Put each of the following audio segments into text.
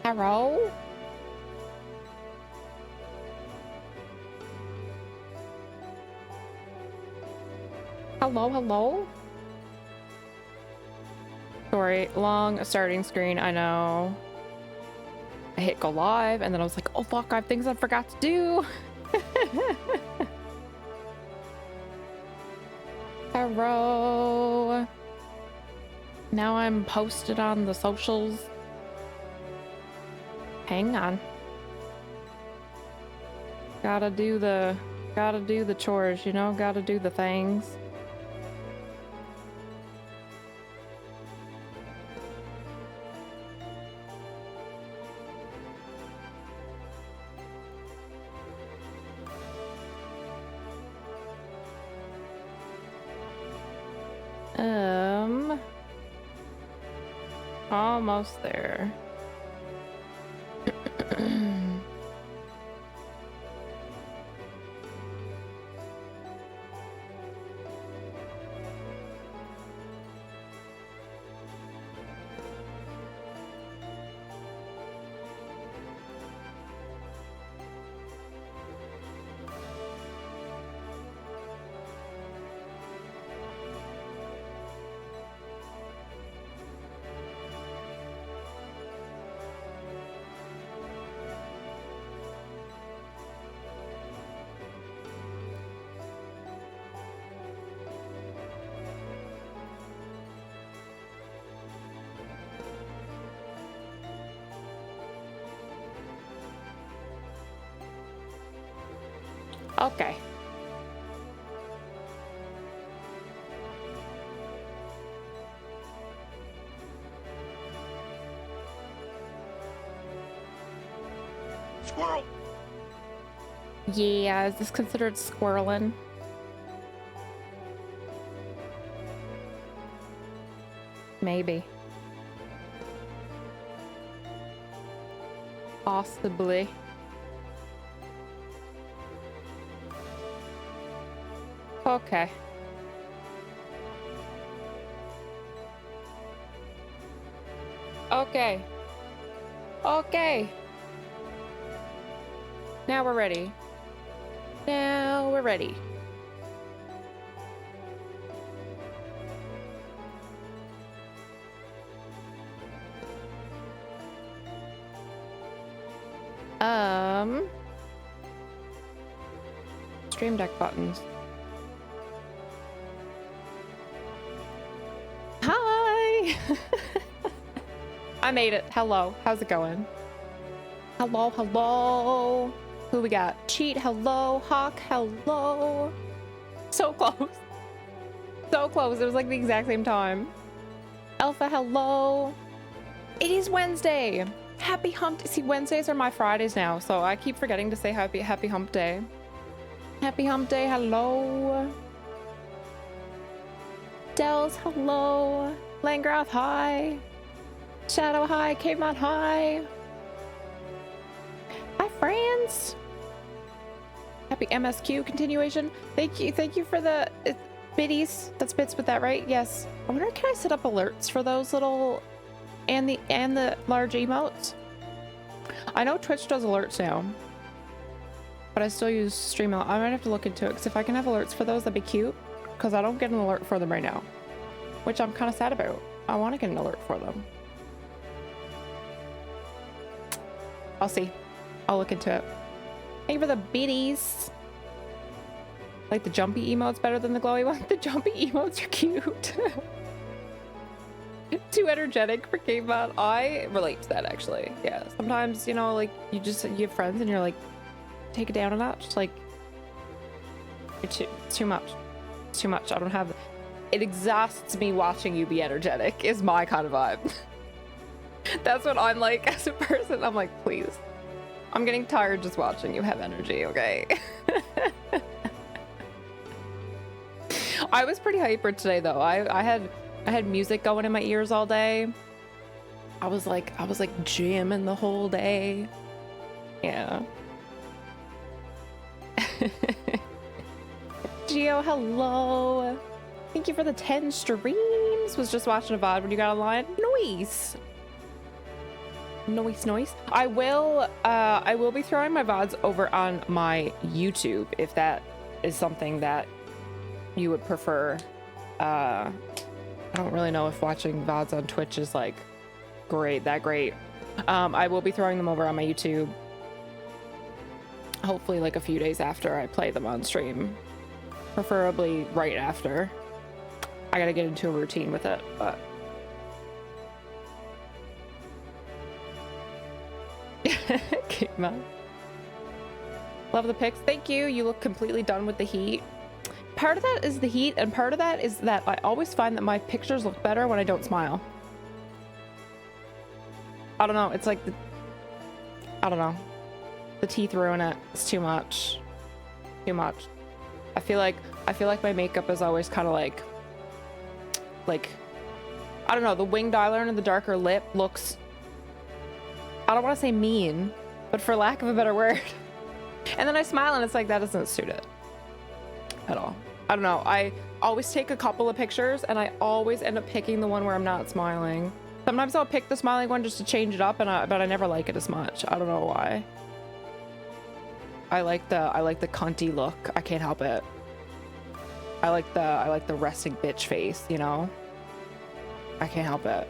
Hello? Hello, hello? Sorry, long starting screen, I know. I hit go live and then I was like, oh fuck, I have things I forgot to do. Hello. Now I'm posted on the socials. Hang on. Gotta do the chores, you know, gotta do the things. Almost there. Okay. Squirrel. Yeah, is this considered squirreling? Maybe. Possibly. Okay. Okay. Okay. Now we're ready. Now we're ready. Stream Deck buttons. Hi! I made it. Hello. How's it going? Hello, hello. Who we got? Cheat, hello. Hawk, hello. So close. So close. It was like the exact same time. Alpha, hello. It is Wednesday. Happy hump. See, Wednesdays are my Fridays now, so I keep forgetting to say happy hump day. Happy hump day, hello. Dells, hello. Langrath, hi. Shadow, hi. Caveman, hi. Hi, friends. Happy MSQ continuation. Thank you for the biddies. That's bits with that, right? Yes. I wonder, can I set up alerts for those little and the large emotes? I know Twitch does alerts now, but I still use Streamlabs. I might have to look into it, because if I can have alerts for those, that'd be cute, because I don't get an alert for them right now, which I'm kind of sad about. I want to get an alert for them. I'll see. I'll look into it. Thank you for the biddies. Like the jumpy emotes better than the glowy one. The jumpy emotes are cute. Too energetic for Caveman. I relate to that, actually. Yeah, sometimes, you know, like you have friends and you're like, take it down a notch. Like, it's too much. It's too much. I don't have it. Exhausts me watching you be energetic is my kind of vibe. That's what I'm like as a person. I'm like, please, I'm getting tired just watching you have energy, okay? I was pretty hyper today though. I had music going in my ears all day. I was like jamming the whole day. Yeah. Geo, hello. Thank you for the 10 streams. Was just watching a VOD when you got online. Nice. Noise. I will be throwing my VODs over on my YouTube if that is something that you would prefer. I don't really know if watching VODs on Twitch is like great. I will be throwing them over on my YouTube. Hopefully like a few days after I play them on stream. Preferably right after. I gotta get into a routine with it, but Caveman. Love the pics. Thank you. You look completely done with the heat. Part of that is the heat, and part of that is that I always find that my pictures look better when I don't smile. I don't know. It's like I don't know. The teeth ruin it. It's too much. Too much. I feel like my makeup is always kind of like I don't know. The winged eyeliner and the darker lip looks, I don't want to say mean, but for lack of a better word. And then I smile and it's like, that doesn't suit it at all. I don't know. I always take a couple of pictures and I always end up picking the one where I'm not smiling. Sometimes I'll pick the smiling one just to change it up, but I never like it as much. I don't know why. I like the cunty look. I can't help it. I like the resting bitch face, you know? I can't help it.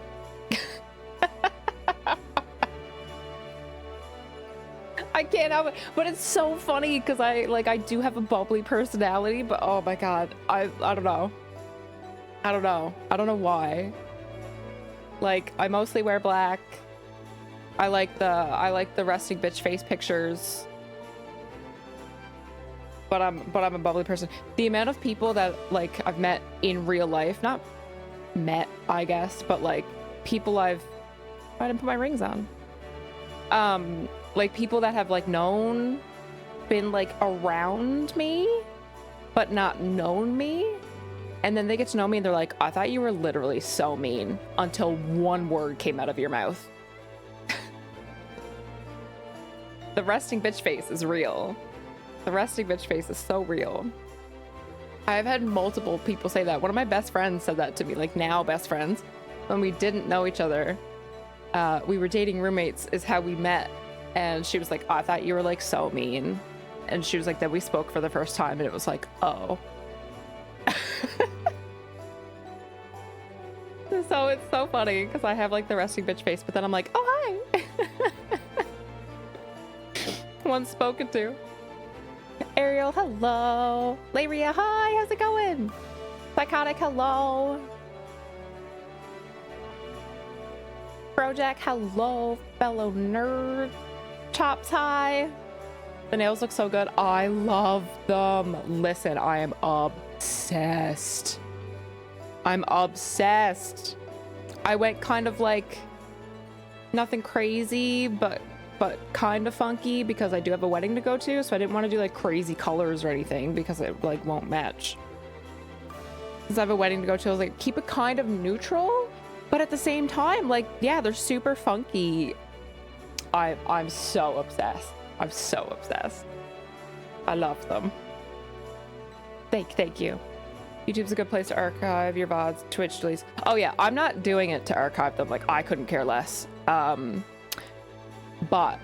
I can't help it, but it's so funny because I do have a bubbly personality, but oh my god, I don't know. I don't know why. Like, I mostly wear black. I like the resting bitch face pictures. But I'm a bubbly person. The amount of people that like I've met in real life, not met, I guess, but like people I didn't put my rings on. Like people that have like been like around me, but not known me. And then they get to know me and they're like, I thought you were literally so mean until one word came out of your mouth. The resting bitch face is real. The resting bitch face is so real. I've had multiple people say that. One of my best friends said that to me, like now best friends. When we didn't know each other, we were dating roommates is how we met. And she was like, oh, I thought you were like so mean. And she was like, then we spoke for the first time and it was like, oh. So it's so funny because I have like the resting bitch face, but then I'm like, oh, hi. Once spoken to. Ariel, hello. Laria, hi, how's it going? Psychotic, hello. Brojack, hello. Fellow nerd. Chops, hi. The nails look so good. I love them. Listen, I am obsessed. I'm obsessed. I went kind of like nothing crazy, but kind of funky because I do have a wedding to go to, so I didn't want to do like crazy colors or anything because it like won't match. Since I have a wedding to go to, I was like, keep it kind of neutral, but at the same time, like, yeah, they're super funky. I'm so obsessed. I'm so obsessed. I love them. Thank you. YouTube's a good place to archive your VODs. Twitch deletes. Oh yeah, I'm not doing it to archive them. Like, I couldn't care less. But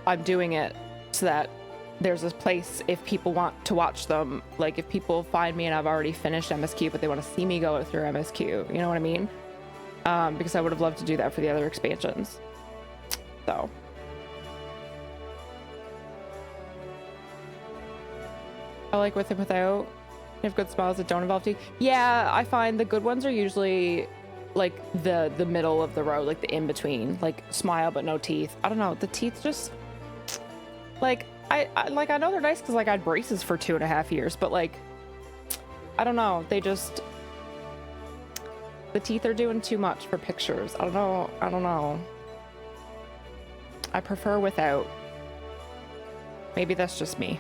I'm doing it so that there's this place if people want to watch them. Like, if people find me and I've already finished MSQ, but they want to see me go through MSQ, you know what I mean? Because I would have loved to do that for the other expansions. So. I like with and without. You have good smiles that don't involve teeth. Yeah, I find the good ones are usually like the middle of the road, like the in-between, like smile but no teeth. I don't know, the teeth just like I know they're nice because like I had braces for 2.5 years, but like I don't know, they just, the teeth are doing too much for pictures. I don't know. I prefer without. Maybe that's just me.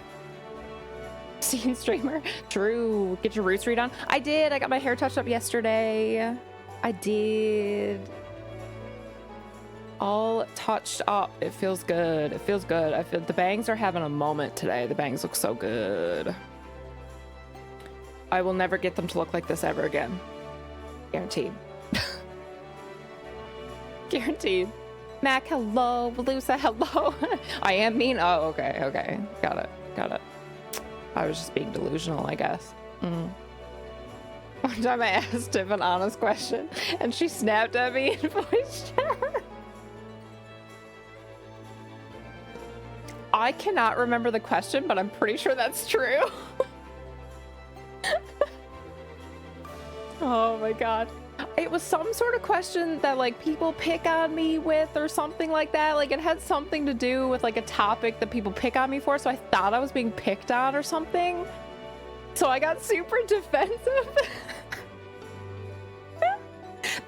Scene streamer. True. Get your roots redone. I did. I got my hair touched up yesterday. I did. All touched up. It feels good. It feels good. I feel the bangs are having a moment today. The bangs look so good. I will never get them to look like this ever again. Guaranteed. Guaranteed. Mac, hello. Velusa, hello. I am mean? Oh, okay, okay. Got it, got it. I was just being delusional, I guess. One time I asked Tiff an honest question, and she snapped at me in voice chat. I cannot remember the question, but I'm pretty sure that's true. Oh my god. It was some sort of question that like people pick on me with or something like that. Like it had something to do with like a topic that people pick on me for, so I thought I was being picked on or something. So I got super defensive.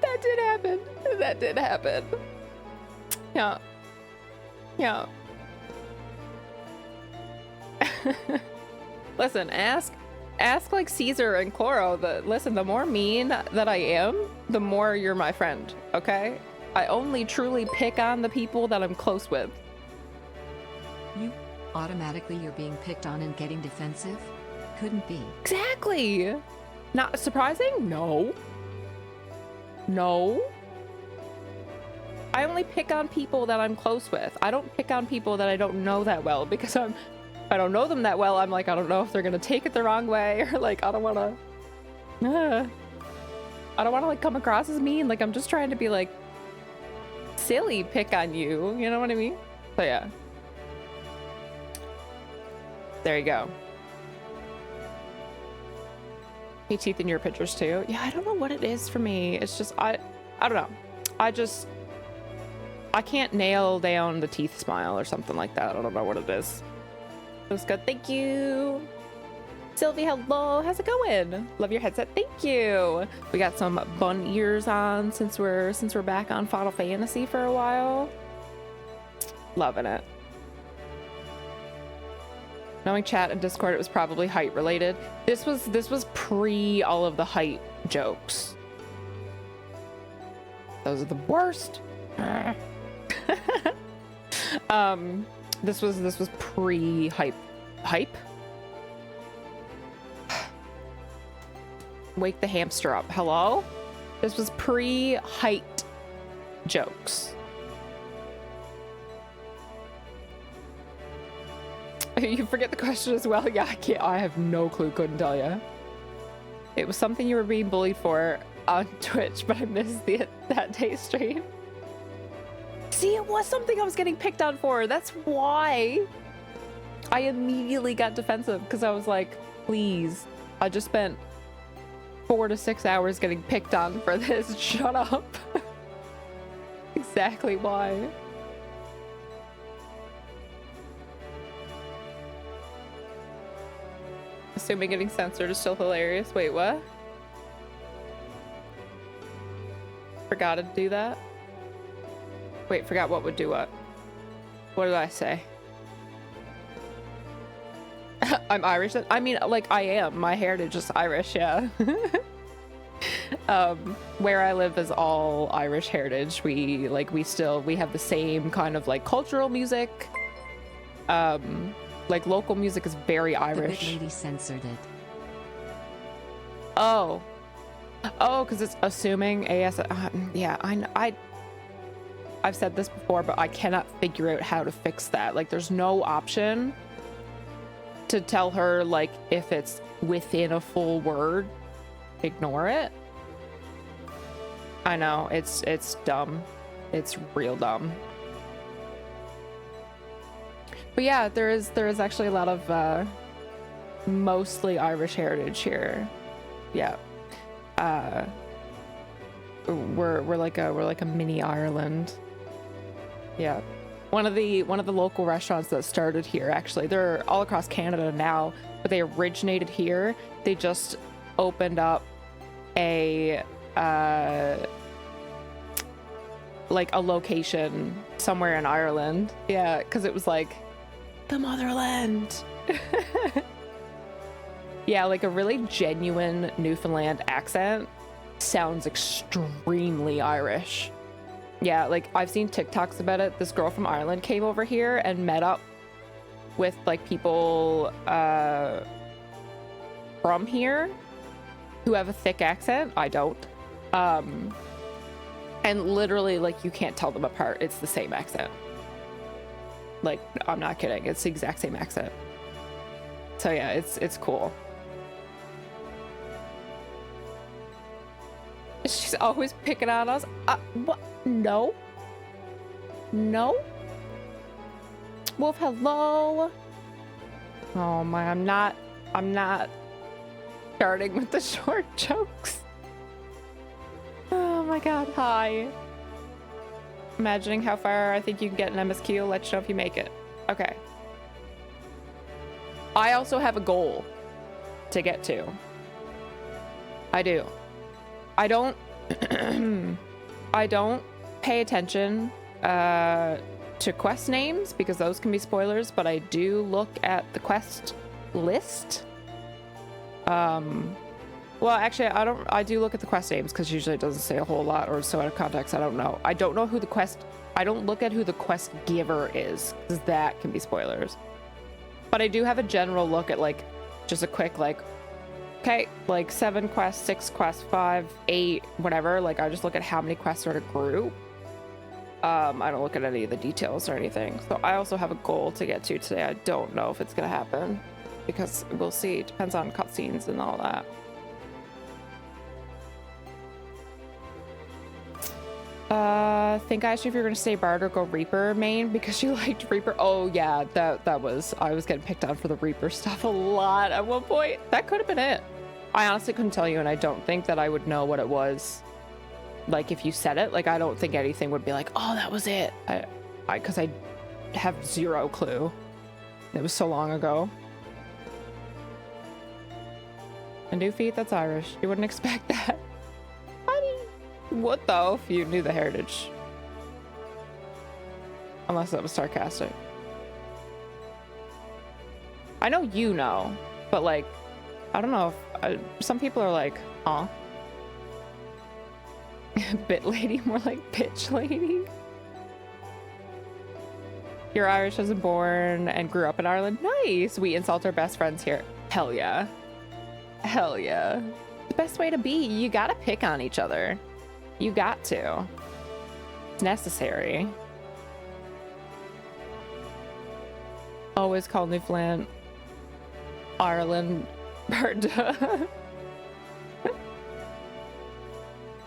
That did happen. That did happen. Yeah. Yeah. Listen, ask like Caesar and Cloro that, listen, the more mean that I am, the more you're my friend, okay? I only truly pick on the people that I'm close with. You automatically you're being picked on and getting defensive? Couldn't be. Exactly. Not surprising? No. No. I only pick on people that I'm close with. I don't pick on people that I don't know that well because I don't know them that well. I'm like, I don't know if they're gonna take it the wrong way, or like I don't want to like come across as mean. Like I'm just trying to be like silly pick on you, you know what I mean? So yeah, there you go. Hey, teeth in your pictures too. Yeah, I don't know what it is for me. It's just I don't know. I can't nail down the teeth smile or something like that. I don't know what it is. It was good. Thank you. Sylvie, hello. How's it going? Love your headset. Thank you. We got some bun ears on since we're back on Final Fantasy for a while. Loving it. Knowing chat and Discord, it was probably height related. This was pre all of the height jokes. Those are the worst. This was pre-hype. Hype? Wake the hamster up. Hello? This was pre-height jokes. You forget the question as well? Yeah, I have no clue, couldn't tell you. It was something you were being bullied for on Twitch, but I missed that day stream. See, it was something I was getting picked on for. That's why I immediately got defensive, because I was like, please, I just spent 4 to 6 hours getting picked on for this. Shut up. Exactly why. Assuming getting censored is still hilarious. Wait, what? Forgot to do that? Wait, forgot what would do what? What did I say? I'm Irish. I mean, like, I am. My heritage is Irish, yeah. Where I live is all Irish heritage. We have the same kind of, like, cultural music. Like, local music is very Irish. The big lady censored it. Oh, because it's assuming AS. Yeah, I've said this before, but I cannot figure out how to fix that. Like, there's no option to tell her, like, if it's within a full word, ignore it. I know, it's dumb. It's real dumb. But yeah, there is actually a lot of mostly Irish heritage here. Yeah. We're like a mini Ireland. Yeah. One of the local restaurants that started here, actually, they're all across Canada now, but they originated here. They just opened up a like a location somewhere in Ireland. Yeah, because it was like the motherland. Yeah, like a really genuine Newfoundland accent sounds extremely Irish. Yeah, like I've seen TikToks about it. This girl from Ireland came over here and met up with like people from here who have a thick accent. I don't. And literally, like, you can't tell them apart. It's the same accent. Like, I'm not kidding. It's the exact same accent. So yeah, it's cool. She's always picking on us. What? No. No. Wolf, hello. Oh my, I'm not starting with the short jokes. Oh my god, hi. Imagining how far I think you can get an MSQ. Let you know if you make it. Okay. I also have a goal to get to. I do. I don't I don't pay attention to quest names because those can be spoilers, but I do look at the quest list. Well, actually, I do look at the quest names because usually it doesn't say a whole lot, or so out of context, I don't know. I don't know who I don't look at who the quest giver is, because that can be spoilers. But I do have a general look at, like, just a quick, like, okay, like 7 quests, 6 quests, 5, 8, whatever. Like, I just look at how many quests are in a group. I don't look at any of the details or anything. So I also have a goal to get to today. I don't know if it's gonna happen, because we'll see. It depends on cutscenes and all that. I think I asked you if you're gonna stay Bard or go Reaper main because you liked Reaper. Oh yeah, that was, I was getting picked on for the Reaper stuff a lot at one point. That could have been it. I honestly couldn't tell you, and I don't think that I would know what it was. Like, if you said it, like, I don't think anything would be like, oh, that was it. Because I have zero clue. It was so long ago. A new feat that's Irish. You wouldn't expect that. What though if you knew the heritage? Unless that was sarcastic. I know you know, but like, I don't know if some people are like, huh? Bit lady, more like bitch lady. You're Irish as a born and grew up in Ireland. Nice. We insult our best friends here. Hell yeah. Hell yeah. The best way to be. You gotta pick on each other. You got to. It's necessary. Always call Newfoundland Ireland Barda.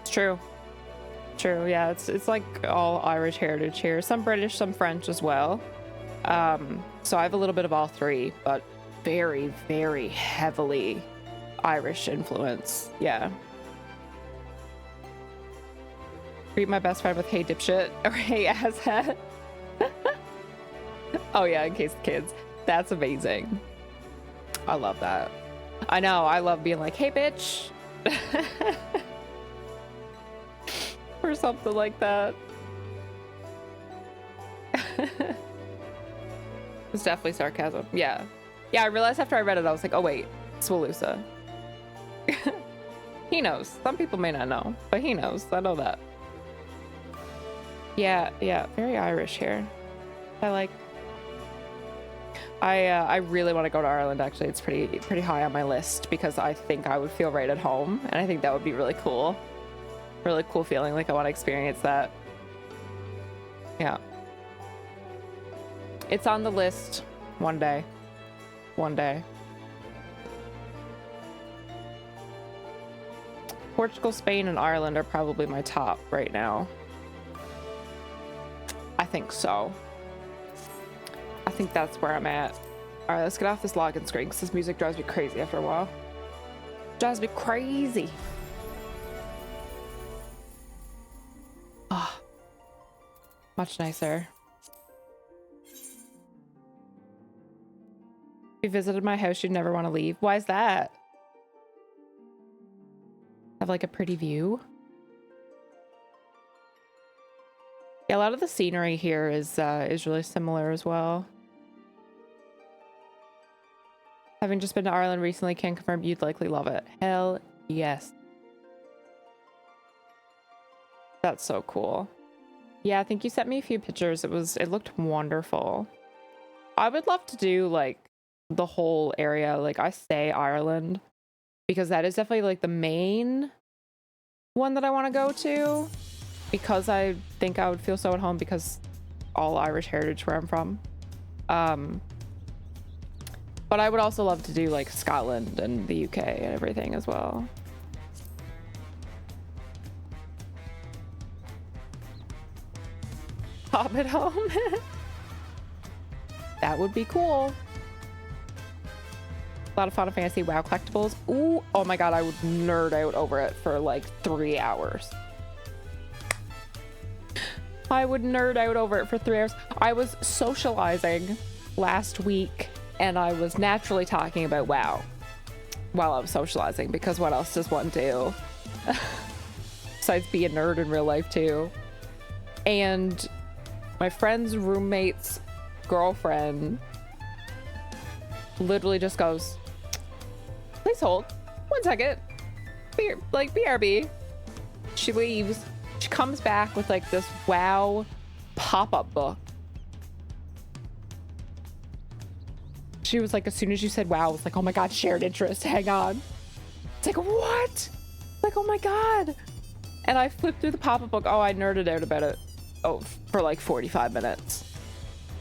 It's true. True, yeah. It's like all Irish heritage here. Some British, some French as well. So I have a little bit of all three, but very, very heavily Irish influence. Yeah. Greet my best friend with hey dipshit or hey asshat. Oh yeah, in case the kids. That's amazing. I love that. I know, I love being like, hey bitch. Or something like that. It's definitely sarcasm. Yeah. Yeah, I realized after I read it, I was like, oh wait, Swaloosa. He knows. Some people may not know, but he knows. I know that. Yeah, yeah, very Irish here. I really want to go to Ireland, actually. It's pretty high on my list because I think I would feel right at home, and I think that would be really cool. Really cool feeling, like I want to experience that. Yeah. It's on the list one day. One day. Portugal, Spain, and Ireland are probably my top right now. I think so. I think that's where I'm at. All right, let's get off this login screen because this music drives me crazy after a while. Drives me crazy. Oh, much nicer. If you visited my house, you'd never want to leave. Why is that? Have like a pretty view. Yeah, a lot of the scenery here is really similar as well. Having just been to Ireland recently, can confirm you'd likely love it. Hell yes. That's so cool. Yeah, I think you sent me a few pictures. It looked wonderful. I would love to do like the whole area. Like I say Ireland because that is definitely like the main one that I want to go to. because I think I would feel so at home because all Irish heritage where I'm from. But I would also love to do like Scotland and the UK and everything as well. Hobbit home. That would be cool. A lot of Final Fantasy WoW collectibles. Ooh, oh my god, I would nerd out over it for like 3 hours. I would nerd out over it for 3 hours. I was socializing last week and I was naturally talking about WoW while I was socializing, because what else does one do? Besides be a nerd in real life too. And my friend's roommate's girlfriend literally just goes, please hold 1 second. BRB. She leaves. She comes back with like this WoW pop-up book. She was like, as soon as you said WoW, I was like, oh my god, shared interest, hang on. It's like, what? Like, oh my god. And I flipped through the pop-up book. Oh, I nerded out about it. Oh, for like 45 minutes.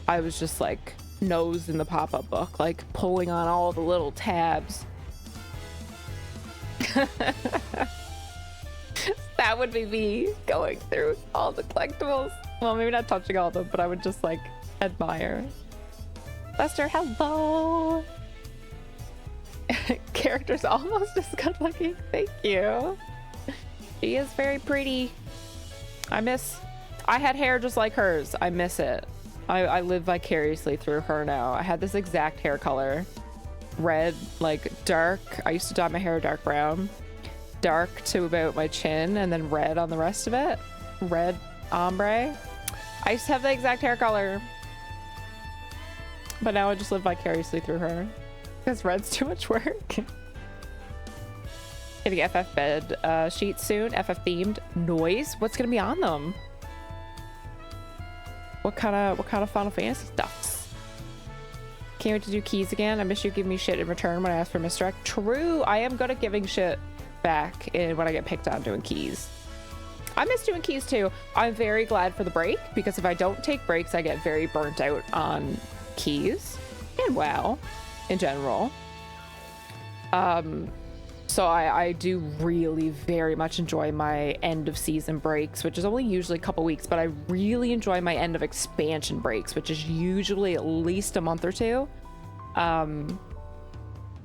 I was just like nose in the pop-up book, like pulling on all the little tabs. That would be me going through all the collectibles. Well, maybe not touching all of them, but I would just like admire. Lester, hello. Character's almost as good looking. Thank you. She is very pretty. I had hair just like hers. I miss it. I live vicariously through her now. I had this exact hair color. Red, like dark. I used to dye my hair dark brown. Dark to about my chin, and then red on the rest of it. Red ombre. I used to have the exact hair color. But now I just live vicariously through her. Because red's too much work. Getting FF bed sheets soon. FF themed. Noise? What's gonna be on them? What kind of Final Fantasy stuffs? Can't wait to do keys again. I miss you giving me shit in return when I ask for misdirect. True, I am good at giving shit back when I get picked on doing keys. I miss doing keys too. I'm very glad for the break, because if I don't take breaks, I get very burnt out on keys and WoW in general. So I do really very much enjoy my end of season breaks, which is only usually a couple weeks, but I really enjoy my end of expansion breaks, which is usually at least a month or two,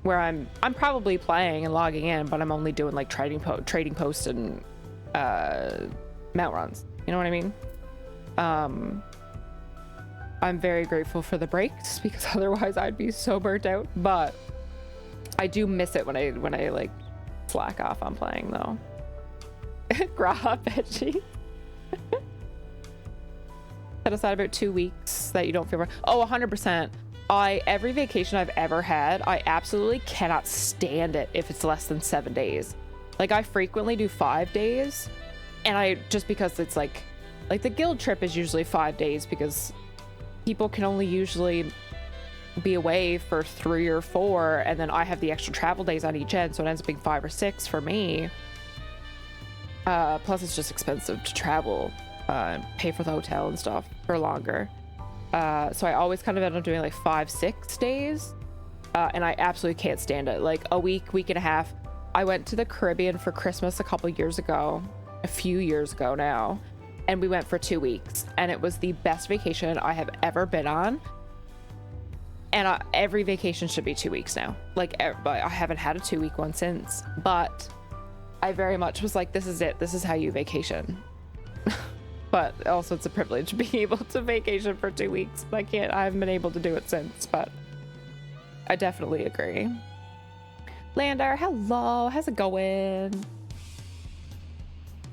where I'm probably playing and logging in, but I'm only doing like trading posts and mount runs. You know what I mean? I'm very grateful for the breaks, because otherwise I'd be so burnt out. But I do miss it when I like slack off on playing though. Graha veggie. Set aside about 2 weeks that you don't feel. Oh, 100%. Every vacation I've ever had, I absolutely cannot stand it if it's less than 7 days. Like I frequently do 5 days, and just because it's like the guild trip is usually 5 days, because people can only usually be away for 3 or 4, and then I have the extra travel days on each end, so it ends up being 5 or 6 for me. Plus it's just expensive to travel, pay for the hotel and stuff for longer. So I always kind of end up doing like 5-6 days, and I absolutely can't stand it. Like a week and a half. I went to the Caribbean for Christmas a few years ago now, and we went for 2 weeks, and it was the best vacation I have ever been on. And every vacation should be 2 weeks now. Like, I haven't had a 2-week one since, but I very much was like, this is it. This is how you vacation. But also it's a privilege being able to vacation for 2 weeks. I haven't been able to do it since, but I definitely agree. Landar, hello. How's it going?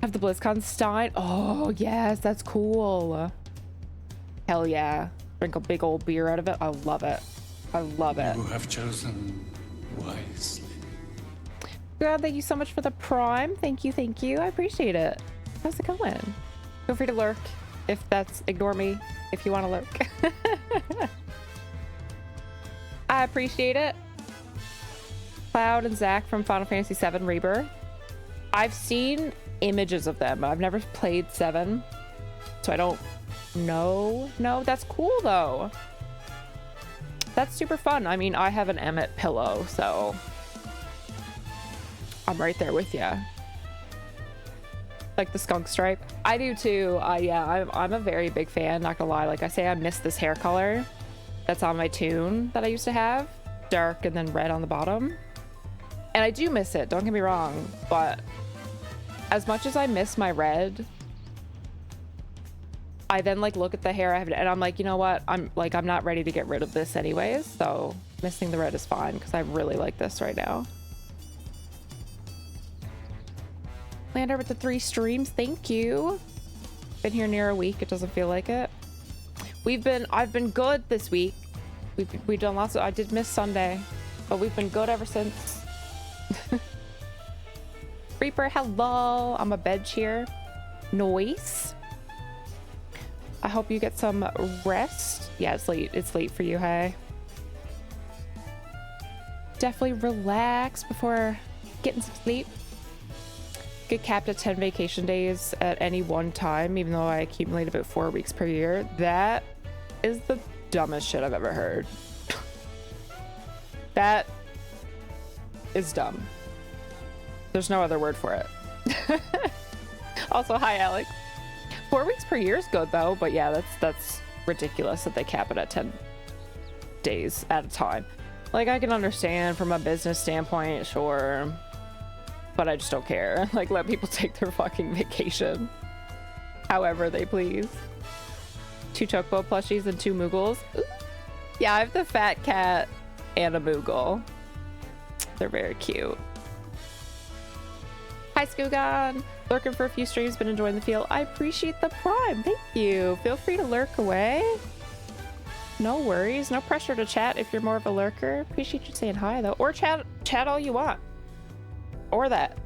Have the BlizzCon Stein. Oh, yes, that's cool. Hell yeah. Drink a big old beer out of it. I love it. I love it. You have chosen wisely. God, thank you so much for the prime. Thank you. I appreciate it. How's it going? Feel free to lurk ignore me if you want to lurk. I appreciate it. Cloud and Zach from Final Fantasy VII Rebirth. I've seen images of them. I've never played 7, so I don't know. No, that's cool though. That's super fun. I mean, I have an Emmet pillow, so I'm right there with you. Like the skunk stripe. I do too. Yeah, I'm a very big fan, not gonna lie. Like I say, I miss this hair color that's on my tune that I used to have. Dark and then red on the bottom. And I do miss it, don't get me wrong. But as much as I miss my red, I then like look at the hair I have and I'm like, you know what? I'm not ready to get rid of this anyways. So missing the red is fine because I really like this right now. Lander with the 3 streams, thank you. Been here near a week, it doesn't feel like it. I've been good this week. We've done lots of, I did miss Sunday, but we've been good ever since. Reaper, hello. I'm a bed cheer. Noise. I hope you get some rest. Yeah, it's late. It's late for you, hey. Definitely relax before getting some sleep. Get capped at 10 vacation days at any one time, even though I accumulate about 4 weeks per year. That is the dumbest shit I've ever heard. That is dumb. There's no other word for it. Also, hi, Alex. 4 weeks per year is good, though. But yeah, that's ridiculous that they cap it at 10 days at a time. Like, I can understand from a business standpoint, sure. But I just don't care. Like, let people take their fucking vacation however they please. 2 Chocobo plushies and 2 Moogles. Ooh. Yeah, I have the fat cat and a Moogle. They're very cute. Hi, Skoogan. Lurking for a few streams, been enjoying the feel. I appreciate the prime. Thank you. Feel free to lurk away. No worries. No pressure to chat if you're more of a lurker. Appreciate you saying hi, though. Or chat all you want. Or that.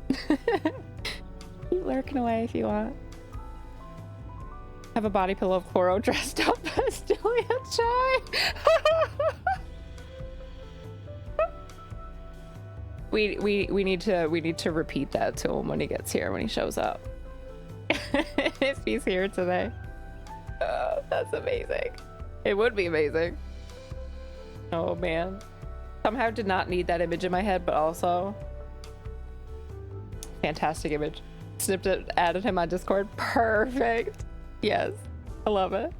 Keep lurking away if you want. Have a body pillow of Cloro dressed up as Julia Chai. we need to repeat that to him when he gets here, when he shows up. If he's here today. Oh, that's amazing. It would be amazing. Oh man. Somehow did not need that image in my head, but also fantastic image. Snipped it, added him on Discord. Perfect. Yes, I love it.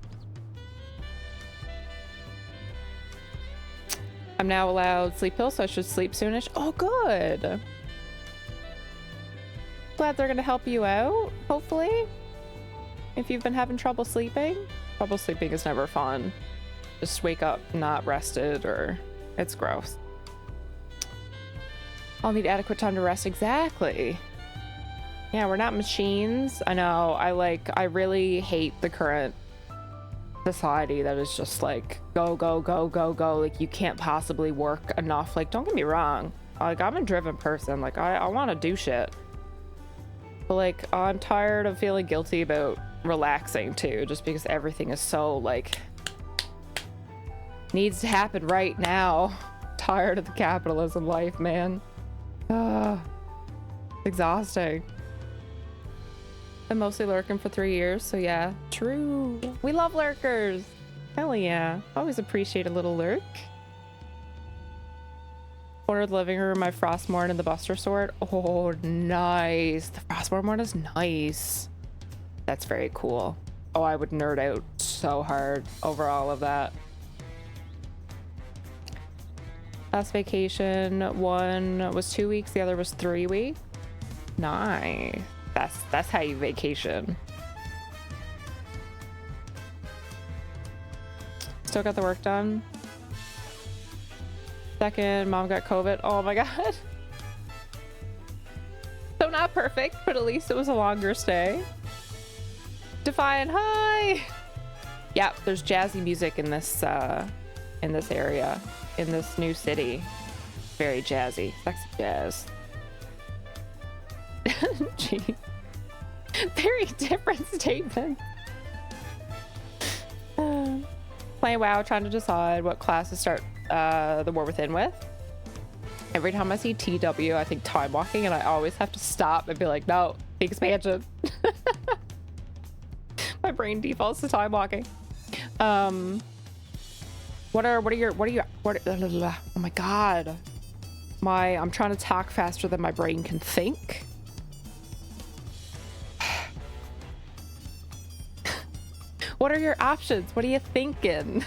I'm now allowed sleep pills, so I should sleep soonish. Oh, good. Glad they're gonna help you out, hopefully. If you've been having trouble sleeping. Trouble sleeping is never fun. Just wake up not rested, or it's gross. I'll need adequate time to rest. Exactly. Yeah, we're not machines. I know. I really hate the current society that is just like go, go, go, go, go. Like, you can't possibly work enough. Like, don't get me wrong. Like, I'm a driven person. Like, I want to do shit. But like, I'm tired of feeling guilty about relaxing too, just because everything is so like needs to happen right now. Tired of the capitalism life, man. Exhausting. Been mostly lurking for 3 years, so yeah. True. We love lurkers. Hell yeah. Always appreciate a little lurk. Corner of the living room, my Frostmourne and the Buster Sword. Oh, nice. The Frostmourne is nice. That's very cool. Oh, I would nerd out so hard over all of that. Last vacation, one was 2 weeks, the other was 3 weeks. Nice. That's how you vacation. Still got the work done. Second, mom got COVID. Oh my god. So not perfect, but at least it was a longer stay. Defiant, hi. Yeah, there's jazzy music in this area, in this new city. Very jazzy, sexy jazz. Gee. Very different statement. Playing WoW, trying to decide what class to start the War Within with. Every time I see TW, I think time walking, and I always have to stop and be like, no, the expansion. My brain defaults to time walking. Oh my god. I'm trying to talk faster than my brain can think. What are your options? What are you thinking?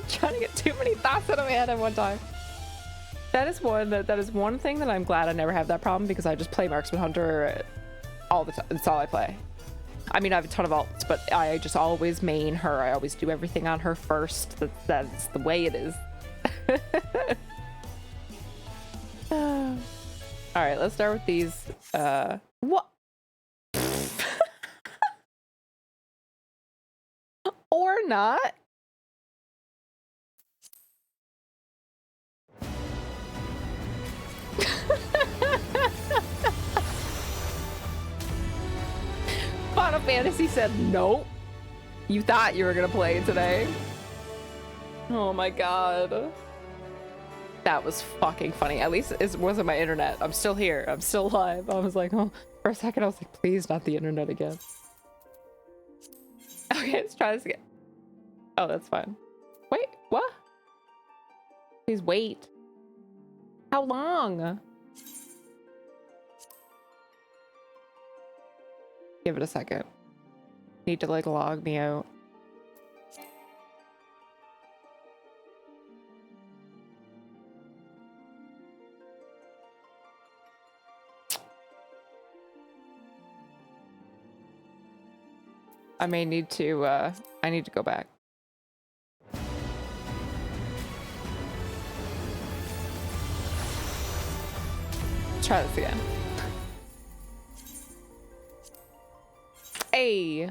Trying to get too many thoughts out of my head at one time. That is one thing that I'm glad I never have that problem, because I just play Marksman Hunter all the time. That's all I play. I mean, I have a ton of alts, but I just always main her. I always do everything on her first. That's the way it is. All right, let's start with these. What? Or not. Final Fantasy said no. You thought you were gonna play today. Oh my god. That was fucking funny. At least it wasn't my internet. I'm still here. I'm still alive. I was like, oh, for a second I was like, please not the internet again. Okay, let's try this again. Oh, that's fine. Wait, what? Please wait. How long? Give it a second. Need to like log me out. I may need to, I need to go back. Let's try this again. Hey.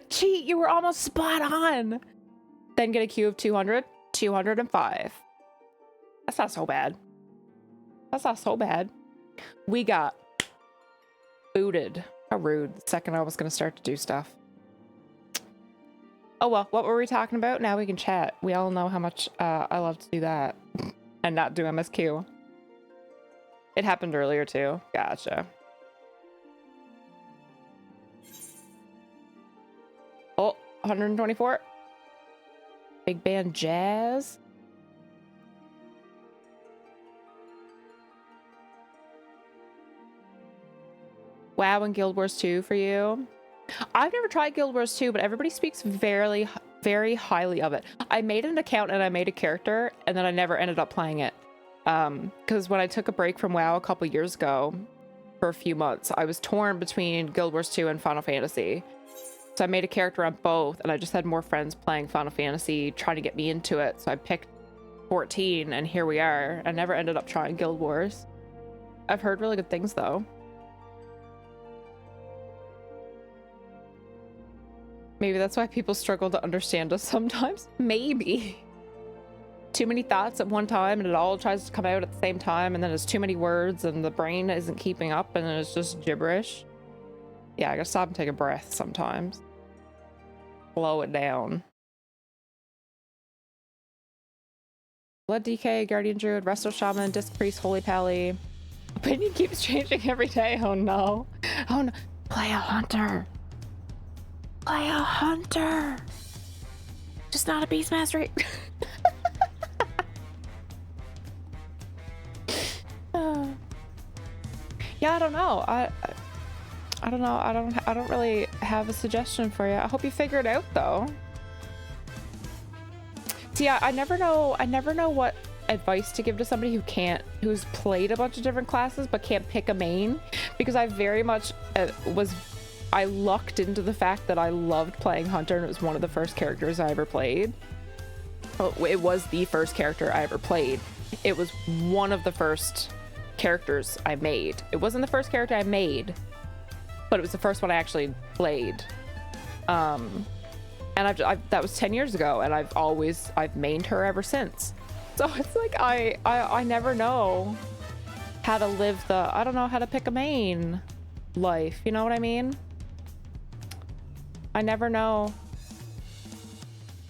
Cheat, you were almost spot on. Then get a Q of 200, 205. That's not so bad. That's not so bad. We got booted. How rude. The second I was going to start to do stuff. Oh well, what were we talking about? Now we can chat. We all know how much I love to do that. And not do MSQ. It happened earlier too. Gotcha. Oh, 124. Big band jazz. WoW and Guild Wars 2 for you. I've never tried Guild Wars 2, but everybody speaks very, very highly of it. I made an account and I made a character, and then I never ended up playing it. Because when I took a break from WoW a couple years ago, for a few months, I was torn between Guild Wars 2 and Final Fantasy. So I made a character on both, and I just had more friends playing Final Fantasy, trying to get me into it. So I picked 14, and here we are. I never ended up trying Guild Wars. I've heard really good things, though. Maybe that's why people struggle to understand us sometimes. Maybe. Too many thoughts at one time, and it all tries to come out at the same time, and then it's too many words, and the brain isn't keeping up, and it's just gibberish. Yeah, I gotta stop and take a breath sometimes. Slow it down. Blood DK, Guardian Druid, Resto Shaman, Disc Priest, Holy Pally. Opinion keeps changing every day. Oh no. Oh no. Play a hunter. Play a hunter. Just not a Beastmaster. Yeah, I don't know. I don't know. I don't really have a suggestion for you. I hope you figure it out though. See, yeah, I never know what advice to give to somebody who's played a bunch of different classes but can't pick a main, because I very much I lucked into the fact that I loved playing Hunter, and it was one of the first characters I ever played. Well, it was the first character I ever played. It was one of the first characters I made. It wasn't the first character I made, but it was the first one I actually played. And that was 10 years ago, and I've mained her ever since. So it's like I never know how to live I don't know how to pick a main life, you know what I mean? I never know,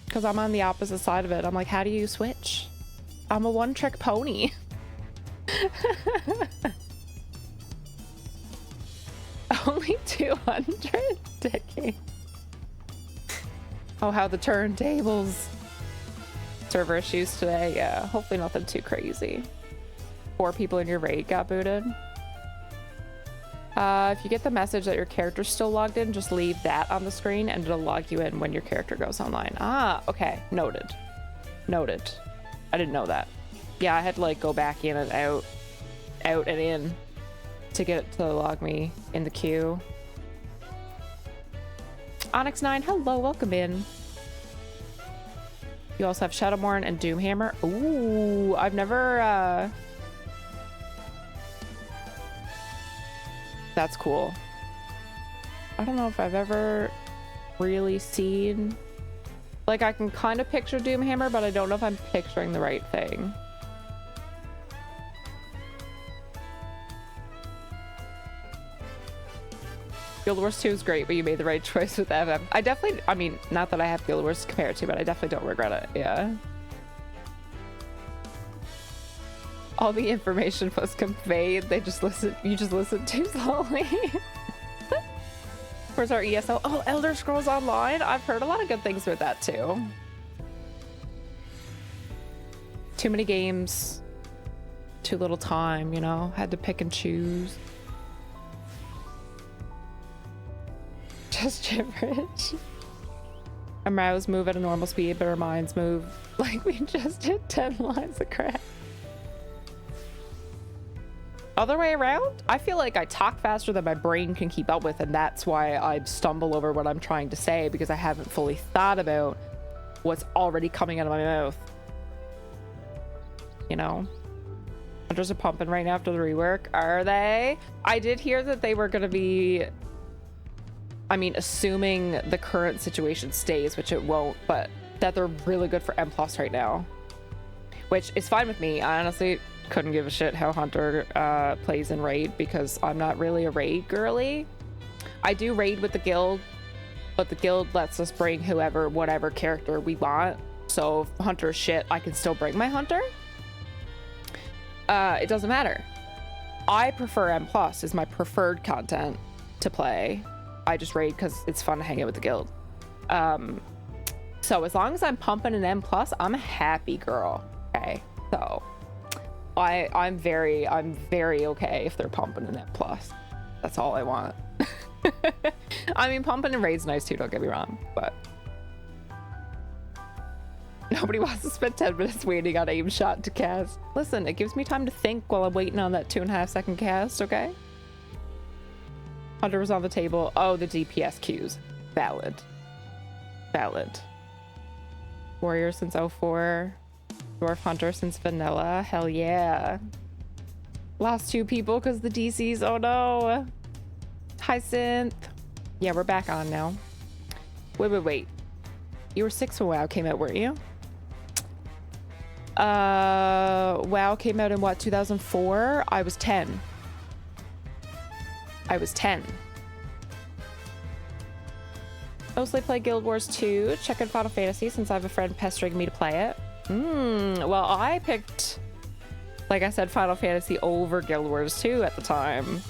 because I'm on the opposite side of it. I'm like, how do you switch? I'm a one-trick pony. Only 200 decades. Oh, how the turntables. Server issues today. Yeah, hopefully nothing too crazy. 4 people in your raid got booted. If you get the message that your character's still logged in, just leave that on the screen and it'll log you in when your character goes online. Ah, okay. Noted. Noted. I didn't know that. Yeah, I had to like go back in and out and in to get it to log me in the queue. Onyx9, hello, welcome in. You also have Shadowmourne and Doomhammer. Ooh, I've never, that's cool. I don't know if I've ever really seen... Like, I can kind of picture Doomhammer, but I don't know if I'm picturing the right thing. Guild Wars 2 is great, but you made the right choice with FF. I definitely, I mean, not that I have Guild Wars to compare it to, but I definitely don't regret it. Yeah. All the information was conveyed. They just listen. You just listen too slowly. Where's our ESO? Oh, Elder Scrolls Online. I've heard a lot of good things with that too. Too many games. Too little time, you know? Had to pick and choose. Just gibberish. Our mouths move at a normal speed, but our minds move like we just hit 10 lines of crap. Other way around? I feel like I talk faster than my brain can keep up with, and that's why I stumble over what I'm trying to say, because I haven't fully thought about what's already coming out of my mouth. You know? Hunters are pumping right now after the rework. Are they? I did hear that they were going to be... I mean, assuming the current situation stays, which it won't, but that they're really good for M+ right now. Which is fine with me. I honestly couldn't give a shit how Hunter plays in raid, because I'm not really a raid girly. I do raid with the guild, but the guild lets us bring whoever, whatever character we want. So if Hunter's shit, I can still bring my Hunter. It doesn't matter. I prefer M+ is my preferred content to play. I just raid because it's fun to hang out with the guild. So as long as I'm pumping an M+, I'm a happy girl. Okay, so I'm very okay if they're pumping an M+. That's all I want. I mean, pumping and raid's nice too, don't get me wrong, but nobody wants to spend 10 minutes waiting on aim shot to cast. Listen, it gives me time to think while I'm waiting on that 2.5 second cast, okay? Hunter was on the table. Oh, the DPS queues. Valid. Valid. Warrior since 04. Dwarf Hunter since vanilla. Hell yeah. Lost 2 people because the DCs. Oh no. Hyacinth. Yeah, we're back on now. Wait. You were 6 when WoW came out, weren't you? WoW came out in what, 2004? I was 10. I was 10. Mostly play Guild Wars 2. Check out Final Fantasy since I have a friend pestering me to play it. Well, I picked, like I said, Final Fantasy over Guild Wars 2 at the time.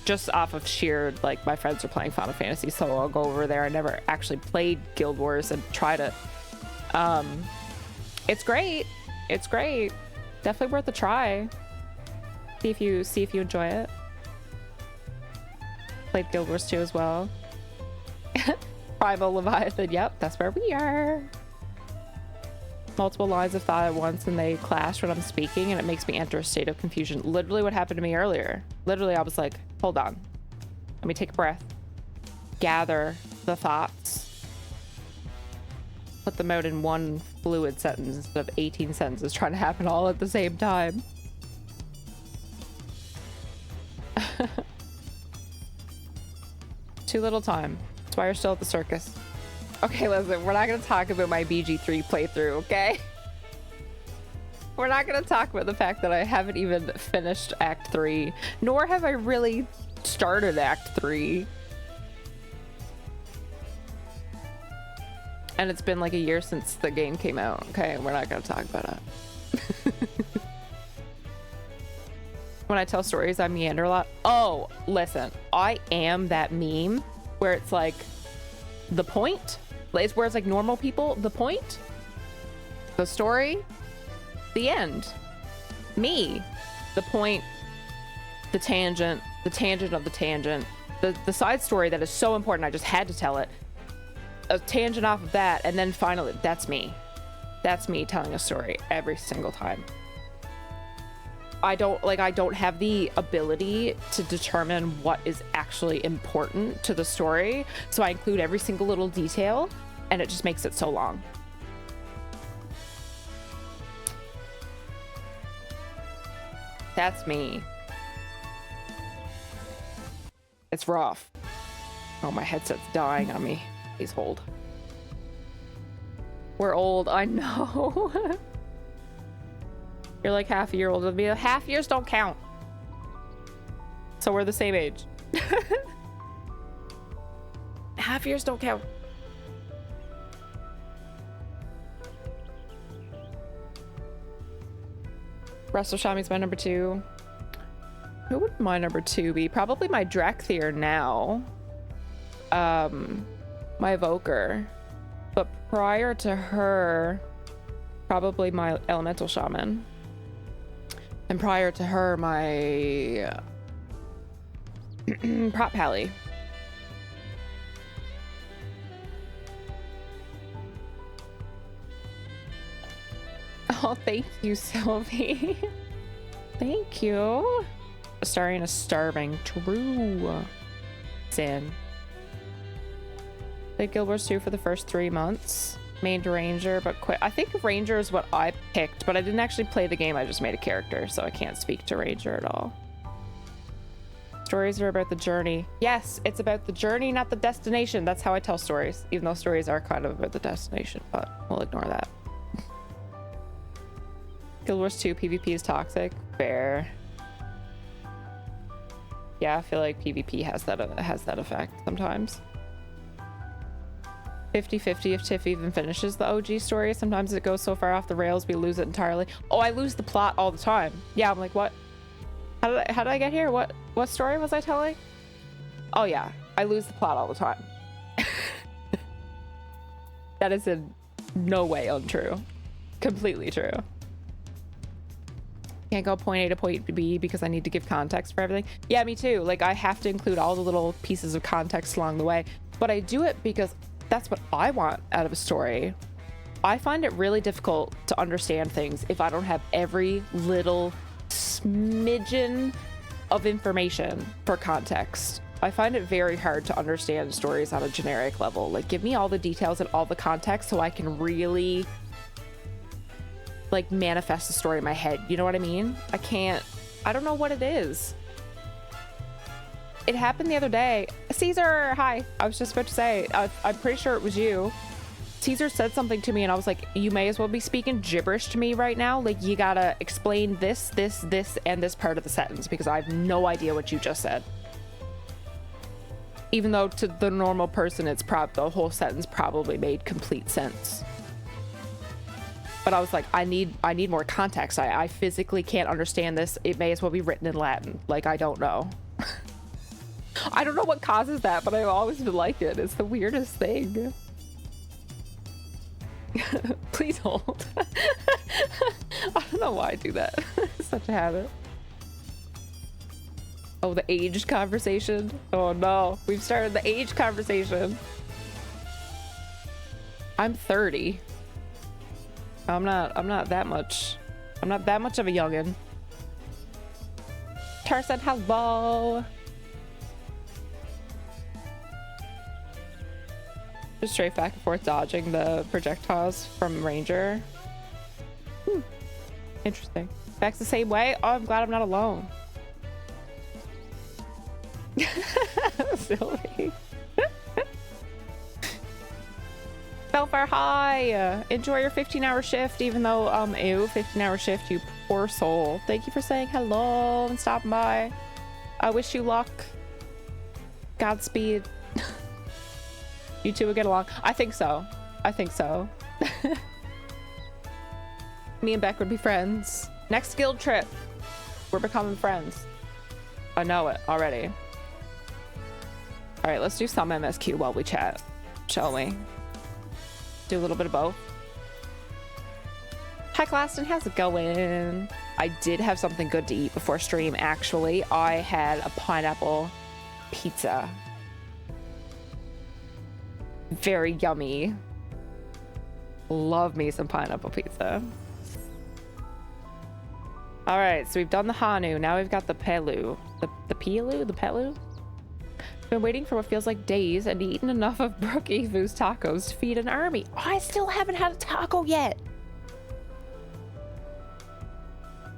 Just off of sheer, like, my friends are playing Final Fantasy, so I'll go over there. I never actually played Guild Wars and try to... It's great. It's great. Definitely worth a try. See if you enjoy it. Played Guild Wars 2 as well. Primal Leviathan, yep, that's where we are. Multiple lines of thought at once and they clash when I'm speaking and it makes me enter a state of confusion. Literally what happened to me earlier. Literally I was like, hold on. Let me take a breath. Gather the thoughts. Put them out in one fluid sentence instead of 18 sentences trying to happen all at the same time. Too little time. That's why you're still at the circus. Okay, listen, we're not going to talk about my BG3 playthrough, okay? We're not going to talk about the fact that I haven't even finished Act 3, nor have I really started Act 3. And it's been like a year since the game came out, okay? We're not going to talk about it. When I tell stories, I meander a lot. Oh, listen, I am that meme where it's like the point. It's where it's like normal people, the point, the story, the end. Me, the point, the tangent of the tangent, the side story that is so important I just had to tell it. A tangent off of that, and then finally, that's me. That's me telling a story every single time. I don't have the ability to determine what is actually important to the story, so I include every single little detail, and it just makes it so long. That's me. It's rough. Oh, my headset's dying on me. Please hold. We're old, I know. You're like half a year older than me. Half years don't count. So we're the same age. Half years don't count. Russell Shami's my number 2. Who would my number 2 be? Probably my Drakthir now. My Evoker. But prior to her, probably my Elemental Shaman. And prior to her, my Prop Pally. Oh, thank you, Sylvie. Thank you. Starring a starving. True. Sin. Played Guild Wars 2 for the first 3 months. Made Ranger, but quit. I think Ranger is what I picked, but I didn't actually play the game. I just made a character, so I can't speak to Ranger at all. Stories are about the journey. Yes, it's about the journey, not the destination. That's how I tell stories, even though stories are kind of about the destination, but we'll ignore that. Guild Wars 2 PvP is toxic. Fair. Yeah, I feel like PvP has that effect sometimes. 50-50 if Tiff even finishes the OG story. Sometimes it goes so far off the rails we lose it entirely. Oh, I lose the plot all the time. Yeah, I'm like, what? How did I get here? What story was I telling? Oh yeah, I lose the plot all the time. That is in no way untrue. Completely true. Can't go point A to point B because I need to give context for everything. Yeah, me too. Like, I have to include all the little pieces of context along the way, but I do it because that's what I want out of a story. I find it really difficult to understand things if I don't have every little smidgen of information for context. I find it very hard to understand stories on a generic level. Like, give me all the details and all the context so I can really like manifest the story in my head. You know what I mean? I don't know what it is. It happened the other day. Caesar, hi. I was just about to say, I'm pretty sure it was you. Caesar said something to me and I was like, you may as well be speaking gibberish to me right now. Like, you gotta explain this, and this part of the sentence because I have no idea what you just said. Even though to the normal person, the whole sentence probably made complete sense. But I was like, I need more context. I physically can't understand this. It may as well be written in Latin. Like, I don't know. I don't know what causes that, but I've always been like it. It's the weirdest thing. Please hold. I don't know why I do that. It's such a habit. Oh, the age conversation. Oh no, we've started the age conversation. I'm 30. I'm not that much. I'm not that much of a youngin'. Tar said hello. Just straight back and forth dodging the projectiles from Ranger. Interesting. Back's the same way. Oh, I'm glad I'm not alone. Silly. Belfar, hi. Enjoy your 15-hour shift, even though, ew, 15-hour shift, you poor soul. Thank you for saying hello and stopping by. I wish you luck. Godspeed. You two will get along. I think so. I think so. Me and Beck would be friends. Next guild trip. We're becoming friends. I know it already. All right, let's do some MSQ while we chat, shall we? Do a little bit of both. Hi, Claston, how's it going? I did have something good to eat before stream, actually. I had a pineapple pizza. Very yummy. Love me some pineapple pizza. All right, so we've done the Hanu. Now we've got the Pelu. The Pelu? The Pelu? Been waiting for what feels like days and eaten enough of Brooke Evu's tacos to feed an army. Oh, I still haven't had a taco yet.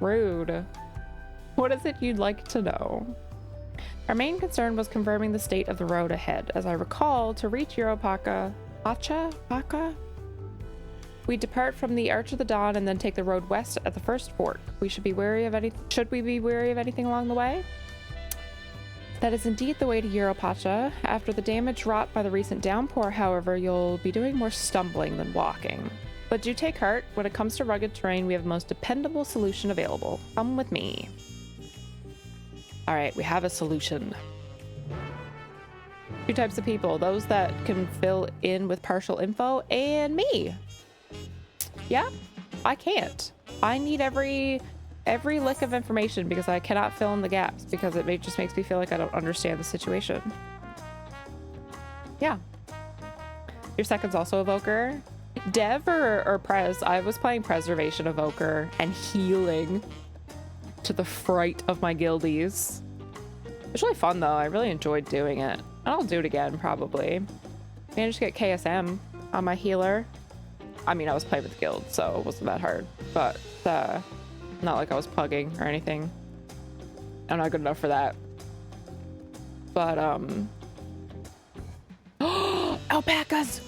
Rude. What is it you'd like to know? Our main concern was confirming the state of the road ahead. As I recall, to reach Europaka, Paca? We depart from the Arch of the Dawn and then take the road west at the first fork. Should we be wary of anything along the way? That is indeed the way to Europacha. After the damage wrought by the recent downpour, however, you'll be doing more stumbling than walking. But do take heart. When it comes to rugged terrain, we have the most dependable solution available. Come with me. All right, we have a solution. Two types of people. Those that can fill in with partial info, and me. Yeah, I can't. I need every lick of information because I cannot fill in the gaps because it just makes me feel like I don't understand the situation. Yeah. Your second's also Evoker. Dev or Prez? I was playing Preservation Evoker and healing to the fright of my guildies. It's really fun though. I really enjoyed doing it. And I'll do it again probably. Managed to get KSM on my healer. I mean, I was playing with the guild, so it wasn't that hard. But not like I was plugging or anything. I'm not good enough for that. But alpacas!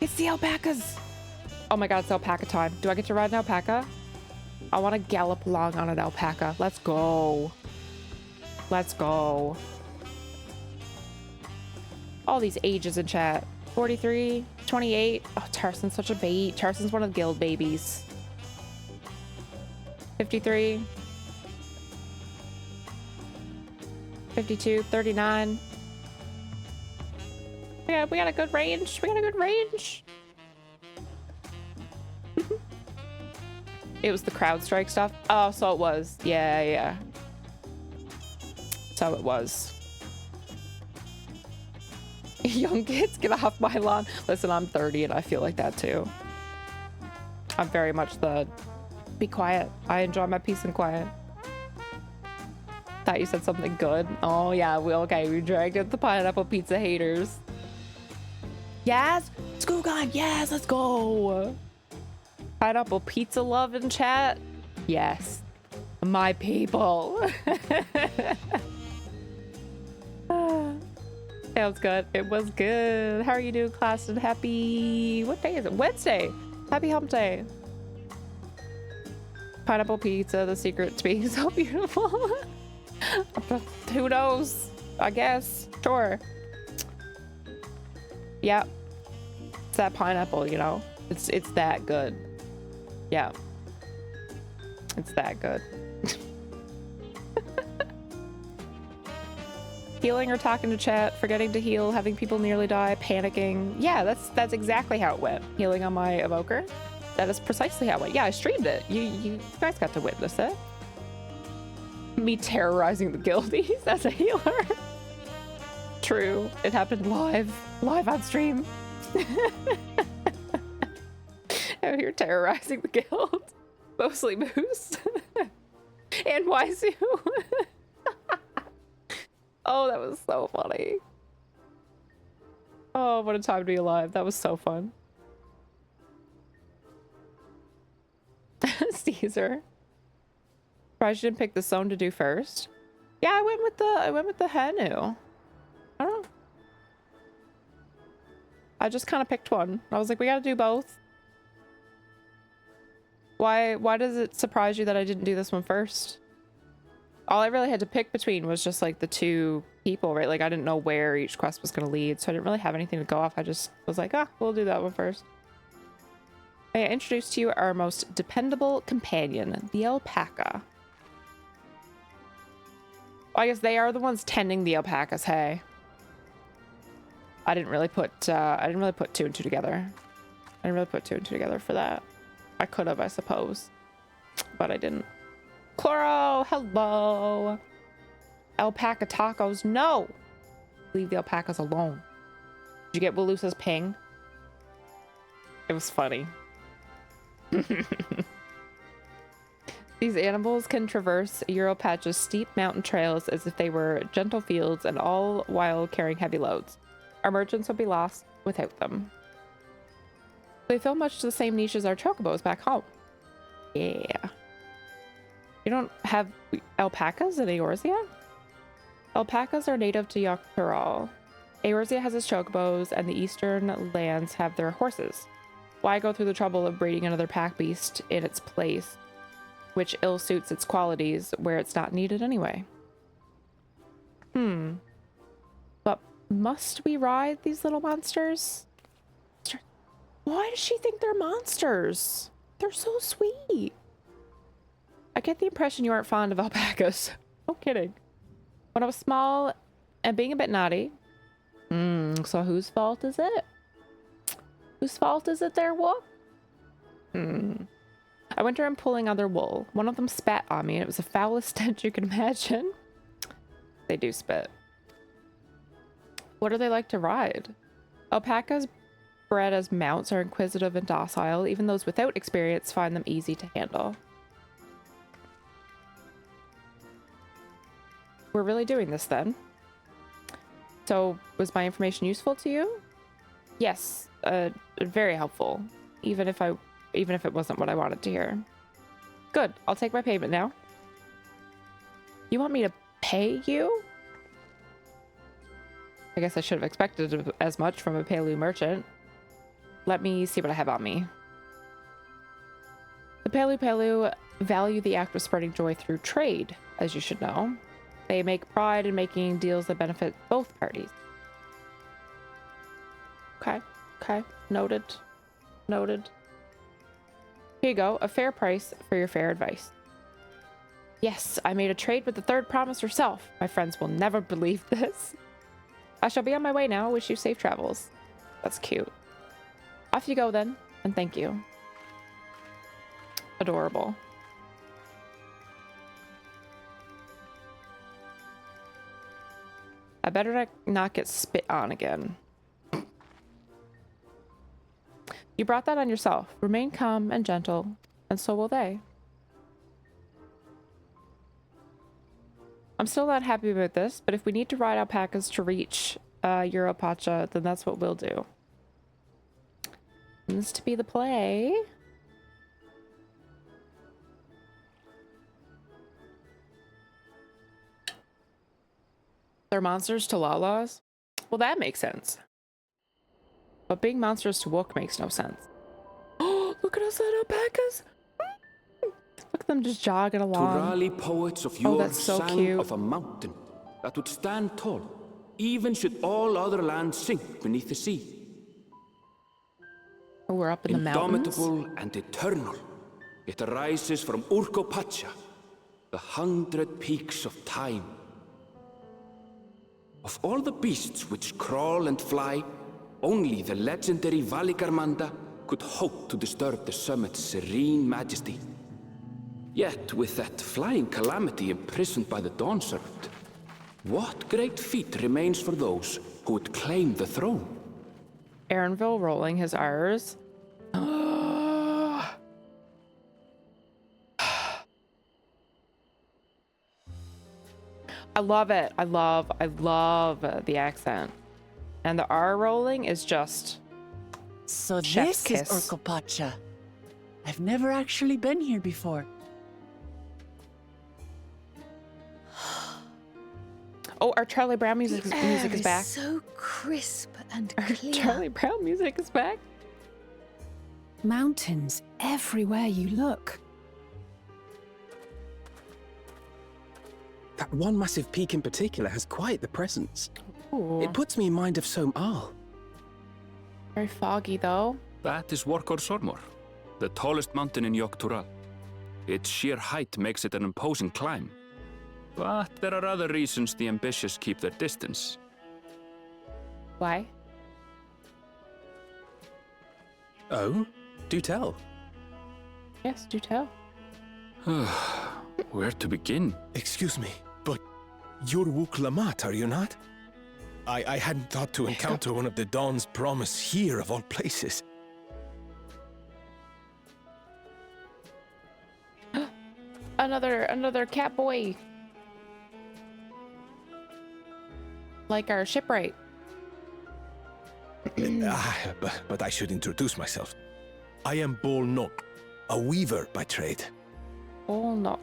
It's the alpacas! Oh my god, it's alpaca time. Do I get to ride an alpaca? I want to gallop along on an alpaca. Let's go. Let's go. All these ages in chat. 43, 28. Oh, Tarson's such a bait. Tarson's one of the guild babies. 53. 52, 39. We got a good range. We got a good range. It was the CrowdStrike stuff. Oh, so it was. Yeah. So it was. Young kids, get off my lawn. Listen, I'm 30 and I feel like that too. I'm very much the be quiet. I enjoy my peace and quiet. Thought you said something good. Oh yeah, we dragged out the pineapple pizza haters. Yes, Skoogon, yes, let's go. Pineapple pizza love in chat. Yes, my people. That was good. It was good. How are you doing, class? And happy, what day is it? Wednesday. Happy hump day. Pineapple pizza, the secret to being so beautiful. Who knows? I guess. Sure. Yeah. It's that pineapple, you know? It's that good. Yeah. It's that good. Healing or talking to chat, forgetting to heal, having people nearly die, panicking. Yeah, that's exactly how it went. Healing on my evoker. That is precisely how it went. Yeah, I streamed it. You guys got to witness it. Me terrorizing the guildies as a healer. True. It happened live on stream. Out here terrorizing the guild. Mostly Moose. And Waizu. Oh, that was so funny. Oh, what a time to be alive. That was so fun. Caesar. Surprised you didn't pick the zone to do first. Yeah, I went with the Hanu. I don't know. I just kind of picked one. I was like, we gotta do both. Why does it surprise you that I didn't do this one first? All I really had to pick between was just like the two people, right? Like I didn't know where each quest was going to lead, so I didn't really have anything to go off. I just was like, we'll do that one first. I introduced to you our most dependable companion, the alpaca. I guess they are the ones tending the alpacas, hey. I didn't really put two and two together. I didn't really put two and two together for that. I could have, I suppose, but I didn't. Chloro, hello. Alpaca tacos, no. Leave the alpacas alone. Did you get Walusa's ping? It was funny. These animals can traverse Europatch's steep mountain trails as if they were gentle fields, and all while carrying heavy loads. Our merchants would be lost without them. They fill much the same niche as our chocobos back home. Yeah. You don't have alpacas in Eorzea? Alpacas are native to Yogg-Saron. Eorzea has its chocobos, and the eastern lands have their horses. Why go through the trouble of breeding another pack beast in its place, which ill suits its qualities where it's not needed anyway? But must we ride these little monsters? Why does she think they're monsters? They're so sweet. I get the impression you aren't fond of alpacas. No kidding. When I was small and being a bit naughty. So whose fault is it? Whose fault is it there, what? I went around pulling on their wool. One of them spat on me, and it was the foulest stench you can imagine. They do spit. What do they like to ride? Alpacas bred as mounts are inquisitive and docile. Even those without experience find them easy to handle. We're really doing this then. So, was my information useful to you? Yes, very helpful. Even if it wasn't what I wanted to hear. Good, I'll take my payment now. You want me to pay you? I guess I should have expected as much from a Palu merchant. Let me see what I have on me. The Palu value the act of spreading joy through trade, as you should know. They make pride in making deals that benefit both parties. Okay. Noted. Here you go, a fair price for your fair advice. Yes, I made a trade with the third promise herself. My friends will never believe this. I shall be on my way now. Wish you safe travels. That's cute. Off you go then, and thank you. Adorable. I better not get spit on again. You brought that on yourself. Remain calm and gentle, and so will they. I'm still not happy about this, but if we need to ride alpacas to reach Europacha, then that's what we'll do. Seems to be the play. They're monsters to Lalas? Well, that makes sense. But being monsters to Wook makes no sense. Oh, look at us, little alpacas! Look at them just jogging along. To rally poets of yore that's so sang cute. of a mountain that would stand tall, even should all other lands sink beneath the sea. Oh, we're up in the mountains. Indomitable and eternal, it arises from Urkopacha, the 100 peaks of time. Of all the beasts which crawl and fly, only the legendary Valigarmanda could hope to disturb the summit's serene majesty. Yet, with that flying calamity imprisoned by the Dawn Serpent, what great feat remains for those who would claim the throne? Aaronville rolling his R's. I love it. I love the accent. And the R rolling is just So chef's this kiss. is Urkopacha. I've never actually been here before. Oh, our Charlie Brown music is back. So crisp and Our clear. Charlie Brown music is back. Mountains everywhere you look. That one massive peak in particular has quite the presence. Ooh, It puts me in mind of Som-Al. very foggy though. That is Workor Sormor, the tallest mountain in Yogg-Saron. Its sheer height makes it an imposing climb. But there are other reasons the ambitious keep their distance. Why? Oh? Do tell. Yes, do tell. Where to begin? Excuse me, but you're Wook Lamat, are you not? I hadn't thought to encounter one of the Dawn's promise here of all places. Another cat boy. Like our shipwright. But I should introduce myself. I am Bol Nok, a weaver by trade. Oh no.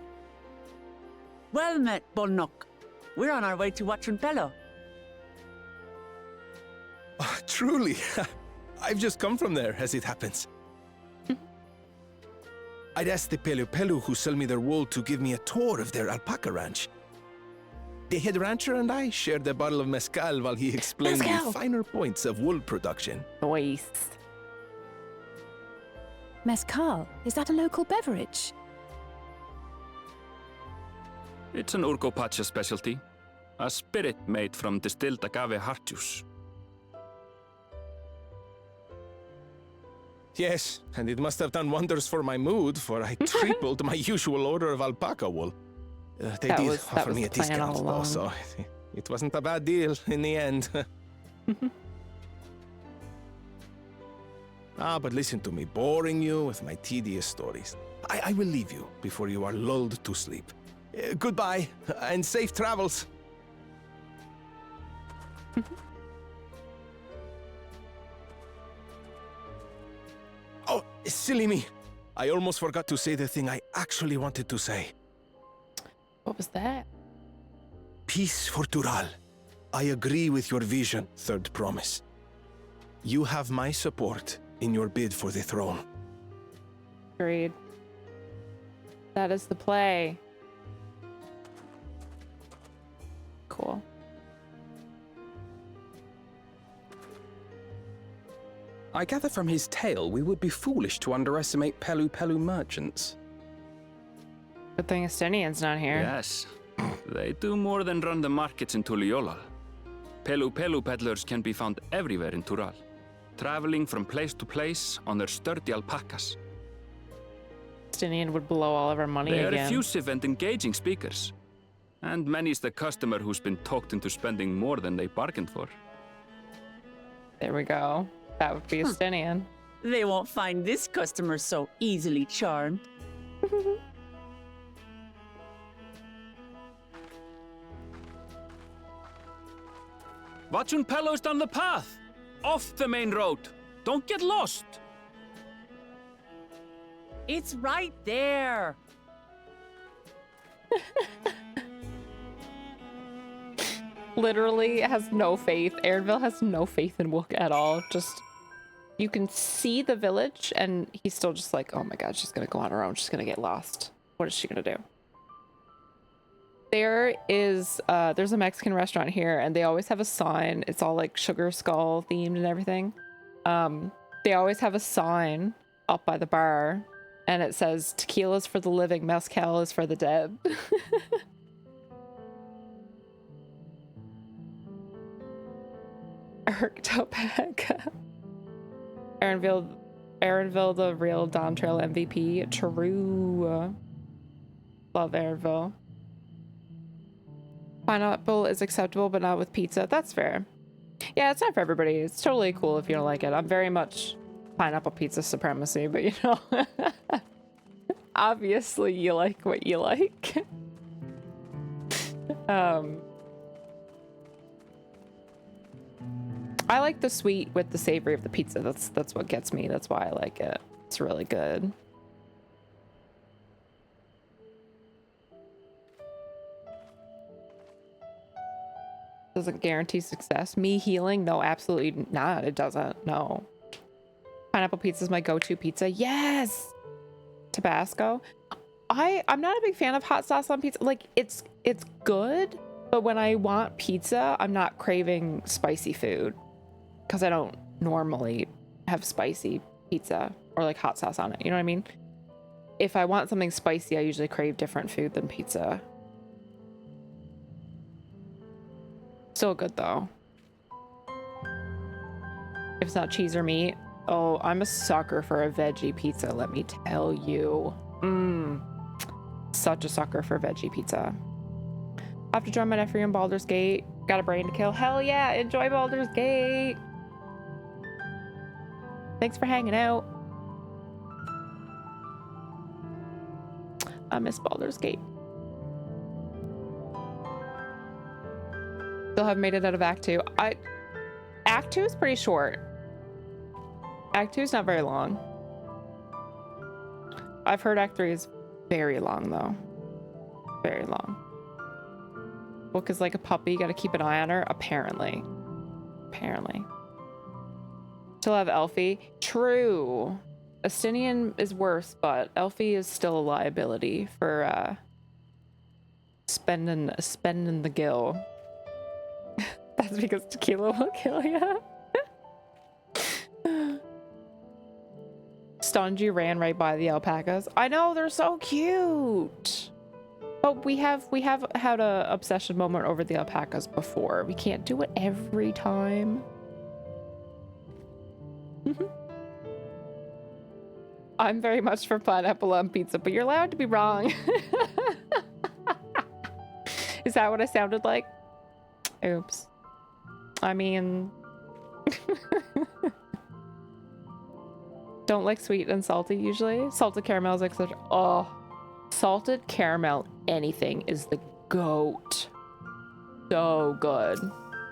Well met, Bolnok. We're on our way to Watranpello. Oh, truly, I've just come from there, as it happens. I'd asked the Pelu Pelu who sell me their wool to give me a tour of their alpaca ranch. The head rancher and I shared a bottle of mezcal while he explained the finer points of wool production. Nice. Mezcal, is that a local beverage? It's an Urcopacha specialty. A spirit made from distilled agave heart juice. Yes, and it must have done wonders for my mood, for I tripled my usual order of alpaca wool. They That did was offer me the a plan all discount, though, along. so it wasn't a bad deal in the end. But listen to me, boring you with my tedious stories. I will leave you before you are lulled to sleep. Goodbye, and safe travels. Oh, silly me. I almost forgot to say the thing I actually wanted to say. What was that? Peace for Tural. I agree with your vision, Third Promise. You have my support in your bid for the throne. Agreed. That is the play. Cool. I gather from his tale we would be foolish to underestimate Pelu Pelu merchants. Good thing Estinian's not here. Yes. They do more than run the markets in Tuliolal. Pelu Pelu peddlers can be found everywhere in Tural, traveling from place to place on their sturdy alpacas. Estinian would blow all of our money They are again. effusive and engaging speakers. And many's the customer who's been talked into spending more than they bargained for. There we go. That would be Estinian. They won't find this customer so easily charmed. Watranpello's down the path! Off the main road! Don't get lost! It's right there. Literally has no faith. Aaronville has no faith in Wook at all. Just, you can see the village and he's still just like, oh my god, she's gonna go on her own. She's gonna get lost. What is she gonna do? There is, there's a Mexican restaurant here and they always have a sign. It's all like sugar skull themed and everything. They always have a sign up by the bar and it says, tequila's for the living, mezcal is for the dead. Alpaca. Aaronville, the real Dawntrail MVP. True. Love Aaronville. Pineapple is acceptable, but not with pizza. That's fair. Yeah, it's not for everybody. It's totally cool if you don't like it. I'm very much pineapple pizza supremacy, but you know, obviously you like what you like. I like the sweet with the savory of the pizza. That's what gets me. That's why I like it. It's really good. Doesn't guarantee success. Me healing? No, absolutely not. It doesn't. No. Pineapple pizza is my go-to pizza. Yes! Tabasco. I'm not a big fan of hot sauce on pizza. Like, it's good, but when I want pizza, I'm not craving spicy food. Because I don't normally have spicy pizza or like hot sauce on it. You know what I mean? If I want something spicy, I usually crave different food than pizza. So good though. If it's not cheese or meat. Oh, I'm a sucker for a veggie pizza, let me tell you. Such a sucker for veggie pizza. I have to join my nephew in Baldur's Gate. Got a brain to kill. Hell yeah, enjoy Baldur's Gate. Thanks for hanging out. I miss Baldur's Gate. Still haven't made it out of Act 2. Act 2 is pretty short. Act 2 is not very long. I've heard Act 3 is very long though. Very long. Book is like a puppy, you gotta keep an eye on her. Apparently. Still have Elfie. True. Estinian is worse, but Elfie is still a liability for spending the gill. That's because tequila will kill you. Stonji ran right by the alpacas. I know, they're so cute. But we have had a obsession moment over the alpacas before. We can't do it every time. I'm very much for pineapple on pizza, but you're allowed to be wrong. Is that what I sounded like? Oops. I mean... Don't like sweet and salty usually. Salted caramels, etc. Oh, salted caramel anything is the goat. So good.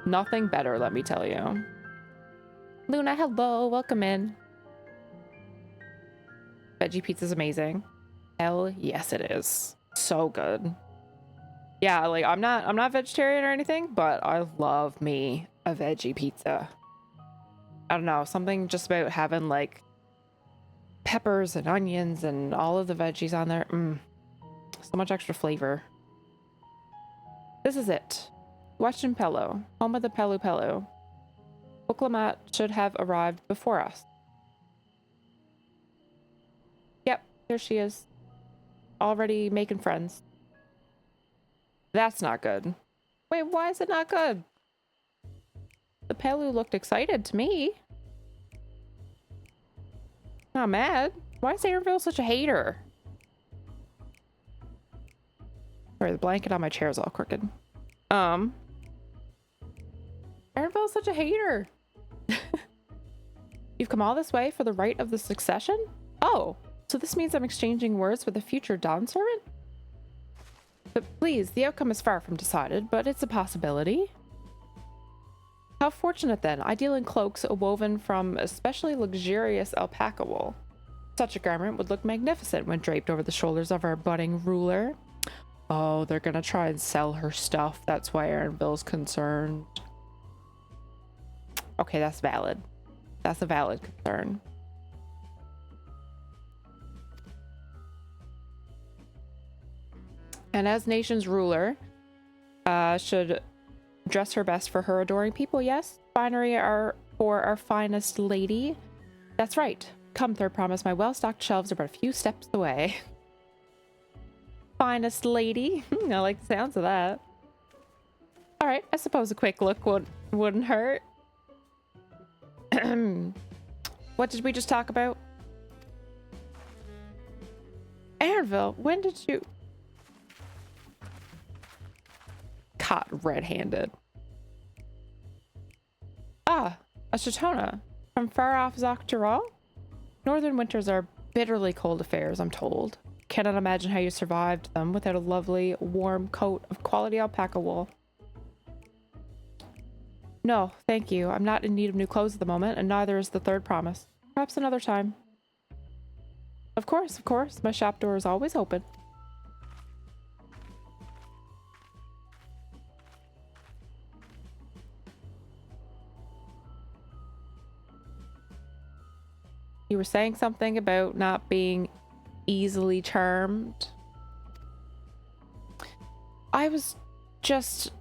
Nothing better, let me tell you. Luna, hello, welcome in. Veggie pizza's amazing. Hell yes it is. So good. Yeah, like I'm not vegetarian or anything, but I love me a veggie pizza. I don't know, something just about having like peppers and onions and all of the veggies on there. So much extra flavor. This is it. Western Pelu, home of the Pelu Pelu. Oklamat should have arrived before us. Yep, here she is. Already making friends. That's not good. Wait, why is it not good? The Pelu looked excited to me. Not mad. Why is Aaronville such a hater? Sorry, the blanket on my chair is all crooked. Aaronville's such a hater. You've come all this way for the right of the succession? Oh, so this means I'm exchanging words with a future Dawn servant? But please, the outcome is far from decided, but it's a possibility. How fortunate then, I deal in cloaks woven from especially luxurious alpaca wool. Such a garment would look magnificent when draped over the shoulders of our budding ruler. Oh, they're gonna try and sell her stuff. That's why Aaronville's concerned. Okay, that's valid. That's a valid concern. And as nation's ruler, should dress her best for her adoring people, yes? Finery are for our finest lady. That's right. Come, third promise, my well-stocked shelves are but a few steps away. Finest lady. I like the sounds of that. Alright, I suppose a quick look wouldn't hurt. What did we just talk about? Aaronville, when did you... Caught red-handed. Ah, a Chitona. From far off Zochteral? Northern winters are bitterly cold affairs, I'm told. Cannot imagine how you survived them without a lovely, warm coat of quality alpaca wool. No, thank you. I'm not in need of new clothes at the moment, and neither is the third promise. Perhaps another time. Of course, of course. My shop door is always open. You were saying something about not being easily charmed. I was just...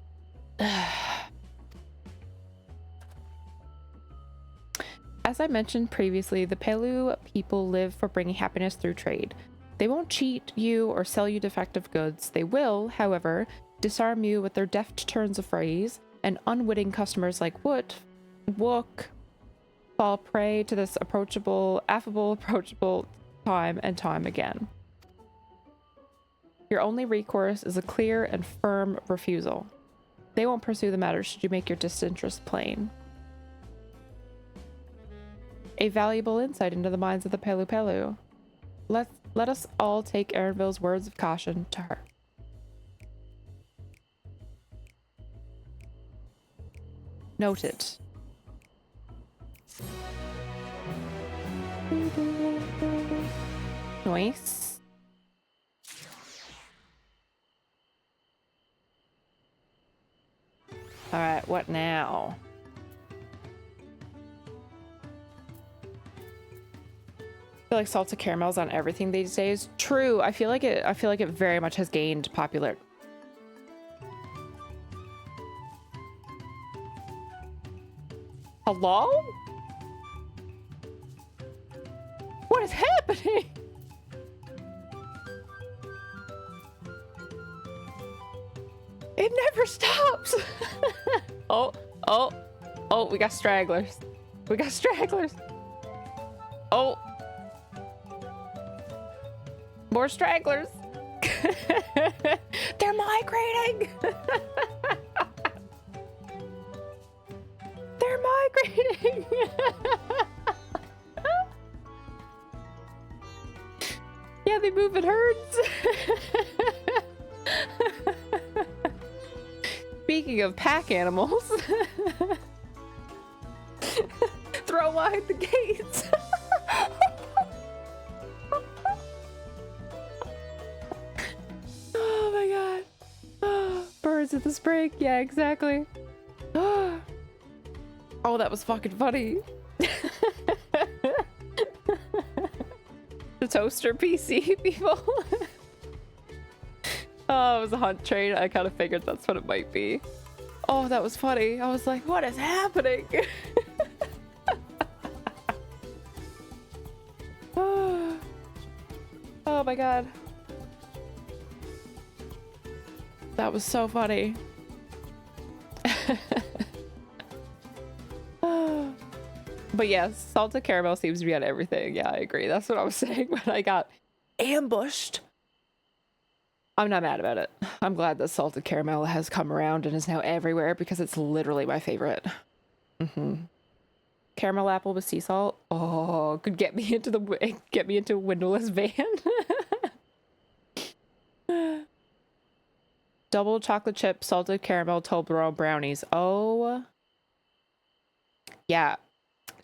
As I mentioned previously, the Pelu people live for bringing happiness through trade. They won't cheat you or sell you defective goods. They will, however, disarm you with their deft turns of phrase, and unwitting customers like Wook fall prey to this affable, approachable time and time again. Your only recourse is a clear and firm refusal. They won't pursue the matter should you make your disinterest plain. A valuable insight into the minds of the Pelu Pelu. Let us all take Erinville's words of caution to heart. Noted. Nice. All right, what now? I feel like salted caramels on everything these days. True. I feel like it very much has gained popular. Hello? What is happening? It never stops. Oh, we got stragglers. We got stragglers. Oh. More stragglers. They're migrating. They're migrating. Yeah, they move in herds. Speaking of pack animals, throw wide the gates. Oh my god. Birds at the spring. Yeah, exactly. Oh, that was fucking funny. The toaster PC people. Oh, it was a hunt train. I kind of figured that's what it might be. Oh, that was funny. I was like, what is happening? Oh my god. That was so funny. But yes, salted caramel seems to be on everything. Yeah, I agree. That's what I was saying when I got ambushed. I'm not mad about it. I'm glad that salted caramel has come around and is now everywhere because it's literally my favorite. Caramel apple with sea salt. Oh, could get me into a windowless van. Double chocolate chip salted caramel Toblerone brownies. Oh, yeah.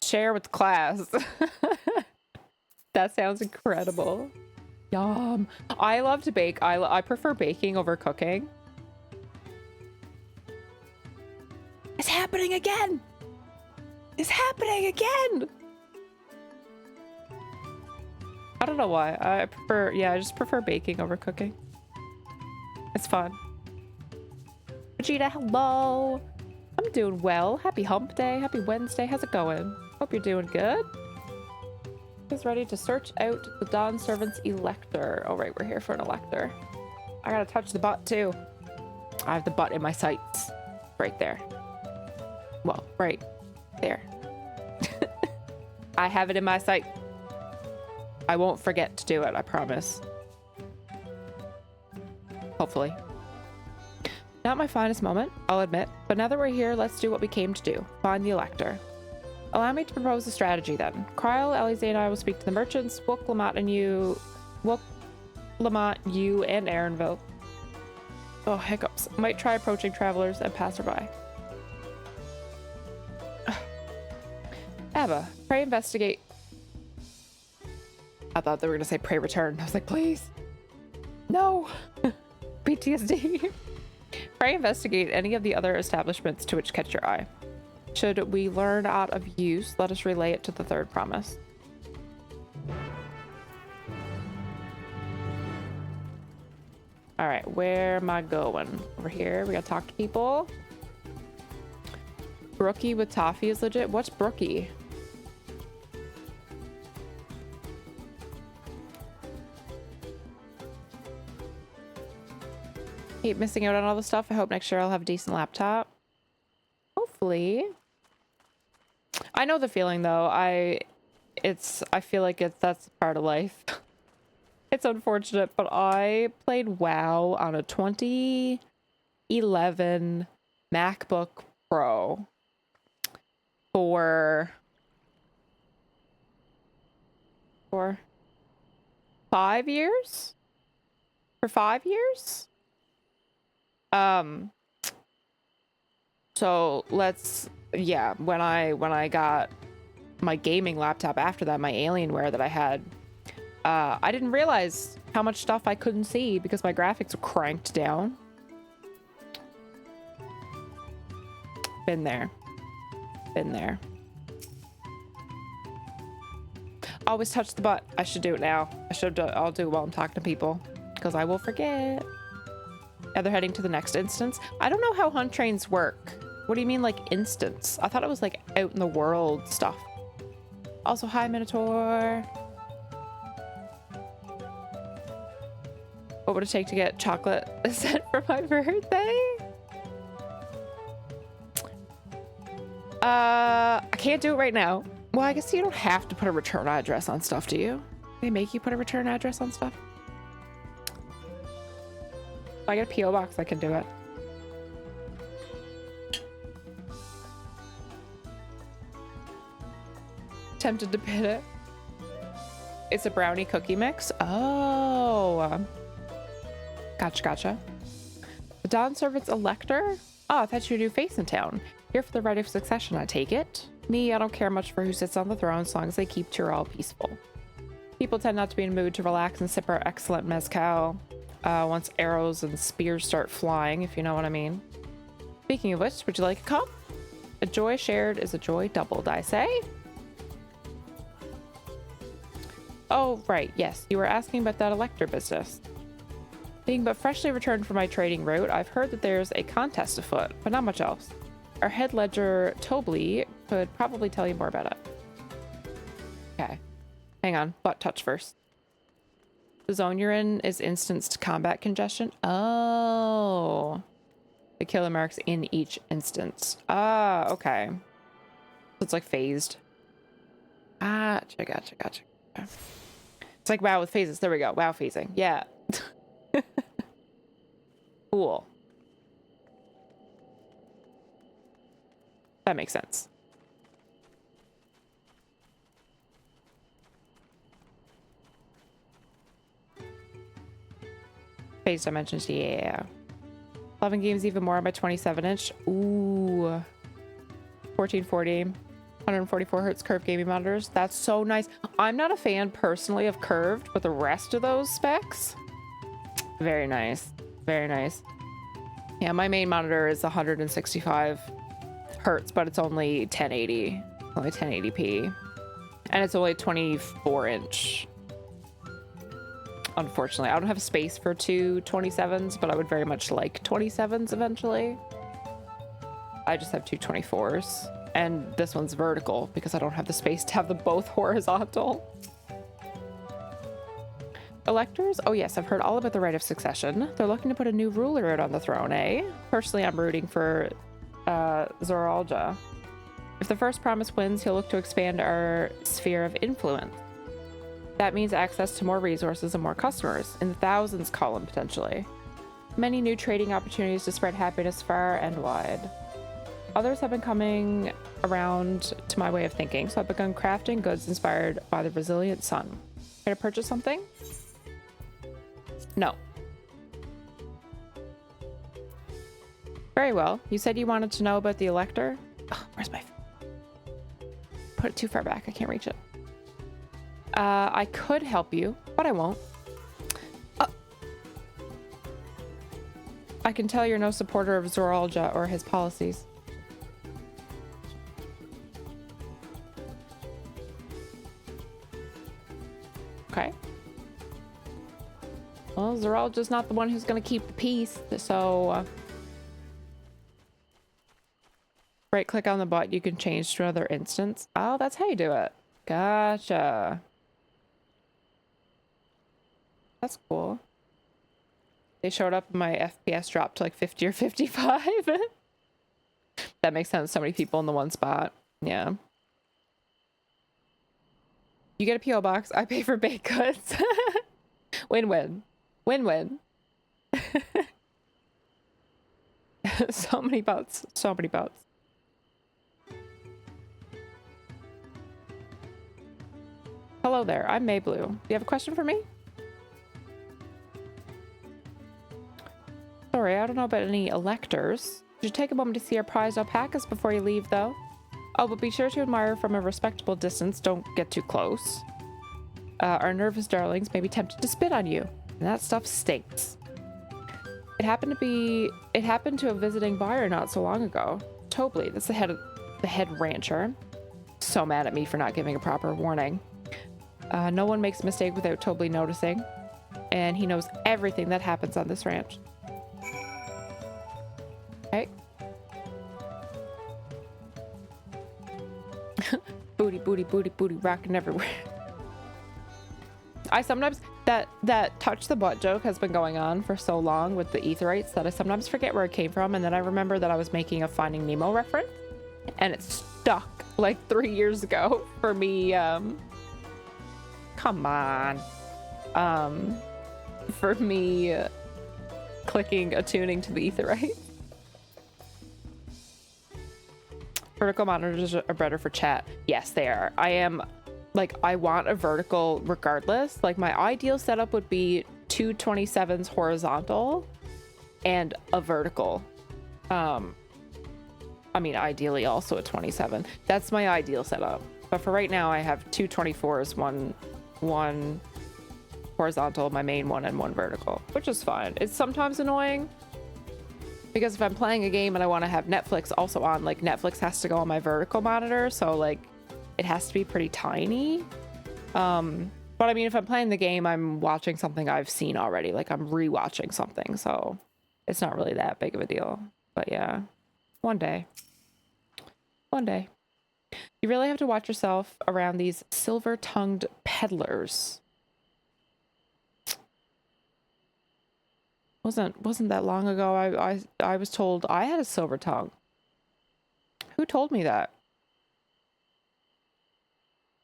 Share with class. That sounds incredible. Yum. I love to bake. I prefer baking over cooking. It's happening again. It's happening again. I don't know why. I just prefer baking over cooking. It's fun. Vegeta, hello. I'm doing well. Happy hump day. Happy Wednesday. How's it going? Hope you're doing good. Is ready to search out the Dawn Servant's elector. Oh, right. We're here for an elector. I gotta touch the butt, too. I have the butt in my sights. Right there. Well, right there. I have it in my sight. I won't forget to do it. I promise. Hopefully. Not my finest moment, I'll admit, but now that we're here, let's do what we came to do. Find the elector. Allow me to propose a strategy then. Kryl, Elise, and I will speak to the merchants. Wook, Lamont, you, and Erinville. Oh, hiccups. Might try approaching travelers and passerby. Abba, pray investigate. I thought they were going to say pray return. I was like, please. No. PTSD. Pray investigate any of the other establishments to which catch your eye. Should we learn aught of use, let us relay it to the third promise. All right, where am I going? Over here, we gotta talk to people. Brookie with toffee is legit. What's Brookie? Keep missing out on all the stuff. I hope next year I'll have a decent laptop. hopefully. I know the feeling though. I feel like that's part of life. It's unfortunate, but I played WoW on a 2011 MacBook Pro for 5 years? For 5 years? So yeah, when I got my gaming laptop after that, my Alienware that I had, I didn't realize how much stuff I couldn't see because my graphics were cranked down. Been there. Been there. Always touch the butt. I should do it now. I'll do it while I'm talking to people because I will forget. Yeah, they're heading to the next instance. I don't know how hunt trains work. What do you mean, like, instance? I thought it was, like, out in the world stuff. Also, hi, Minotaur. What would it take to get chocolate sent for my birthday? I can't do it right now. Well, I guess you don't have to put a return address on stuff, do you? They make you put a return address on stuff? If I get a P.O. box, I can do it. Tempted to pit it. It's a brownie cookie mix. Oh. Gotcha. The Dawn Servant's Elector? Oh, I thought you were a new face in town. Here for the right of succession, I take it. Me, I don't care much for who sits on the throne as long as they keep Tyrell peaceful. People tend not to be in a mood to relax and sip our excellent mezcal once arrows and spears start flying, if you know what I mean. Speaking of which, would you like a cup? A joy shared is a joy doubled, I say. Oh, right, yes, you were asking about that Elector business. Being but freshly returned from my trading route, I've heard that there's a contest afoot, but not much else. Our head ledger, Tobley, could probably tell you more about it. Okay. Hang on. Butt touch first. The zone you're in is instanced combat congestion. Oh. The killer marks in each instance. Ah, okay. So it's like phased. Gotcha. It's like WoW with phases. There we go. WoW phasing. Yeah. Cool. That makes sense. Phase dimensions, yeah. 11 games even more on my 27-inch. Ooh. 1440. 144 hertz curved gaming monitors. That's so nice. I'm not a fan personally of curved, but the rest of those specs, very nice. Very nice. Yeah, my main monitor is 165 hertz, but it's only 1080. Only 1080p. And it's only 24-inch. Unfortunately, I don't have space for two 27s, but I would very much like 27s eventually. I just have two 24s. And this one's vertical because I don't have the space to have them both horizontal. Electors? Oh yes, I've heard all about the right of succession. They're looking to put a new ruler out on the throne, eh? Personally, I'm rooting for Zoralja. If the first promise wins, he'll look to expand our sphere of influence. That means access to more resources and more customers, in the thousands column potentially. Many new trading opportunities to spread happiness far and wide. Others have been coming around to my way of thinking, so I've begun crafting goods inspired by the resilient sun. Can I purchase something? No. Very well. You said you wanted to know about the Elector? Oh, where's my... Put it too far back. I can't reach it. I could help you, but I won't. I can tell you're no supporter of Zoralja or his policies. Okay. Well, Zoralja's not the one who's going to keep the peace, so... right-click on the bot, you can change to another instance. Oh, that's how you do it. Gotcha. That's cool. They showed up and my FPS dropped to like 50 or 55. That makes sense. So many people in the one spot. Yeah. You get a P.O. box. I pay for baked goods. Win-win. Win-win. So many boats. So many boats. Hello there. I'm Mayblue. Do you have a question for me? Sorry, I don't know about any electors. Should you take a moment to see our prized alpacas before you leave, though? Oh, but be sure to admire from a respectable distance. Don't get too close. Our nervous darlings may be tempted to spit on you, and that stuff stinks. It happened to a visiting buyer not so long ago. Tobley, that's the head rancher. So mad at me for not giving a proper warning. No one makes a mistake without Tobley noticing, and he knows everything that happens on this ranch. Okay. Booty, booty, booty, booty, rocking everywhere. I sometimes, that touch the butt joke has been going on for so long with the Aetherites that I sometimes forget where it came from, and then I remember that I was making a Finding Nemo reference, and it stuck like 3 years ago for me, come on. For me clicking attuning to the Aetherites. Vertical monitors are better for chat. Yes, they are. I want a vertical regardless. Like, my ideal setup would be two 27s horizontal and a vertical. I mean, ideally also a 27. That's my ideal setup. But for right now, I have two 24s, one horizontal, my main one, and one vertical, which is fine. It's sometimes annoying because if I'm playing a game and I want to have Netflix also on, like, Netflix has to go on my vertical monitor, so like it has to be pretty tiny. But I mean, if I'm playing the game, I'm watching something I've seen already, like I'm rewatching something, so it's not really that big of a deal. But yeah, one day. You really have to watch yourself around these silver-tongued peddlers. Wasn't that long ago I was told I had a silver tongue. Who told me that?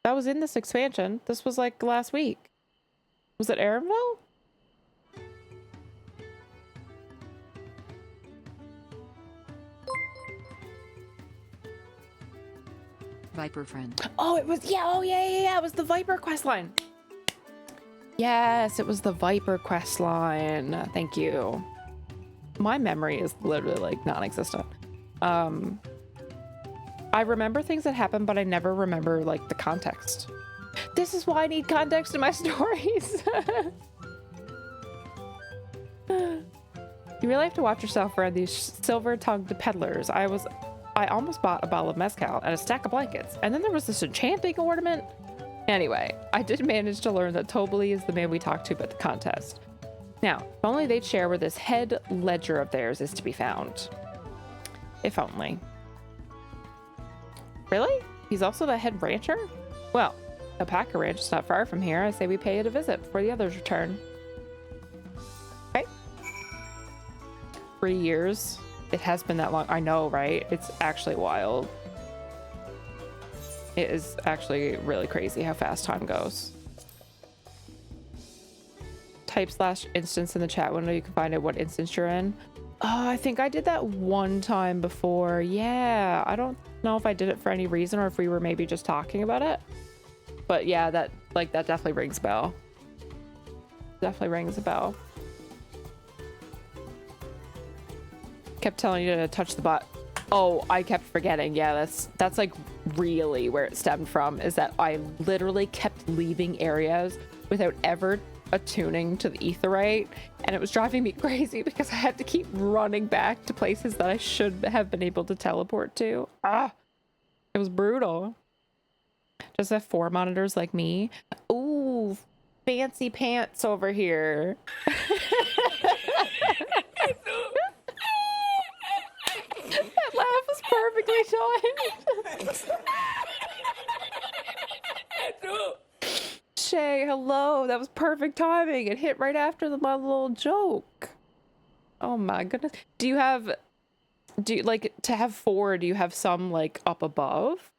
That was in this expansion. This was like last week. Was it Arenville? Viper friend. Oh, it was, yeah, oh yeah. It was the Viper quest line. Yes, it was the Viper quest line. Thank you. My memory is literally like non-existent. I remember things that happened, but I never remember like the context. This is why I need context in my stories. You really have to watch yourself around these silver-tongued peddlers. I almost bought a bottle of mezcal and a stack of blankets, and then there was this enchanting ornament. Anyway, I did manage to learn that Tobley is the man we talked to at the contest. Now, if only they'd share where this head ledger of theirs is to be found. If only. Really? He's also the head rancher? Well, Alpaca Ranch is not far from here. I say we pay it a visit before the others return. Okay. 3 years. It has been that long. I know, right? It's actually wild. It is actually really crazy how fast time goes. Type /instance in the chat window. You can find out what instance you're in. Oh, I think I did that one time before. Yeah, I don't know if I did it for any reason or if we were maybe just talking about it. But yeah, that definitely rings a bell. Definitely rings a bell. Kept telling you to touch the butt. Oh, I kept forgetting. Yeah, that's like really where it stemmed from, is that I literally kept leaving areas without ever attuning to the Aetherite, and it was driving me crazy because I had to keep running back to places that I should have been able to teleport to. It was brutal. Just have 4 monitors like me. Ooh, fancy pants over here. That laugh was perfectly timed. Shay, hello. That was perfect timing. It hit right after my little joke. Oh my goodness. Do you have do you, like, to have 4, do you have some like up above?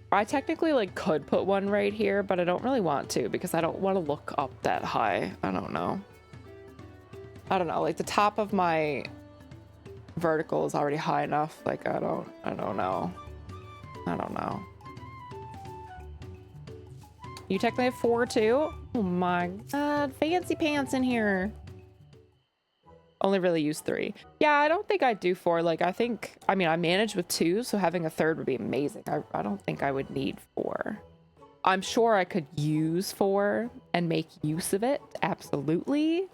I technically like could put one right here, but I don't really want to because I don't want to look up that high. I don't know. Like the top of my vertical is already high enough. Like I don't know. You technically have 4 too? Oh my god, fancy pants in here. Only really use 3. Yeah, I don't think I'd do 4. Like I manage with 2, so having a 3rd would be amazing. I don't think I would need 4. I'm sure I could use 4 and make use of it, absolutely.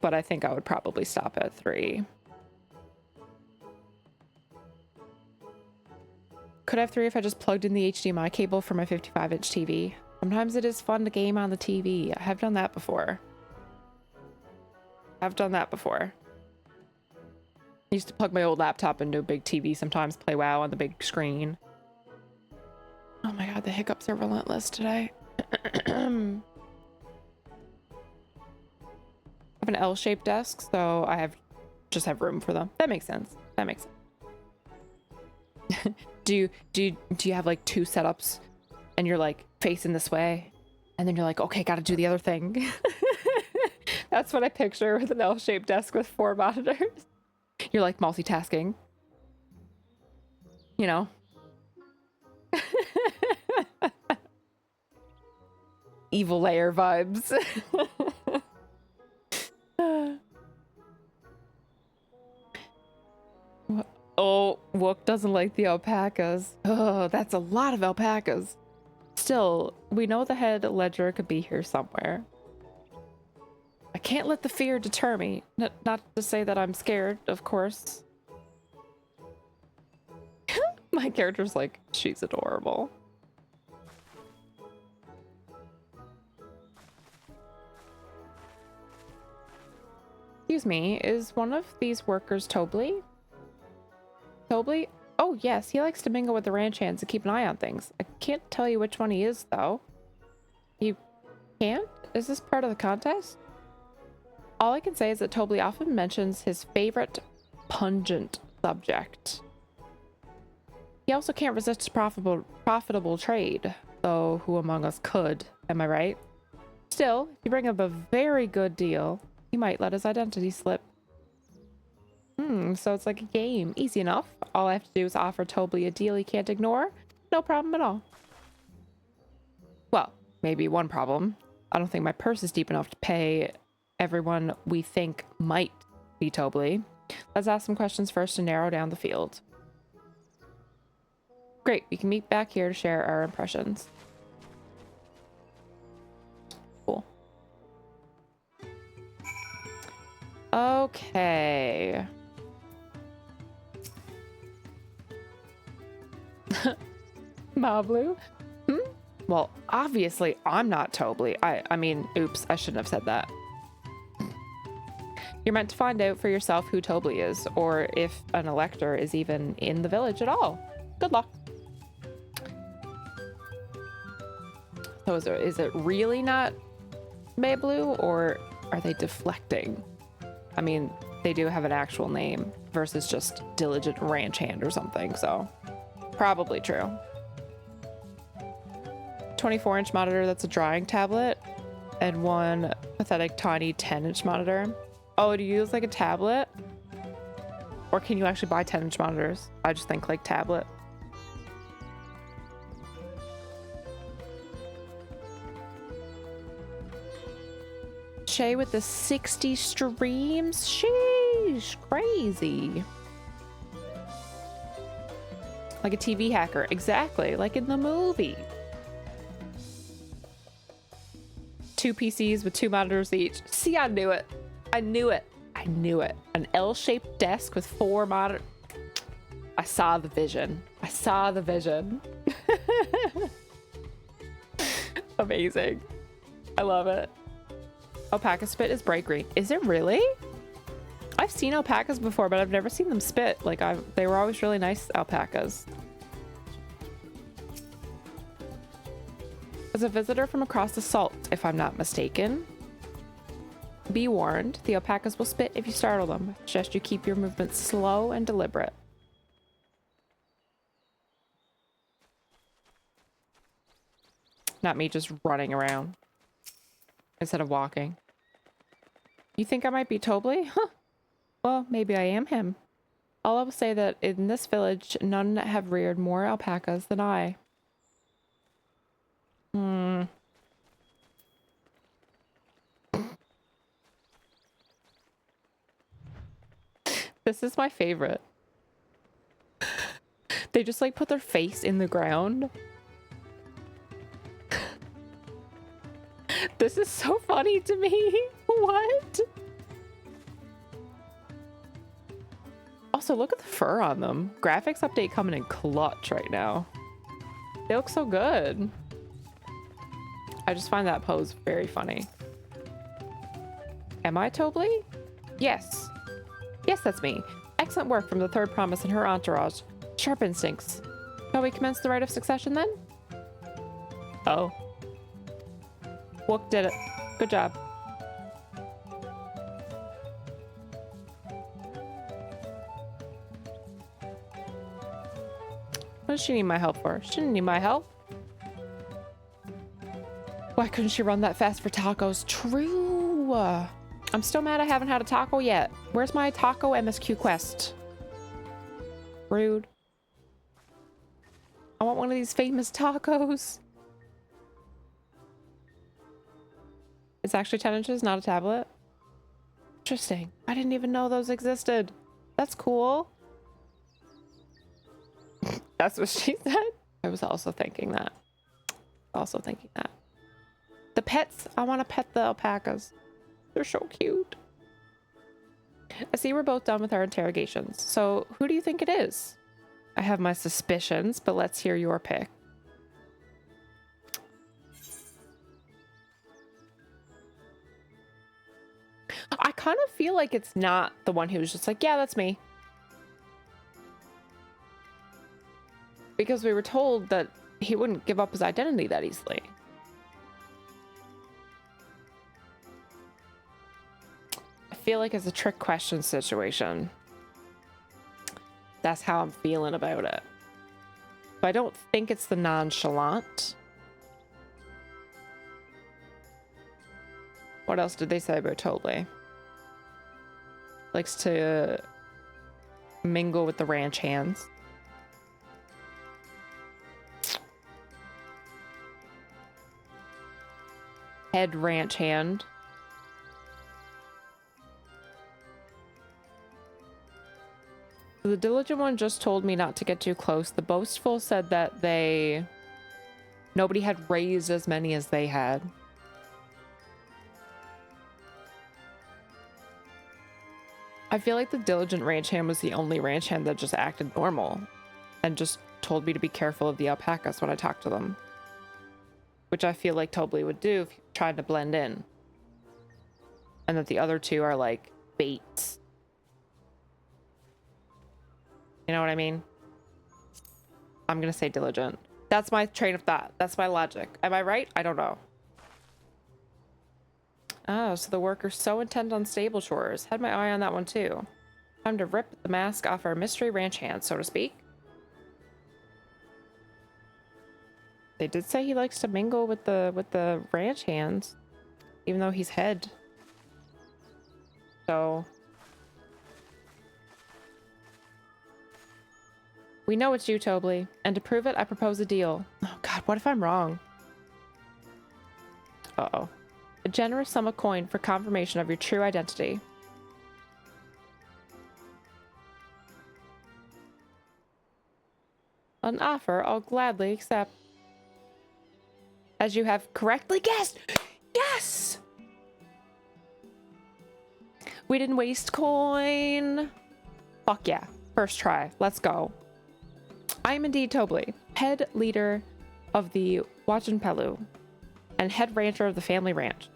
But I think I would probably stop at 3. Could I have 3 if I just plugged in the HDMI cable for my 55-inch TV? Sometimes it is fun to game on the TV. I have done that before. I used to plug my old laptop into a big TV sometimes, play WoW on the big screen. Oh my god, the hiccups are relentless today. I have an L-shaped desk, so I just have room for them. That makes sense. Do you have like 2 setups and you're like facing this way and then you're like, okay, gotta do the other thing? That's what I picture with an L-shaped desk with 4 monitors. You're like multitasking, you know? Evil layer vibes. Oh, Wook doesn't like the alpacas. Oh, that's a lot of alpacas. Still, we know the head ledger could be here somewhere. I can't let the fear deter me. Not to say that I'm scared, of course. My character's like, she's adorable. Excuse me, is one of these workers Tobley? Tobley? Oh yes, he likes to mingle with the ranch hands and keep an eye on things. I can't tell you which one he is, though. You can't? Is this part of the contest? All I can say is that Tobley often mentions his favorite pungent subject. He also can't resist profitable trade, though who among us could, am I right? Still, if you bring up a very good deal, he might let his identity slip. So it's like a game. Easy enough. All I have to do is offer Tobley a deal he can't ignore. No problem at all. Well, maybe one problem. I don't think my purse is deep enough to pay everyone we think might be Tobley. Let's ask some questions first to narrow down the field. Great, we can meet back here to share our impressions. Cool. Okay. Mablu? Well, obviously I'm not Tobley. I mean, oops, I shouldn't have said that. You're meant to find out for yourself who Tobley is, or if an elector is even in the village at all. Good luck. So is it really not Mablu, or are they deflecting? I mean, they do have an actual name versus just diligent ranch hand or something, so probably true. 24-inch monitor that's a drawing tablet, and one pathetic tiny 10-inch monitor. Oh, do you use like a tablet? Or can you actually buy 10-inch monitors? I just think like tablet. Shay with the 60 streams? Sheesh, crazy. Like a TV hacker, exactly, like in the movie. 2 PCs with 2 monitors each. See, I knew it. I knew it. An L-shaped desk with 4 monitors. I saw the vision. Amazing. I love it. Alpaca spit is bright green. Is it really? I've seen alpacas before, but I've never seen them spit. Like, they were always really nice alpacas. As a visitor from across the salt, if I'm not mistaken. Be warned, the alpacas will spit if you startle them. Suggest you keep your movements slow and deliberate. Not me just running around instead of walking. You think I might be Tobley? Huh. Well, maybe I am him. All I will say that in this village, none have reared more alpacas than I. This is my favorite. They just like put their face in the ground. This is so funny to me. What? Also, look at the fur on them. Graphics update coming in clutch right now. They look so good. I just find that pose very funny. Am I Tobley? Yes. Yes, that's me. Excellent work from the third promise and her entourage. Sharp instincts. Shall we commence the rite of succession then? Oh. Wook did it. Good job. What does she need my help for? She didn't need my help. Why couldn't she run that fast for tacos? True. I'm still mad I haven't had a taco yet. Where's my taco MSQ quest? Rude. I want one of these famous tacos. It's actually 10 inches, not a tablet. Interesting. I didn't even know those existed. That's cool. That's what she said. I was also thinking that. The pets. I want to pet the alpacas. They're so cute. I see we're both done with our interrogations. So who do you think it is? I have my suspicions, but let's hear your pick. I kind of feel like it's not the one who was just like, yeah, that's me. Because we were told that he wouldn't give up his identity that easily. I feel like it's a trick question situation. That's how I'm feeling about it. But I don't think it's the nonchalant. What else did they say about Tobley? Likes to mingle with the ranch hands. Head ranch hand. The diligent one just told me not to get too close. The boastful said that nobody had raised as many as they had. I feel like the diligent ranch hand was the only ranch hand that just acted normal and just told me to be careful of the alpacas when I talked to them. Which I feel like Tobley would do if he tried to blend in. And that the other two are like baits. You know what I mean? I'm gonna say diligent. That's my train of thought. That's my logic. Am I right? I don't know. Oh, so the worker's so intent on stable chores. Had my eye on that one too. Time to rip the mask off our mystery ranch hand, so to speak. They did say he likes to mingle with the ranch hands, even though he's head. So we know it's you, Tobley, and to prove it, I propose a deal. Oh God, what if I'm wrong? Uh-oh. A generous sum of coin for confirmation of your true identity. An offer I'll gladly accept. As you have correctly guessed. Yes! We didn't waste coin. Fuck yeah. First try. Let's go. I am indeed Tobley, head leader of the Wachenpelu and head rancher of the family ranch.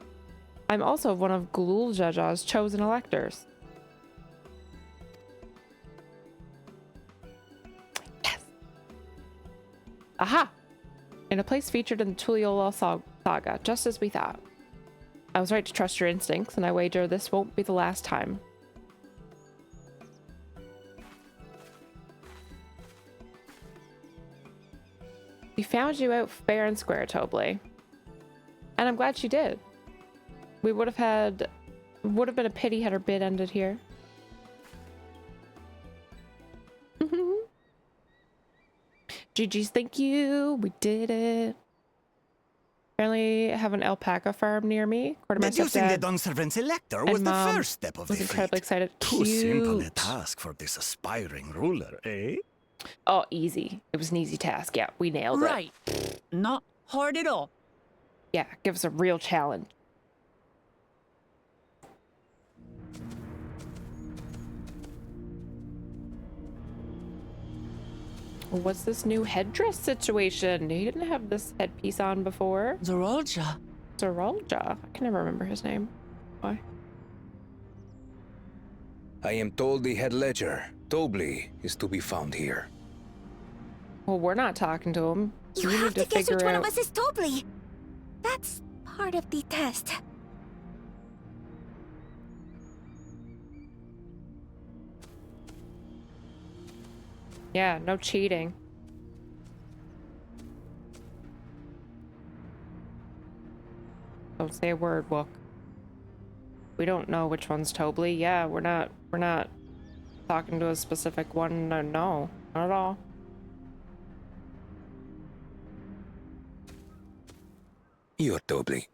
I'm also one of Glul Jaja's chosen electors. Yes! Aha! In a place featured in the Tuliyola saga, just as we thought. I was right to trust your instincts, and I wager this won't be the last time. She found you out fair and square, Tobley. And I'm glad she did. We would have been a pity had her bid ended here. GG's, thank you. We did it. Apparently have an alpaca farm near me. Deducing the Dawnservant Selector was the Mom first step of the was incredibly feat. excited. Too simple a Cute. task for this aspiring ruler, eh? Oh, easy. It was an easy task. Yeah, we nailed it. Right. Not hard at all. Yeah, give us a real challenge. What's this new headdress situation? He didn't have this headpiece on before. Zorolja. Zorolja. I can never remember his name. Why? I am told the head ledger, Tobley, is to be found here. Well, we're not talking to him. You We have need to guess which figure one out. of us is Tobley. That's part of the test. Yeah, no cheating. Don't say a word, Wook. We don't know which one's Tobley. Yeah, we're not talking to a specific one. No, not at all. You're Tobley.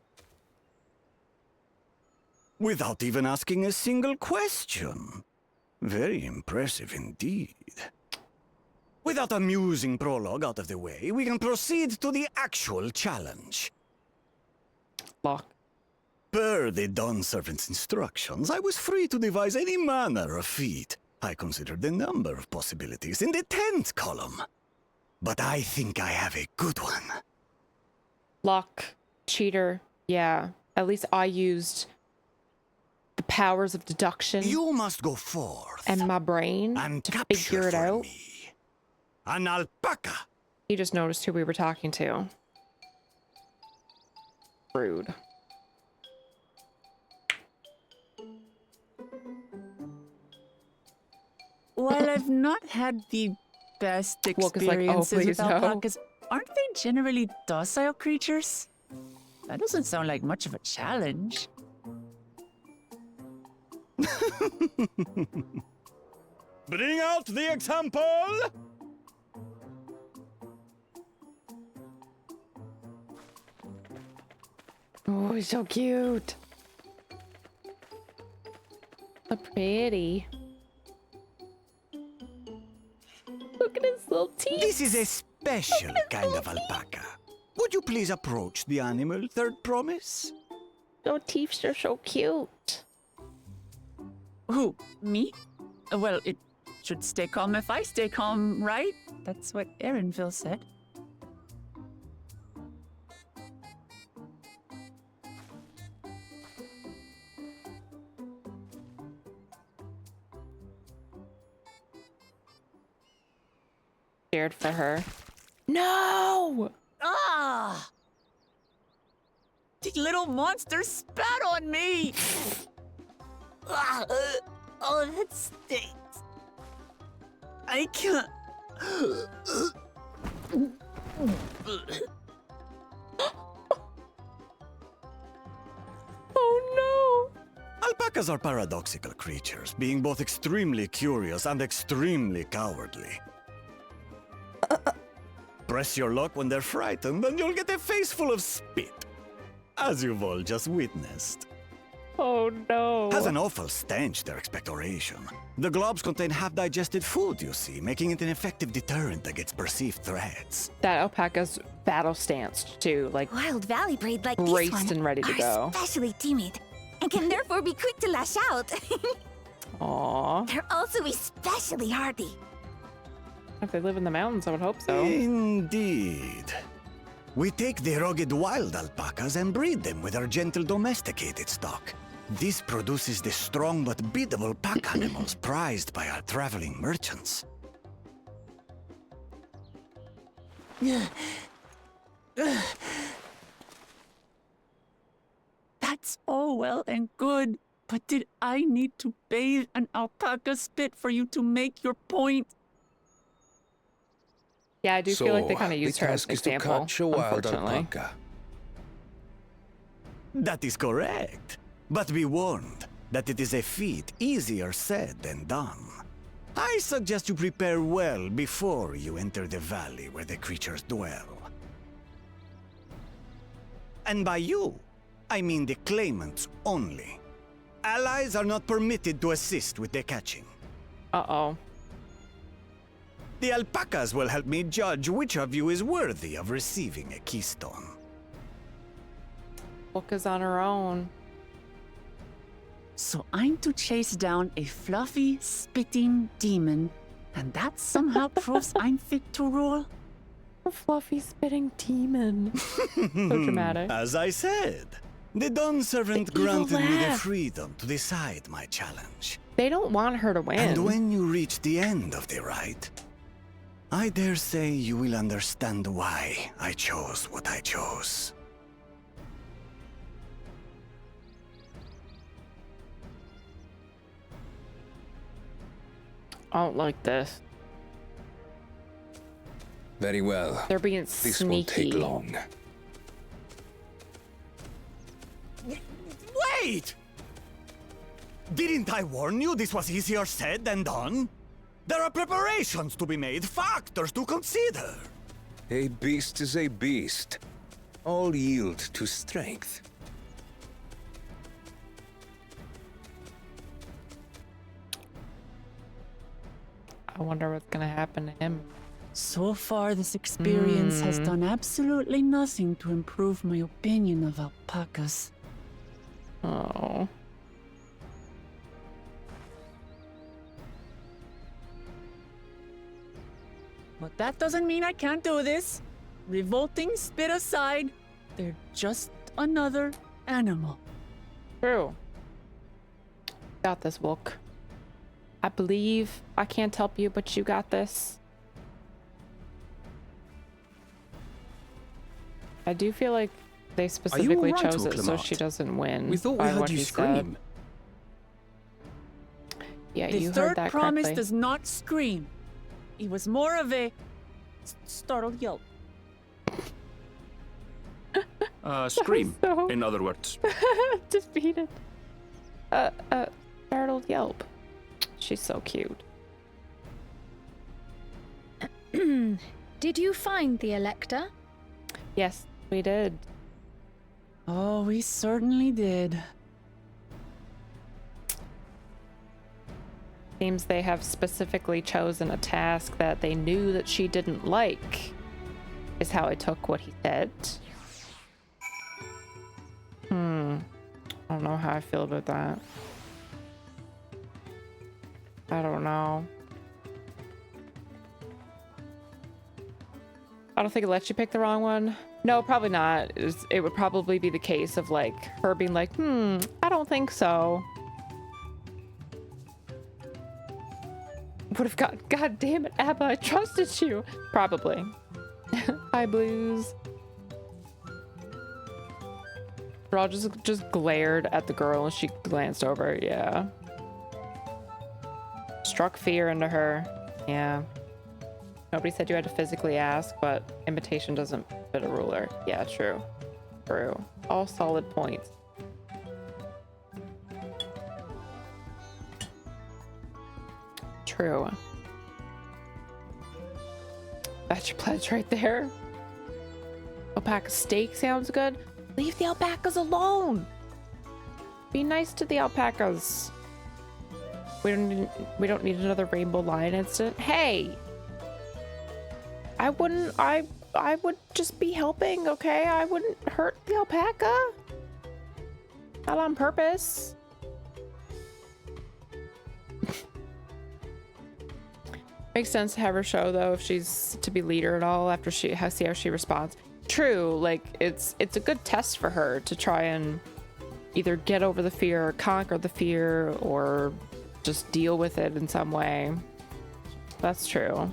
Without even asking a single question. Very impressive indeed. With that amusing prologue out of the way, we can proceed to the actual challenge. Lock. Per the Dawnservant's instructions, I was free to devise any manner of feat. I considered a number of possibilities in the 10th column. But I think I have a good one. Lock. Cheater. Yeah. At least I used the powers of deduction You must go forth and my brain and to capture figure it for out. me an alpaca. He just noticed who we were talking to. Rude. While I've not had the best Wook is like, oh, experiences please with no. alpacas, aren't they generally docile creatures? That doesn't sound like much of a challenge. Bring out the example! Oh, he's so cute. So pretty. Look at his little teeth. This is a special kind of alpaca. Would you please approach the animal, Third Promise? Your teeth are so cute. Who? Me? Well, it should stay calm if I stay calm, right? That's what Erinville said. Scared for her. No! Ah! The little monster spat on me! Oh, that stinks. I can't. Oh no! Alpacas are paradoxical creatures, being both extremely curious and extremely cowardly. Press your luck when they're frightened, and you'll get a face full of spit, as you've all just witnessed. Oh no! Has an awful stench, their expectoration. The globs contain half-digested food, you see, making it an effective deterrent against perceived threats. That alpaca's battle stanced too, like Wild Valley breed like this braced one and ready to are go. especially timid and can therefore be quick to lash out. Aww. They're also especially hardy. If they live in the mountains, I would hope so. Indeed. We take the rugged wild alpacas and breed them with our gentle domesticated stock. This produces the strong but biddable pack animals prized by our traveling merchants. That's all well and good, but did I need to bathe an alpaca spit for you to make your point? Yeah, I do feel like they kind of used her as an the task is to example, catch a wild unfortunately. alpaca. That is correct. But be warned that it is a feat easier said than done. I suggest you prepare well before you enter the valley where the creatures dwell. And by you, I mean the claimants only. Allies are not permitted to assist with the catching. Uh-oh. The alpacas will help me judge which of you is worthy of receiving a keystone. Book is on her own. So I'm to chase down a fluffy, spitting demon, and that somehow proves I'm fit to rule? A fluffy spitting demon. So dramatic. As I said, the Dawn servant The evil granted me the laugh. freedom to decide my challenge. They don't want her to win. And when you reach the end of the rite, I dare say you will understand why I chose what I chose. I don't like this. Very well. They're being This sneaky. won't take long. Wait! Didn't I warn you this was easier said than done? There are preparations to be made, factors to consider. A beast is a beast. All yield to strength. I wonder what's gonna happen to him. So far, this experience has done absolutely nothing to improve my opinion of alpacas. Oh. But that doesn't mean I can't do this. Revolting spit aside, they're just another animal. True. Got this, Wook. I believe I can't help you, but you got this. I do feel like they specifically alright, chose it so Clement? she doesn't win. We thought we by heard what you he said. scream. Yeah, The you heard third that promise correctly. does not scream. It was more of a startled yelp. Scream, So- in other words. Defeated. Startled yelp. She's so cute. Did you find the Elector? Yes, we did. Oh, we certainly did. Seems they have specifically chosen a task that they knew that she didn't like, is how I took what he said. I don't know how I feel about that. I don't know. I don't think it lets you pick the wrong one. No, probably not. It would probably be the case of like her being like, I don't think so. Would have got, God damn it, Abba, I trusted you. Probably. Hi, Blues. Raw just glared at the girl and she glanced over. Yeah. Struck fear into her. Yeah. Nobody said you had to physically ask, but imitation doesn't fit a ruler. Yeah, true. True. All solid points. True. That's your pledge right there. Alpaca steak sounds good. Leave the alpacas alone. Be nice to the alpacas. We don't need another rainbow lion incident. Hey, I would just be helping, okay? I wouldn't hurt the alpaca. Not on purpose. Makes sense to have her show though if she's to be leader at all after see how she responds. True, like it's a good test for her to try and either get over the fear or conquer the fear or just deal with it in some way. That's true.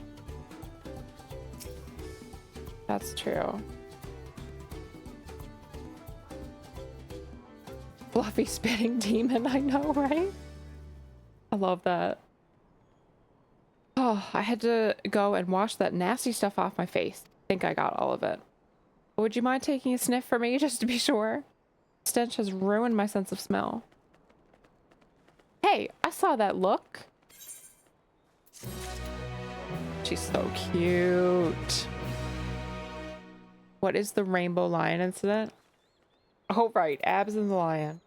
That's true. Fluffy spitting demon, I know, right? I love that. Oh, I had to go and wash that nasty stuff off my face. I think I got all of it. Would you mind taking a sniff for me, just to be sure? Stench has ruined my sense of smell. Hey, I saw that look. She's so cute. What is the rainbow lion incident? Oh, right. Abs and the lion.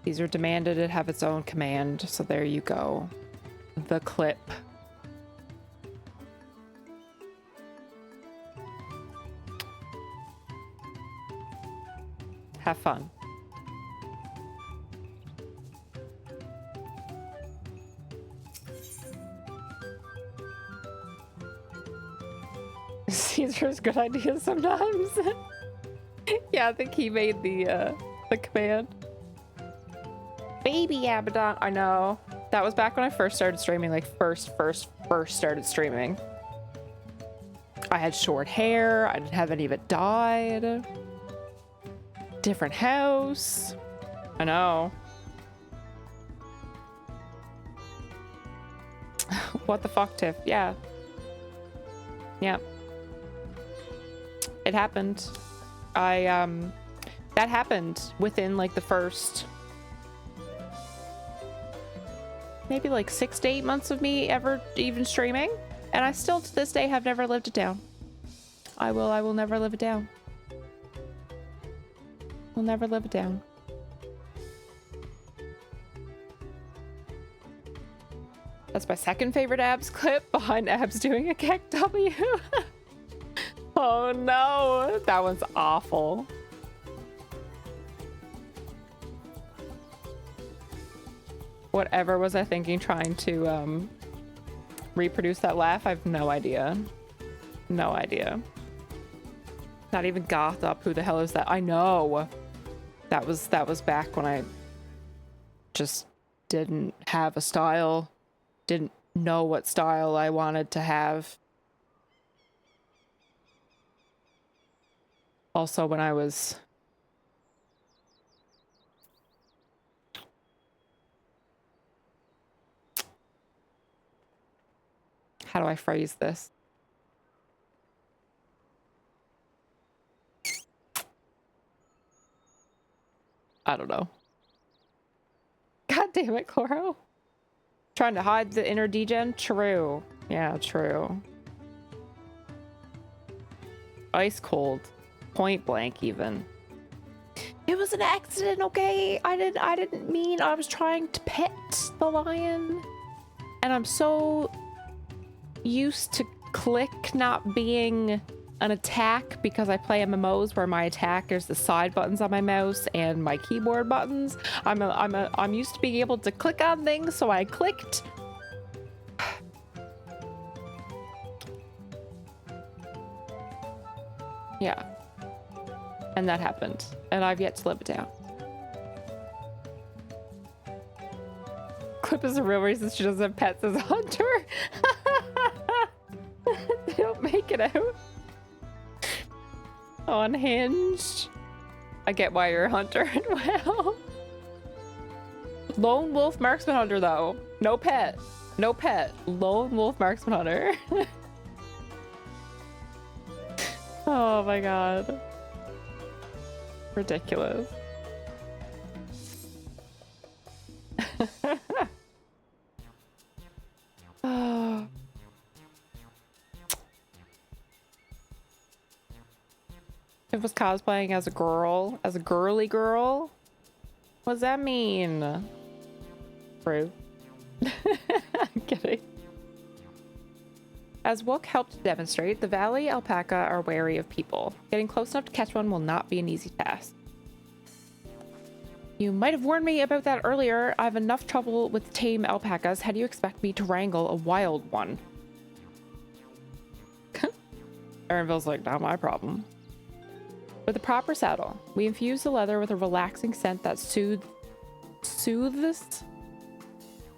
Caesar demanded it have its own command, so there you go. The clip. Have fun. Caesar's good ideas sometimes. Yeah, I think he made the command. Baby Abaddon. I know. That was back when I first started streaming, like first started streaming. I had short hair. I didn't have any of it dyed. Different house. I know. What the fuck, Tiff? Yeah. Yeah. It happened. That happened within like the first maybe like 6 to 8 months of me ever even streaming, and I still to this day have never lived it down. I will never live it down. We'll never live it down. That's my second favorite abs clip, behind abs doing a Keck W. Oh no, that one's awful. Whatever was I thinking trying to reproduce that laugh? I have no idea. No idea. Not even goth up. Who the hell is that? I know. That was back when I just didn't have a style. Didn't know what style I wanted to have. Also when I was how do I phrase this? I don't know. God damn it, Chloro. Trying to hide the inner degen? True. Yeah, true. Ice cold. Point blank even. It was an accident, okay? I didn't mean. I was trying to pet the lion. And I'm so used to click not being an attack because I play MMOs where my attack is the side buttons on my mouse and my keyboard buttons. I'm used to being able to click on things, so I clicked. Yeah. And that happened. And I've yet to live it down. Clip is the real reason she doesn't have pets as a hunter. They don't make it out. Unhinged. I get why you're a hunter. Well. Lone wolf marksman hunter though. No pet. No pet. Lone wolf marksman hunter. Oh my god. Ridiculous. Oh. It was cosplaying as a girl, as a girly girl. What does that mean? True. I'm kidding. As Wook helped demonstrate, the valley alpaca are wary of people. Getting close enough to catch one will not be an easy task. You might have warned me about that earlier. I have enough trouble with tame alpacas. How do you expect me to wrangle a wild one? Aaronville's like, not my problem. With a proper saddle, we infuse the leather with a relaxing scent that soothes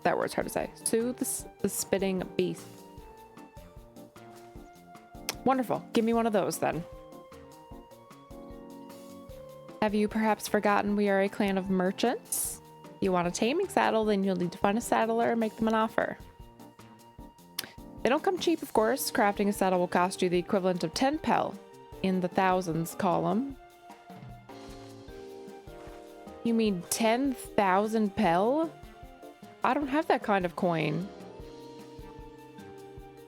That word's hard to say. Soothe the spitting beast. Wonderful. Give me one of those then. Have you perhaps forgotten we are a clan of merchants? You want a taming saddle, then you'll need to find a saddler and make them an offer. They don't come cheap, of course. Crafting a saddle will cost you the equivalent of 10 pel in the thousands column. You mean 10,000 pel? I don't have that kind of coin.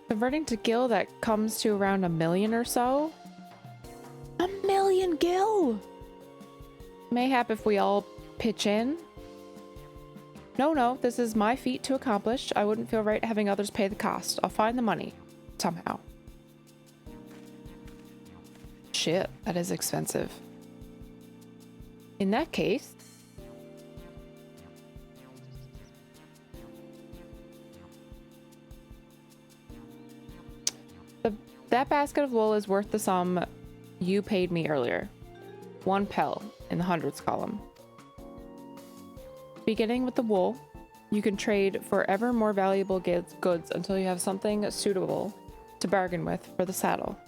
Converting to gil, that comes to around 1 million or so. 1 million gil! Mayhap if we all pitch in. No, this is my feat to accomplish. I wouldn't feel right having others pay the cost. I'll find the money. Somehow. Shit, that is expensive. In that case... that basket of wool is worth the sum you paid me earlier. 1 pel in the hundreds column. Beginning with the wool, you can trade for ever more valuable goods until you have something suitable to bargain with for the saddle.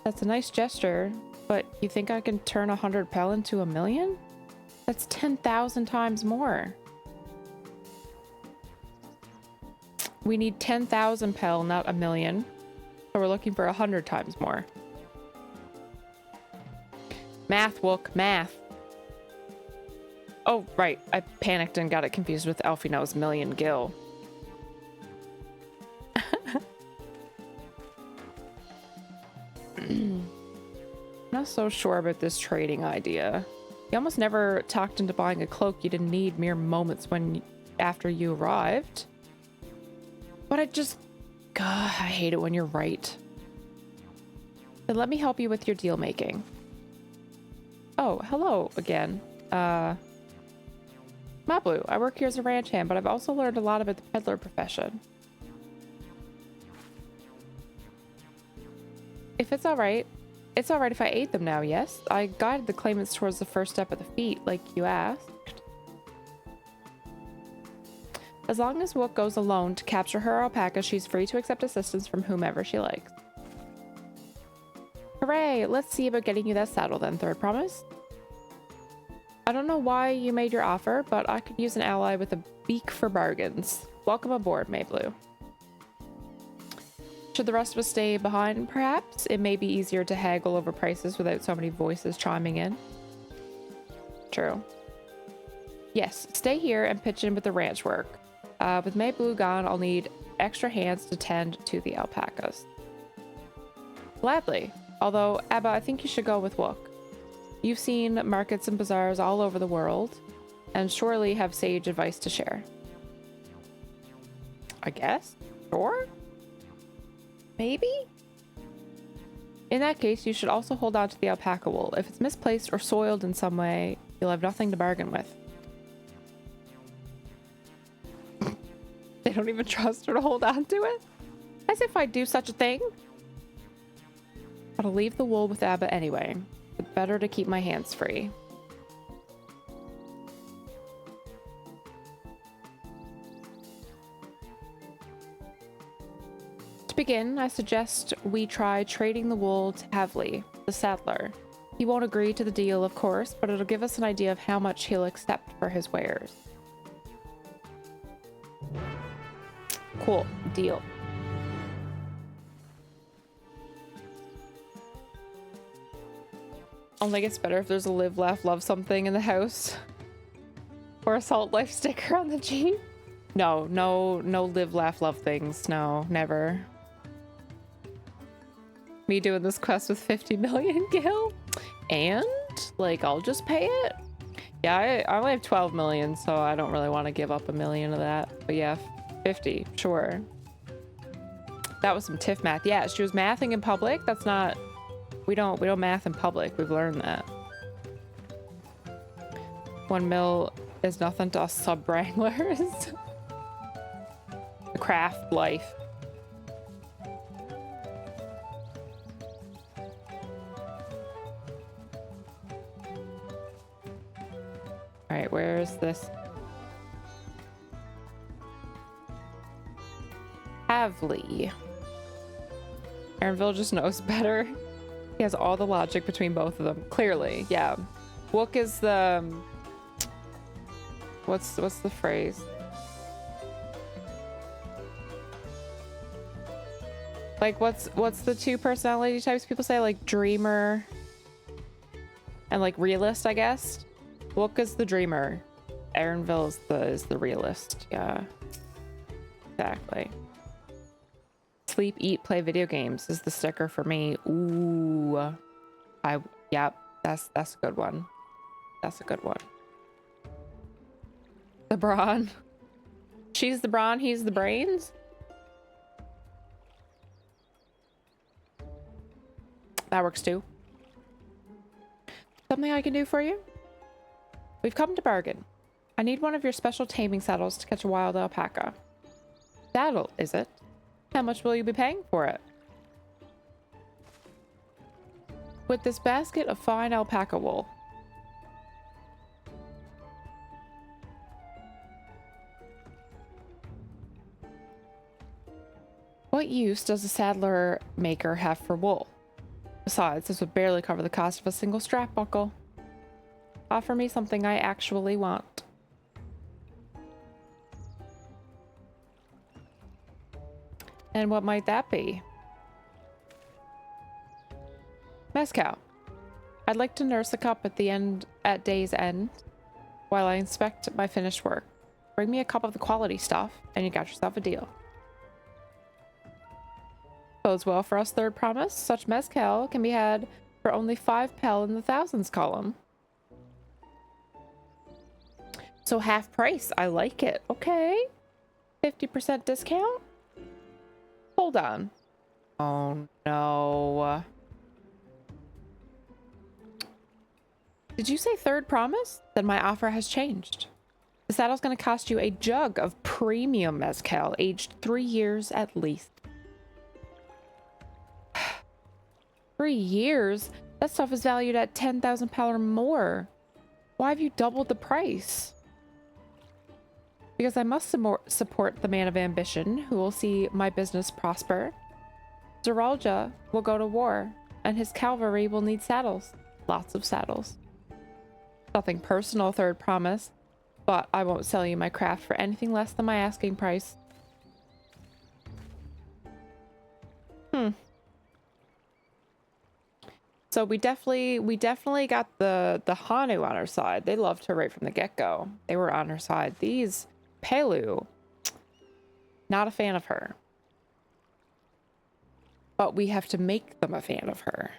That's a nice gesture, but you think I can turn 100 pel into 1 million? That's 10,000 times more. We need 10,000 pel, not 1 million. So we're looking for 100 times more. Math, Wook, math. Oh, right. I panicked and got it confused with Elfino's million gil. I'm not so sure about this trading idea. You almost never talked into buying a cloak you didn't need mere moments after you arrived. But God, I hate it when you're right. Then let me help you with your deal making. Oh, hello again. Mablu, I work here as a ranch hand, but I've also learned a lot about the peddler profession. If it's alright if I aid them now, yes? I guided the claimants towards the first step of the feat, like you asked. As long as Wook goes alone to capture her alpaca, she's free to accept assistance from whomever she likes. Hooray! Let's see about getting you that saddle then, Third Promise. I don't know why you made your offer, but I could use an ally with a beak for bargains. Welcome aboard, Mayblu. Should the rest of us stay behind, perhaps? It may be easier to haggle over prices without so many voices chiming in. True. Yes, stay here and pitch in with the ranch work. With Mayblu gone, I'll need extra hands to tend to the alpacas. Gladly. Although, Abba, I think you should go with Wook. You've seen markets and bazaars all over the world, and surely have sage advice to share. I guess? Sure? Maybe? In that case, you should also hold on to the alpaca wool. If it's misplaced or soiled in some way, you'll have nothing to bargain with. They don't even trust her to hold on to it? As if I'd do such a thing. But I'll leave the wool with Abba anyway. It's better to keep my hands free. To begin, I suggest we try trading the wool to Havli, the saddler. He won't agree to the deal, of course, but it'll give us an idea of how much he'll accept for his wares. Cool. Deal. Only gets better if there's a live, laugh, love something in the house. Or a Salt Life sticker on the Jeep. No live, laugh, love things. No, never. Me doing this quest with 50 million gil? And, like, I'll just pay it? Yeah, I only have 12 million, so I don't really want to give up 1 million of that. But yeah, 50, sure. That was some TIFF math. Yeah, she was mathing in public. That's not... We don't math in public. We've learned that. 1 mil is nothing to us sub-wranglers. The craft life. Alright, where is this? Havley. Aaronville just knows better. He has all the logic between both of them. Clearly, yeah. Wook is the... What's the phrase? Like, what's the two personality types people say? Like, dreamer and, like, realist, I guess? Wook is the dreamer. Aaronville is the realist. Yeah. Exactly. Sleep, eat, play video games is the sticker for me. Ooh. Yep, that's a good one. That's a good one. The brawn. She's the brawn, he's the brains. That works too. Something I can do for you? We've come to bargain. I need one of your special taming saddles to catch a wild alpaca. Saddle, is it? How much will you be paying for it? With this basket of fine alpaca wool. What use does a saddler maker have for wool? Besides, this would barely cover the cost of a single strap buckle. Offer me something I actually want. And what might that be? Mezcal. I'd like to nurse a cup at day's end while I inspect my finished work. Bring me a cup of the quality stuff and you got yourself a deal. Bodes well for us, third promise. Such mezcal can be had for only 5 pel in the thousands column. So half price. I like it. Okay. 50% discount? Hold on. Oh no. Did you say third promise? Then my offer has changed. The saddle's going to cost you a jug of premium mezcal, aged 3 years at least. 3 years? That stuff is valued at 10,000 pel or more. Why have you doubled the price? Because I must support the man of ambition who will see my business prosper. Zeralja will go to war, and his cavalry will need saddles. Lots of saddles. Nothing personal, third promise, but I won't sell you my craft for anything less than my asking price. So we definitely got the Hanu on our side. They loved her right from the get-go. They were on her side. These Pelu, not a fan of her. But we have to make them a fan of her.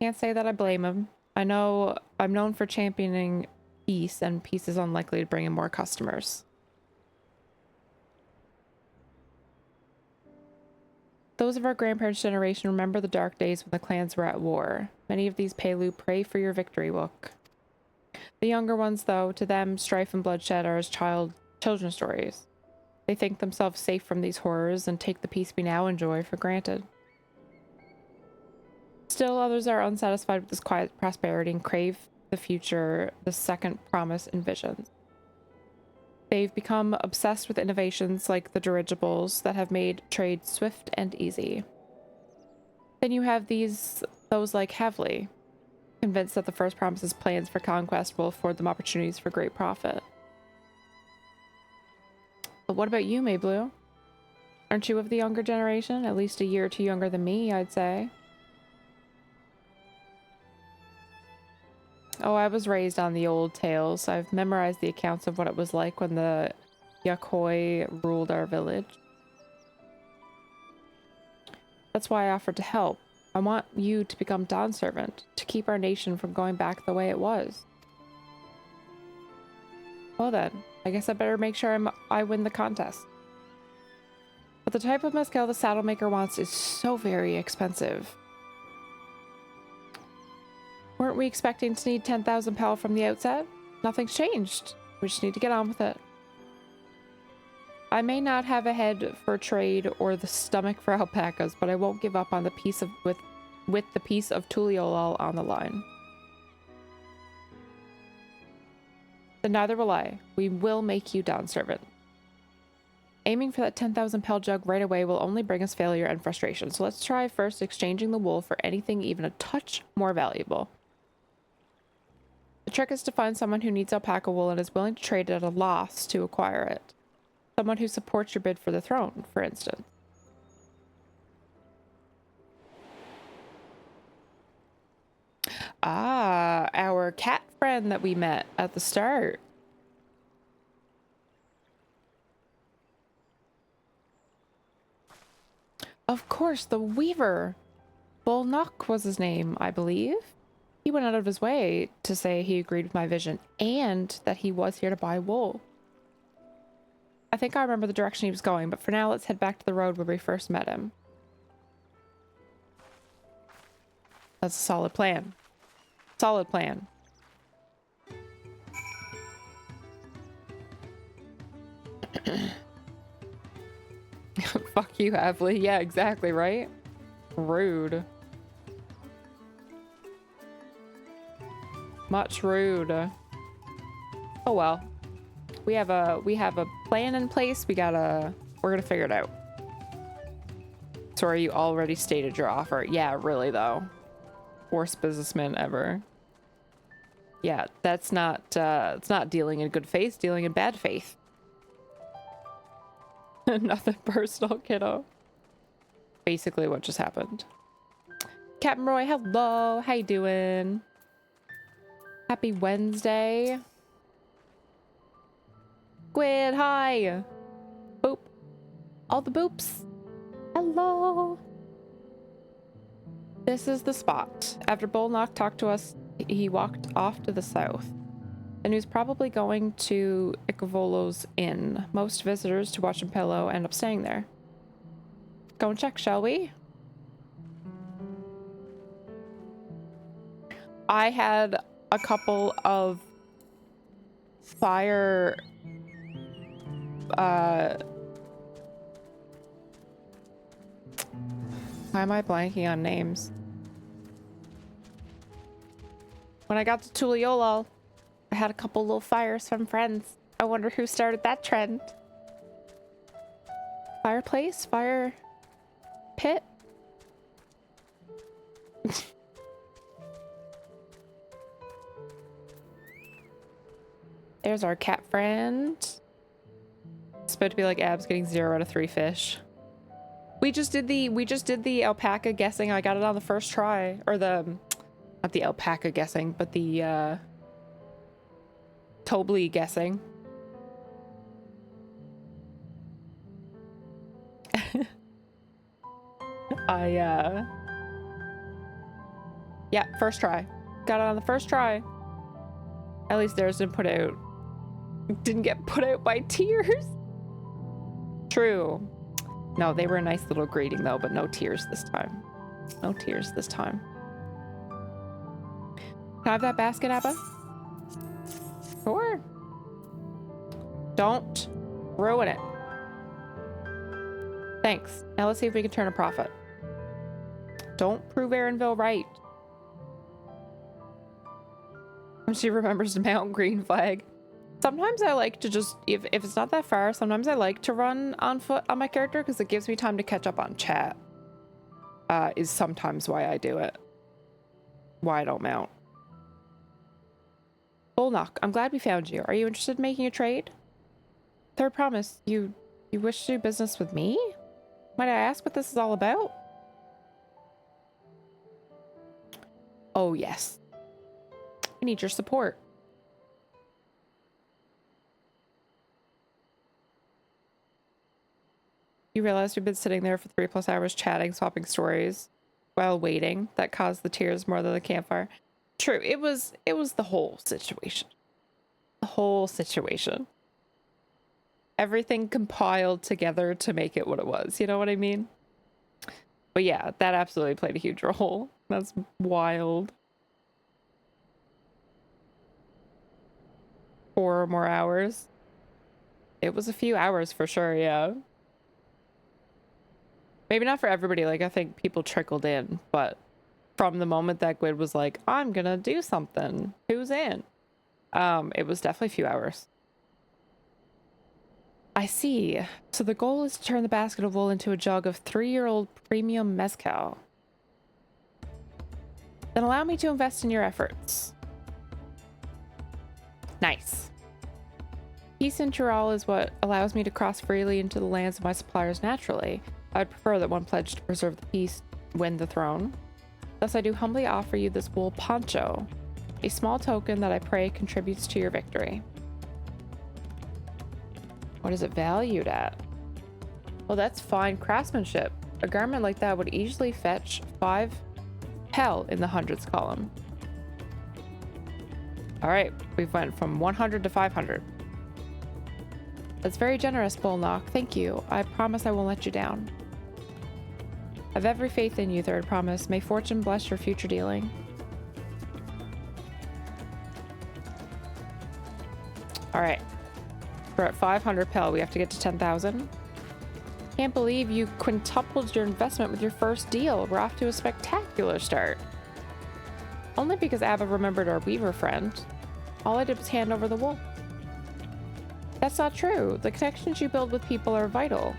Can't say that I blame him. I know I'm known for championing peace, and peace is unlikely to bring in more customers. Those of our grandparents' generation remember the dark days when the clans were at war. Many of these Pelu pray for your victory, Wook. The younger ones, though, to them, strife and bloodshed are as children's stories. They think themselves safe from these horrors and take the peace we now enjoy for granted. Still, others are unsatisfied with this quiet prosperity and crave the future the second promise envisions. They've become obsessed with innovations like the dirigibles that have made trade swift and easy. Then you have those like Havley, convinced that the first promise's plans for conquest will afford them opportunities for great profit. But what about you, Mayblue? Aren't you of the younger generation? At least a year or two younger than me, I'd say. Oh, I was raised on the old tales. I've memorized the accounts of what it was like when the Yakoi ruled our village. That's why I offered to help. I want you to become Dawn Servant, to keep our nation from going back the way it was. Well then, I guess I better make sure I win the contest. But the type of mezcal the saddle maker wants is so very expensive. Weren't we expecting to need 10,000 pel from the outset? Nothing's changed. We just need to get on with it. I may not have a head for trade or the stomach for alpacas, but I won't give up on the piece of with the piece of Tuliolal on the line. Then neither will I. We will make you Dawn Servant. Aiming for that 10,000 pel jug right away will only bring us failure and frustration. So let's try first exchanging the wool for anything even a touch more valuable. The trick is to find someone who needs alpaca wool and is willing to trade it at a loss to acquire it. Someone who supports your bid for the throne, for instance. Ah, our cat friend that we met at the start. Of course, the Weaver. Bolnock was his name, I believe. He went out of his way to say he agreed with my vision and that he was here to buy wool. I think I remember the direction he was going, but for now, let's head back to the road where we first met him. That's a solid plan. Solid plan. Fuck you, Havley. Yeah, exactly, right? Rude. Much rude. Oh well. We have a plan in place. We're gonna figure it out. Sorry, you already stated your offer. Yeah, really though. Worst businessman ever. Yeah, that's not it's not dealing in good faith, dealing in bad faith. Nothing personal, kiddo. Basically what just happened. Captain Roy, hello. How you doing? Happy Wednesday. Squid, hi. Boop. All the boops. Hello. This is the spot. After Bolnock talked to us, he walked off to the south. And he was probably going to Icavolo's Inn. Most visitors to Watchampello end up staying there. Go and check, shall we? I had a couple of fire... Why am I blanking on names? When I got to Tuliolal, I had a couple little fires from friends. I wonder who started that trend. Fireplace? Fire pit? There's our cat friend. It's supposed to be like Abs getting 0 out of 3 fish. We just did the alpaca guessing. I got it on the first try. Or not the alpaca guessing, but the Tobly guessing. Yeah, first try. Got it on the first try. At least theirs didn't get put out by tears. True. No, they were a nice little greeting though, but no tears this time. No tears this time. Can I have that basket, Abba? Sure. Don't ruin it. Thanks. Now let's see if we can turn a profit. Don't prove Aaronville right. She remembers to mount green flag. Sometimes I like to just, if it's not that far, sometimes I like to run on foot on my character because it gives me time to catch up on chat. Is sometimes why I do it. Why I don't mount. Bolnock, I'm glad we found you. Are you interested in making a trade? Third promise, you wish to do business with me? Might I ask what this is all about? Oh yes. We need your support. You realize we've been sitting there for 3+ hours chatting, swapping stories while waiting. That caused the tears more than the campfire. True, it was the whole situation. The whole situation. Everything compiled together to make it what it was. You know what I mean? But yeah, that absolutely played a huge role. That's wild. 4 more hours. It was a few hours for sure, yeah. Maybe not for everybody, like I think people trickled in, but from the moment that Gwyd was like, I'm gonna do something, who's in? It was definitely a few hours. I see. So the goal is to turn the basket of wool into a jug of 3-year-old premium mezcal. Then allow me to invest in your efforts. Nice. Peace in Tural is what allows me to cross freely into the lands of my suppliers naturally. I'd prefer that one pledge to preserve the peace win the throne. Thus I do humbly offer you this wool poncho, a small token that I pray contributes to your victory. What is it valued at? Well, that's fine craftsmanship. A garment like that would easily fetch 5 hell in the hundreds column. All right, we've went from 100 to 500. That's very generous, Bullknock. Thank you. I promise I won't let you down. I've every faith in you, Third Promise. May fortune bless your future dealing. All right. We're at 500 Pel. We have to get to 10,000. Can't believe you quintupled your investment with your first deal. We're off to a spectacular start. Only because Abba remembered our weaver friend. All I did was hand over the wool. That's not true. The connections you build with people are vital.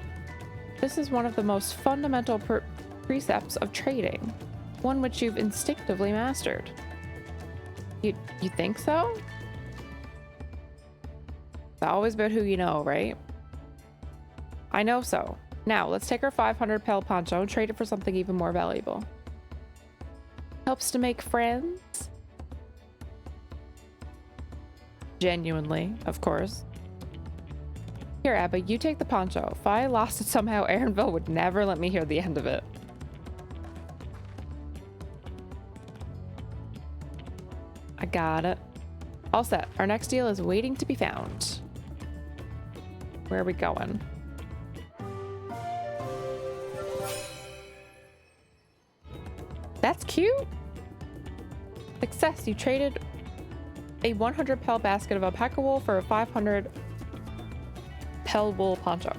This is one of the most fundamental precepts of trading, one which you've instinctively mastered. You think so? It's always about who you know, right? I know so. Now, let's take our 500 Pel poncho and trade it for something even more valuable. Helps to make friends? Genuinely, of course. Here, Abba, you take the poncho. If I lost it somehow, Aaronville would never let me hear the end of it. I got it. All set. Our next deal is waiting to be found. Where are we going? That's cute. Success. You traded a 100 Pel basket of alpaca wool for a 500 Pel wool poncho.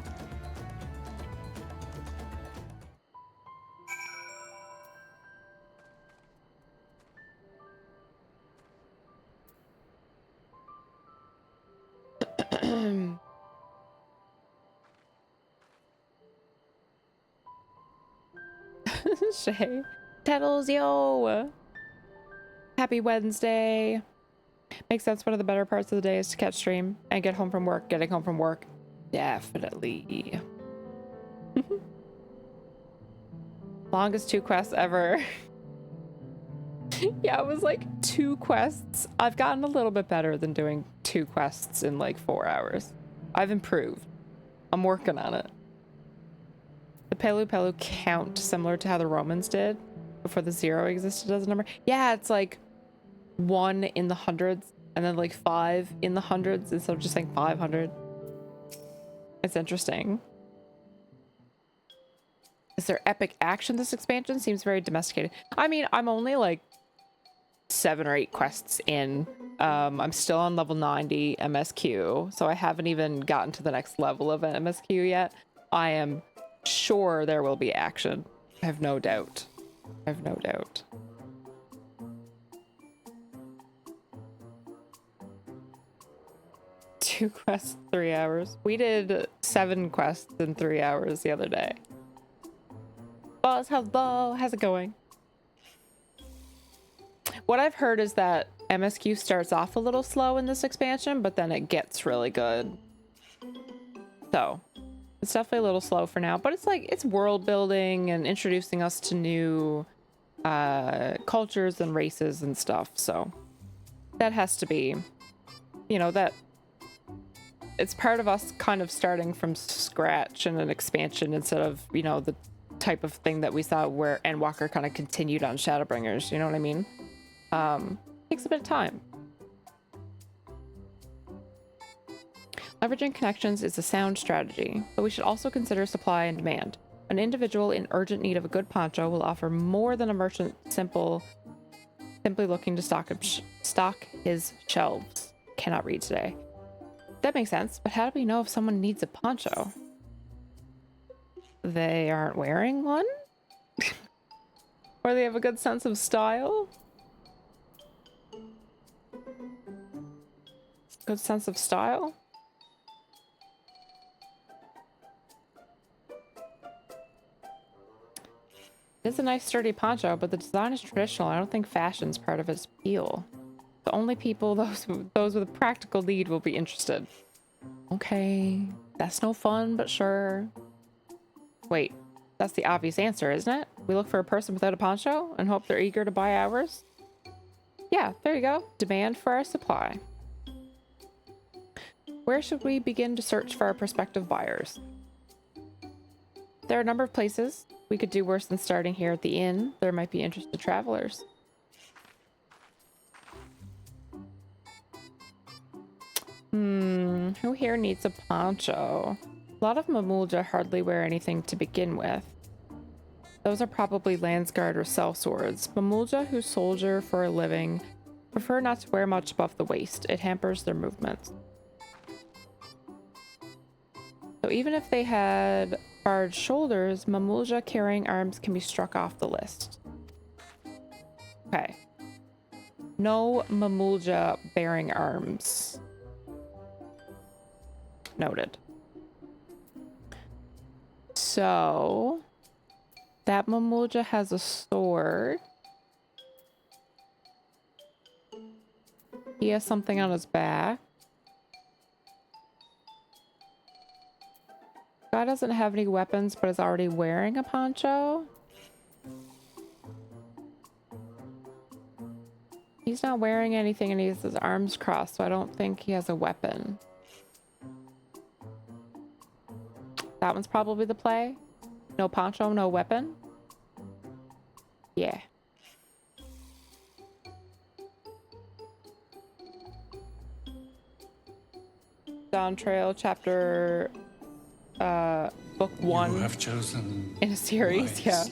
Shay. Tettles, yo! Happy Wednesday. Makes sense. One of the better parts of the day is to catch stream and get home from work. Getting home from work. Definitely. Longest 2 quests ever. Yeah, it was like 2 quests. I've gotten a little bit better than doing 2 quests in like 4 hours. I've improved. I'm working on it. The Pelu Pelu count similar to how the Romans did before the 0 existed as a number. Yeah, it's like 1 in the hundreds and then like 5 in the hundreds instead of just saying 500. It's interesting. Is there epic action this expansion? Seems very domesticated. I mean, I'm only like 7 or 8 quests in. I'm still on level 90 MSQ, so I haven't even gotten to the next level of an MSQ yet. I am sure there will be action. I have no doubt. I have no doubt. Two quests, 3 hours. We did 7 quests in 3 hours the other day. Buzz, hello, how's it going? What I've heard is that MSQ starts off a little slow in this expansion, but then it gets really good. So, it's definitely a little slow for now, but it's like, it's world building and introducing us to new cultures and races and stuff. So, that has to be, you know, that it's part of us kind of starting from scratch in an expansion instead of, you know, the type of thing that we saw where Endwalker kind of continued on Shadowbringers, you know what I mean? Takes a bit of time. Leveraging connections is a sound strategy, but we should also consider supply and demand. An individual in urgent need of a good poncho will offer more than a merchant simply looking to stock his shelves. Cannot read today. That makes sense, but how do we know if someone needs a poncho? They aren't wearing one? Or they have a good sense of style? Good sense of style? It's a nice sturdy poncho, but the design is traditional. I don't think fashion's part of its appeal. The only people, those with a practical need will be interested. Okay, that's no fun, but sure. Wait, that's the obvious answer, isn't it? We look for a person without a poncho and hope they're eager to buy ours? Yeah, there you go. Demand for our supply. Where should we begin to search for our prospective buyers? There are a number of places. We could do worse than starting here at the inn. There might be interested travelers. Who here needs a poncho? A lot of Mamulja hardly wear anything to begin with. Those are probably Landsguard or sellswords. Mamulja who soldier for a living prefer not to wear much above the waist. It hampers their movements. So even if they had barred shoulders, Mamulja carrying arms can be struck off the list. Okay. No Mamulja bearing arms. Noted. So that Mamulja has a sword. He has something on his back. Guy doesn't have any weapons, but is already wearing a poncho. He's not wearing anything and he has his arms crossed, so I don't think he has a weapon. That one's probably the play. No poncho, no weapon. Yeah. Dawntrail chapter book 1 You have chosen in a series. Yeah.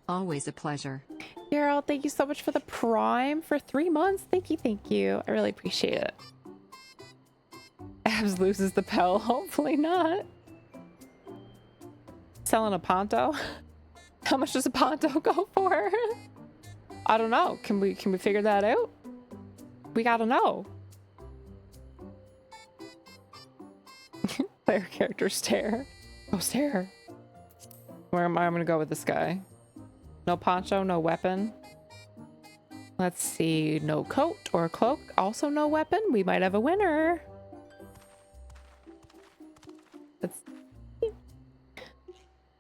Always a pleasure. Carol, thank you so much for the prime for 3 months. Thank you. I really appreciate it. Abs loses the pell. Hopefully not. Selling a ponto? How much does a ponto go for? I don't know. Can we figure that out? We gotta know. Player character stare. Oh, stare. Where am I? I'm gonna go with this guy. No poncho, no weapon. Let's see. No coat or cloak. Also no weapon. We might have a winner. Let's see.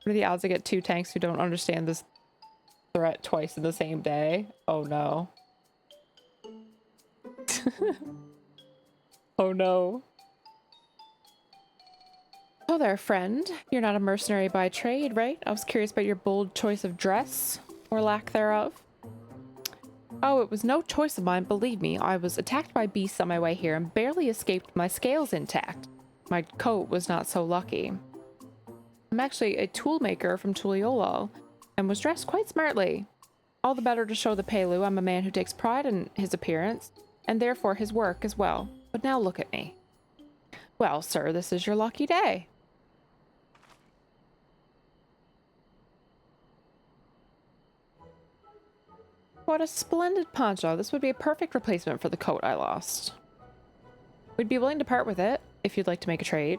What are the odds I get 2 tanks who don't understand this threat twice in the same day? Oh no. Oh no. Oh there, friend. You're not a mercenary by trade, right? I was curious about your bold choice of dress, or lack thereof. Oh, it was no choice of mine, believe me. I was attacked by beasts on my way here and barely escaped my scales intact. My coat was not so lucky. I'm actually a toolmaker from Tuliolal, and was dressed quite smartly. All the better to show the Pelu I'm a man who takes pride in his appearance, and therefore his work as well. But now look at me. Well, sir, this is your lucky day. What a splendid poncho. This would be a perfect replacement for the coat I lost. We'd be willing to part with it, if you'd like to make a trade.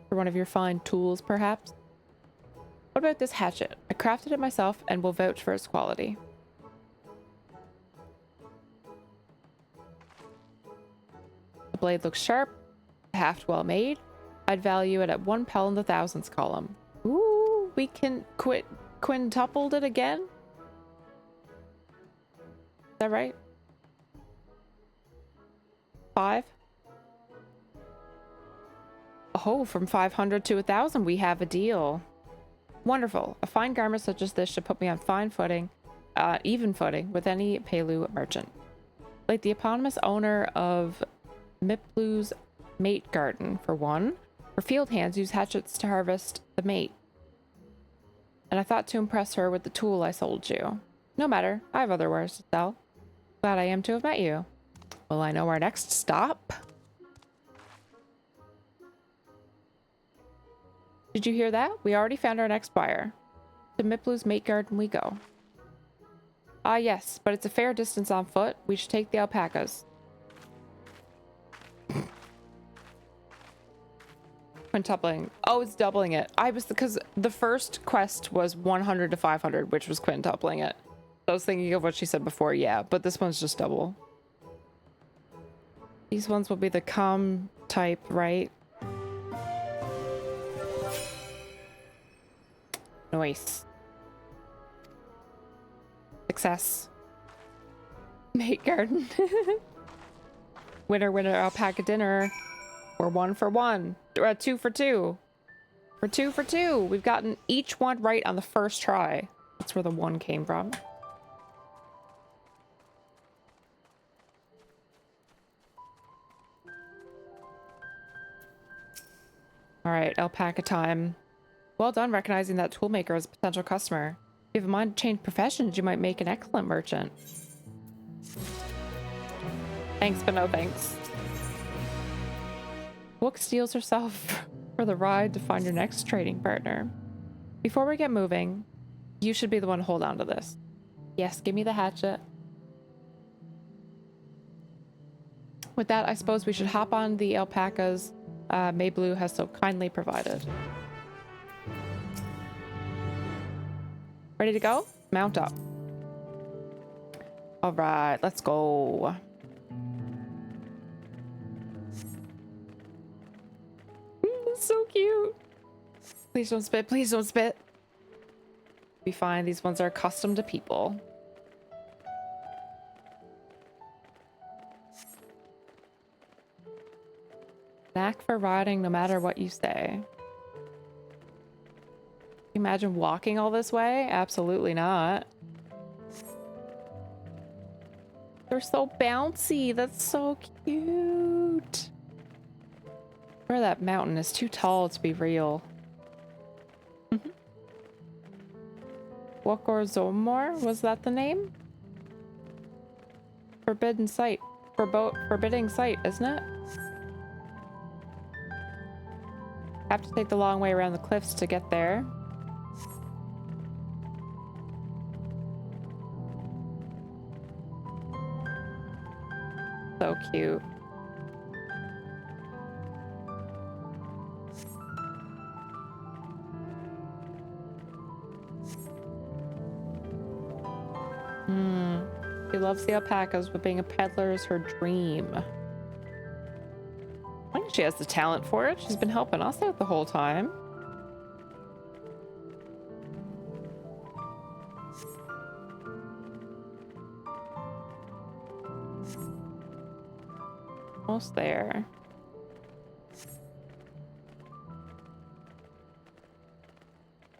For one of your fine tools, perhaps. What about this hatchet? I crafted it myself and will vouch for its quality. The blade looks sharp, the haft well made. I'd value it at 1 pell in the thousands column. Ooh, we can quintupled it again? Is that right? 5? Oh, from 500 to 1,000, we have a deal. Wonderful. A fine garment such as this should put me on fine footing, even footing, with any Pelu merchant. Like the eponymous owner of Miplu's mate garden, for one, where field hands use hatchets to harvest the mate. And I thought to impress her with the tool I sold you. No matter, I have other wares to sell. Glad I am to have met you. Will I know our next stop? Did you hear that? We already found our next buyer. To Miplu's mate garden we go. Ah yes, but it's a fair distance on foot. We should take the alpacas. quintupling. Oh, it's doubling it. I was, because the first quest was 100 to 500, which was quintupling it. I was thinking of what she said before, yeah, but this one's just double. These ones will be the calm type, right? Nice. Success. Mate garden. Winner, winner, alpaca dinner. We're 1 for 1. 2 for 2. We're 2 for 2. We've gotten each one right on the first try. That's where the 1 came from. All right, alpaca time. Well done recognizing that toolmaker as a potential customer. If you have a mind to change professions, you might make an excellent merchant. Thanks, but no thanks. Book steals herself for the ride to find your next trading partner. Before we get moving, you should be the one to hold on to this. Yes, give me the hatchet. With that, I suppose we should hop on the alpacas Mayblu has so kindly provided. Ready to go? Mount up. All right, let's go. So cute. Please don't spit. Please don't spit. Be fine. These ones are accustomed to people. Knack for riding no matter what you say. Imagine walking all this way? Absolutely not. They're so bouncy. That's so cute. Where that mountain is too tall to be real. Wakorzomor? Was that the name? Forbidden sight. Forbidding sight, isn't it? Have to take the long way around the cliffs to get there. So cute. She loves the alpacas, but being a peddler is her dream. I think she has the talent for it. She's been helping us out the whole time. Almost there.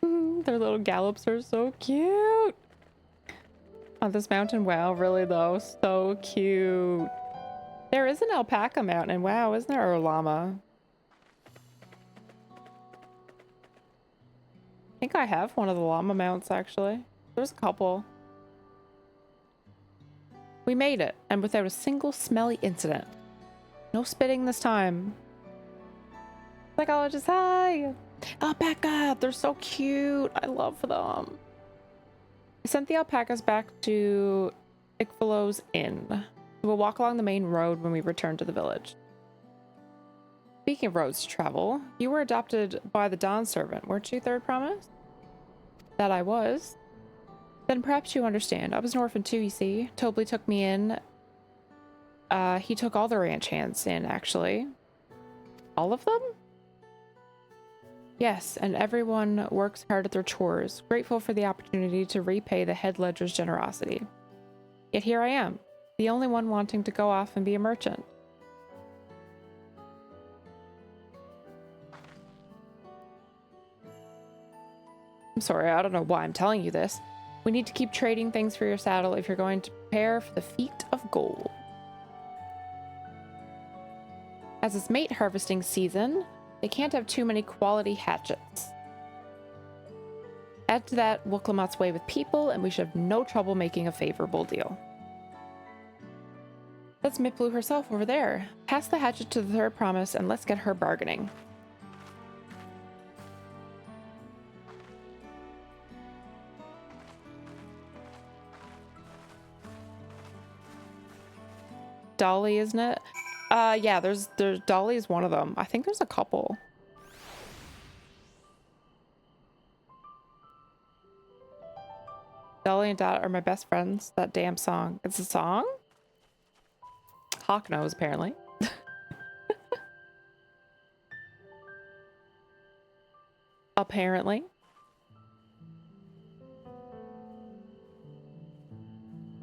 Their little gallops are so cute. On this mountain, wow, really though, so cute. There is an alpaca mountain, wow, isn't there? Or a llama? I think I have one of the llama mounts actually. There's a couple. We made it, and without a single smelly incident. No spitting this time. Psychologist, hi! Alpaca, they're so cute. I love them. I sent the alpacas back to Ikfalo's Inn. We'll walk along the main road when we return to the village. Speaking of roads to travel, you were adopted by the Dawn servant, weren't you, Third Promise? That I was. Then perhaps you understand. I was an orphan too, you see. Tobley took me in. He took all the ranch hands in, actually. All of them? Yes, and everyone works hard at their chores, grateful for the opportunity to repay the head ledger's generosity. Yet here I am, the only one wanting to go off and be a merchant. I'm sorry, I don't know why I'm telling you this. We need to keep trading things for your saddle if you're going to prepare for the feat of gold. As it's mate harvesting season, they can't have too many quality hatchets. Add to that Wuklamot's way with people, and we should have no trouble making a favorable deal. That's Miplu herself over there. Pass the hatchet to the Third Promise, and let's get her bargaining. Dolly, isn't it? Yeah, there's Dolly is one of them. I think there's a couple. Dolly and Dot are my best friends. That damn song. It's a song? Hawk knows, apparently. Apparently.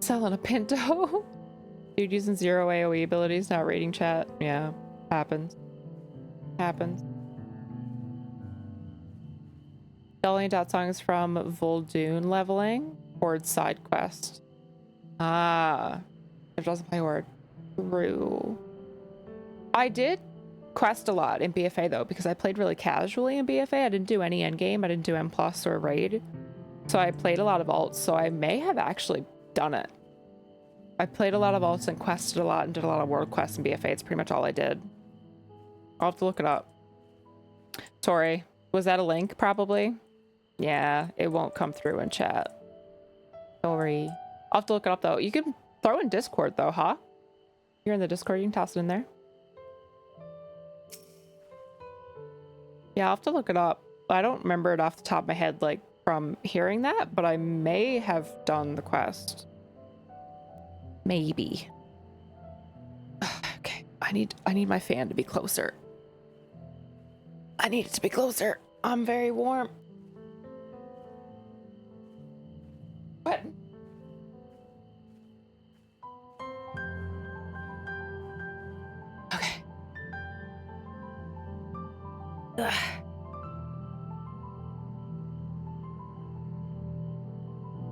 Selling a Pinto. Dude using 0 AoE abilities, not reading chat. Yeah, happens. Happens. Dolly and Dot song is from Vol'dun leveling. Horde side quest. Ah. It doesn't play Horde. True. I did quest a lot in BFA though, because I played really casually in BFA. I didn't do any endgame. I didn't do M+ or raid. So I played a lot of alts, so I may have actually done it. I played a lot of alts and quested a lot and did a lot of world quests in BFA. It's pretty much all I did. I'll have to look it up. Sorry. Was that a link? Probably. Yeah, it won't come through in chat. Sorry. I'll have to look it up though. You can throw in Discord though, huh? You're in the Discord, you can toss it in there. Yeah, I'll have to look it up. I don't remember it off the top of my head, like, from hearing that, but I may have done the quest. Maybe. Okay, I need my fan to be closer. I need it to be closer. I'm very warm. What? Okay. Ugh.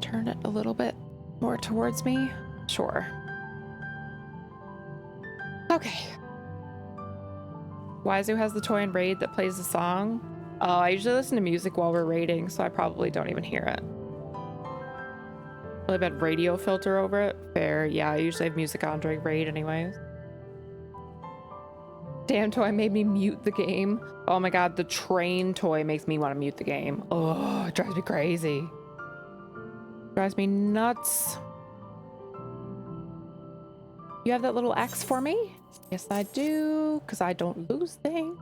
Turn it a little bit more towards me. Sure. Okay. Waizu has the toy in raid that plays the song. I usually listen to music while we're raiding, so I probably don't even hear it. Really bad radio filter over it. Fair. Yeah, I usually have music on during raid anyways. Damn toy made me mute the game. Oh my god, the train toy makes me want to mute the game. Oh, it drives me crazy. Drives me nuts. You have that little axe for me? Yes, I do, because I don't lose things.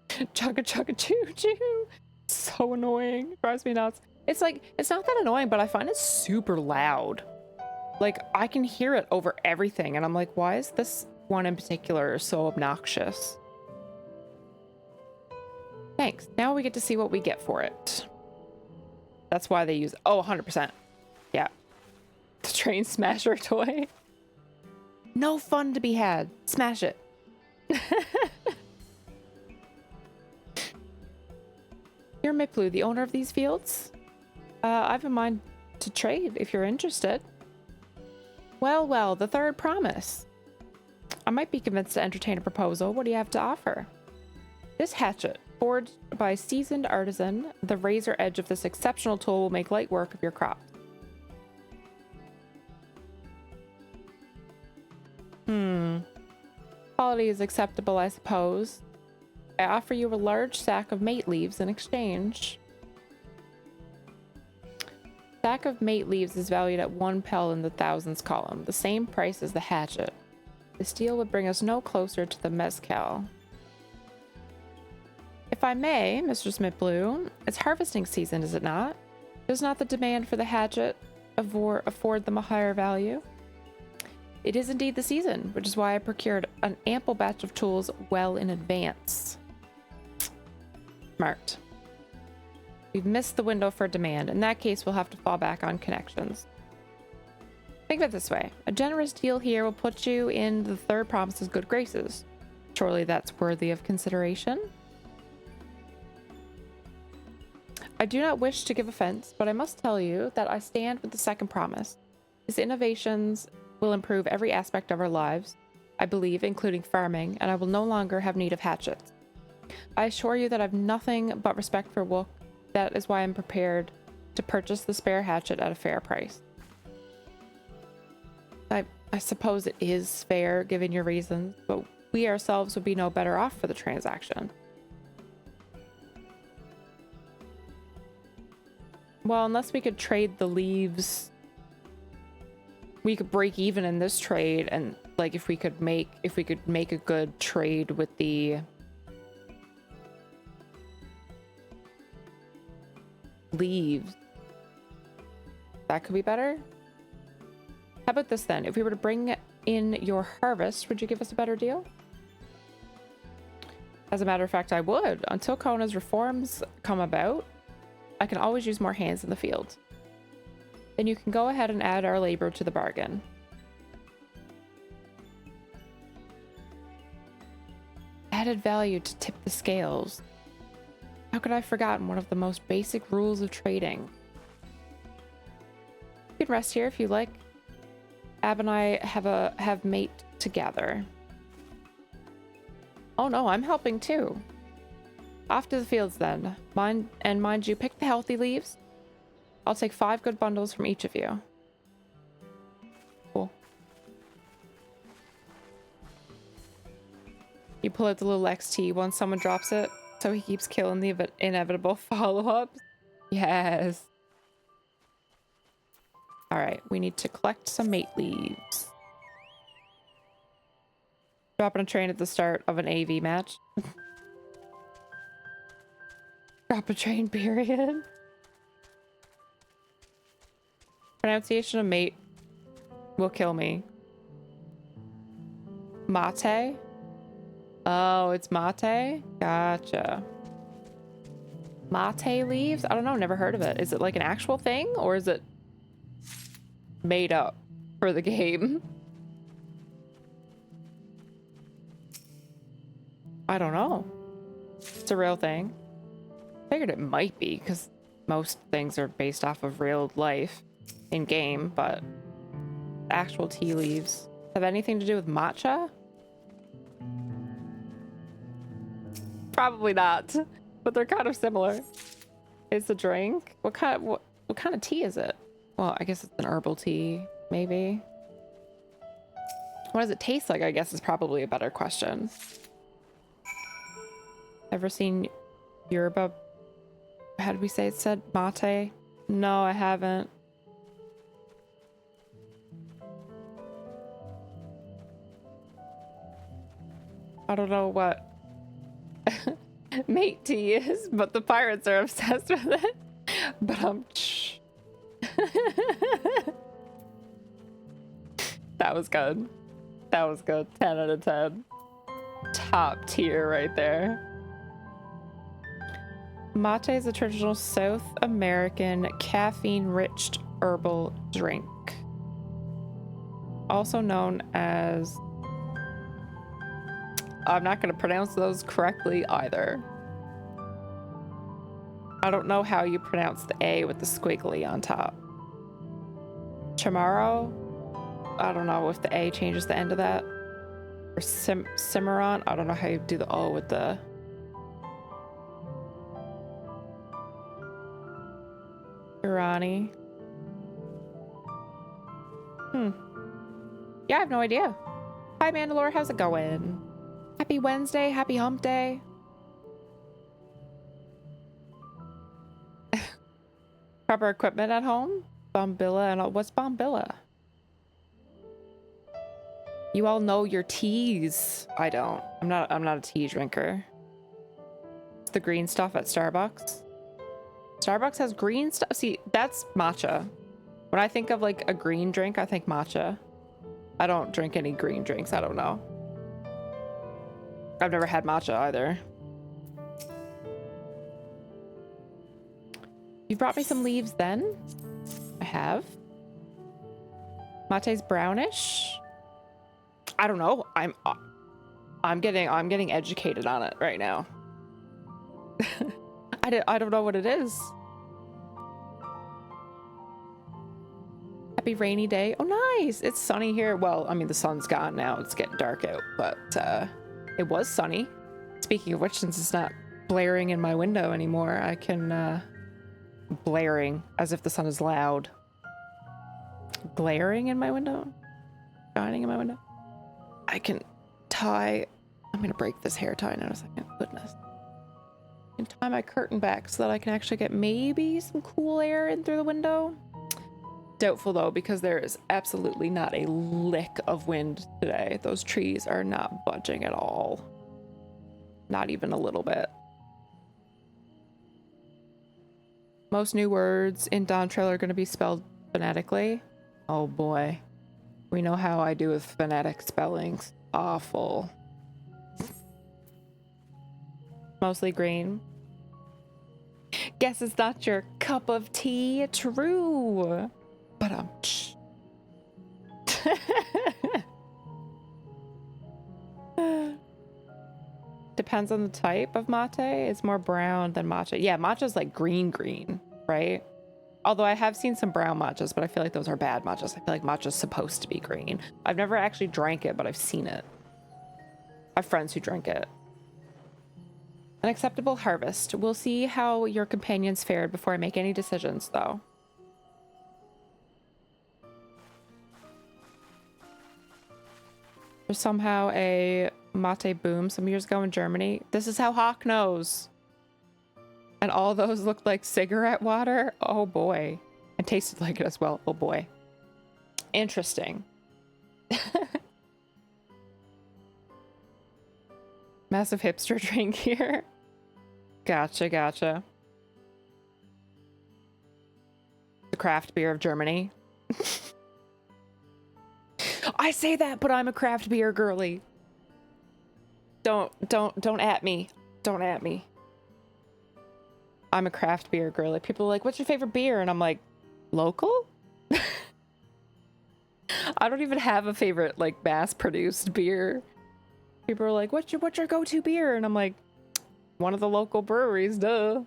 Chugga chugga choo choo. So annoying. It drives me nuts. It's like, it's not that annoying, but I find it super loud. Like, I can hear it over everything, and I'm like, why is this one in particular so obnoxious? Thanks. Now we get to see what we get for it. That's why they use... Oh, 100%. Yeah. The train smasher toy. No fun to be had. Smash it. You're Miplu, the owner of these fields? I have in mind to trade if you're interested. Well, well, the third promise. I might be convinced to entertain a proposal. What do you have to offer? This hatchet, forged by a seasoned artisan, the razor edge of this exceptional tool will make light work of your crops. Quality is acceptable, I suppose. I offer you a large sack of mate leaves in exchange. Sack of mate leaves is valued at 1 pel in the thousands column, the same price as the hatchet. This deal would bring us no closer to the mezcal. If I may, Mr. Smithblue, it's harvesting season, is it not? Does not the demand for the hatchet afford them a higher value? It is indeed the season, which is why I procured an ample batch of tools well in advance. Smart. We've missed the window for demand. In that case, we'll have to fall back on connections. Think of it this way. A generous deal here will put you in the third promise's good graces. Surely that's worthy of consideration. I do not wish to give offense, but I must tell you that I stand with the second promise. His innovations will improve every aspect of our lives, I believe, including farming, and I will no longer have need of hatchets. I assure you that I have nothing but respect for Wook. That is why I'm prepared to purchase the spare hatchet at a fair price. I suppose it is fair, given your reasons, but we ourselves would be no better off for the transaction. Well, unless we could trade the leaves, we could break even in this trade, and like if we could make a good trade with the leaves, that could be better. How about this then? If we were to bring in your harvest, would you give us a better deal? As a matter of fact, I would. Until Kona's reforms come about, I can always use more hands in the field. Then you can go ahead and add our labor to the bargain. Added value to tip the scales. How could I have forgotten one of the most basic rules of trading? You can rest here if you like. Ab and I have mate together. Oh no, I'm helping too. Off to the fields then. Mind you, pick the healthy leaves. I'll take 5 good bundles from each of you. Cool. You pull out the little XT once someone drops it, so he keeps killing the inevitable follow-ups. Yes. Alright, we need to collect some mate leaves. Dropping a train at the start of an AV match. Drop a train, period. Pronunciation of mate will kill me. Mate? Oh, it's mate? Gotcha. Mate leaves? I don't know, never heard of it. Is it like an actual thing, or is it made up for the game? I don't know. It's a real thing. Figured it might be, because most things are based off of real life in game, but actual tea leaves have anything to do with matcha? Probably not, but they're kind of similar. It's a drink. What kind of tea is it? Well, I guess it's an herbal tea, maybe. What does it taste like? I guess is probably a better question. Ever seen Yoruba? How did we say it said? Mate? No, I haven't. I don't know what mate tea is, but the pirates are obsessed with it. But that was good. That was good. 10 out of 10. Top tier right there. Mate is a traditional South American caffeine-rich herbal drink. Also known as... I'm not going to pronounce those correctly either. I don't know how you pronounce the A with the squiggly on top. Chamorro? I don't know if the A changes the end of that. Or Cimarron? I don't know how you do the O with the... Irani. Yeah, I have no idea. Hi, Mandalore. How's it going? Happy Wednesday. Happy hump day. Proper equipment at home? Bombilla and all. What's Bombilla? You all know your teas. I don't. I'm not a tea drinker. It's the green stuff at Starbucks. Starbucks has green stuff. See, that's matcha. When I think of like a green drink, I think matcha. I don't drink any green drinks. I don't know. I've never had matcha either. You brought me some leaves then? I have. Mate's brownish. I don't know. I'm getting educated on it right now. I don't know what it is. Happy rainy day. Oh, nice. It's sunny here. Well, I mean, the sun's gone now. It's getting dark out, but it was sunny. Speaking of which, since it's not blaring in my window anymore, I can blaring as if the sun is loud. Glaring in my window? Shining in my window? I can tie... I'm gonna break this hair tie in a second. Goodness. I can tie my curtain back so that I can actually get maybe some cool air in through the window. Doubtful though, because there is absolutely not a lick of wind today. Those trees are not budging at all. Not even a little bit. Most new words in Dawntrail are going to be spelled Phonetically? Oh boy. We know how I do with phonetic spellings. Awful. Mostly green. Guess it's not your cup of tea. True. But depends on the type of mate. It's more brown than matcha. Yeah, matcha's like green, right? Although I have seen some brown matchas, but I feel like those are bad matchas. I feel like matcha's supposed to be green. I've never actually drank it, but I've seen it. I have friends who drink it. An acceptable harvest. We'll see how your companions fared before I make any decisions, though. There's somehow a mate boom some years ago in Germany. This is how Hawk knows. And all those looked like cigarette water. Oh boy. And tasted like it as well. Oh boy. Interesting. Massive hipster drink here. Gotcha. The craft beer of Germany. I say that, but I'm a craft beer girly. Don't at me. Don't at me. I'm a craft beer girly. People are like, what's your favorite beer? And I'm like, local? I don't even have a favorite, like, mass-produced beer. People are like, what's your go-to beer? And I'm like, one of the local breweries, duh.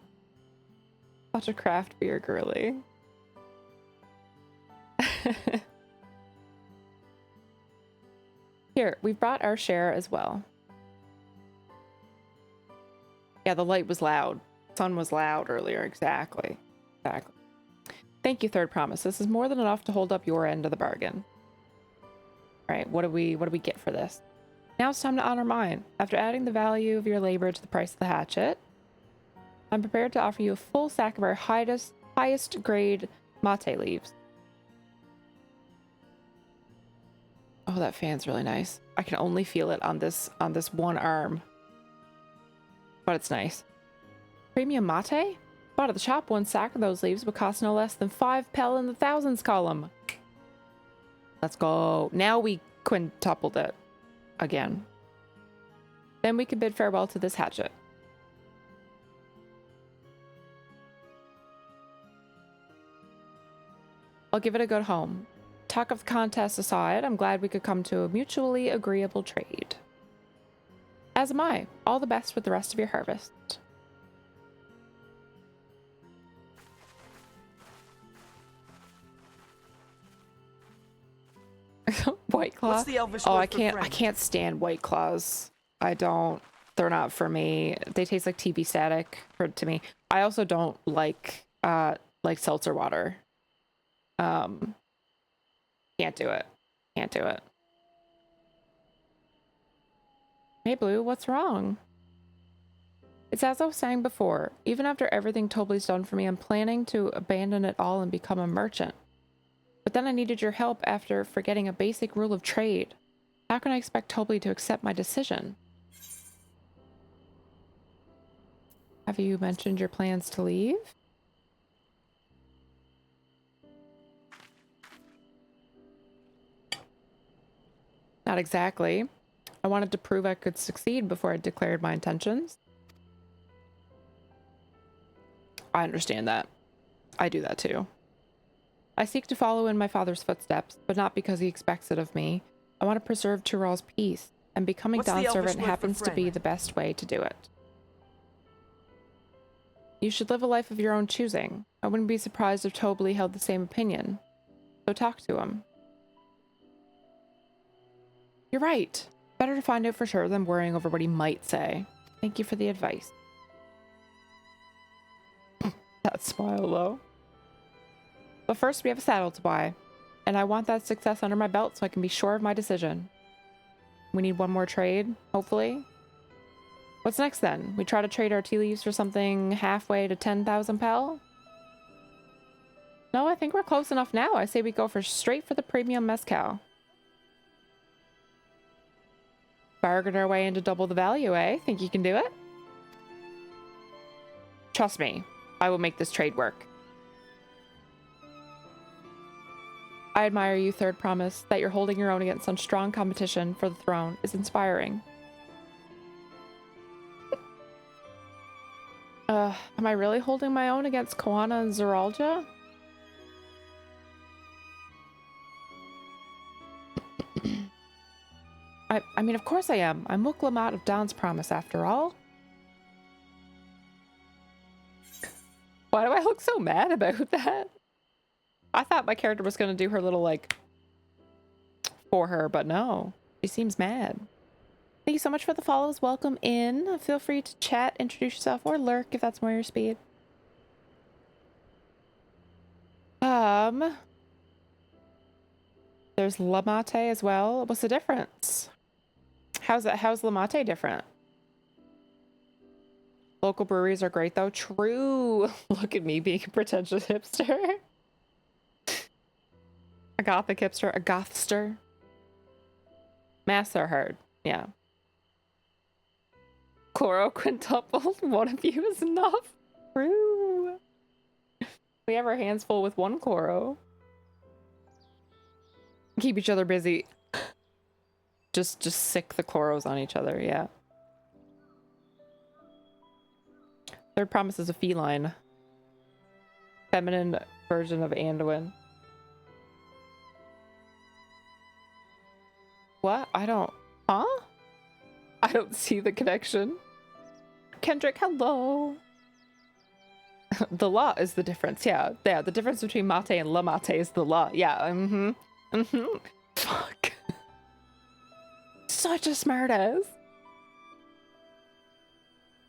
Such a craft beer girly. Here, we've brought our share as well. Yeah, the light was loud. Sun was loud earlier. Exactly. Thank you, Third Promise. This is more than enough to hold up your end of the bargain. All right, what do we get for this? Now it's time to honor mine. After adding the value of your labor to the price of the hatchet, I'm prepared to offer you a full sack of our highest grade mate leaves. Oh, that fan's really nice. I can only feel it on this one arm. But it's nice. Premium mate? Bought at the shop, one sack of those leaves would cost no less than 5 pel in the thousands column. Let's go. Now we quintupled it again. Then we can bid farewell to this hatchet. I'll give it a good home. Talk of the contest aside, I'm glad we could come to a mutually agreeable trade. As am I. All the best with the rest of your harvest. White Claw. What's the Elvish Oh, word I for can't. I friend? can't stand White Claws. I don't. They're not for me. They taste like TV static to me. I also don't like seltzer water. Can't do it. Can't do it. Hey Blue, what's wrong? It's as I was saying before. Even after everything Tobli's done for me, I'm planning to abandon it all and become a merchant. But then I needed your help after forgetting a basic rule of trade. How can I expect Tobli to accept my decision? Have you mentioned your plans to leave? Not exactly. I wanted to prove I could succeed before I declared my intentions. I understand that. I do that too. I seek to follow in my father's footsteps, but not because he expects it of me. I want to preserve Tyrell's peace, and becoming Dawn servant happens to be the best way to do it. You should live a life of your own choosing. I wouldn't be surprised if Tobli held the same opinion. So talk to him. You're right. Better to find out for sure than worrying over what he might say. Thank you for the advice. That smile, though. But first, we have a saddle to buy. And I want that success under my belt so I can be sure of my decision. We need one more trade, hopefully. What's next, then? We try to trade our tea leaves for something halfway to 10,000 pel? No, I think we're close enough now. I say we go straight for the premium mezcal. Bargain our way into double the value, eh? Think you can do it? Trust me, I will make this trade work. I admire you, Third Promise. That you're holding your own against such strong competition for the throne is inspiring. Am I really holding my own against Koana and Zeralja? I mean, of course I am. I'm Muklamat of Dawn's Promise, after all. Why do I look so mad about that? I thought my character was going to do her little, like, for her, but no. She seems mad. Thank you so much for the follows. Welcome in. Feel free to chat, introduce yourself, or lurk if that's more your speed. There's Lamate as well. What's the difference? How's Lamate different? Local breweries are great though. True. Look at me being a pretentious hipster. A gothic hipster. A gothster. Maths are hard. Yeah. Chloro quintupled. One of you is enough. True. We have our hands full with one chloro. Keep each other busy. Just sick the chloros on each other, yeah. Third Promise is a feline. Feminine version of Anduin. What? I don't... Huh? I don't see the connection. Kendrick, hello. The la is the difference, yeah. Yeah, the difference between mate and la mate is the la. Yeah, Fuck. Such a smartass.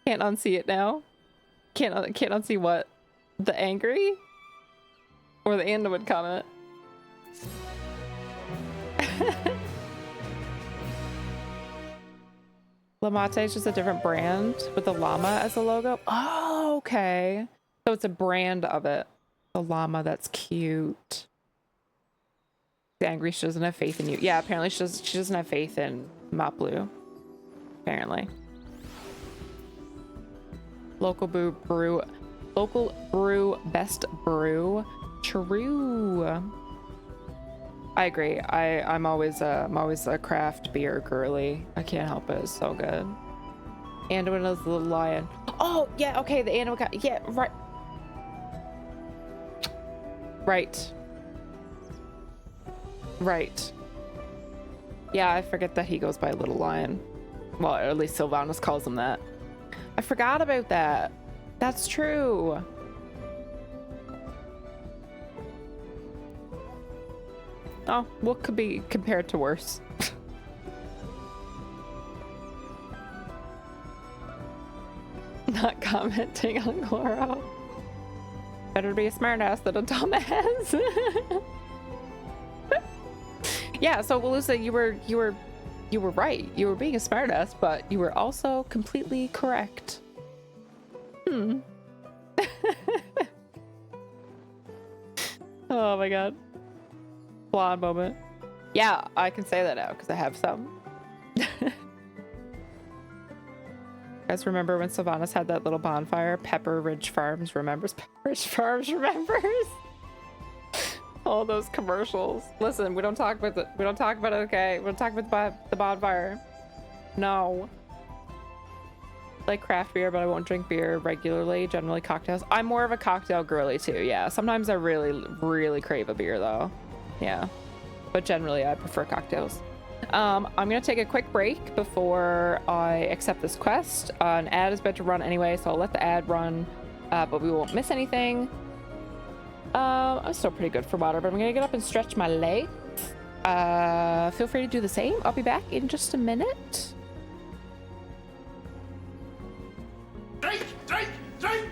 Can't unsee it now. Can't unsee what? The angry? Or the Anduin comment? Lamate is just a different brand with the llama as a logo. Oh, okay. So it's a brand of it. The llama, that's cute. The angry, she doesn't have faith in you. Yeah, apparently she doesn't have faith in Maplu. Apparently. Local brew, best brew. True. I agree. I'm always a craft beer girly. I can't help it. It's so good. Anduin is the little lion. Oh yeah, okay. The Anduin. Yeah, right. Right. Yeah, I forget that he goes by Little Lion. Well, or at least Sylvanas calls him that. I forgot about that. That's true. Oh, what could be compared to worse? Not commenting on Chloro. Better to be a smartass than a dumbass. Yeah, so Walusa, you were right. You were being a smartass, but you were also completely correct. Oh my god. Blonde moment. Yeah, I can say that now because I have some. You guys remember when Sylvanas had that little bonfire? Pepper Ridge Farms remembers. Pepper Ridge Farms remembers. All those commercials. Listen, we don't talk about it. We don't talk about it. Okay, we don't talk about the bonfire. No. I like craft beer, but I won't drink beer regularly. Generally cocktails. I'm more of a cocktail girly too. Yeah, sometimes I really crave a beer though. Yeah, but generally I prefer cocktails. I'm gonna take a quick break before I accept this quest. An ad is about to run anyway, so I'll let the ad run, but we won't miss anything. I'm still pretty good for water, but I'm gonna get up and stretch my legs. Feel free to do the same. I'll be back in just a minute. Drink! Drink! Drink!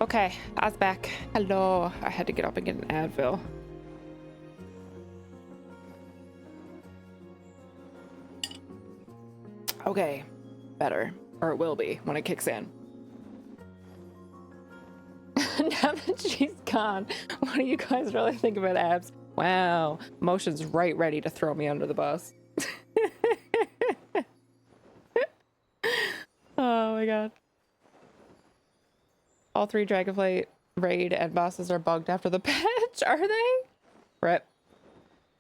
Okay, I was back. Hello. I had to get up and get an Advil. Okay, better. Or it will be when it kicks in. Now that she's gone, what do you guys really think about abs? Wow, Motion's right ready to throw me under the bus. Oh my god. All 3 Dragonflight raid and bosses are bugged after the patch, are they? Rip.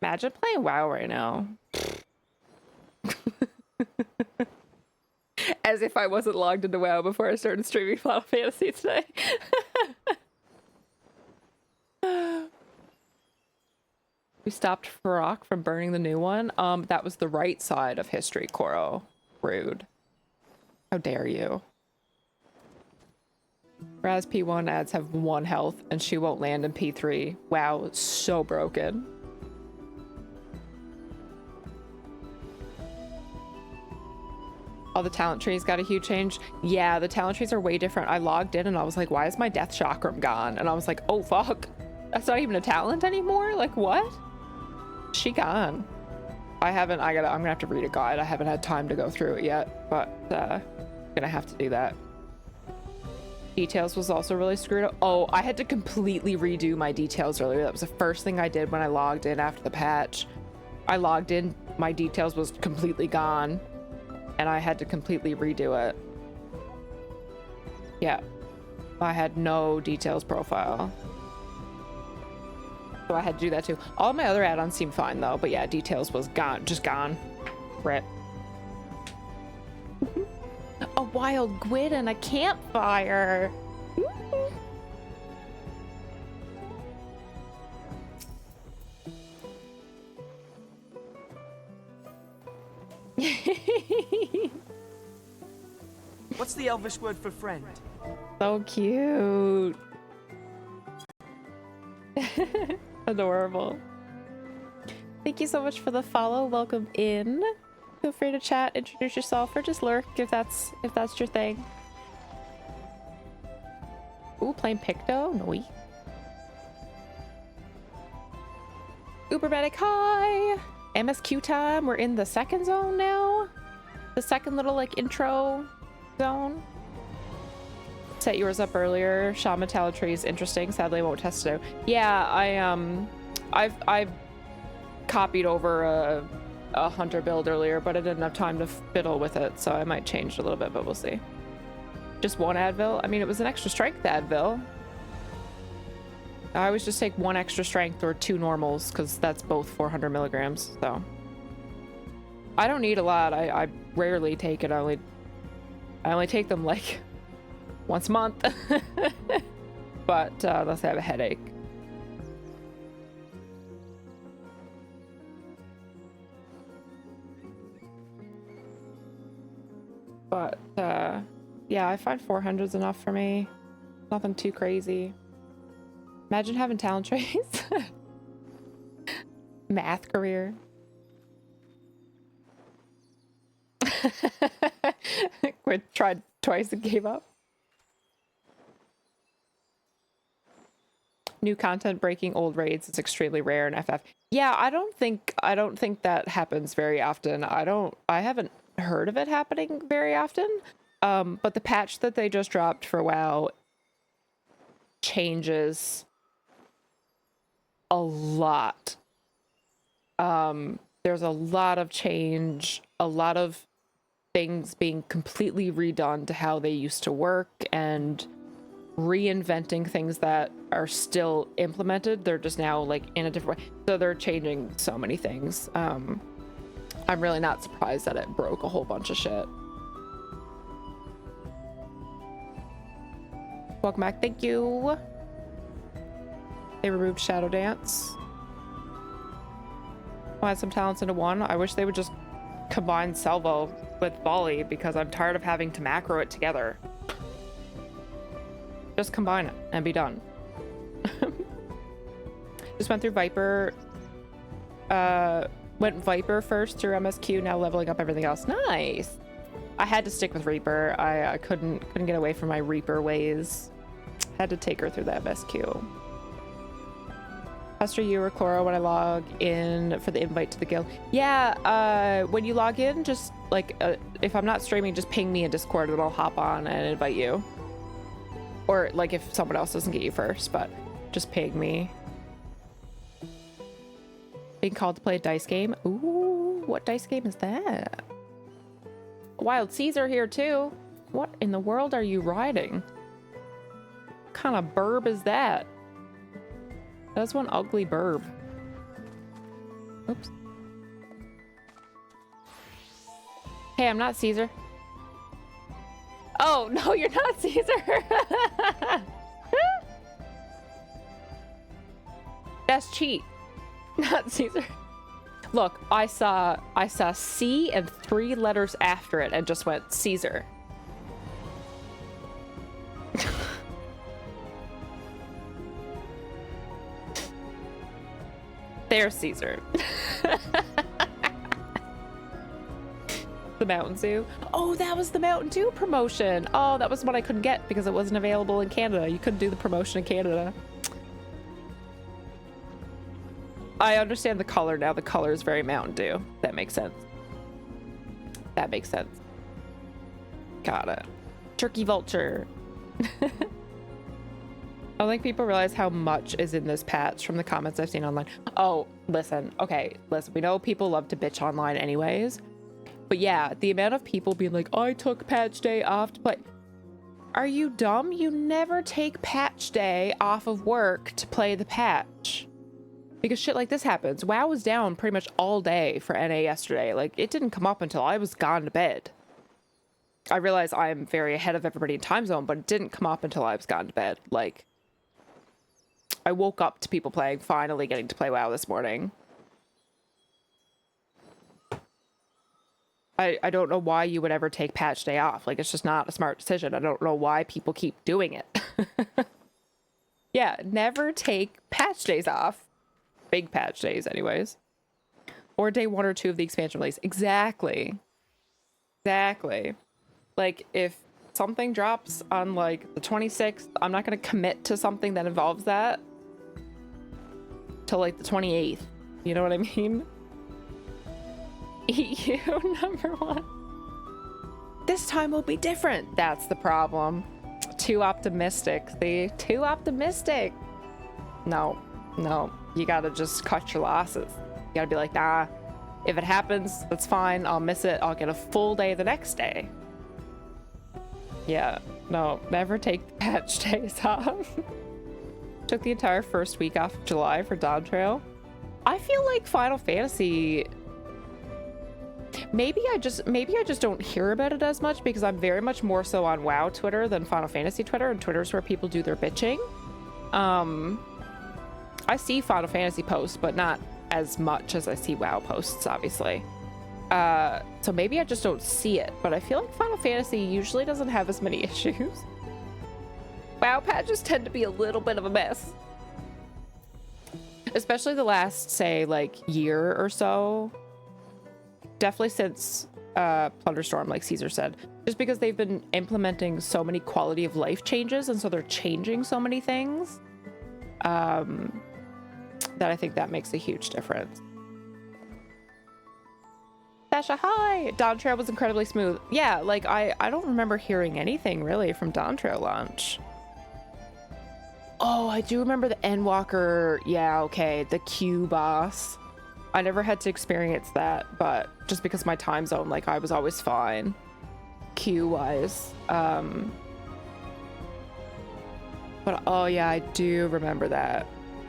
Imagine playing WoW right now. As if I wasn't logged into WoW before I started streaming Final Fantasy today. We stopped Farok from burning the new one. That was the right side of history, Koro. Rude. How dare you? Raz P1 ads have 1 health and she won't land in P3. Wow, it's so broken. All the talent trees got a huge change. Yeah, the talent trees are way different. I logged in and I was like, why is my death chakram gone? And I was like, oh fuck, that's not even a talent anymore? Like what? She gone. I'm gonna have to read a guide. I haven't had time to go through it yet, but gonna have to do that. Details was also really screwed up. Oh, I had to completely redo my details earlier. That was the first thing I did when I logged in after the patch. I logged in, my details was completely gone, and I had to completely redo it. Yeah, I had no details profile. So I had to do that too. All my other add-ons seemed fine though, but yeah, details was gone, just gone. Rip. A wild gwyd and a campfire. What's the Elvish word for friend? So cute. Adorable. Thank you so much for the follow. Welcome in. Feel free to chat, introduce yourself, or just lurk if that's your thing. Ooh, playing Picto? No. Ubermedic, hi! MSQ time. We're in the second zone now. The second little like intro zone. Set yours up earlier. Shaman Talent Tree is interesting. Sadly, I won't test it out. Yeah, I've copied over a hunter build earlier, but I didn't have time to fiddle with it, so I might change it a little bit, but we'll see. Just 1 Advil? I mean, it was an extra strength Advil. I always just take 1 extra strength or 2 normals, because that's both 400 milligrams, so. I don't need a lot. I rarely take it. I only take them like once a month. But unless I have a headache. But yeah, I find 400's enough for me. Nothing too crazy. Imagine having talent trees. Math career. We tried twice and gave up. New content breaking old raids is extremely rare in FF. Yeah, I don't think that happens very often. I haven't heard of it happening very often. But the patch that they just dropped for WoW changes a lot. There's a lot of change, a lot of things being completely redone to how they used to work, and reinventing things that are still implemented. They're just now like in a different way. So they're changing so many things. I'm really not surprised that it broke a whole bunch of shit. Welcome back. Thank you. They removed Shadow Dance. Combine some talents into one. I wish they would just combine Salvo with Volley, because I'm tired of having to macro it together. Just combine it and be done. Just went through Viper. Went Viper first through MSQ, now leveling up everything else. Nice. I had to stick with Reaper. I couldn't get away from my Reaper ways. Had to take her through the MSQ. Pester you or Cora when I log in for the invite to the guild. Yeah, when you log in, just like if I'm not streaming, just ping me in Discord and I'll hop on and invite you. Or like if someone else doesn't get you first, but just ping me. Being called to play a dice game. Ooh, what dice game is that? Wild Caesar here too. What in the world are you riding? What kind of burb is that? That's one ugly burb. Oops. Hey, I'm not Caesar. Oh, no, you're not Caesar. That's cheat. Not Caesar. Look, I saw C and 3 letters after it and just went Caesar. There's Caesar. The Mountain Dew. Oh, that was the Mountain Dew promotion. Oh, that was one I couldn't get because it wasn't available in Canada. You couldn't do the promotion in Canada. I understand the color now. The color is very Mountain Dew. That makes sense. That makes sense. Got it. Turkey Vulture. I don't think people realize how much is in this patch from the comments I've seen online. Oh, listen. Okay, listen. We know people love to bitch online anyways. But yeah, the amount of people being like, I took patch day off to play. Are you dumb? You never take patch day off of work to play the patch. Because shit like this happens. WoW was down pretty much all day for NA yesterday. Like, it didn't come up until I was gone to bed. I realize I'm very ahead of everybody in time zone, but it didn't come up until I was gone to bed. Like, I woke up to people playing, finally getting to play WoW this morning. I don't know why you would ever take patch day off. Like, it's just not a smart decision. I don't know why people keep doing it. Yeah, never take patch days off. Big patch days, anyways. Or day 1 or 2 of the expansion release. Exactly. Exactly. Like, if something drops on, like, the 26th, I'm not going to commit to something that involves that till, like, the 28th. You know what I mean? EU #1. This time will be different. That's the problem. Too optimistic. See? Too optimistic. No. No. You gotta just cut your losses. You gotta be like, nah, if it happens, that's fine. I'll miss it. I'll get a full day the next day. Yeah. No. Never take patch days off. Took the entire first week off of July for Dawntrail. I feel like Final Fantasy... Maybe I just don't hear about it as much because I'm very much more so on WoW Twitter than Final Fantasy Twitter, and Twitter's where people do their bitching. I see Final Fantasy posts, but not as much as I see WoW posts, obviously. So maybe I just don't see it, but I feel like Final Fantasy usually doesn't have as many issues. WoW patches tend to be a little bit of a mess. Especially the last, say, like, year or so. Definitely since Plunderstorm, like Caesar said. Just because they've been implementing so many quality of life changes, and so they're changing so many things. That I think that makes a huge difference. Sasha, hi! Dawntrail was incredibly smooth. Yeah, like, I don't remember hearing anything, really, from Dawntrail launch. Oh, I do remember the Endwalker. Yeah, okay, the Q boss. I never had to experience that, but just because my time zone, like, I was always fine. Q-wise. But, oh yeah, I do remember that.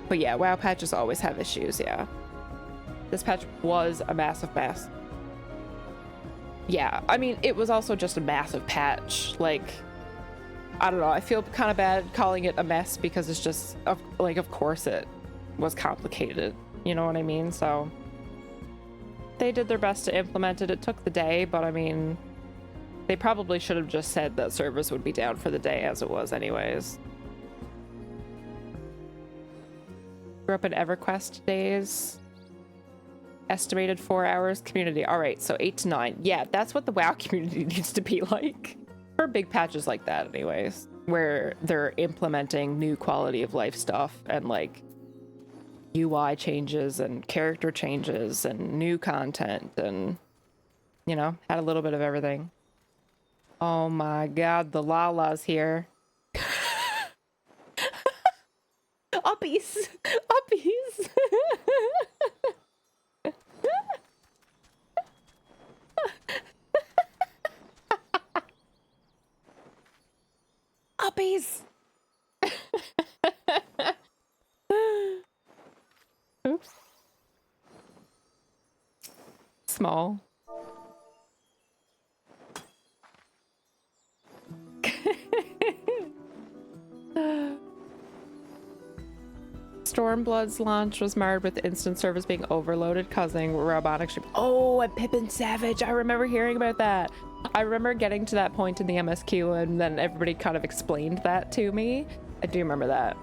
But yeah, WoW patches always have issues, yeah. This patch was a massive mess. Yeah, I mean, it was also just a massive patch. Like, I don't know, I feel kind of bad calling it a mess because it's just, like, of course it was complicated. You know what I mean? So they did their best to implement it. It took the day, but I mean, they probably should have just said that servers would be down for the day as it was anyways. Grew up in EverQuest days. Estimated 4 hours community. All right, so 8 to 9. Yeah, that's what the WoW community needs to be like. For big patches like that anyways. where they're implementing new quality of life stuff and like UI changes and character changes and new content and, you know, had a little bit of everything. Oh my god, the Lala's here. Uppies! Uppies! Uppies! Oops. Small. Stormblood's launch was marred with instant service being overloaded, causing robotic ship. Oh, and Pippin Savage. I remember hearing about that. I remember getting to that point in the MSQ and then everybody kind of explained that to me. I do remember that.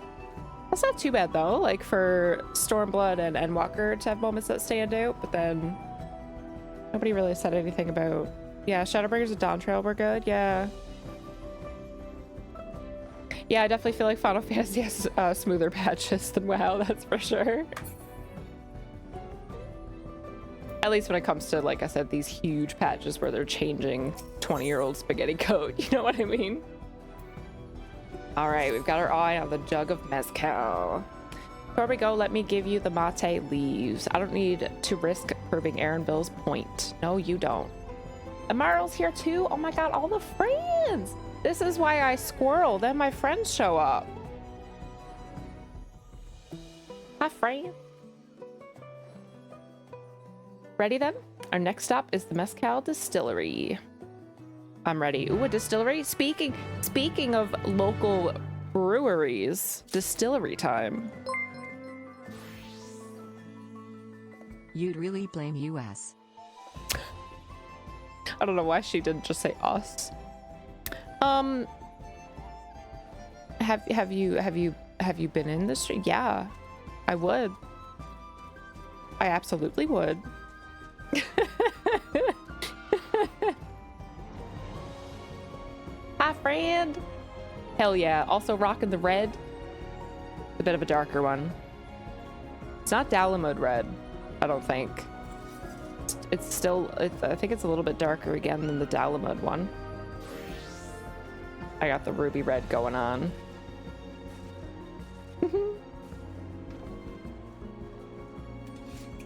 That's not too bad though, like for Stormblood and Endwalker to have moments that stand out, but then nobody really said anything about... Yeah, Shadowbringers and Dawntrail were good, yeah. Yeah, I definitely feel like Final Fantasy has smoother patches than WoW, that's for sure. At least when it comes to, like I said, these huge patches where they're changing 20-year-old spaghetti code, you know what I mean? Alright, we've got our eye on the jug of mezcal. Before we go, let me give you the mate leaves. I don't need to risk proving Erenville's point. No, you don't. Amaryl's here too? Oh my god, all the friends! This is why I squirrel, then my friends show up. Hi, friend. Ready then? Our next stop is the Mezcal Distillery. I'm ready. Ooh, a distillery? Speaking of local breweries, distillery time. You'd really blame US. I don't know why she didn't just say us. Have you been in the street? Yeah, I would. I absolutely would. Hi, friend. Hell yeah. Also rocking the red. A bit of a darker one. It's not Dalamud red, I don't think. It's still, I think it's a little bit darker again than the Dalamud one. I got the ruby red going on.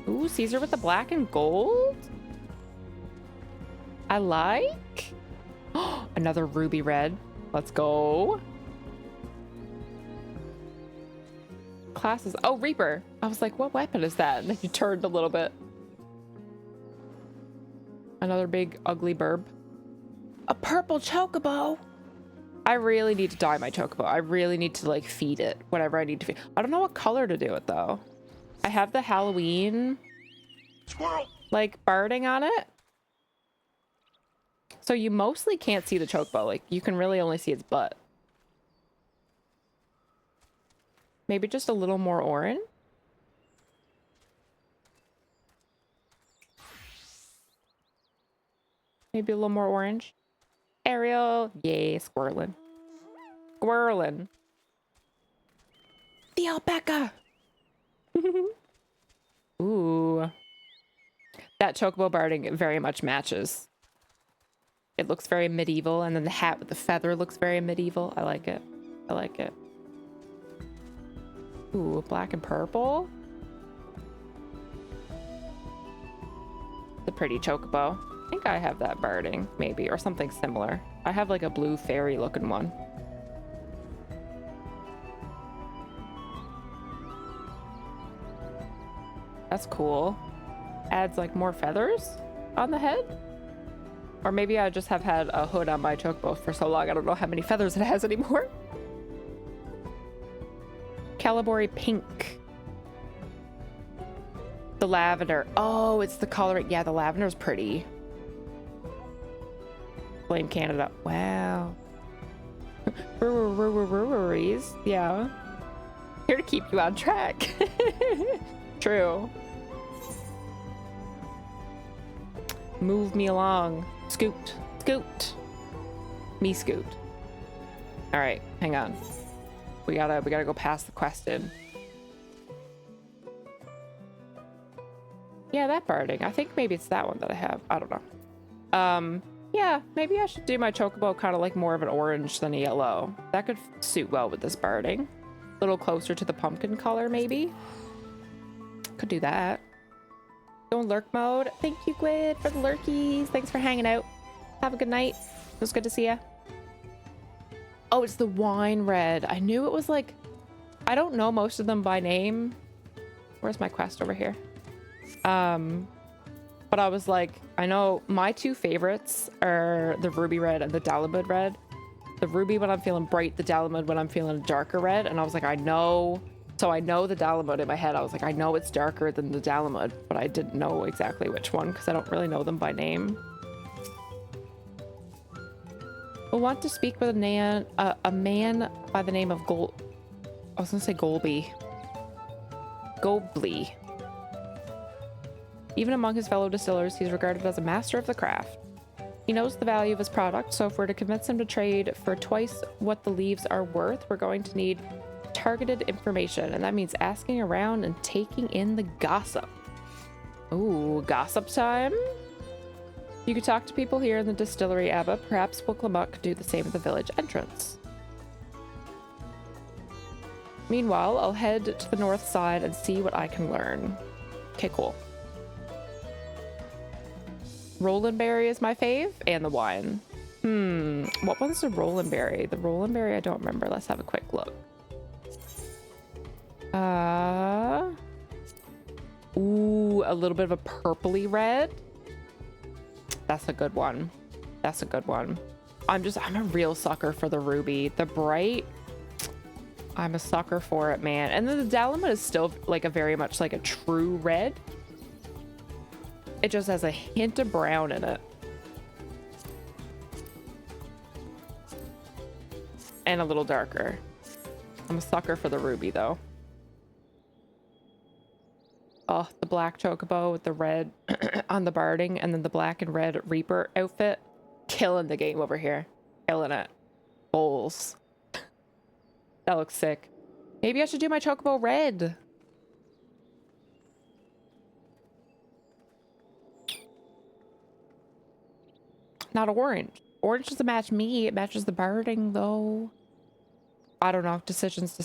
Ooh, Caesar with the black and gold? I like. Another ruby red. Let's go. Classes. Oh, Reaper. I was like, what weapon is that? And then you turned a little bit. Another big ugly burb. A purple chocobo. I really need to dye my chocobo. I really need to like feed it whatever I need to feed. I don't know what color to do it though. I have the Halloween Squirrel. like barding on it. So you mostly can't see the chocobo. Like you can really only see its butt. Maybe just a little more orange. Maybe a little more orange. Ariel. Yay, squirrelin'. Squirrelin'. The alpaca. Ooh. That chocobo barding very much matches. It looks very medieval, and then the hat with the feather looks very medieval. I like it. I like it. Ooh, black and purple. The pretty chocobo. I think I have that barding, maybe, or something similar. I have like a blue fairy looking one. That's cool. Adds like more feathers on the head? Or maybe I just have had a hood on my chocobo for so long I don't know how many feathers it has anymore. Calibori pink. The lavender. Oh, it's the coloring. Yeah, the lavender's pretty. Blame Canada. Wow. Breweries. Yeah. Here to keep you on track. True. Move me along. Scoot. Scoot. Me scoot. All right, hang on. We gotta go past the question. Yeah, that barding. I think maybe it's that one that I have. I don't know. Yeah, maybe I should do my chocobo kind of like more of an orange than a yellow. That could suit well with this barding. A little closer to the pumpkin color, maybe. Could do that. Go in lurk mode. Thank you, Gwyd, for the lurkies. Thanks for hanging out. Have a good night. It was good to see you. Oh, it's the wine red. I knew it was like... I don't know most of them by name. Where's my quest over here? But I was like, I know my two favorites are the ruby red and the dalamud red. The ruby when I'm feeling bright, the dalamud when I'm feeling darker red. And I was like, I know. So I know the dalamud in my head. I was like, I know it's darker than the dalamud, but I didn't know exactly which one because I don't really know them by name. I want to speak with a man by the name of I was gonna say Golby. Gobley. Even among his fellow distillers, he's regarded as a master of the craft. He knows the value of his product, so if we're to convince him to trade for twice what the leaves are worth, we're going to need targeted information, and that means asking around and taking in the gossip. Ooh, gossip time? You could talk to people here in the distillery, Abba. Perhaps Wuklamuk could do the same at the village entrance. Meanwhile, I'll head to the north side and see what I can learn. Okay, cool. Roland berry is my fave, and the wine. What one's the Roland berry? The Roland berry I don't remember. Let's have a quick look. Ooh, a little bit of a purpley red. That's a good one. That's a good one. I'm a real sucker for the ruby. The bright, I'm a sucker for it, man. And then the dalamud is still like a very much like a true red. It just has a hint of brown in it. And a little darker. I'm a sucker for the ruby though. Oh, the black chocobo with the red on the barding and then the black and red reaper outfit. Killing the game over here. Killing it. Bowls. That looks sick. Maybe I should do my chocobo red. Not orange. Orange doesn't match me. It matches the barding though. I don't know. Decisions.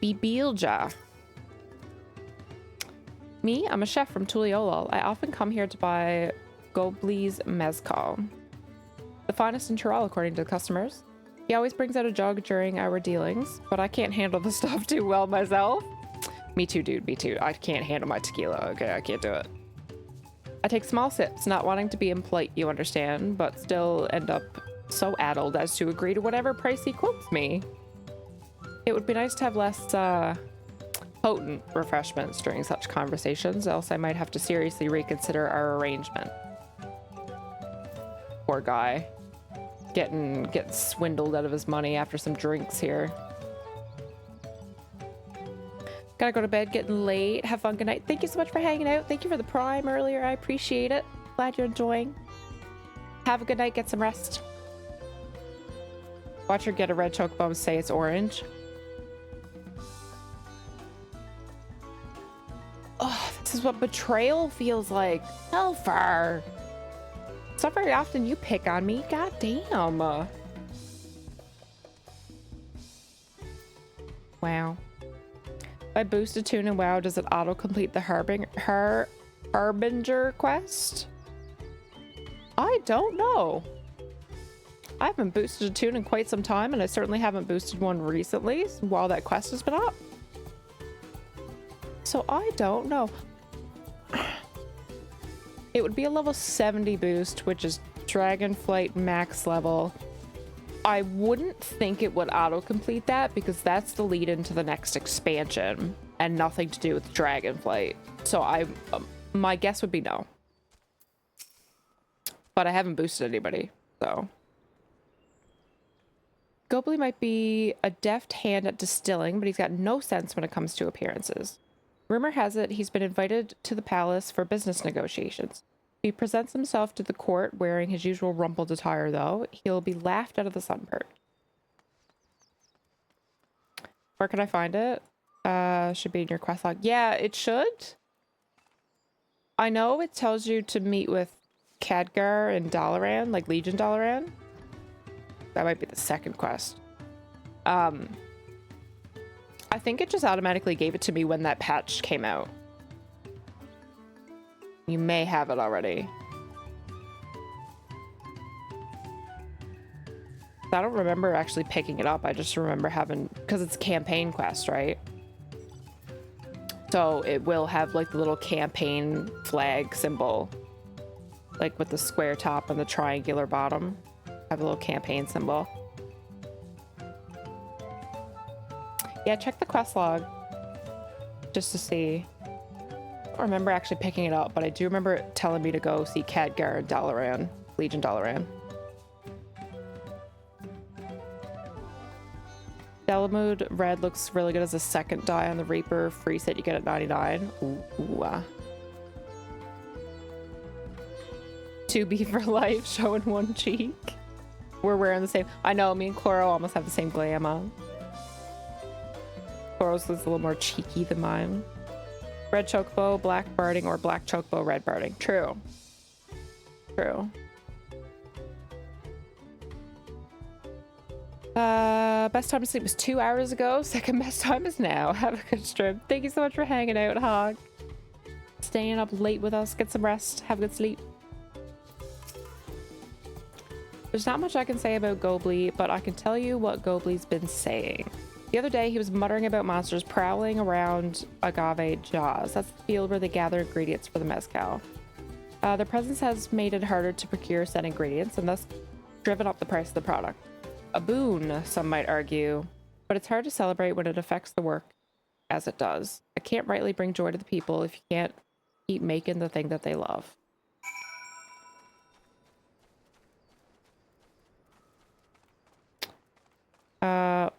Bibilja. Me? I'm a chef from Tuliolal. I often come here to buy Gobley's mezcal. The finest in Tyrol, according to the customers. He always brings out a jug during our dealings, but I can't handle the stuff too well myself. Me too, dude. Me too. I can't handle my tequila. Okay, I can't do it. I take small sips, not wanting to be impolite, you understand, but still end up so addled as to agree to whatever price he quotes me. It would be nice to have less potent refreshments during such conversations, else I might have to seriously reconsider our arrangement. Poor guy. Getting swindled out of his money after some drinks here. Gotta go to bed, getting late. Have fun, good night. Thank you so much for hanging out. Thank you for the prime earlier. I appreciate it. Glad you're enjoying. Have a good night, get some rest. Watch her get a red chocobo and say it's orange. Oh, this is what betrayal feels like. Hellfire. It's not very often you pick on me. God damn. Wow. If I boost a tune in WoW, does it auto-complete the Harbinger quest? I don't know. I haven't boosted a tune in quite some time, and I certainly haven't boosted one recently while that quest has been up. So I don't know. It would be a level 70 boost, which is Dragonflight max level. I wouldn't think it would auto-complete that because that's the lead into the next expansion and nothing to do with Dragonflight. So my guess would be no. But I haven't boosted anybody, so. Gobley might be a deft hand at distilling, but he's got no sense when it comes to appearances. Rumor has it he's been invited to the palace for business negotiations. He presents himself to the court wearing his usual rumpled attire, though. He'll be laughed out of the sunbird. Where can I find it? Should be in your quest log. Yeah, it should. I know it tells you to meet with Khadgar and Dalaran, like Legion Dalaran. That might be the second quest. I think it just automatically gave it to me when that patch came out. You may have it already. I don't remember actually picking it up. I just remember having, because it's a campaign quest, right? So it will have like the little campaign flag symbol, like with the square top and the triangular bottom. Have a little campaign symbol. Yeah, check the quest log just to see. I don't remember actually picking it up, but I do remember it telling me to go see Khadgar and Dalaran, Legion Dalaran. Delamud red looks really good as a second dye on the Reaper free set you get at 99. Ooh. 2B for life, showing one cheek. We're wearing the same. I know, me and Cloro almost have the same glam on. Cloro's was a little more cheeky than mine. Red chocobo, black barding, or black chocobo, red barding. True. True. Best time to sleep was 2 hours ago. Second best time is now. Have a good stream. Thank you so much for hanging out, Hog. Staying up late with us. Get some rest. Have a good sleep. There's not much I can say about Gobly, but I can tell you what Gobly's been saying. The other day, he was muttering about monsters prowling around Agave Jaws. That's the field where they gather ingredients for the mezcal. Their presence has made it harder to procure said ingredients and thus driven up the price of the product. A boon, some might argue, but it's hard to celebrate when it affects the work as it does. I can't rightly bring joy to the people if you can't keep making the thing that they love.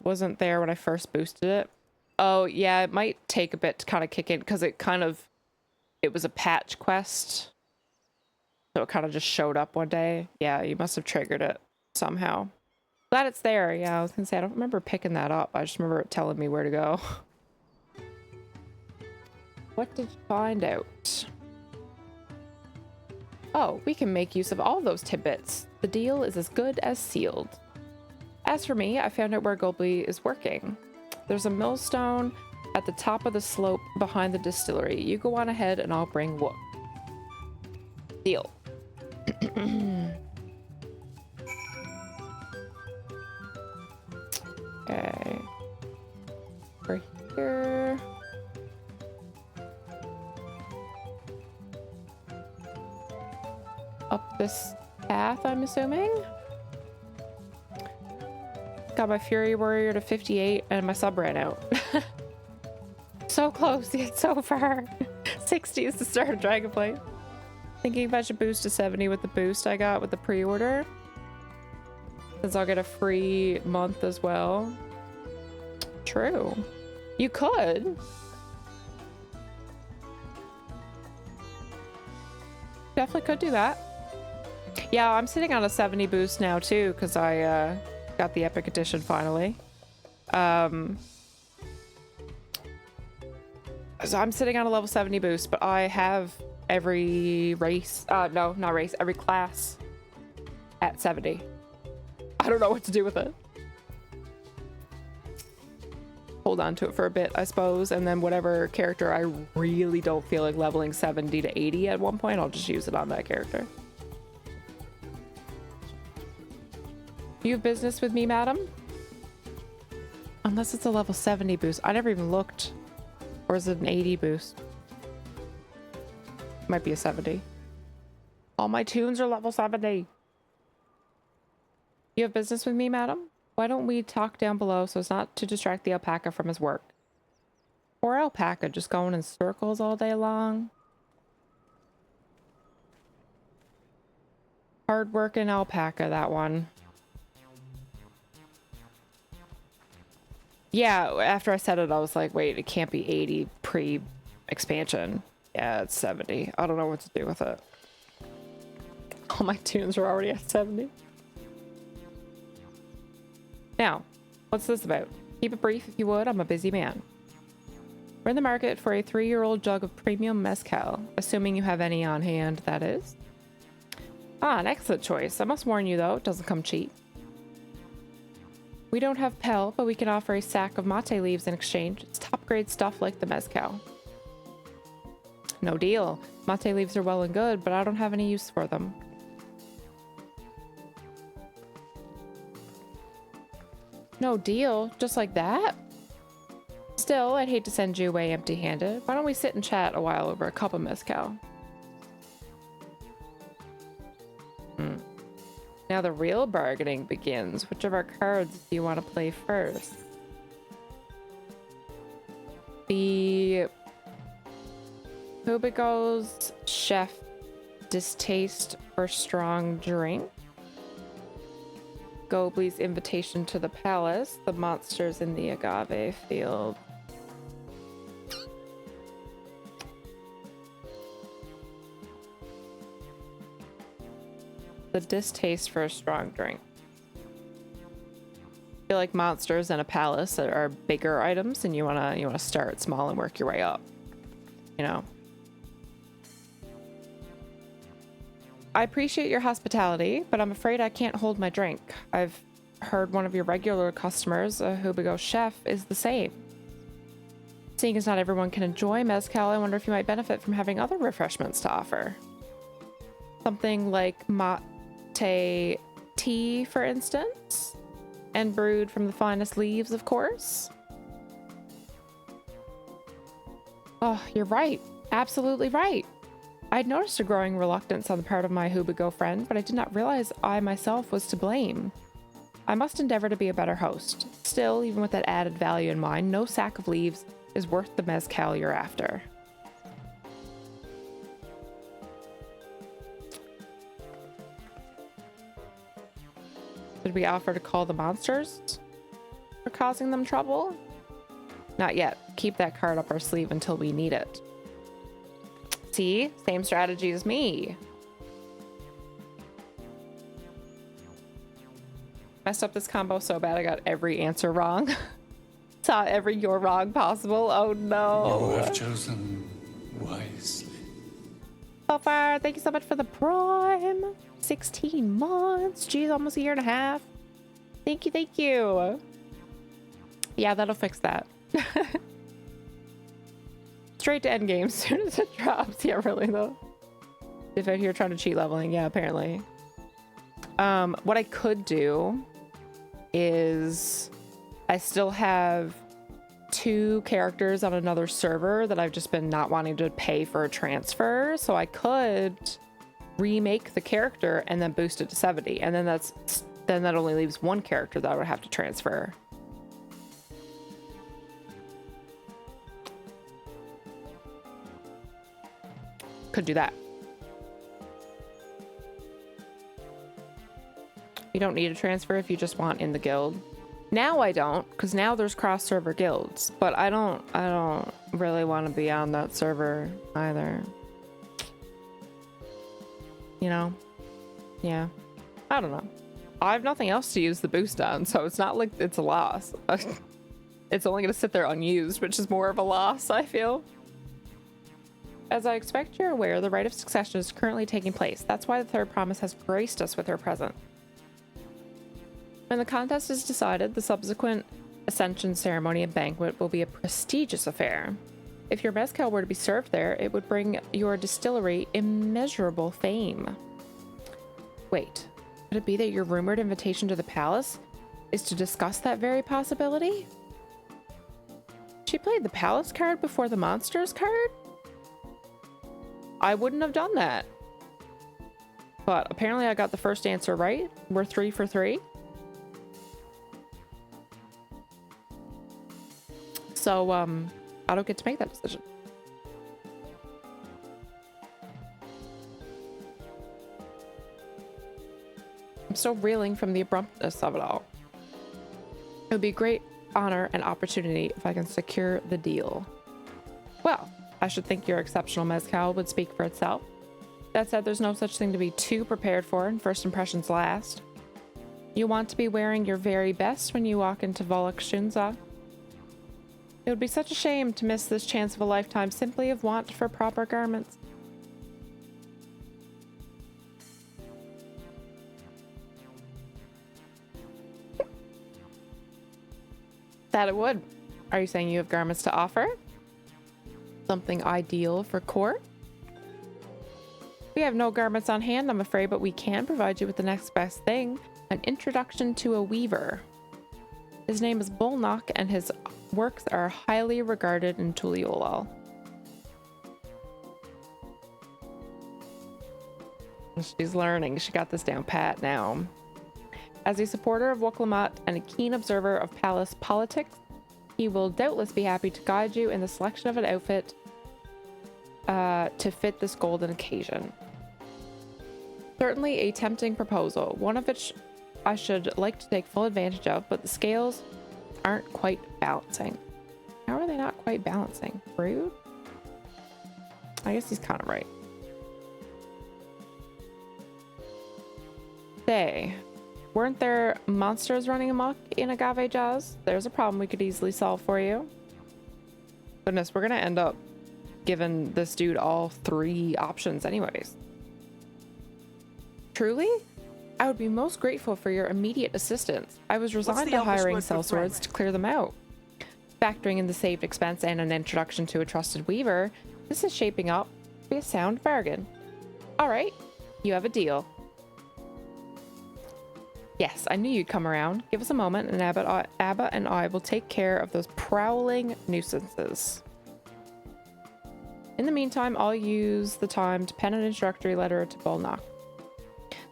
Wasn't there when I first boosted it. Oh yeah, it might take a bit to kind of kick in because it was a patch quest. So it kind of just showed up one day. Yeah, you must have triggered it somehow. Glad it's there. Yeah, I was gonna say, I don't remember picking that up. I just remember it telling me where to go. What did you find out? Oh, we can make use of all those tidbits. The deal is as good as sealed. As for me, I found out where Gobly is working. There's a millstone at the top of the slope behind the distillery. You go on ahead and I'll bring wood. Deal. Okay. Over here. Up this path, I'm assuming. Got my Fury Warrior to 58 and my sub ran out. So close, yet so far. 60 is the start of Dragonflight. Thinking if I should boost to 70 with the boost I got with the pre-order. Since I'll get a free month as well. True. You could. Definitely could do that. Yeah, I'm sitting on a 70 boost now too, because I got the Epic Edition finally. So I'm sitting on a level 70 boost, but I have every race, no, not race, every class at 70. I don't know what to do with it. Hold on to it for a bit, I suppose, and then whatever character I really don't feel like leveling 70 to 80 at one point, I'll just use it on that character. You have business with me, madam? Unless it's a level 70 boost. I never even looked. Or is it an 80 boost? Might be a 70. All my tunes are level 70. You have business with me, madam? Why don't we talk down below so as not to distract the alpaca from his work? Poor alpaca just going in circles all day long. Hard-working alpaca, that one. Yeah, after I said it, I was like, wait, it can't be 80 pre-expansion. Yeah, it's 70. I don't know what to do with it. All my tunes are already at 70. Now, what's this about? Keep it brief if you would, I'm a busy man. We're in the market for a 3-year-old jug of premium mezcal, assuming you have any on hand, that is. Ah, an excellent choice. I must warn you though, it doesn't come cheap. We don't have Pel, but we can offer a sack of mate leaves in exchange. It's top grade stuff like the mezcal. No deal. Mate leaves are well and good, but I don't have any use for them. No deal? Just like that? Still, I'd hate to send you away empty-handed. Why don't we sit and chat a while over a cup of mezcal? Now the real bargaining begins. Which of our cards do you want to play first? The Hubigo's chef distaste for strong drink. Gobley's invitation to the palace. The monsters in the agave field. The distaste for a strong drink. I feel like monsters and a palace are bigger items, and you wanna start small and work your way up. You know. I appreciate your hospitality, but I'm afraid I can't hold my drink. I've heard one of your regular customers, a Hubigo chef, is the same. Seeing as not everyone can enjoy mezcal, I wonder if you might benefit from having other refreshments to offer. Something like mate tea, for instance, and brewed from the finest leaves, of course. Oh, you're right. Absolutely right. I'd noticed a growing reluctance on the part of my Hubigo friend, but I did not realize I myself was to blame. I must endeavor to be a better host. Still, even with that added value in mind, no sack of leaves is worth the mezcal you're after. Did we offer to call the monsters for causing them trouble? Not yet. Keep that card up our sleeve until we need it. See? Same strategy as me. Messed up this combo so bad I got every answer wrong. Saw every you're wrong possible. Oh no. You have chosen wisely. So far, thank you so much for the prime. 16 months. Geez, almost a year and a half. Thank you, thank you. Yeah, that'll fix that. Straight to endgame as soon as it drops. Yeah, really though. If out here trying to cheat leveling, yeah, apparently. What I could do is I still have 2 characters on another server that I've just been not wanting to pay for a transfer, so I could remake the character and then boost it to 70, and then that only leaves 1 character that I would have to transfer. Could do that. You don't need a transfer if you just want in the guild. Now I don't, because now there's cross-server guilds, but I don't really want to be on that server either. You know? Yeah. I don't know. I have nothing else to use the boost on, so it's not like it's a loss. It's only going to sit there unused, which is more of a loss, I feel. As I expect you're aware, the rite of succession is currently taking place. That's why the third promise has graced us with her presence. When the contest is decided, the subsequent ascension ceremony and banquet will be a prestigious affair. If your mezcal were to be served there, it would bring your distillery immeasurable fame. Wait, could it be that your rumored invitation to the palace is to discuss that very possibility? She played the palace card before the monsters card? I wouldn't have done that. But apparently I got the first answer right. We're 3 for 3. So, I don't get to make that decision. I'm still reeling from the abruptness of it all. It would be a great honor and opportunity if I can secure the deal. Well, I should think your exceptional mezcal would speak for itself. That said, there's no such thing to be too prepared for, and first impressions last. You want to be wearing your very best when you walk into Volokshunza. It would be such a shame to miss this chance of a lifetime simply of want for proper garments. That it would. Are you saying you have garments to offer? Something ideal for court? We have no garments on hand, I'm afraid, but we can provide you with the next best thing, an introduction to a weaver. His name is Bolnock, and his works are highly regarded in Tuliolal. She's learning. She got this down pat now. As a supporter of Woklamat and a keen observer of palace politics, he will doubtless be happy to guide you in the selection of an outfit to fit this golden occasion. Certainly a tempting proposal, one of which I should like to take full advantage of, but the scales aren't quite balancing. How are they not quite balancing? Rude? I guess he's kind of right. Say, weren't there monsters running amok in Agave Jazz? There's a problem we could easily solve for you. Goodness, we're gonna end up giving this dude all 3 options anyways. Truly? I would be most grateful for your immediate assistance. I was resigned to hiring sellswords to clear them out. Factoring in the saved expense and an introduction to a trusted weaver, this is shaping up to be a sound bargain. Alright, you have a deal. Yes, I knew you'd come around. Give us a moment and Abba and I will take care of those prowling nuisances. In the meantime, I'll use the time to pen an introductory letter to Bolnock.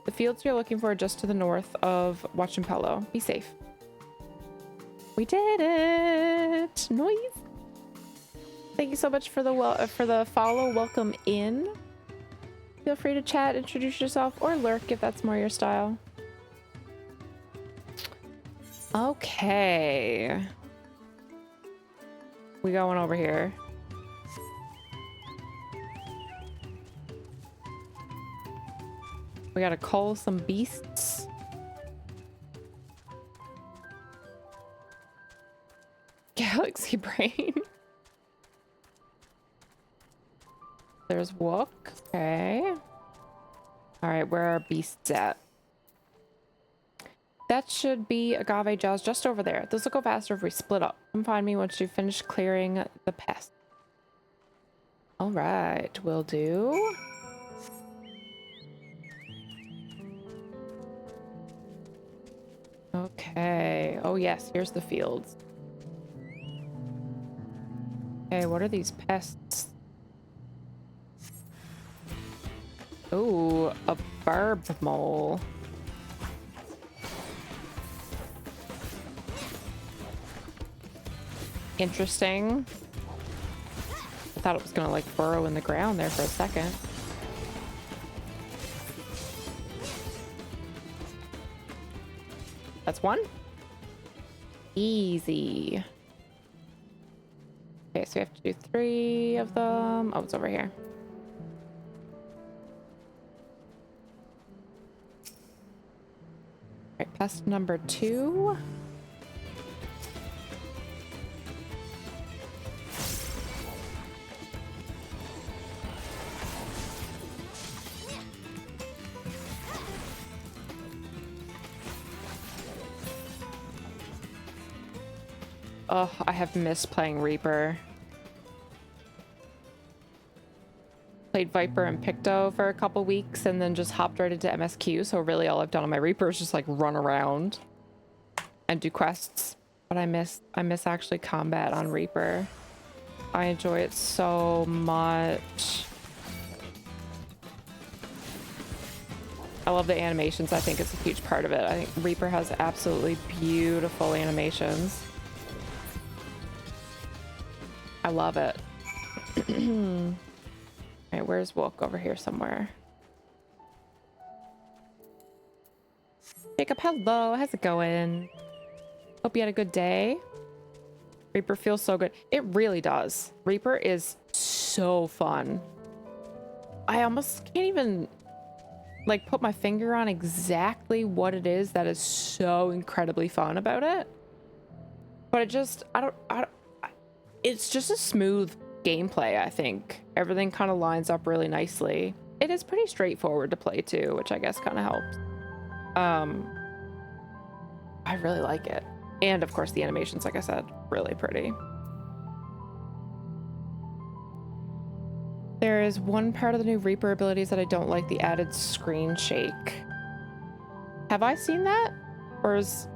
The fields you're looking for are just to the north of Wachimpello. Be safe. We did it! Noise! Thank you so much for the follow. Welcome in. Feel free to chat, introduce yourself, or lurk if that's more your style. Okay. We going over here. We gotta cull some beasts. Galaxy brain. There's Wook. Okay. Alright, where are beasts at? That should be Agave Jaws just over there. This will go faster if we split up. Come find me once you finish clearing the pest. Alright, will do. Okay. Oh yes, here's the fields. Okay, what are these pests? Ooh, a barb mole. Interesting. I thought it was gonna like burrow in the ground there for a second. That's one. Easy. Okay, so we have to do 3 of them. Oh, it's over here. All right, pest number 2. Oh, I have missed playing Reaper. Played Viper and Picto for a couple weeks and then just hopped right into MSQ. So really all I've done on my Reaper is just like run around and do quests. But I miss actually combat on Reaper. I enjoy it so much. I love the animations. I think it's a huge part of it. I think Reaper has absolutely beautiful animations. I love it. Alright, where's Wook? Over here somewhere. Jacob, hello. How's it going? Hope you had a good day. Reaper feels so good. It really does. Reaper is so fun. I almost can't even like put my finger on exactly what it is that is so incredibly fun about it. But it just, it's just a smooth gameplay, I think. Everything kind of lines up really nicely. It is pretty straightforward to play too, which I guess kind of helps. I really like it. And of course the animations, like I said, really pretty. There is one part of the new Reaper abilities that I don't like, the added screen shake. Have I seen that? Or is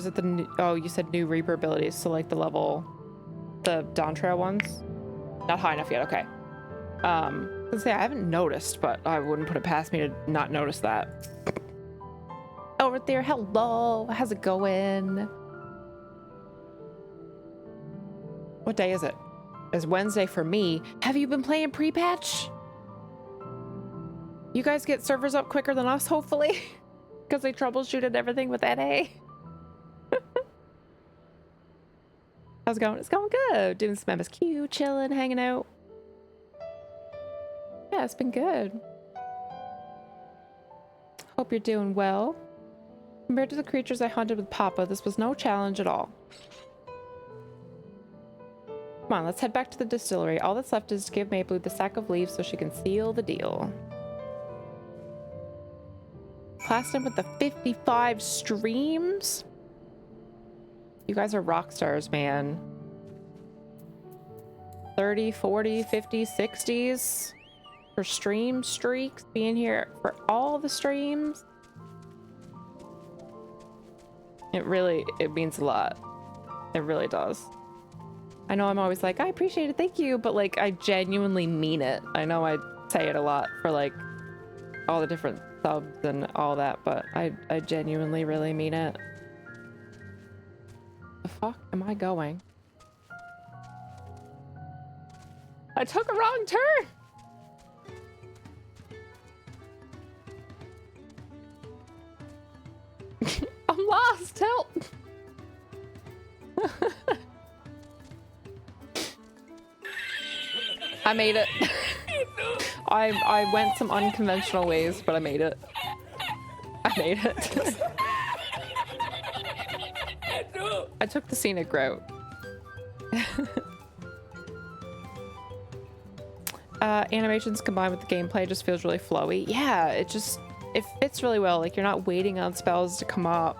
it the new, oh, you said new Reaper abilities, so like the Dawntrail ones? Not high enough yet, okay. Let's say I haven't noticed, but I wouldn't put it past me to not notice that. Over there, hello, how's it going? What day is it? It's Wednesday for me. Have you been playing pre-patch? You guys get servers up quicker than us, hopefully, because they troubleshooted everything with NA. How's it going? It's going good. Doing some MSQ, chilling, hanging out. Yeah, it's been good. Hope you're doing well. Compared to the creatures I hunted with Papa, this was no challenge at all. Come on, let's head back to the distillery. All that's left is to give Maple the sack of leaves so she can seal the deal. Platinum with the 55 streams? You guys are rock stars, man. 30, 40, 50, 60s for stream streaks, being here for all the streams. It means a lot. It really does. I know I'm always like, I appreciate it, thank you, but like I genuinely mean it. I know I say it a lot for like all the different subs and all that, but I genuinely really mean it. The fuck am I going? I took a wrong turn! I'm lost, help! I made it. I went some unconventional ways, but I made it. I made it. I took the scenic route. Animations combined with the gameplay just feels really flowy. Yeah, it fits really well. Like, you're not waiting on spells to come up.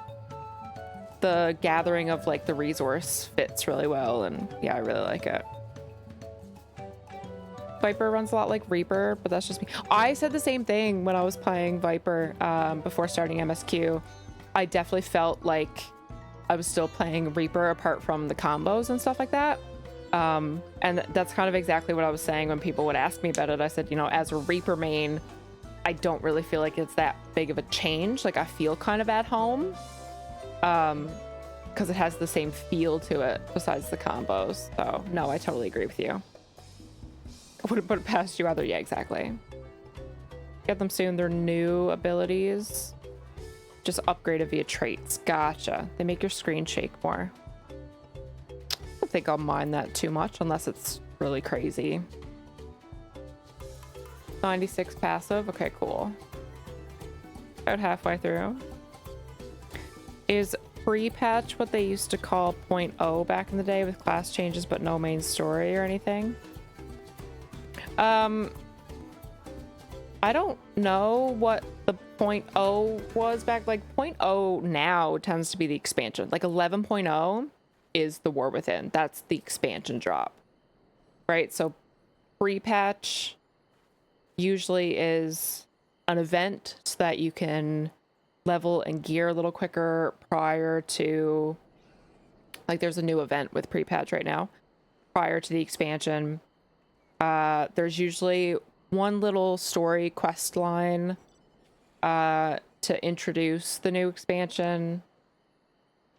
The gathering of like the resource fits really well, and yeah, I really like it. Viper runs a lot like Reaper, but that's just me. I said the same thing when I was playing Viper before starting MSQ. I definitely felt like I was still playing Reaper apart from the combos and stuff like that. And that's kind of exactly what I was saying when people would ask me about it. I said, you know, as a Reaper main, I don't really feel like it's that big of a change. Like, I feel kind of at home. Because it has the same feel to it besides the combos. So, no, I totally agree with you. I wouldn't put it past you either. Yeah, exactly. Get them soon. They're new abilities. Just upgraded via traits. Gotcha. They make your screen shake more. I don't think I'll mind that too much unless it's really crazy. 96 passive. Okay, cool. About halfway through. Is pre-patch what they used to call 0.0 back in the day with class changes but no main story or anything? I don't know what the 0.0 was back. Like 0.0 now tends to be the expansion. Like 11.0 is the War Within. That's the expansion drop, right? So pre-patch usually is an event so that you can level and gear a little quicker prior to, like, there's a new event with pre-patch right now prior to the expansion. There's usually one little story quest line to introduce the new expansion.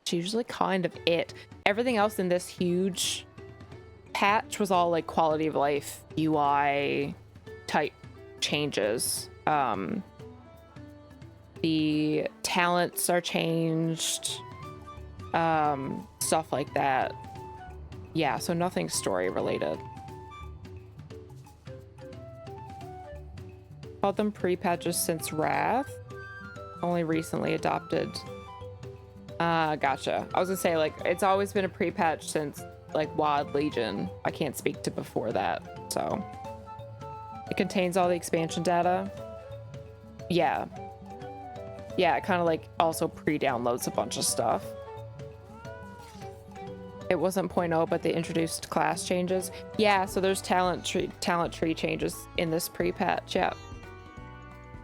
It's usually kind of it. Everything else in this huge patch was all like quality of life UI type changes. The talents are changed, stuff like that. Yeah, so nothing story related. Called them pre-patches since Wrath. Only recently adopted. Gotcha. I was gonna say, like, it's always been a pre-patch since, like, Wild Legion. I can't speak to before that, so. It contains all the expansion data. Yeah. Yeah, it kind of, like, also pre-downloads a bunch of stuff. It wasn't 0.0, but they introduced class changes. Yeah, so there's talent tree changes in this pre-patch, yeah.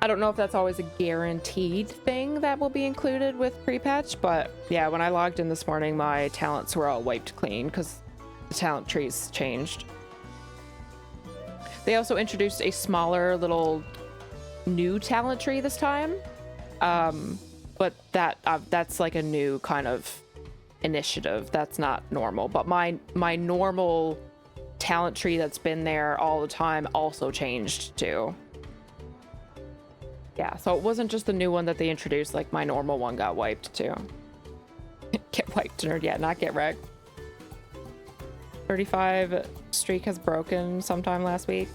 I don't know if that's always a guaranteed thing that will be included with pre-patch, but yeah, when I logged in this morning, my talents were all wiped clean because the talent trees changed. They also introduced a smaller little new talent tree this time, but that's like a new kind of initiative. That's not normal, but my normal talent tree that's been there all the time also changed too. Yeah, so it wasn't just the new one that they introduced, like my normal one got wiped too. Get wiped, nerd. Yeah, not get wrecked. 35 streak has broken sometime last week.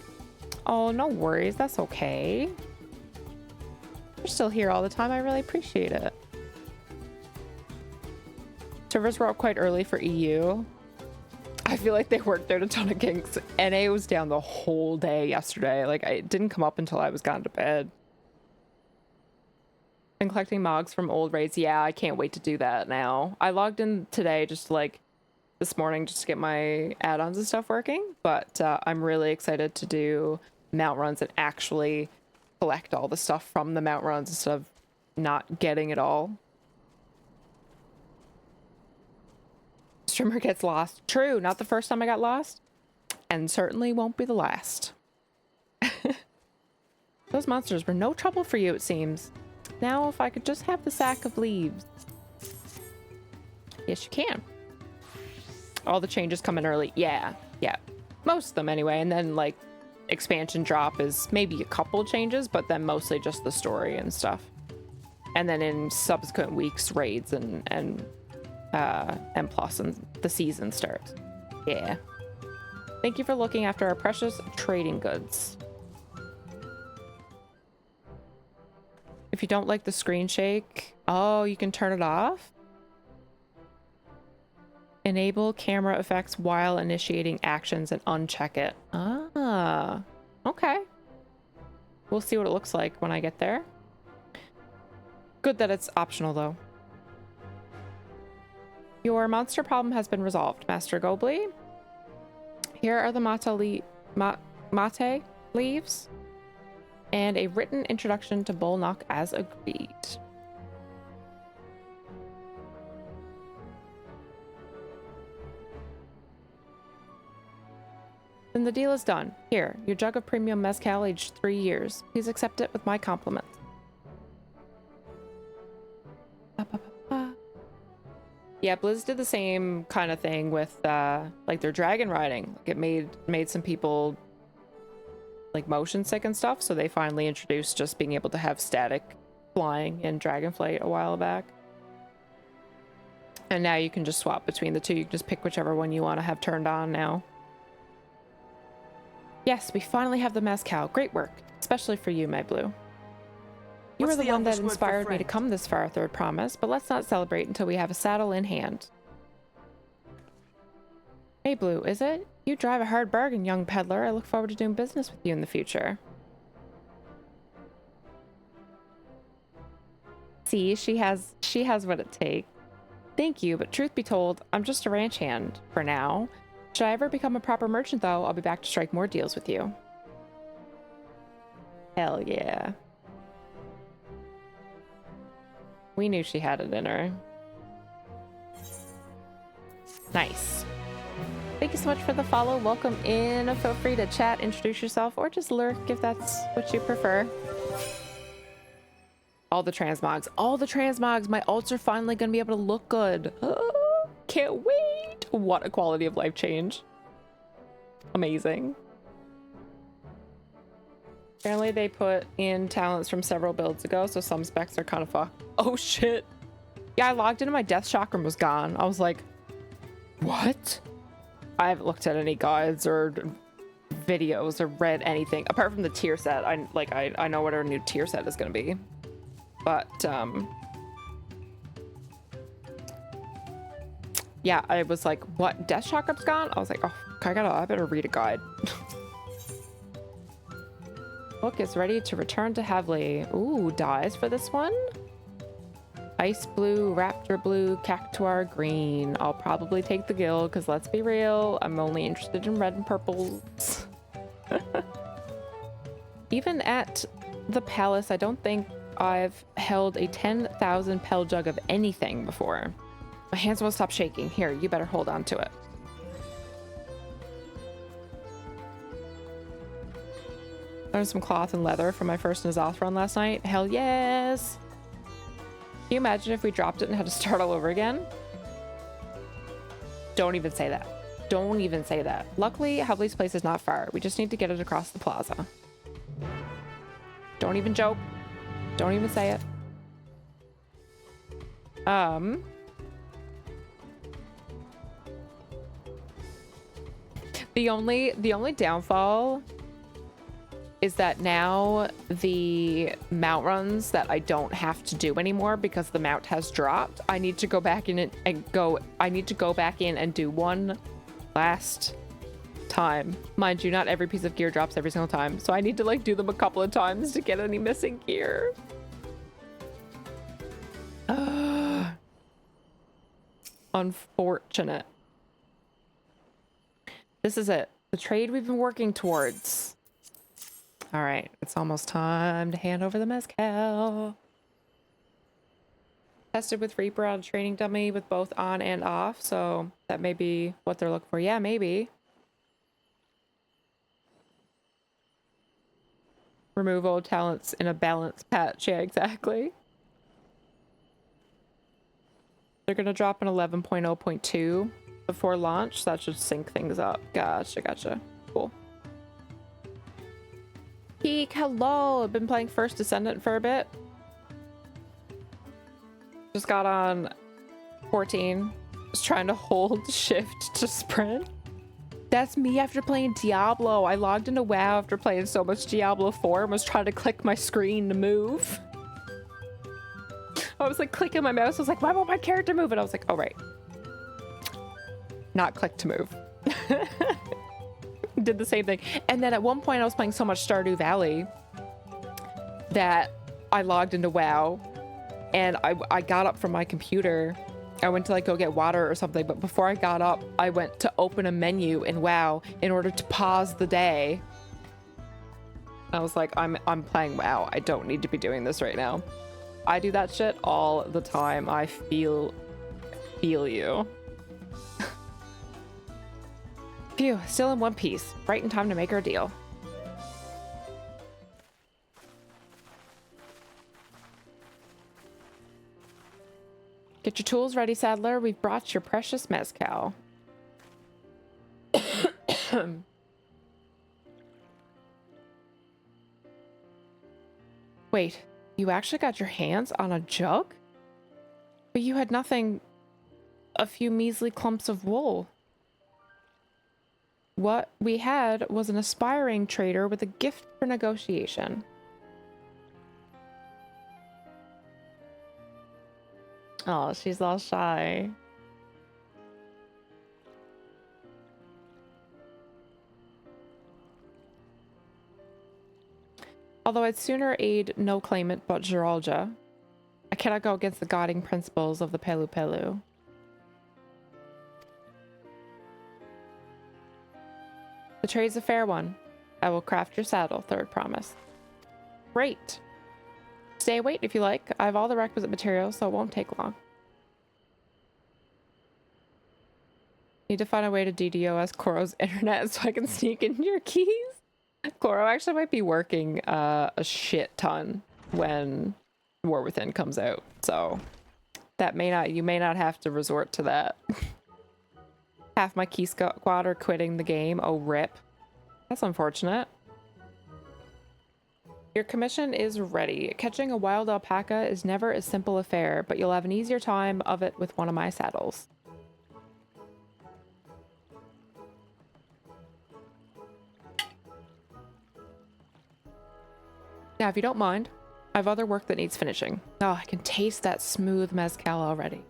Oh, no worries. That's okay. You're still here all the time. I really appreciate it. Servers were up quite early for EU. I feel like they worked out a ton of kinks. NA was down the whole day yesterday. Like, it didn't come up until I was gone to bed. Been collecting mogs from old raids. Yeah, I can't wait to do that now. I logged in today just like this morning just to get my add-ons and stuff working, but I'm really excited to do mount runs and actually collect all the stuff from the mount runs instead of not getting it all. Streamer gets lost. True, not the first time I got lost, and certainly won't be the last. Those monsters were no trouble for you, it seems. Now, if I could just have the sack of leaves. Yes, you can. All the changes come in early. Yeah, yeah. Most of them anyway. And then, like, expansion drop is maybe a couple changes, but then mostly just the story and stuff. And then in subsequent weeks, raids and plus and the season starts. Yeah. Thank you for looking after our precious trading goods. If you don't like the screen shake, oh, you can turn it off? Enable camera effects while initiating actions and uncheck it. Ah, okay. We'll see what it looks like when I get there. Good that it's optional, though. Your monster problem has been resolved, Master Gobly. Here are the mate leaves. And a written introduction to Bullknock as agreed. Then the deal is done. Here, your jug of premium mezcal aged 3 years. Please accept it with my compliments. Yeah, Blizz did the same kind of thing with like their dragon riding. Like it made some people like motion sick and stuff, so they finally introduced just being able to have static flying in Dragonflight a while back. And now you can just swap between the two. You can just pick whichever one you want to have turned on now. Yes, we finally have the mezcal. Great work, especially for you, my Blue. You were the one that inspired me to come this far, Third Promise, but let's not celebrate until we have a saddle in hand. Hey, Blue, is it? You drive a hard bargain, young peddler. I look forward to doing business with you in the future. See, she has what it takes. Thank you, but truth be told, I'm just a ranch hand for now. Should I ever become a proper merchant, though, I'll be back to strike more deals with you. Hell yeah. We knew she had it in her. Nice. Thank you so much for the follow. Welcome in. Feel free to chat, introduce yourself, or just lurk if that's what you prefer. All the transmogs. All the transmogs. My alts are finally going to be able to look good. Oh, can't wait. What a quality of life change. Amazing. Apparently they put in talents from several builds ago, so some specs are kind of fucked. Oh shit. Yeah, I logged into my death chakram was gone. I was like, what? I haven't looked at any guides or videos or read anything apart from the tier set. I know what our new tier set is going to be, but yeah, I was like, what, death chakram's gone? I was like, oh, I better read a guide. Book is ready to return to Heavily. Ooh, dyes for this one. Ice blue, raptor blue, cactuar green. I'll probably take the guild because let's be real, I'm only interested in red and purples. Even at the palace, I don't think I've held a 10,000 pel jug of anything before. My hands won't stop shaking. Here, you better hold on to it. Learned some cloth and leather from my first Nazoth run last night. Hell yes! Can you imagine if we dropped it and had to start all over again? Don't even say that. Don't even say that. Luckily, Heavely's place is not far. We just need to get it across the plaza. Don't even joke. Don't even say it. The only downfall is that now the mount runs that I don't have to do anymore because the mount has dropped, I need to go back in and do one last time. Mind you, not every piece of gear drops every single time, so I need to like do them a couple of times to get any missing gear. Unfortunate. This is it. The trade we've been working towards. All right, it's almost time to hand over the mezcal. Tested with Reaper on a training dummy with both on and off, so that may be what they're looking for. Yeah, maybe. Remove old talents in a balanced patch. Yeah, exactly. They're gonna drop an 11.0.2 before launch, so that should sync things up. Gotcha. Cool. Peek, hello. I've been playing First Descendant for a bit. Just got on 14. Just trying to hold shift to sprint. That's me after playing Diablo. I logged into WoW after playing so much Diablo 4 and was trying to click my screen to move. I was like clicking my mouse. I was like, why won't my character move? And I was like, oh, right. Not click to move. Did the same thing. And then at one point I was playing so much Stardew Valley that I logged into WoW and I got up from my computer. I went to like go get water or something, but before I got up, I went to open a menu in WoW in order to pause the day. I was like, I'm playing WoW. I don't need to be doing this right now. I do that shit all the time. I feel you. Phew, still in one piece. Right in time to make our deal. Get your tools ready, Saddler. We've brought your precious mezcal. Wait, you actually got your hands on a jug? But you had nothing... a few measly clumps of wool. What we had was an aspiring trader with a gift for negotiation. Oh, she's all shy. Although I'd sooner aid no claimant but Geralja, I cannot go against the guiding principles of the Pelu Pelu. The trade's a fair one. I will craft your saddle, third promise. Great. Stay wait if you like. I have all the requisite materials, so it won't take long. Need to find a way to DDoS Koro's internet so I can sneak into your keys. Koro actually might be working a shit ton when War Within comes out, so that you may not have to resort to that. Half my key squad are quitting the game. Oh, rip. That's unfortunate. Your commission is ready. Catching a wild alpaca is never a simple affair, but you'll have an easier time of it with one of my saddles. Yeah, if you don't mind. I have other work that needs finishing. Oh, I can taste that smooth mezcal already.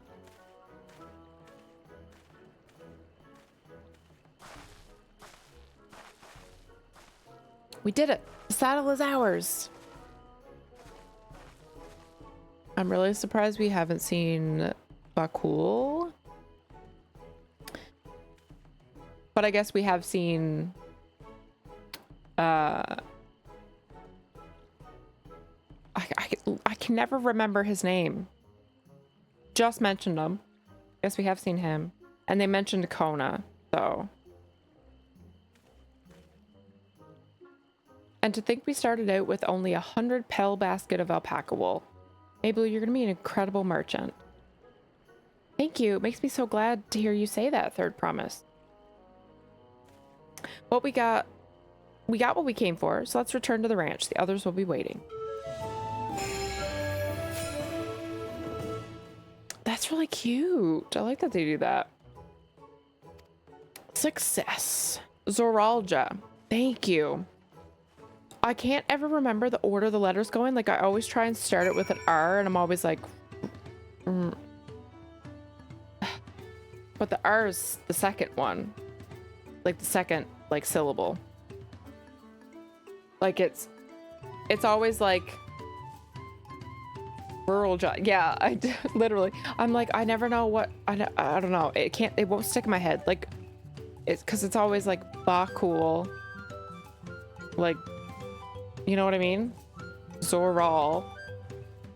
We did it. The saddle is ours. I'm really surprised we haven't seen Bakul. But I guess we have seen I can never remember his name. Just mentioned him. Guess we have seen him. And they mentioned Kona, so. And to think we started out with only 100 pel basket of alpaca wool. Mabel, you're gonna be an incredible merchant. Thank you. It makes me so glad to hear you say that, Third Promise. What we got what we came for, so let's return to the ranch. The others will be waiting. That's really cute. I like that they do that. Success. Zoralja. Thank you. I can't ever remember the order the letters go in. Like, I always try and start it with an R, and I'm always like... But the R is the second one. Like, the second, like, syllable. Like, it's always, like... Rural job. Yeah, literally. I'm like, I never know what... I don't know. It won't stick in my head. Like, it's... Because it's always, like, Bakul. Like... You know what I mean? Zoral.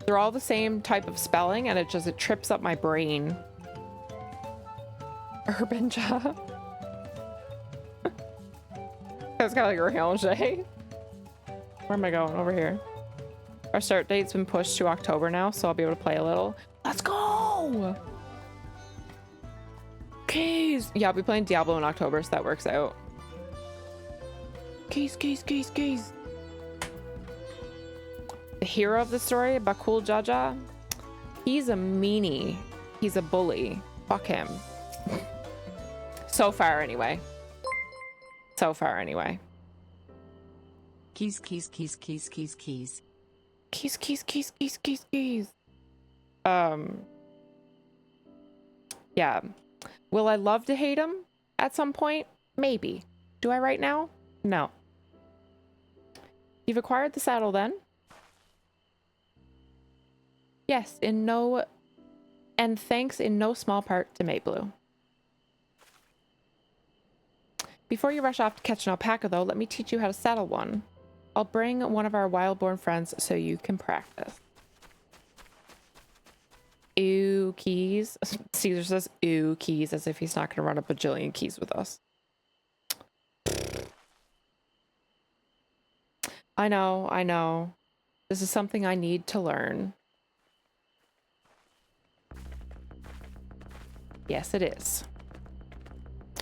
They're all the same type of spelling, and it trips up my brain. Urban job. That's kind of like Ranger. Where am I going? Over here. Our start date's been pushed to October now, so I'll be able to play a little. Let's go! Keys! Yeah, I'll be playing Diablo in October, so that works out. Keys, keys, keys, keys. The hero of the story, Bakul Jaja, he's a meanie. He's a bully. Fuck him. So far, anyway. So far, anyway. Keys, keys, keys, keys, keys, keys. Keys, keys, keys, keys, keys, keys. Yeah. Will I love to hate him at some point? Maybe. Do I right now? No. You've acquired the saddle then? Yes, and thanks in no small part to Mayblue. Before you rush off to catch an alpaca, though, let me teach you how to saddle one. I'll bring one of our wild-born friends so you can practice. Ew, keys. Caesar says, ew, keys, as if he's not going to run a bajillion keys with us. I know, I know. This is something I need to learn. Yes, it is.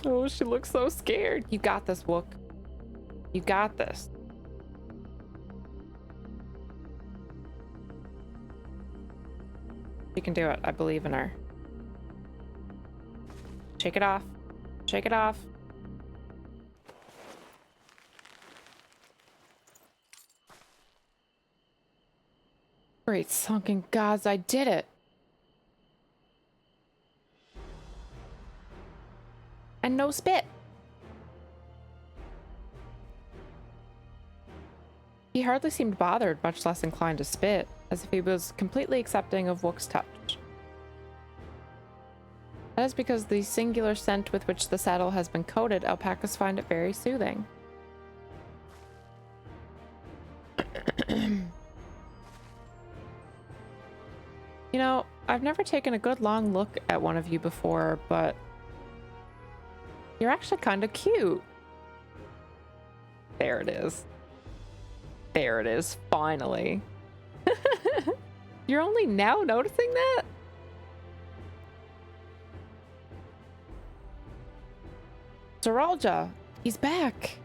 Oh, she looks so scared. You got this, Wook. You got this. She can do it. I believe in her. Shake it off. Shake it off. Great sunken gods, I did it. And no spit. He hardly seemed bothered, much less inclined to spit, as if he was completely accepting of Wook's touch. That is because the singular scent with which the saddle has been coated, alpacas find it very soothing. You know, I've never taken a good long look at one of you before, but you're actually kind of cute. There it is. There it is, finally. You're only now noticing that? Zoralja, he's back.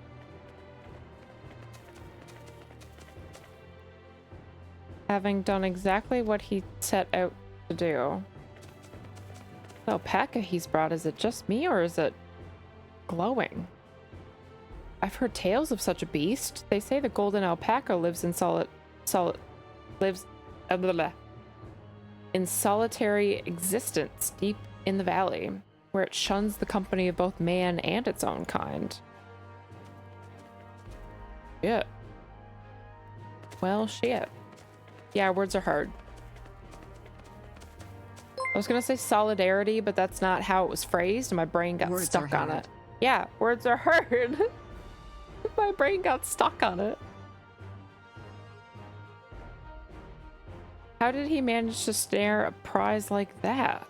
Having done exactly what he set out to do. The alpaca he's brought, is it just me or is it glowing? I've heard tales of such a beast. They say the golden alpaca lives in lives in solitary existence deep in the valley, where it shuns the company of both man and its own kind. Shit. Well, shit. Yeah, words are hard. I was gonna say solidarity, but that's not how it was phrased, and my brain got stuck on it. Yeah, words are hard. My brain got stuck on it. How did he manage to snare a prize like that?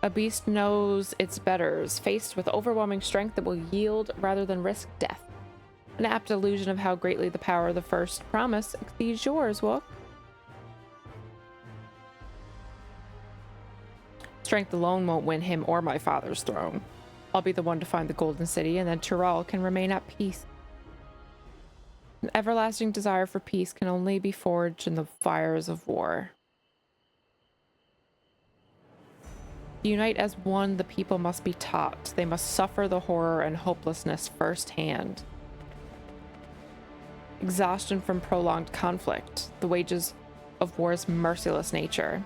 A beast knows its betters, faced with overwhelming strength that will yield rather than risk death. An apt illusion of how greatly the power of the first promise exceeds yours, Wook. Strength alone won't win him or my father's throne. I'll be the one to find the Golden City, and then Tyrell can remain at peace. An everlasting desire for peace can only be forged in the fires of war. To unite as one, the people must be taught. They must suffer the horror and hopelessness firsthand. Exhaustion from prolonged conflict, the wages of war's merciless nature.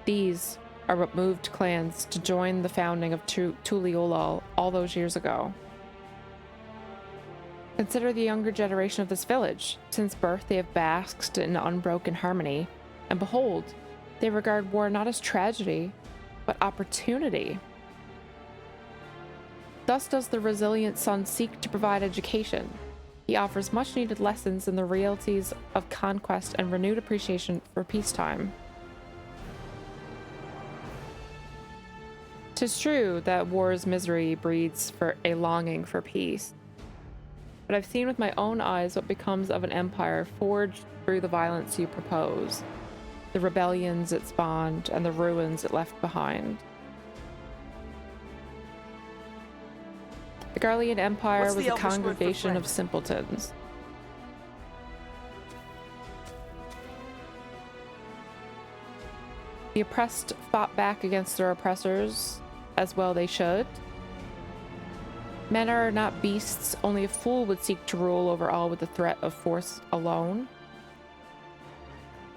These are what moved clans to join the founding of Tuliolal all those years ago. Consider the younger generation of this village. Since birth, they have basked in unbroken harmony, and behold, they regard war not as tragedy, but opportunity. Thus does the resilient son seek to provide education. He offers much-needed lessons in the realities of conquest and renewed appreciation for peacetime. 'Tis true that war's misery breeds for a longing for peace. But I've seen with my own eyes what becomes of an empire forged through the violence you propose, the rebellions it spawned, and the ruins it left behind. The Garlean Empire was a congregation of simpletons. The oppressed fought back against their oppressors, as well they should. Men are not beasts, only a fool would seek to rule over all with the threat of force alone.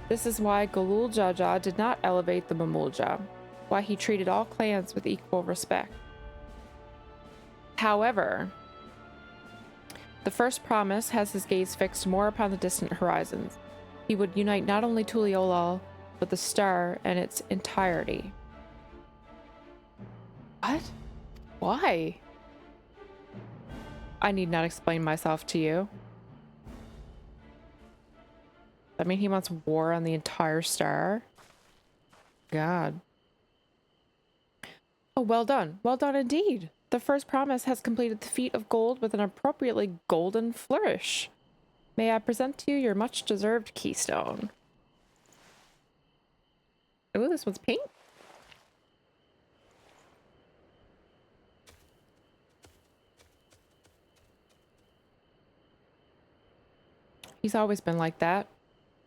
This is why Galul Jaja did not elevate the Mamulja, why he treated all clans with equal respect. However, the first promise has his gaze fixed more upon the distant horizons. He would unite not only Tuliolal, but the star and its entirety. What? Why? I need not explain myself to you. I mean, he wants war on the entire star. God. Oh, well done. Well done indeed. The first promise has completed the feat of gold with an appropriately golden flourish. May I present to you your much-deserved keystone? Oh, this one's pink. He's always been like that,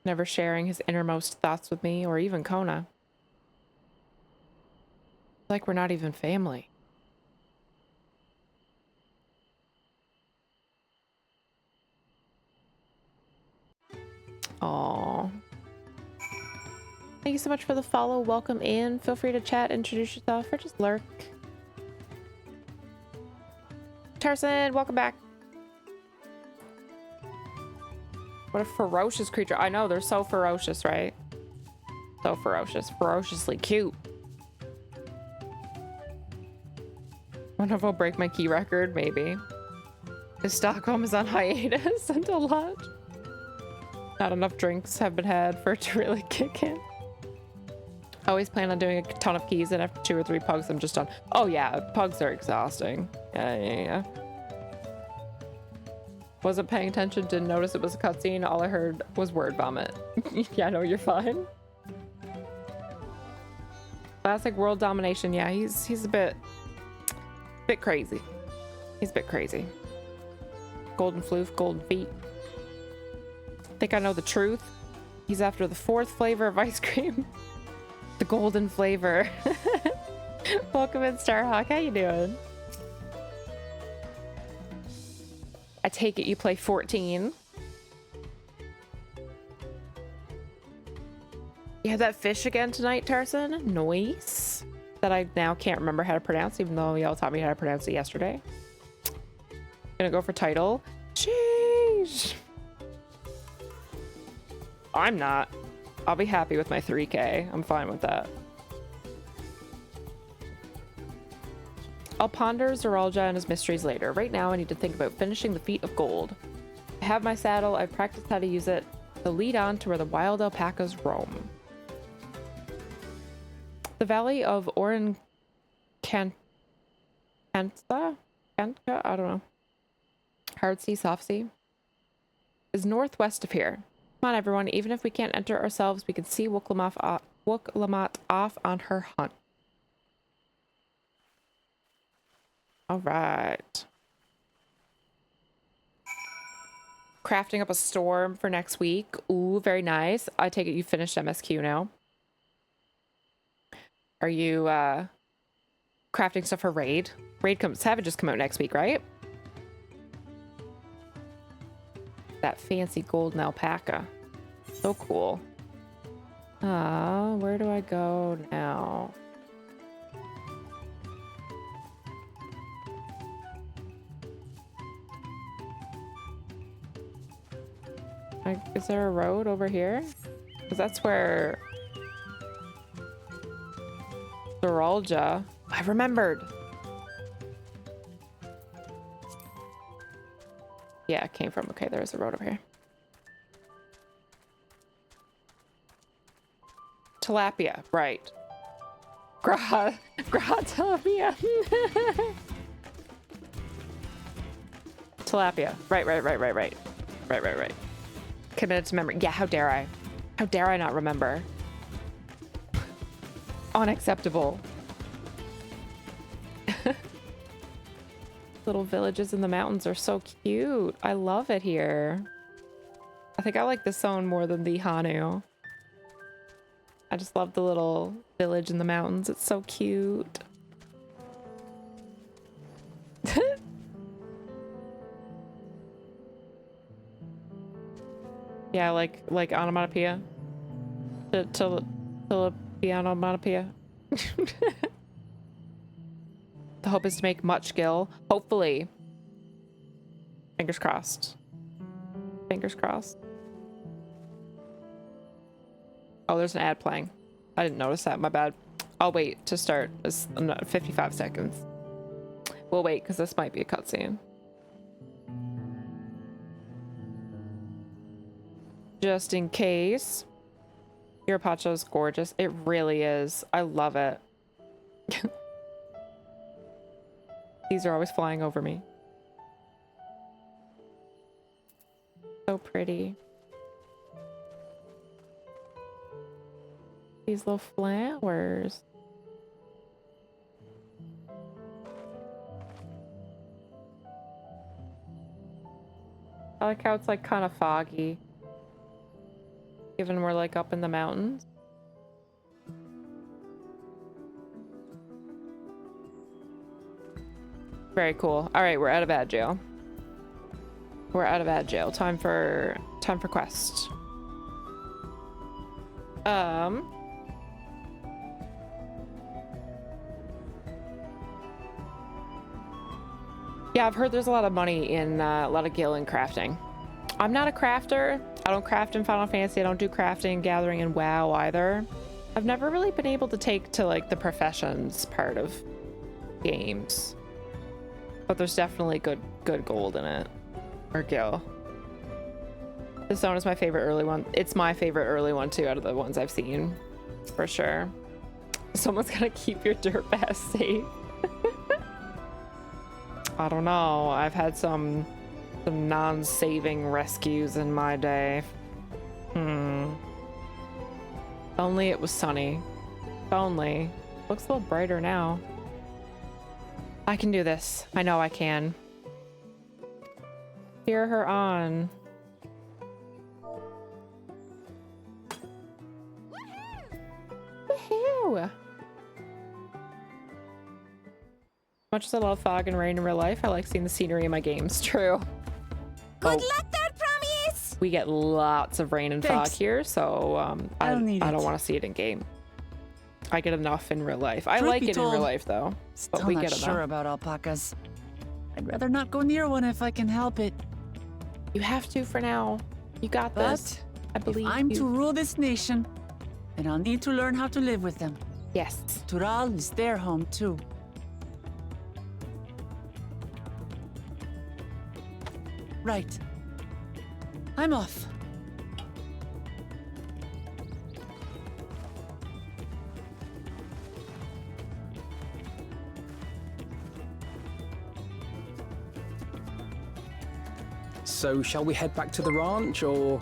never sharing his innermost thoughts with me or even Kona. It's like we're not even family. Aww. Thank you so much for the follow. Welcome in. Feel free to chat, introduce yourself, or just lurk. Tarson, welcome back. What a ferocious creature. I know, they're so ferocious, right? So ferocious. Ferociously cute. Wonder if I'll break my key record, maybe. If Stockholm is on hiatus until lunch. Not enough drinks have been had for it to really kick in. I always plan on doing a ton of keys, and after 2 or 3 pugs, I'm just done. Oh yeah, pugs are exhausting. Yeah. Wasn't paying attention, didn't notice it was a cutscene. All I heard was word vomit. Yeah, no, you're fine. Classic world domination. Yeah, he's a bit crazy. He's a bit crazy. Golden floof, golden feet. Think I know the truth. He's after the 4th flavor of ice cream. The golden flavor. Welcome in, Starhawk. How you doing? I take it you play 14. You had that fish again tonight, Tarson? Nice. That I now can't remember how to pronounce, even though y'all taught me how to pronounce it yesterday. Gonna go for title. Jeez. I'm not. I'll be happy with my 3K. I'm fine with that. I'll ponder Zoralja and his mysteries later. Right now, I need to think about finishing the Feet of Gold. I have my saddle. I've practiced how to use it to lead on to where the wild alpacas roam. The valley of Kanta? I don't know. Hard sea, soft sea. Is northwest of here. Come on, everyone. Even if we can't enter ourselves, we can see Wook-Lamont off on her hunt. All right. Crafting up a storm for next week. Ooh, very nice. I take it you finished MSQ now. Are you crafting stuff for Raid? Savages come out next week, right? That fancy golden alpaca. So cool. Where do I go now? Is there a road over here? Because that's where Zoralja. I remembered. Yeah, it came from. Okay, there's a road over here. Tilapia, right. Tilapia. Tilapia. Right. Committed to memory. Yeah, how dare I? How dare I not remember? Unacceptable. Little villages in the mountains are so cute. I love it here. I think I like this zone more than the Hanu. I just love the little village in the mountains. It's so cute. Yeah, like onomatopoeia. Onomatopoeia. The hope is to make much skill. Hopefully. Fingers crossed. Fingers crossed. Oh, there's an ad playing. I didn't notice that. My bad. I'll wait to start. It's 55 seconds. We'll wait because this might be a cutscene. Just in case. Irapacho's gorgeous. It really is. I love it. These are always flying over me. So pretty. These little flowers. I like how it's like kind of foggy. Given we're like up in the mountains. Very cool. All right, we're out of ad jail. We're out of ad jail. Time for quest. Yeah, I've heard there's a lot of money in a lot of gil and crafting. I'm not a crafter. I don't craft in Final Fantasy. I don't do crafting, gathering, and WoW either. I've never really been able to take to like the professions part of games. But there's definitely good gold in it. Or gil. This zone is my favorite early one. It's my favorite early one too out of the ones I've seen. For sure. Someone's gotta keep your dirt bass safe. I don't know. I've had some non-saving rescues in my day. Only it was sunny. If only. Looks a little brighter now. I can do this. I know I can. Cheer her on. Woohoo! Much as I love fog and rain in real life, I like seeing the scenery in my games. True. Good luck there, promise! We get lots of rain and fog Thanks. here, so I I'll need don't it. want to see it in game. I get enough in real life. I Truth like be it in real told, life though, but Still we not get sure enough. about alpacas. I'd rather not go near one if I can help it. You have to for now. You got this. I If believe I'm you. to rule this nation, then I'll need to learn how to live with them. Yes. Tural is their home too. Right. I'm off. So, shall we head back to the ranch, or...?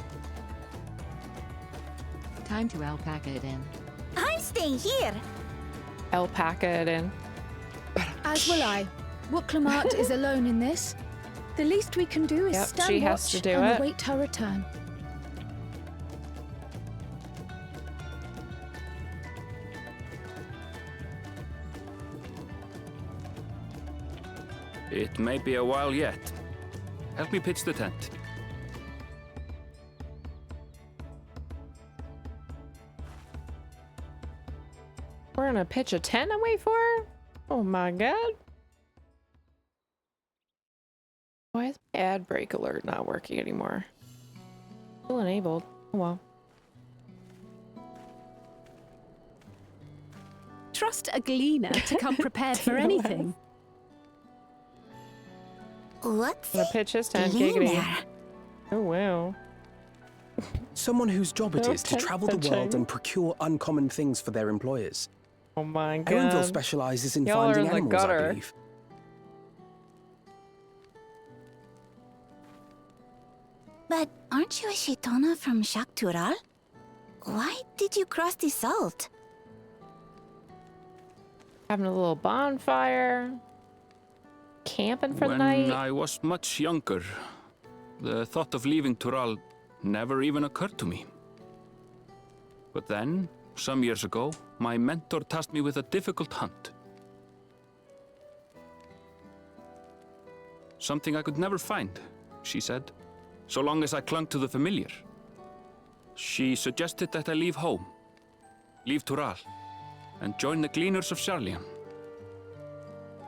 Time to alpaca it in. I'm staying here. Alpaca it in. As will I. Wooklamart is alone in this. The least we can do is Yep, stand she has watch to do and it. await her return. It may be a while yet. Help me pitch the tent. We're gonna pitch a tent and wait for her? Oh my god. Why is my ad break alert not working anymore? Still enabled. Oh well. Trust a gleaner to come prepared for anything. What's Gonna pitch his tent, Gleaner? giggity. Oh wow. Someone whose job it No is to tent travel the world pitching. and procure uncommon things for their employers. Oh my Erinville god. specializes in Y'all are finding in the animals, I gutter. believe. But aren't you a Shaitana from Shak Tural? Why did you cross the salt? Having a little bonfire. Camping for the When night. I was much younger, the thought of leaving Tural never even occurred to me. But then, some years ago, my mentor tasked me with a difficult hunt. Something I could never find, she said, so long as I clung to the familiar. She suggested that I leave home, leave Tural, and join the Gleaners of Sharlayan.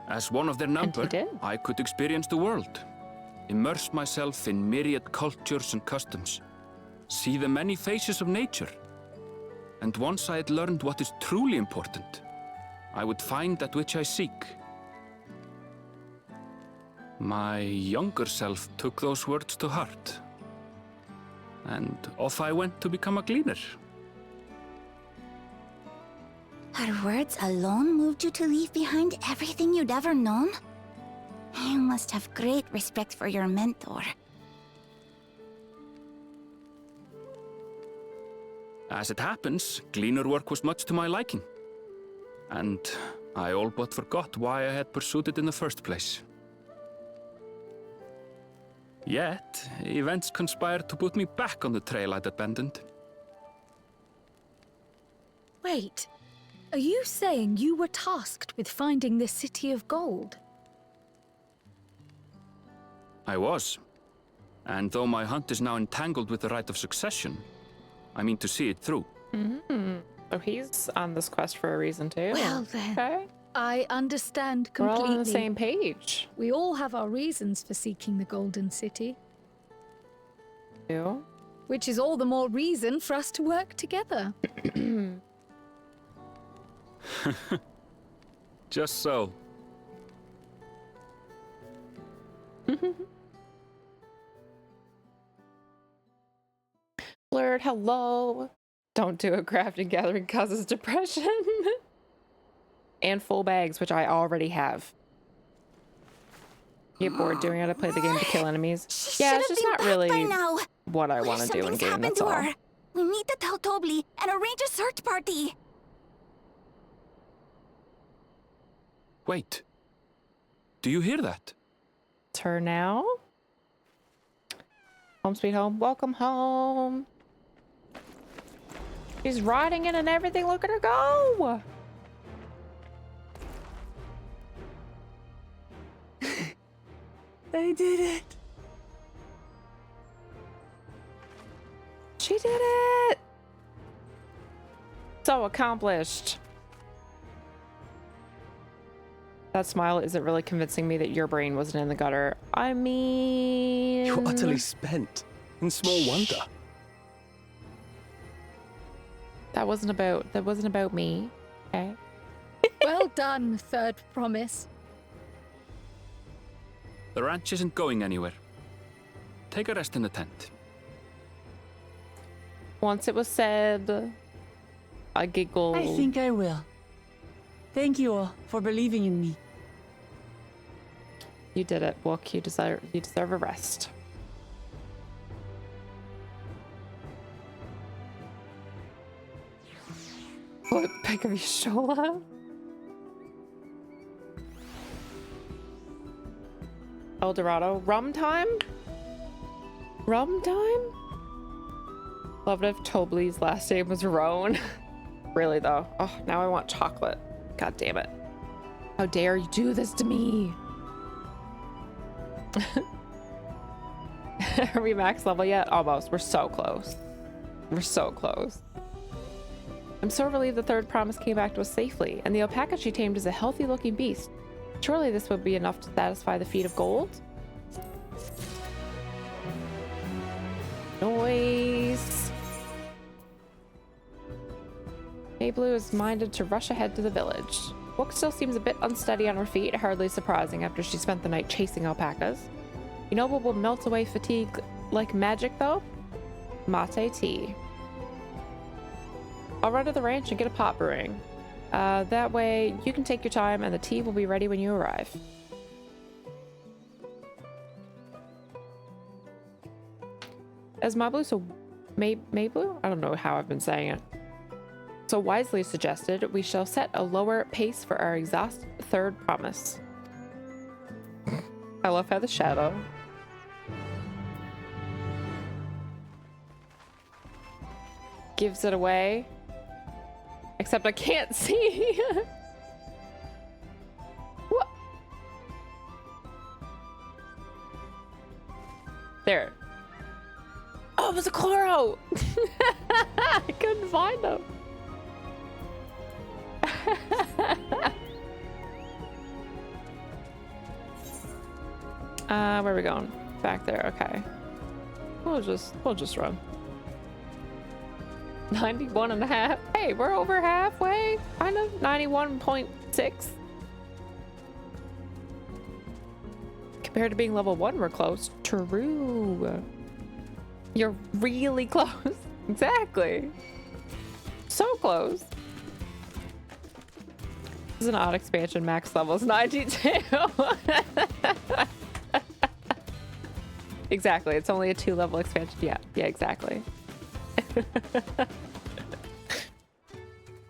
As one of their number, I could experience the world, immerse myself in myriad cultures and customs, see the many faces of nature. And once I had learned what is truly important, I would find that which I seek. My younger self took those words to heart, and off I went to become a gleaner. Her words alone moved you to leave behind everything you'd ever known? You must have great respect for your mentor. As it happens, gleaner work was much to my liking, and I all but forgot why I had pursued it in the first place. Yet, events conspired to put me back on the trail I'd abandoned. Wait, are you saying you were tasked with finding the City of Gold? I was. And though my hunt is now entangled with the rite of succession, I mean to see it through. So he's on this quest for a reason too. Well then, Okay. I understand We're completely. all on the same page. We all have our reasons for seeking the Golden City. You? Which is all the more reason for us to work together. Just so. Blurred, hello. Don't do a crafting gathering causes depression. And full bags, which I already have. Get bored doing it. I play the game to kill enemies. Yeah, it's just not really what I want to do in Something's game, happened that's to all. her. We need to tell Tobli and arrange a search party. Wait. Do you hear that? It's her now. Home sweet home. Welcome home. She's riding in and everything. Look at her go. They did it. She did it! So accomplished. That smile isn't really convincing me that your brain wasn't in the gutter. I mean... You're utterly spent. And small wonder. That wasn't about me. Okay. Well done, third promise. The ranch isn't going anywhere. Take a rest in the tent. Once it was said, I giggled. I think I will. Thank you all for believing in me. You did it, Wook. You deserve a rest. What pick of Shola? El Dorado. Rum time? Rum time? Loved if Tobley's last name was Roan. Really though. Oh, now I want chocolate. God damn it. How dare you do this to me? Are we max level yet? Almost. We're so close. We're so close. I'm so relieved the third promise came back to us safely, and the alpaca she tamed is a healthy looking beast. Surely this would be enough to satisfy the feat of gold? Noise. Mayblue is minded to rush ahead to the village. Wook still seems a bit unsteady on her feet, hardly surprising after she spent the night chasing alpacas. You know what will melt away fatigue like magic, though? Mate tea. I'll run to the ranch and get a pot brewing. That way, you can take your time and the tea will be ready when you arrive. As Mayblue? I don't know how I've been saying it. So wisely suggested, we shall set a lower pace for our exhaust third promise. I love how the shadow. Gives it away. Except I can't see. What? There. Oh, it was a Chloro! I couldn't find them. Where are we going? Back there, okay. We'll just run. 91.5. Hey, we're over halfway. Kind of 91.6. Compared to being level 1, we're close. True. You're really close. Exactly. So close. This is an odd expansion. Max level is 92. Exactly. It's only a 2-level expansion. Yeah, exactly.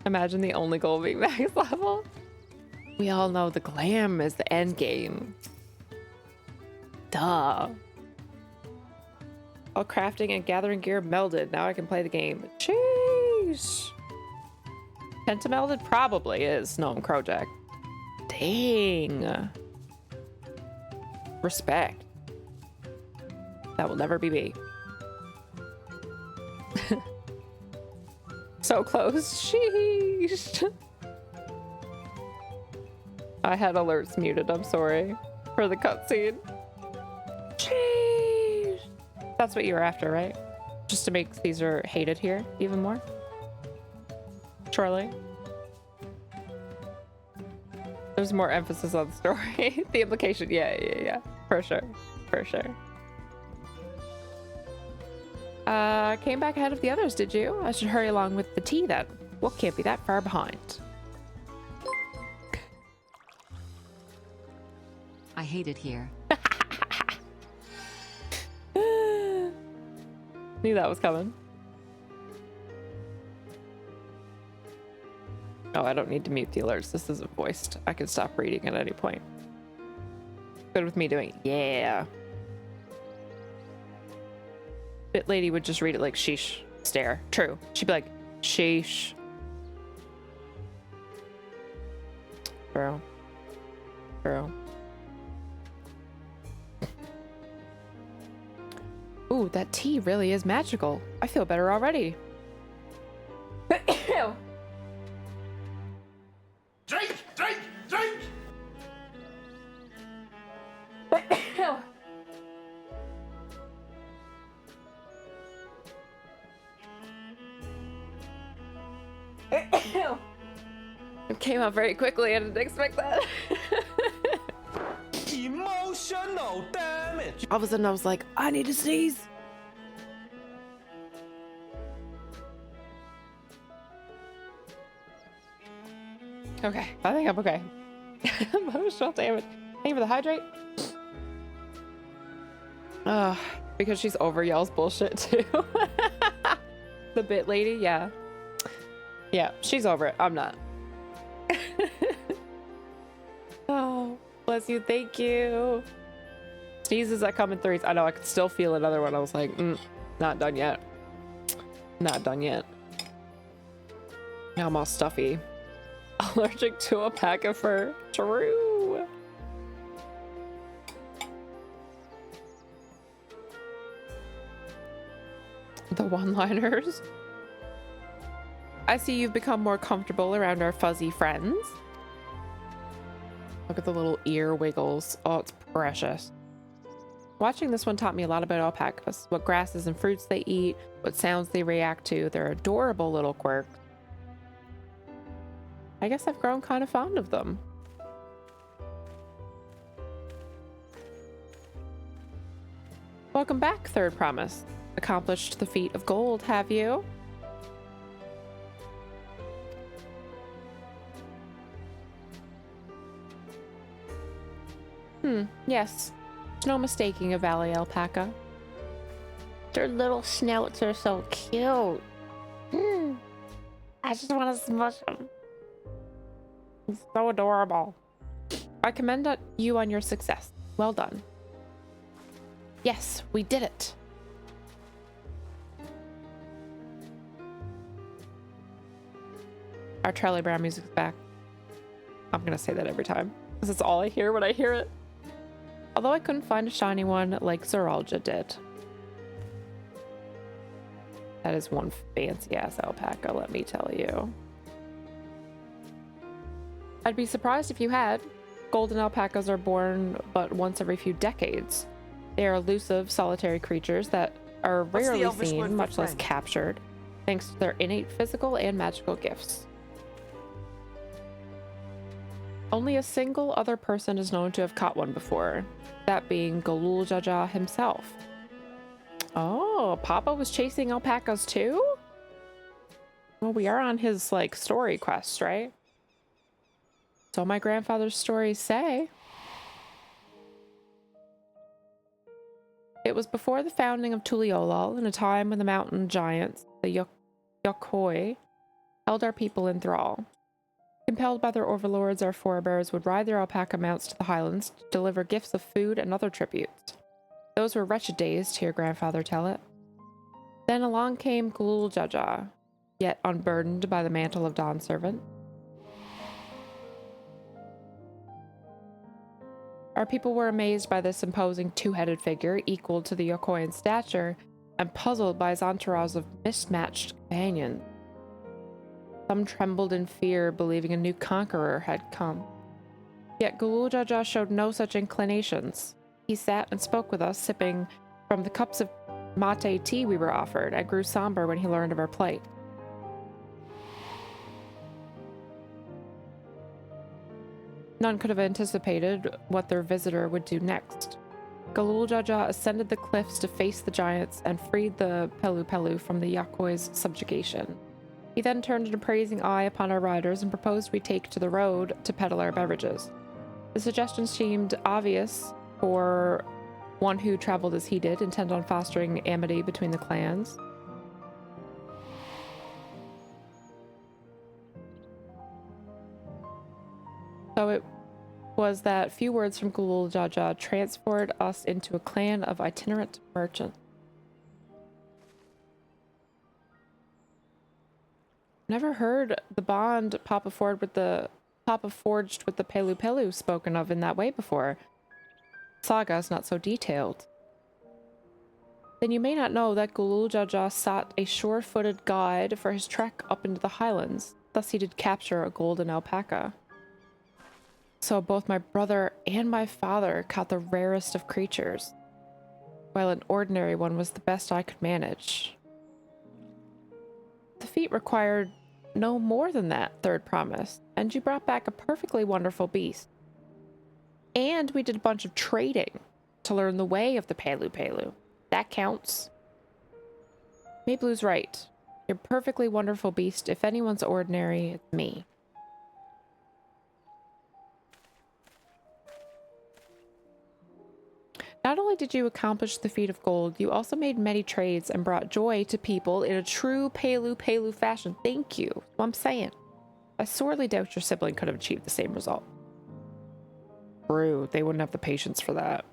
Imagine the only goal being max level. We all know the glam is the end game. Duh. All crafting and gathering gear melded. Now I can play the game. Jeez. Pentamelded probably is Gnome Crowjack. Dang. Respect. That will never be me. So close. Sheesh. I had alerts muted. I'm sorry for the cutscene. Sheesh. That's what you were after, right? Just to make Caesar hated here even more? Surely. There's more emphasis on the story. The implication. Yeah. For sure. Came back ahead of the others, did you? I should hurry along with the tea then. What can't be that far behind? I hate it here. Knew that was coming. Oh, I don't need to mute the alerts. This isn't voiced. I can stop reading at any point. Good with me doing it. Yeah. Bit lady would just read it like sheesh. Stare. True. She'd be like, sheesh. True. Ooh, Ooh, that tea really is magical. I feel better already. Drink! Drink! Drink! It came out very quickly. I didn't expect that. Emotional damage. All of a sudden, I was like, I need to sneeze. Okay, I think I'm okay. Emotional damage. Thank you for the hydrate. Because she's over y'all's bullshit too. The bit lady, yeah. Yeah, she's over it. I'm not. Oh, bless you. Thank you. Sneezes that come in threes. I know, I could still feel another one. I was like, not done yet. Not done yet. Now I'm all stuffy. Allergic to alpaca fur. True. The one-liners. I see you've become more comfortable around our fuzzy friends. Look at the little ear wiggles. Oh, it's precious. Watching this one taught me a lot about alpacas. What grasses and fruits they eat, what sounds they react to, their adorable little quirks. I guess I've grown kind of fond of them. Welcome back, Third Promise. Accomplished the feat of gold, have you? Yes. There's no mistaking a valley alpaca. Their little snouts are so cute. I just want to smush them. It's so adorable. I commend you on your success. Well done. Yes, we did it. Our Charlie Brown music's back. I'm gonna say that every time, because it's all I hear when I hear it. Although I couldn't find a shiny one like Zoralja did. That is one fancy-ass alpaca, let me tell you. I'd be surprised if you had. Golden alpacas are born but once every few decades. They are elusive, solitary creatures that are rarely seen, much less captured, thanks to their innate physical and magical gifts. Only a single other person is known to have caught one before, that being Galul-Jaja himself. Oh, Papa was chasing alpacas too? Well, we are on his, like, story quest, right? So my grandfather's stories say. It was before the founding of Tuliolal, in a time when the mountain giants, the Yokoi, held our people in thrall. Compelled by their overlords, our forebears would ride their alpaca mounts to the highlands to deliver gifts of food and other tributes. Those were wretched days, to hear grandfather tell it. Then along came Galul-Jaja, yet unburdened by the mantle of Dawn Servant. Our people were amazed by this imposing two-headed figure, equal to the Yokoi in stature, and puzzled by his entourage of mismatched companions. Some trembled in fear, believing a new conqueror had come. Yet Galul-Jaja showed no such inclinations. He sat and spoke with us, sipping from the cups of mate tea we were offered, and grew somber when he learned of our plight. None could have anticipated what their visitor would do next. Galul-Jaja ascended the cliffs to face the giants and freed the Pelu from the Yokoi's subjugation. He then turned an appraising eye upon our riders and proposed we take to the road to peddle our beverages. The suggestion seemed obvious for one who traveled as he did, intent on fostering amity between the clans. So it was that few words from Galul-Jaja transferred us into a clan of itinerant merchants. Never heard the bond Papa forged with the Pelu spoken of in that way before. Saga's not so detailed. Then you may not know that Gululjaja sought a sure-footed guide for his trek up into the highlands. Thus he did capture a golden alpaca. So both my brother and my father caught the rarest of creatures, while an ordinary one was the best I could manage. The feat required no more than that, Third promised, and you brought back a perfectly wonderful beast. And we did a bunch of trading to learn the way of the Pelu Pelu. That counts. Mayblue's right. You're a perfectly wonderful beast. If anyone's ordinary, it's me. Not only did you accomplish the feat of gold, you also made many trades and brought joy to people in a true Pelu Pelu fashion. Thank you. That's what I'm saying. I sorely doubt your sibling could have achieved the same result. True, they wouldn't have the patience for that.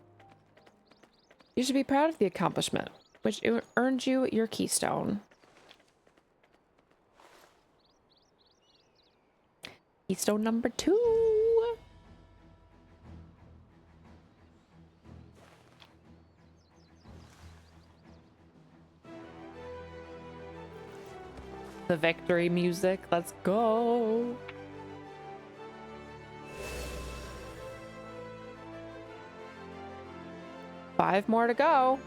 You should be proud of the accomplishment, which earned you your keystone. Keystone number 2. The victory music, let's go. Five more to go.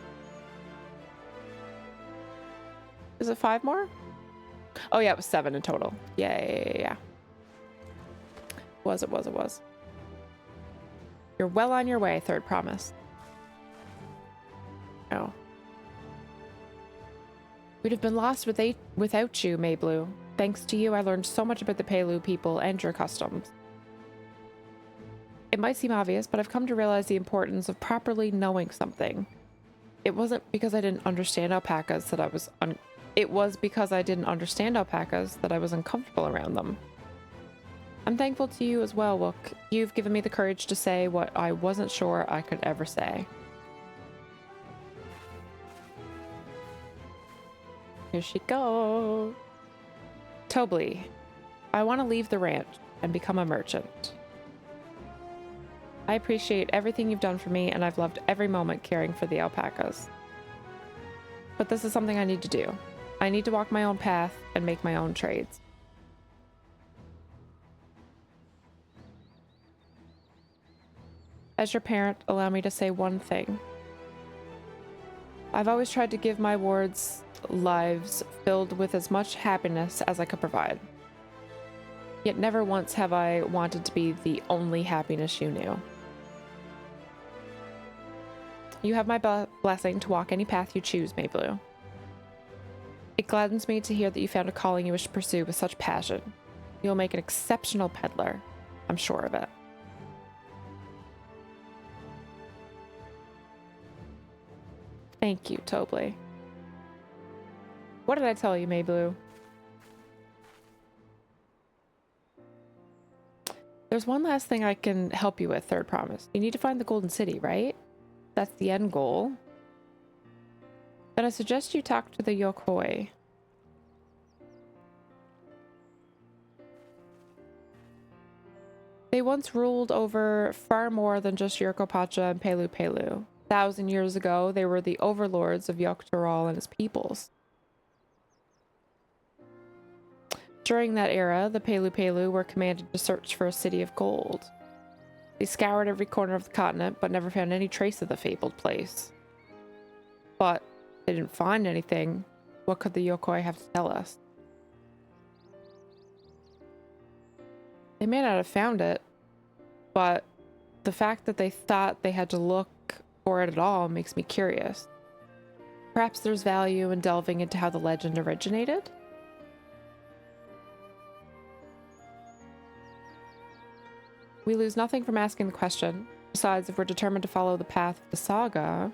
Is it 5 more? Oh yeah, it was 7 in total. Yeah. It was. You're well on your way, Third promise. Oh. We'd have been lost without you, Mayblue. Thanks to you, I learned so much about the Pelu people and your customs. It might seem obvious, but I've come to realize the importance of properly knowing something. It wasn't because I didn't understand alpacas that I was It was because I didn't understand alpacas that I was uncomfortable around them. I'm thankful to you as well, Wook. You've given me the courage to say what I wasn't sure I could ever say. Here she goes. Tobli, I want to leave the ranch and become a merchant. I appreciate everything you've done for me, and I've loved every moment caring for the alpacas. But this is something I need to do. I need to walk my own path and make my own trades. As your parent, allow me to say one thing. I've always tried to give my wards lives filled with as much happiness as I could provide. Yet never once have I wanted to be the only happiness you knew. You have my blessing to walk any path you choose, Mayblue. It gladdens me to hear that you found a calling you wish to pursue with such passion. You'll make an exceptional peddler. I'm sure of it. Thank you, Tobli. What did I tell you, Mayblue? There's one last thing I can help you with, Third promise. You need to find the Golden City, right? That's the end goal. Then I suggest you talk to the Yokoi. They once ruled over far more than just Yurkopacha and Pelu Pelu. 1,000 years ago, they were the overlords of Yoktural and his peoples. During that era, the Pelu Pelu were commanded to search for a city of gold. They scoured every corner of the continent, but never found any trace of the fabled place. But they didn't find anything. What could the Yokoi have to tell us? They may not have found it, but the fact that they thought they had to look for it at all makes me curious. Perhaps there's value in delving into how the legend originated? We lose nothing from asking the question. Besides, if we're determined to follow the path of the saga,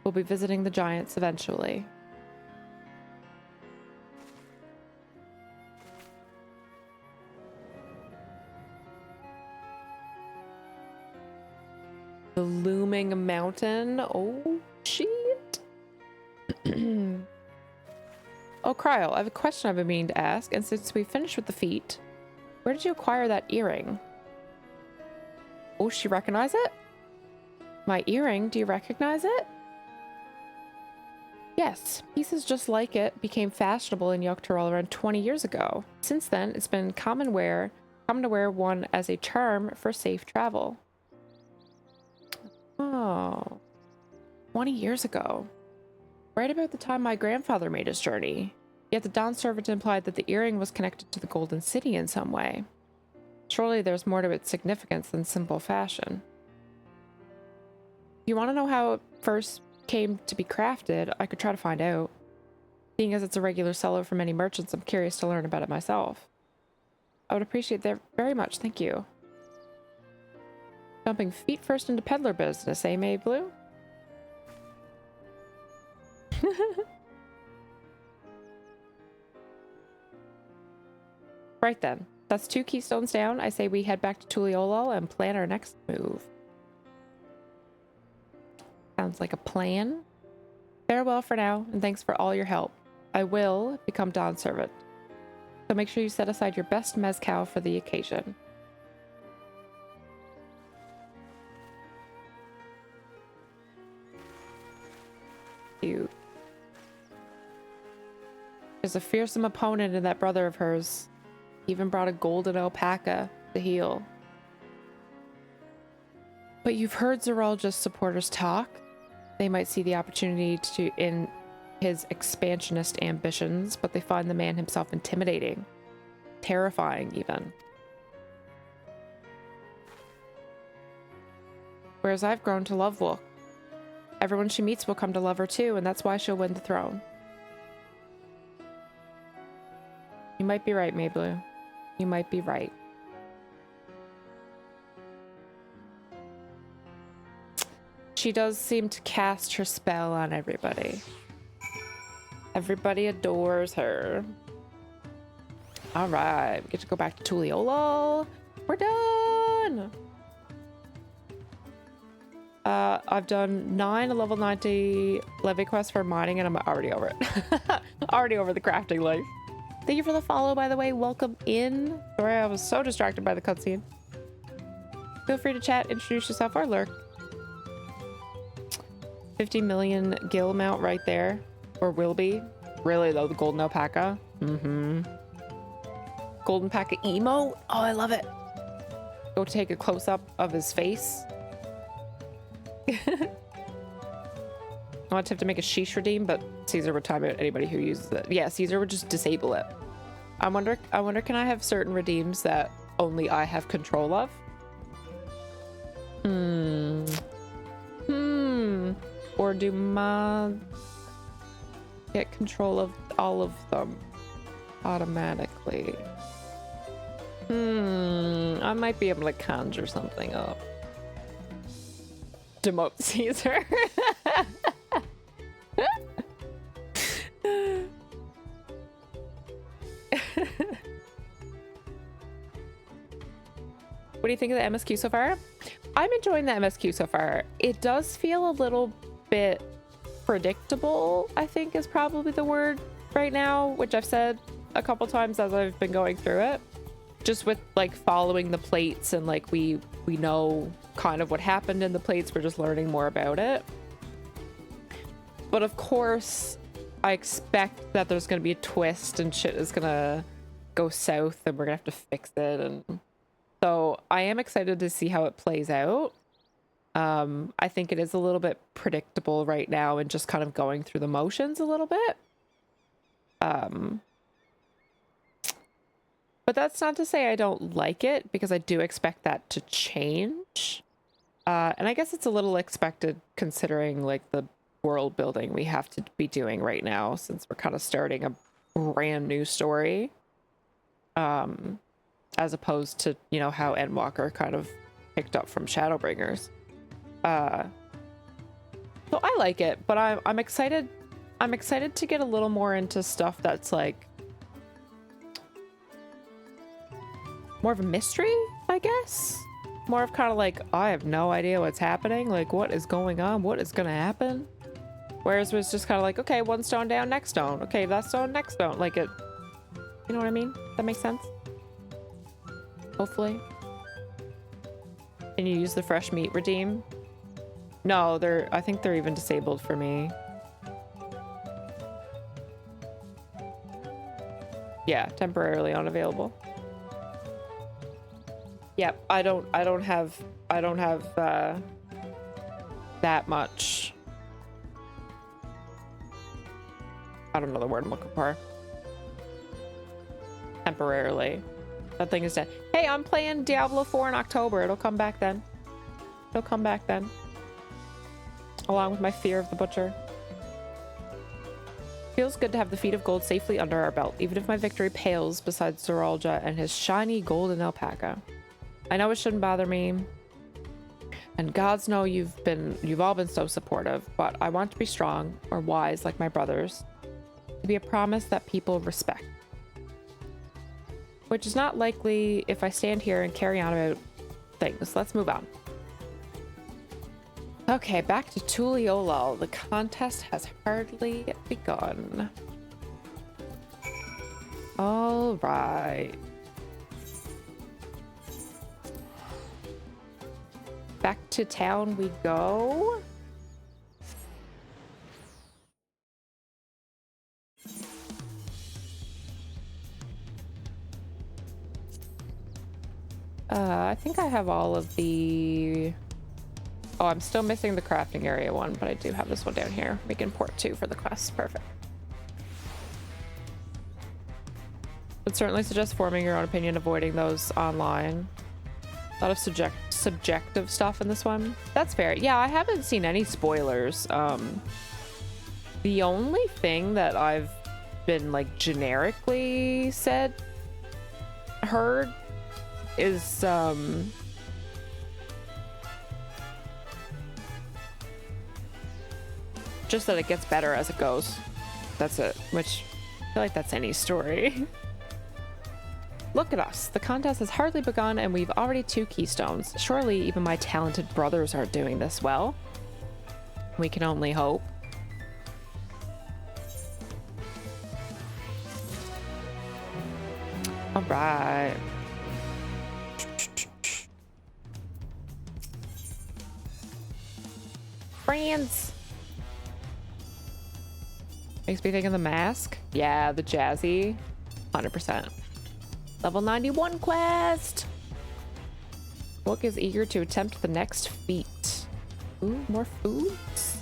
we'll be visiting the giants eventually. The looming mountain. Oh, shit. Oh, Kryl, I have a question I've been meaning to ask, and since we finished with the feat, where did you acquire that earring? Oh, she recognized it? My earring, do you recognize it? Yes, pieces just like it became fashionable in Yogg-Toroil around 20 years ago. Since then, it's been common to wear one as a charm for safe travel. Oh, 20 years ago. Right about the time my grandfather made his journey. Yet the Dawn servant implied that the earring was connected to the Golden City in some way. Surely there's more to its significance than simple fashion. You want to know how it first came to be crafted? I could try to find out. Being as it's a regular seller for many merchants, I'm curious to learn about it myself. I would appreciate that very much, thank you. Jumping feet first into peddler business, eh, May Blue? Right then, that's 2 keystones down. I say we head back to Tuliolol and plan our next move. Sounds like a plan. Farewell for now, and thanks for all your help. I will become Dawn servant. So make sure you set aside your best mezcal for the occasion. Cute. There's a fearsome opponent in that brother of hers. He even brought a golden alpaca to heal. But you've heard Zeralja's supporters talk. They might see the opportunity in his expansionist ambitions, but they find the man himself intimidating. Terrifying, even. Whereas I've grown to love Wook. Everyone she meets will come to love her too, and that's why she'll win the throne. You might be right, Mayblu. You might be right. She does seem to cast her spell on everybody. Everybody adores her. Alright, we get to go back to Tuliolol. We're done! I've done 9 level 90 levy quests for mining and I'm already over it. Already over the crafting life. Thank you for the follow, by the way. Welcome in. Sorry, I was so distracted by the cutscene. Feel free to chat, introduce yourself, or lurk. 50 million gil mount right there. Or will be. Really, though, the golden alpaca. Golden alpaca emote. Oh, I love it. Go take a close-up of his face. I want to make a sheesh redeem, but Caesar would time out anybody who uses it. Yeah, Caesar would just disable it. I wonder can I have certain redeems that only I have control of? Or do mods get control of all of them automatically? I might be able to conjure something up. Demote Caesar. What do you think of the MSQ so far? I'm enjoying the MSQ so far. It does feel a little bit predictable, I think is probably the word right now, which I've said a couple times as I've been going through it. Just with like following the plates and like we know kind of what happened in the plates, we're just learning more about it. But of course, I expect that there's gonna be a twist and shit is gonna go south and we're gonna have to fix it, and so I am excited to see how it plays out. I think it is a little bit predictable right now and just kind of going through the motions a little bit. But that's not to say I don't like it, because I do expect that to change. And I guess it's a little expected considering like the world building we have to be doing right now, since we're kind of starting a brand new story. As opposed to, you know, how Endwalker kind of picked up from Shadowbringers. So I like it, but I'm excited. I'm excited to get a little more into stuff that's like more of a mystery, I guess. More of kind of like, I have no idea what's happening. Like, what is going on? What is going to happen? Whereas it was just kind of like, okay, one stone down, next stone. Okay, that stone, next stone. Like it, you know what I mean? That makes sense? Hopefully. And you use the fresh meat redeem. No, I think they're even disabled for me. Yeah, temporarily unavailable. Yep, I don't have that much. I don't know the word I'm looking for. Temporarily. That thing is dead. Hey, I'm playing Diablo 4 in October. It'll come back then. It'll come back then. Along with my fear of the butcher. Feels good to have the feet of gold safely under our belt, even if my victory pales beside Zoralja and his shiny golden alpaca. I know it shouldn't bother me, and gods know you've all been so supportive, but I want to be strong or wise like my brothers, to be a promise that people respect. Which is not likely if I stand here and carry on about things. Let's move on. Okay, back to Tuliolal. The contest has hardly begun. All right. Back to town we go. I think I have all of the... Oh, I'm still missing the crafting area one, but I do have this one down here. We can port 2 for the quest. Perfect. Would certainly suggest forming your own opinion, avoiding those online. A lot of subjective stuff in this one. That's fair. Yeah, I haven't seen any spoilers. The only thing that I've been like generically heard is just that it gets better as it goes. That's it, which I feel like that's any story. Look at us. The contest has hardly begun and we've already 2 keystones. Surely even my talented brothers aren't doing this well. We can only hope. All right. Friends. Makes me think of the mask. Yeah, the jazzy. 100%. Level 91 quest. Book is eager to attempt the next feat. Ooh, more foods.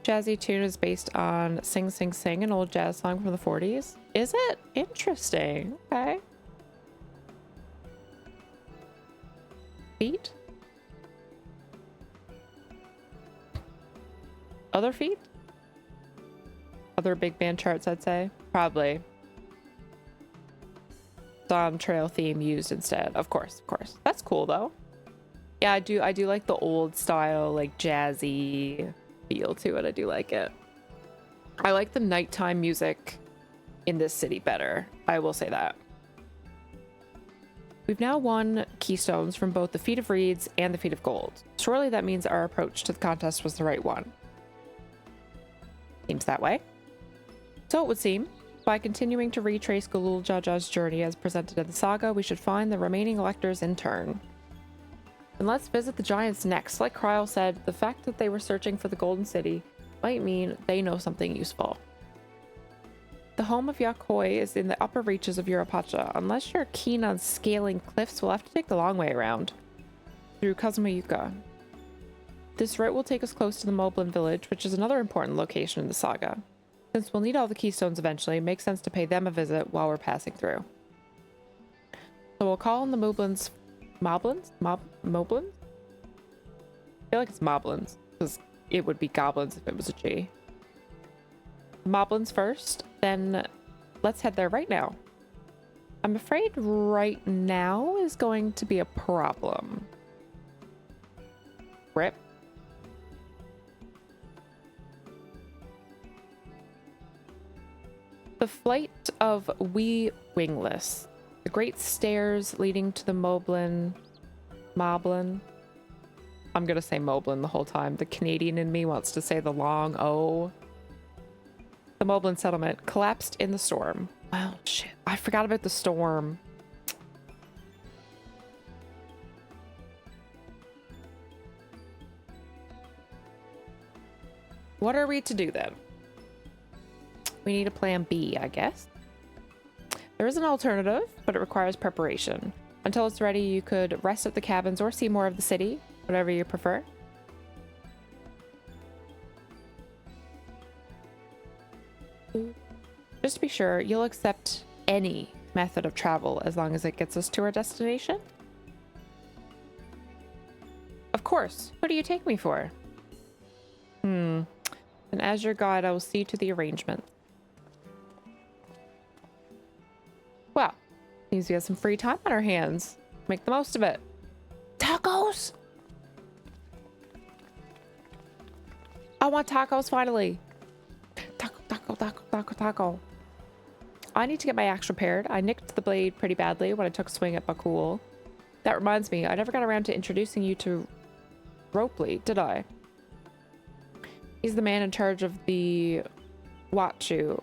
Jazzy tune is based on Sing Sing Sing, an old jazz song from the 40s. Is it? Interesting. Okay. Feet? Other feet? Other big band charts, I'd say. Probably. Dawntrail theme used instead. Of course, of course. That's cool though. Yeah, I do like the old style, like jazzy feel to it. I do like it. I like the nighttime music in this city better. I will say that. We've now won keystones from both the Feat of Reeds and the Feat of Gold. Surely that means our approach to the contest was the right one. Seems that way. So it would seem. By continuing to retrace Galul Jaja's journey as presented in the saga, we should find the remaining electors in turn. And let's visit the giants next. Like Kryl said, the fact that they were searching for the Golden City might mean they know something useful. The home of Yakoi is in the upper reaches of Urapacha. Unless you're keen on scaling cliffs, we'll have to take the long way around. Through Kazumayuka. This route will take us close to the Moblin village, which is another important location in the saga. Since we'll need all the keystones eventually, it makes sense to pay them a visit while we're passing through. So we'll call on the Moblins. Moblins? Moblins? I feel like it's Moblins, because it would be goblins if it was a G. Moblins first, then let's head there right now. I'm afraid right now is going to be a problem. Rip. The flight of Wee Wingless. The great stairs leading to the Moblin Moblin. I'm gonna say Moblin the whole time. The Canadian in me wants to say the long O. The Moblin settlement collapsed in the storm. Wow, shit. I forgot about the storm. What are we to do then? We need a plan B, I guess. There is an alternative, but it requires preparation. Until it's ready, you could rest at the cabins or see more of the city, whatever you prefer. Just to be sure, you'll accept any method of travel as long as it gets us to our destination? Of course. Who do you take me for? And as your guide, I will see to the arrangement. Well, seems we have some free time on our hands. Make the most of it. Tacos! I want tacos finally. Taco, taco, taco, taco, taco. I need to get my axe repaired. I nicked the blade pretty badly when I took a swing at Bakul. That reminds me, I never got around to introducing you to Ropely, did I? He's the man in charge of the Wachu,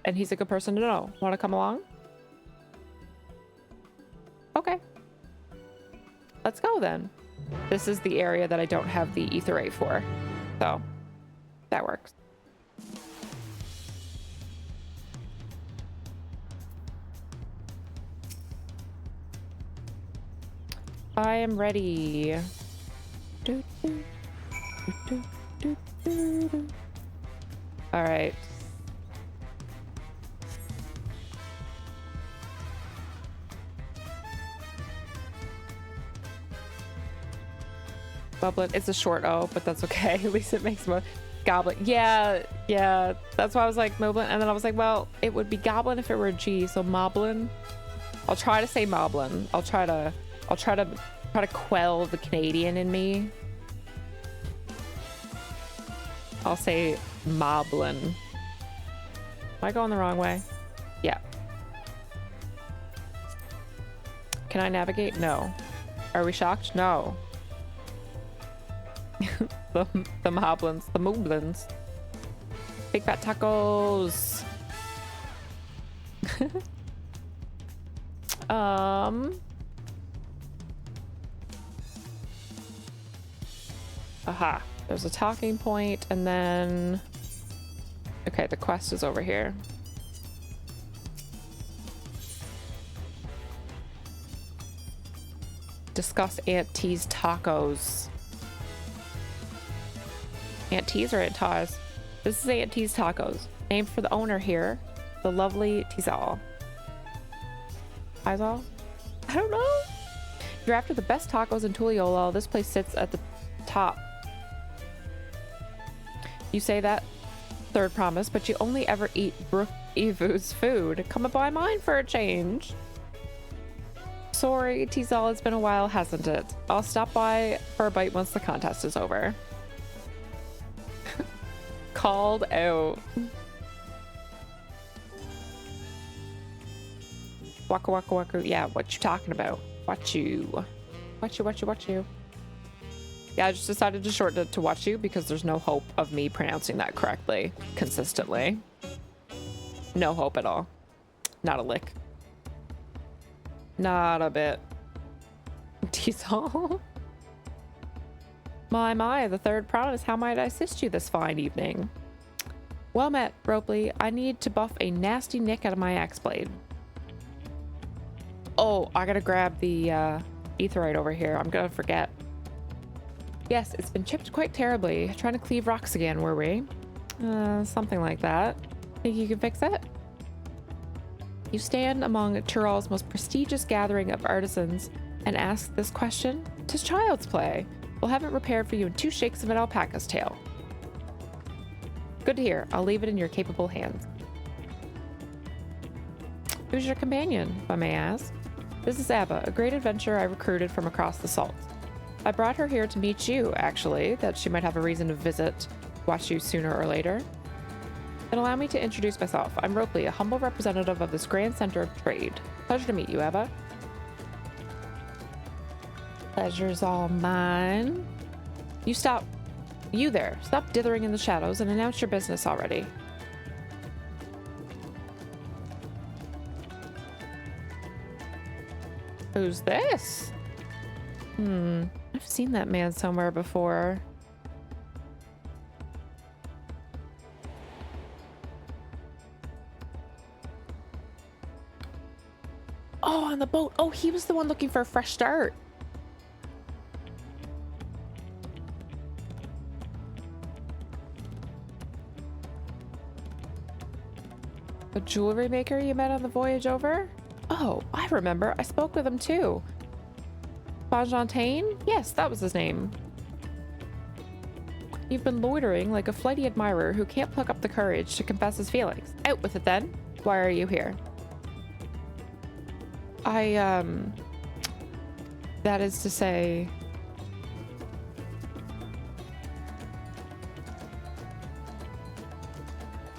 and he's a good person to know. Want to come along? Okay. Let's go then. This is the area that I don't have the etherate for, so that works. I am ready. All right. Goblin. It's a short O, but that's okay. At least it makes more. Goblin. Yeah. That's why I was like Moblin, and then I was like, well, it would be Goblin if it were a G. So Moblin. I'll try to say Moblin. I'll try to quell the Canadian in me. I'll say Moblin. Am I going the wrong way? Yeah. Can I navigate? No. Are we shocked? No. the Moblins. The Moblins. Big fat tacos. Aha. There's a talking point, and then... Okay, the quest is over here. Discuss Aunt T's tacos. Aunt T's or Aunt Ta's? This is Aunt T's tacos. Named for the owner here, the lovely Tizal. Tizal? I don't know. If you're after the best tacos in Tuliyola, this place sits at the top. You say that, third promise, but you only ever eat Brook Ivu's food. Come by mine for a change. Sorry, Tizal, it's been a while, hasn't it? I'll stop by for a bite once the contest is over. Called out. Waka waka waka. Yeah, what you talking about? What you? Yeah, I just decided to shorten it to watch you because there's no hope of me pronouncing that correctly consistently. No hope at all. Not a lick. Not a bit. Diesel. My, the third promise. How might I assist you this fine evening? Well met, Ropely. I need to buff a nasty nick out of my axe blade. Oh, I gotta grab the etherite over here. I'm gonna forget. Yes, it's been chipped quite terribly. Trying to cleave rocks again, were we? Something like that. Think you can fix it? You stand among Tyrol's most prestigious gathering of artisans and ask this question? 'Tis child's play. We'll have it repaired for you in 2 shakes of an alpaca's tail. Good to hear. I'll leave it in your capable hands. Who's your companion, if I may ask? This is Abba, a great adventurer I recruited from across the salt. I brought her here to meet you, actually, that she might have a reason to visit Wachu sooner or later. Then allow me to introduce myself. I'm Ropely, a humble representative of this grand center of trade. Pleasure to meet you, Abba. Pleasure's all mine. You stop. You there. Stop dithering in the shadows and announce your business already. Who's this? I've seen that man somewhere before. Oh, on the boat. Oh, he was the one looking for a fresh start. The jewelry maker you met on the voyage over? Oh, I remember. I spoke with him too. Fontaine? Yes, that was his name. You've been loitering like a flighty admirer who can't pluck up the courage to confess his feelings. Out with it then. Why are you here? That is to say...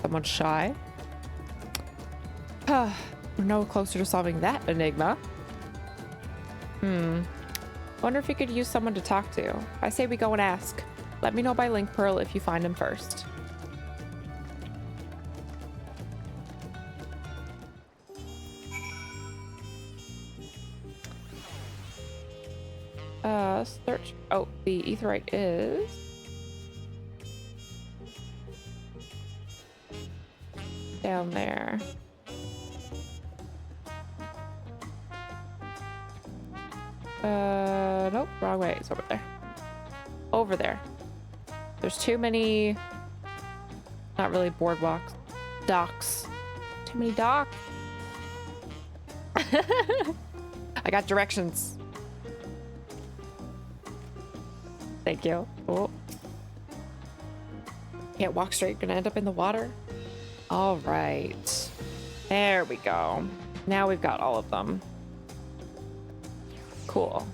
Someone's shy? We're no closer to solving that enigma. Wonder if you could use someone to talk to. I say we go and ask. Let me know by link pearl if you find him first. Search. Oh, the aetheryte is... down there. Nope, wrong way. It's over there. Over there. There's too many... not really boardwalks. Docks. Too many docks. I got directions. Thank you. Oh. Can't walk straight. Gonna end up in the water. All right. There we go. Now we've got all of them. Cool.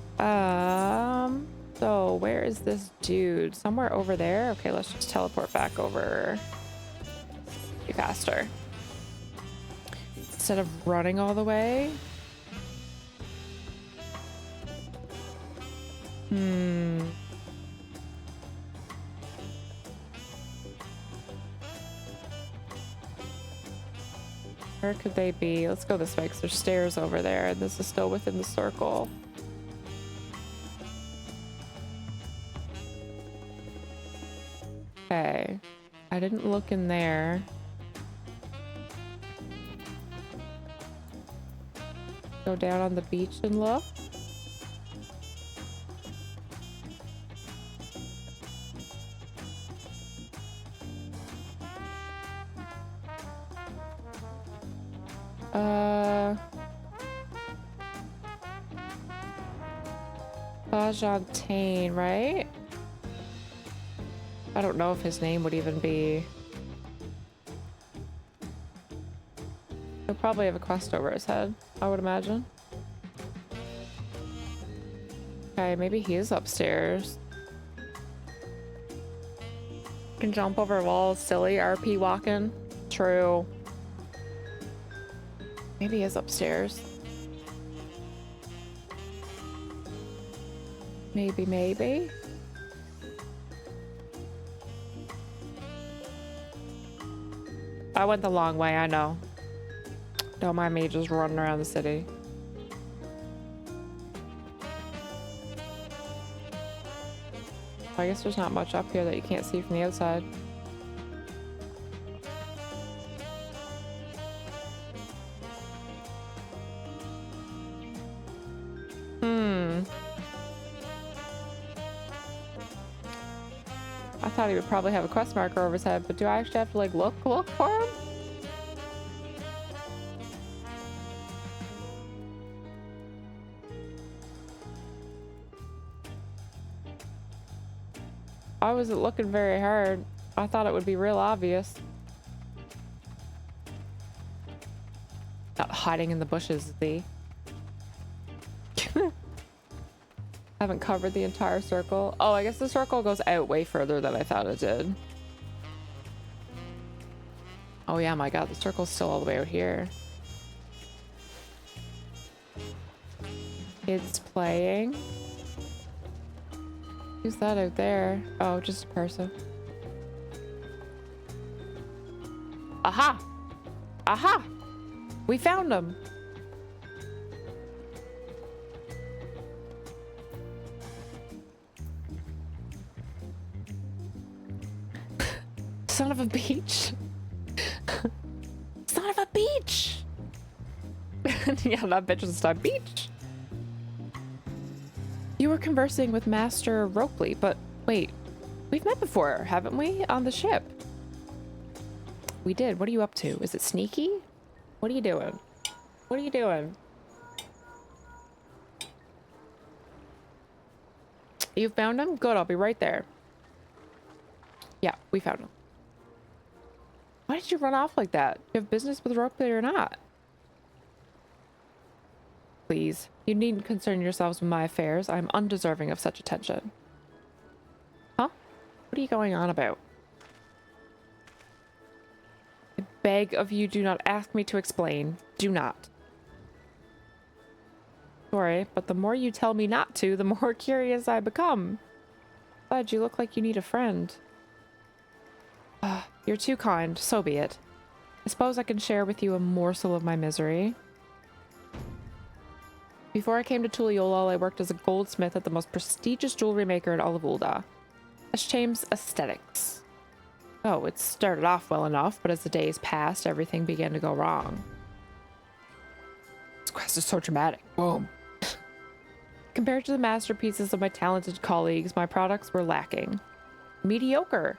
So where is this dude? Somewhere over there? Okay, let's just teleport back over. Be faster. Instead of running all the way. Where could they be? Let's go this way because there's stairs over there and this is still within the circle. Okay. I didn't look in there. Go down on the beach and look. Fontaine, right? I don't know if his name would even be... He'll probably have a quest over his head, I would imagine. Okay, maybe he is upstairs. Can jump over walls, silly RP walking. True. Maybe he is upstairs. Maybe. I went the long way, I know. Don't mind me just running around the city. I guess there's not much up here that you can't see from the outside. I thought he would probably have a quest marker over his head, but do I actually have to like look for him? I wasn't looking very hard. I thought it would be real obvious. Not hiding in the bushes, see? Haven't covered the entire circle. Oh, I guess the circle goes out way further than I thought it did. Oh yeah, my god, the circle's still all the way out here. Kids playing. Who's that out there? Oh, just a person. Aha! Aha! We found him! Son of a beach! Son of a beach! Yeah, that bitch is a beach. You were conversing with Master Ropley, but wait, we've met before, haven't we? On the ship. We did. What are you up to? Is it sneaky? What are you doing? What are you doing? You found him? Good, I'll be right there. Yeah, we found him. Why did you run off like that? Do you have business with Ropley or not? Please, you needn't concern yourselves with my affairs. I'm undeserving of such attention. Huh? What are you going on about? I beg of you, do not ask me to explain. Do not. Sorry, but the more you tell me not to, the more curious I become. Besides, you look like you need a friend. You're too kind, so be it. I suppose I can share with you a morsel of my misery. Before I came to Tuliolal, I worked as a goldsmith at the most prestigious jewelry maker in all of Ul'dah, Ashtame's Aesthetics. Oh, it started off well enough, but as the days passed, everything began to go wrong. This quest is so dramatic. Boom. Compared to the masterpieces of my talented colleagues, my products were lacking. Mediocre.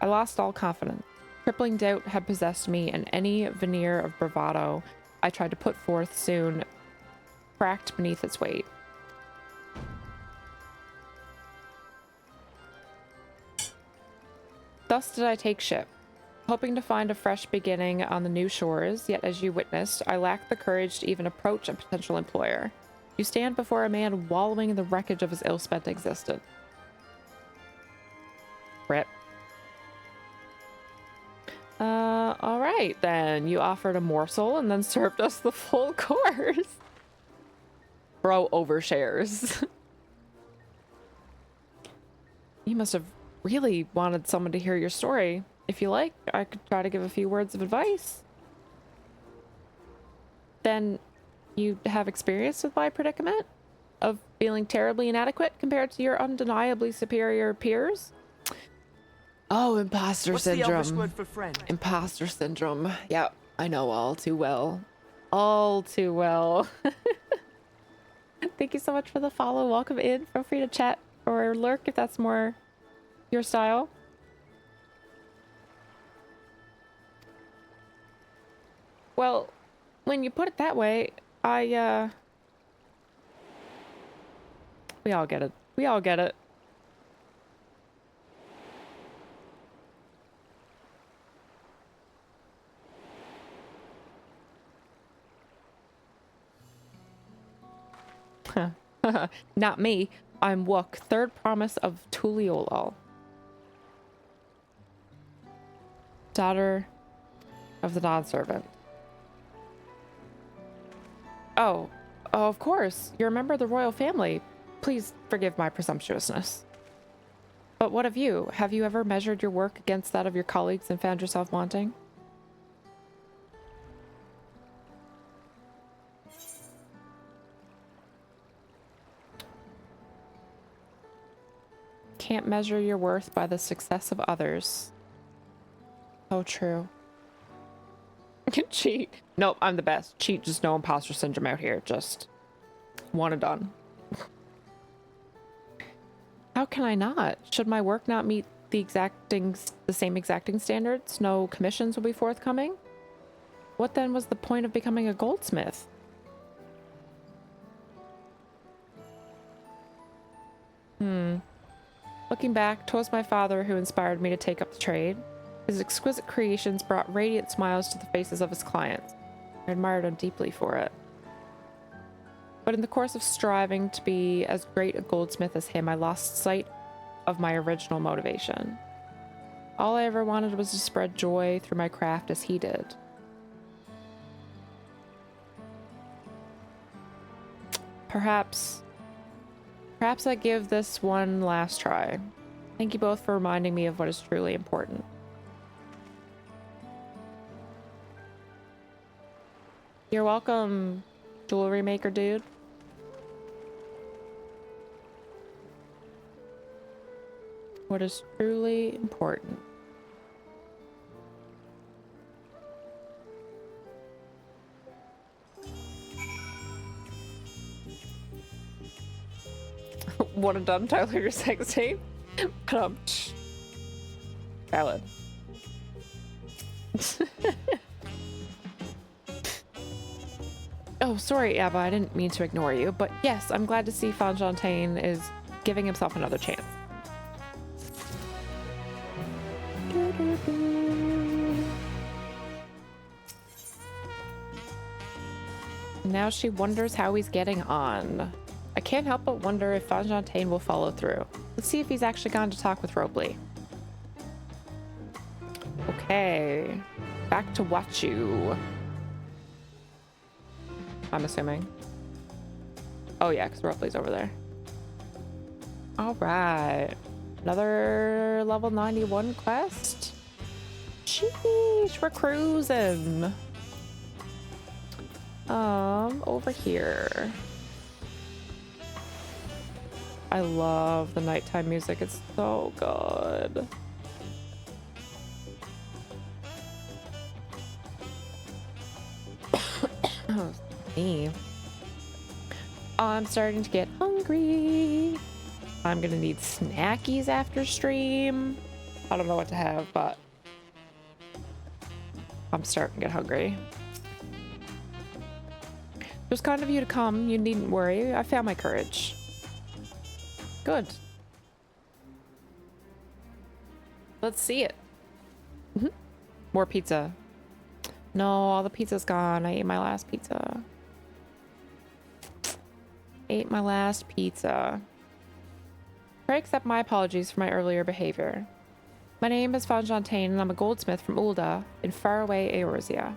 I lost all confidence. Crippling doubt had possessed me, and any veneer of bravado I tried to put forth soon cracked beneath its weight. Thus did I take ship, hoping to find a fresh beginning on the new shores, yet as you witnessed, I lacked the courage to even approach a potential employer. You stand before a man wallowing in the wreckage of his ill-spent existence. Rip. Alright then. You offered a morsel and then served us the full course. Bro overshares. You must have really wanted someone to hear your story. If you like, I could try to give a few words of advice. Then you have experience with my predicament? Of feeling terribly inadequate compared to your undeniably superior peers? Oh, imposter syndrome. What's the Elvish word for friend? Imposter syndrome. Yeah, I know all too well. All too well. Thank you so much for the follow. Welcome in. Feel free to chat or lurk if that's more your style. Well, when you put it that way, we all get it. We all get it. Not me. I'm Wook, third promise of Tuliolal. Daughter of the Dawn Servant. Oh, of course. You're a member of the royal family. Please forgive my presumptuousness. But what of you? Have you ever measured your work against that of your colleagues and found yourself wanting? Can't measure your worth by the success of others. So true. Cheat. Nope, I'm the best. Cheat, just no imposter syndrome out here. Just one and done. How can I not? Should my work not meet the same exacting standards? No commissions will be forthcoming? What then was the point of becoming a goldsmith? Looking back, 'twas my father who inspired me to take up the trade. His exquisite creations brought radiant smiles to the faces of his clients. I admired him deeply for it. But in the course of striving to be as great a goldsmith as him, I lost sight of my original motivation. All I ever wanted was to spread joy through my craft as he did. Perhaps Perhaps I give this one last try. Thank you both for reminding me of what is truly important. You're welcome, jewelry maker dude. What is truly important? What a dumb Tyler, your sex tape. Valid. Oh, sorry, Abba, I didn't mean to ignore you, but yes, I'm glad to see Fonfontaine is giving himself another chance. Now she wonders how he's getting on. I can't help but wonder if Fonfontaine will follow through. Let's see if he's actually gone to talk with Robley. Okay, back to Wachu. I'm assuming. Oh yeah, because Robley's over there. All right, another level 91 quest. Sheesh, we're cruising. Over here. I love the nighttime music. It's so good. Oh, me. I'm starting to get hungry. I'm gonna need snackies after stream. I don't know what to have, but I'm starting to get hungry. It was kind of you to come. You needn't worry. I found my courage. Good. Let's see it. More pizza. No, all the pizza's gone. I ate my last pizza. Ate my last pizza. Pray accept my apologies for my earlier behavior. My name is Fonfontaine and I'm a goldsmith from Ulda in faraway Eorzea.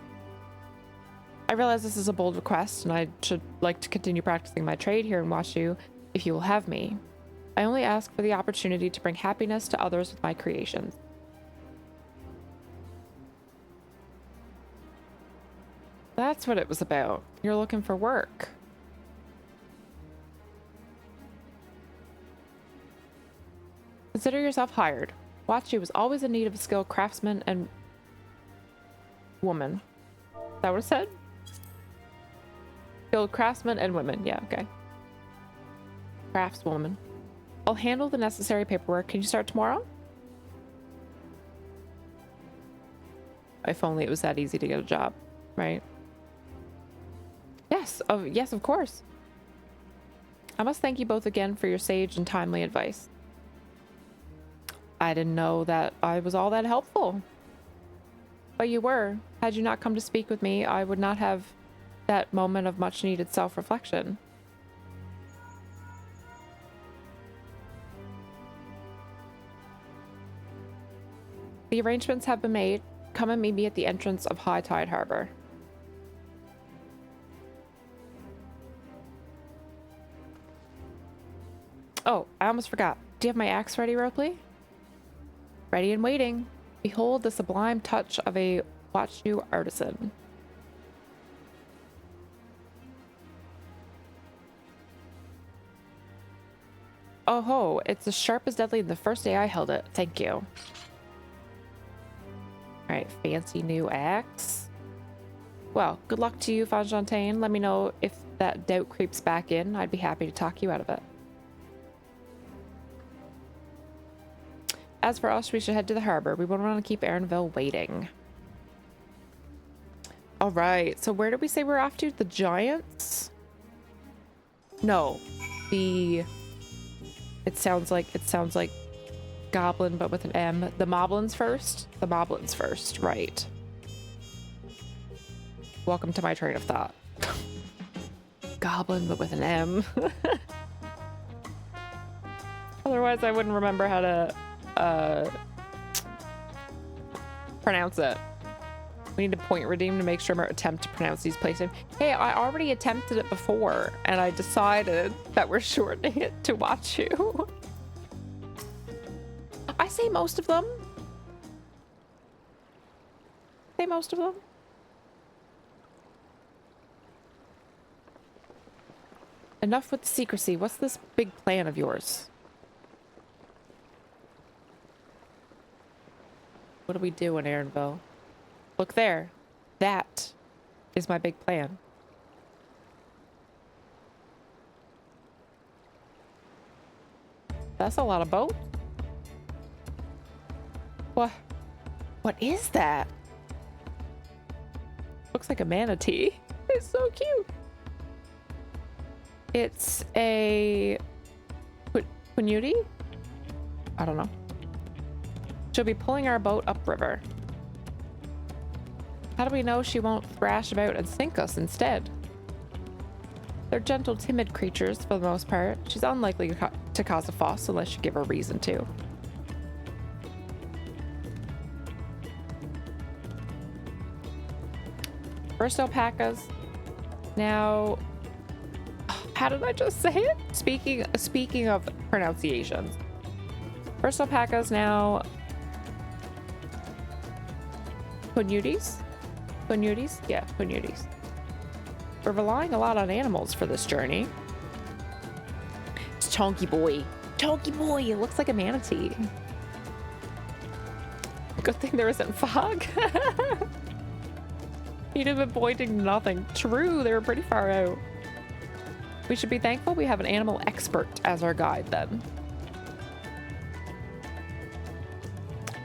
I realize this is a bold request and I should like to continue practicing my trade here in Wachu if you will have me. I only ask for the opportunity to bring happiness to others with my creations. That's what it was about. You're looking for work. Consider yourself hired. Wachu was always in need of a skilled craftsman and woman. Is that what it said? Skilled craftsman and women. Yeah, okay. Craftswoman. I'll handle the necessary paperwork. Can you start tomorrow? If only it was that easy to get a job, right? Yes, yes, of course. I must thank you both again for your sage and timely advice. I didn't know that I was all that helpful. But you were. Had you not come to speak with me, I would not have that moment of much needed self-reflection. The arrangements have been made. Come and meet me at the entrance of High Tide Harbor. Oh, I almost forgot. Do you have my axe ready, Ropley? Ready and waiting. Behold the sublime touch of a Wachu artisan. Oh ho, it's as sharp as deadly the first day I held it. Thank you. Alright, fancy new axe. Well, good luck to you, Fonfontaine. Let me know if that doubt creeps back in. I'd be happy to talk you out of it. As for us, we should head to the harbor. We won't want to keep Aaronville waiting. Alright, so where did we say we're off to? The Giants? No. It sounds like Goblin, but with an M. The Moblins first? The Moblins first, right. Welcome to my train of thought. Goblin, but with an M. Otherwise, I wouldn't remember how to pronounce it. We need to point redeem to make sure our attempt to pronounce these places. Hey, I already attempted it before, and I decided that we're shortening it to watch you. I say most of them. Say most of them. Enough with the secrecy. What's this big plan of yours? What do we do in Aaronville? Look there. That is my big plan. That's a lot of boat. What? What is that? Looks like a manatee. It's so cute. It's a Quinudi? I don't know. She'll be pulling our boat upriver. How do we know she won't thrash about and sink us instead? They're gentle, timid creatures for the most part. She's unlikely to cause a fuss unless you give her reason to. First alpacas. Now, how did I just say it? Speaking of pronunciations. First alpacas, now Quinudis? Quinudis? Yeah, Quinudis. We're relying a lot on animals for this journey. It's Chonky Boy. Chonky Boy! It looks like a manatee. Good thing there isn't fog. You'd have been pointing to nothing. True, they were pretty far out. We should be thankful we have an animal expert as our guide then.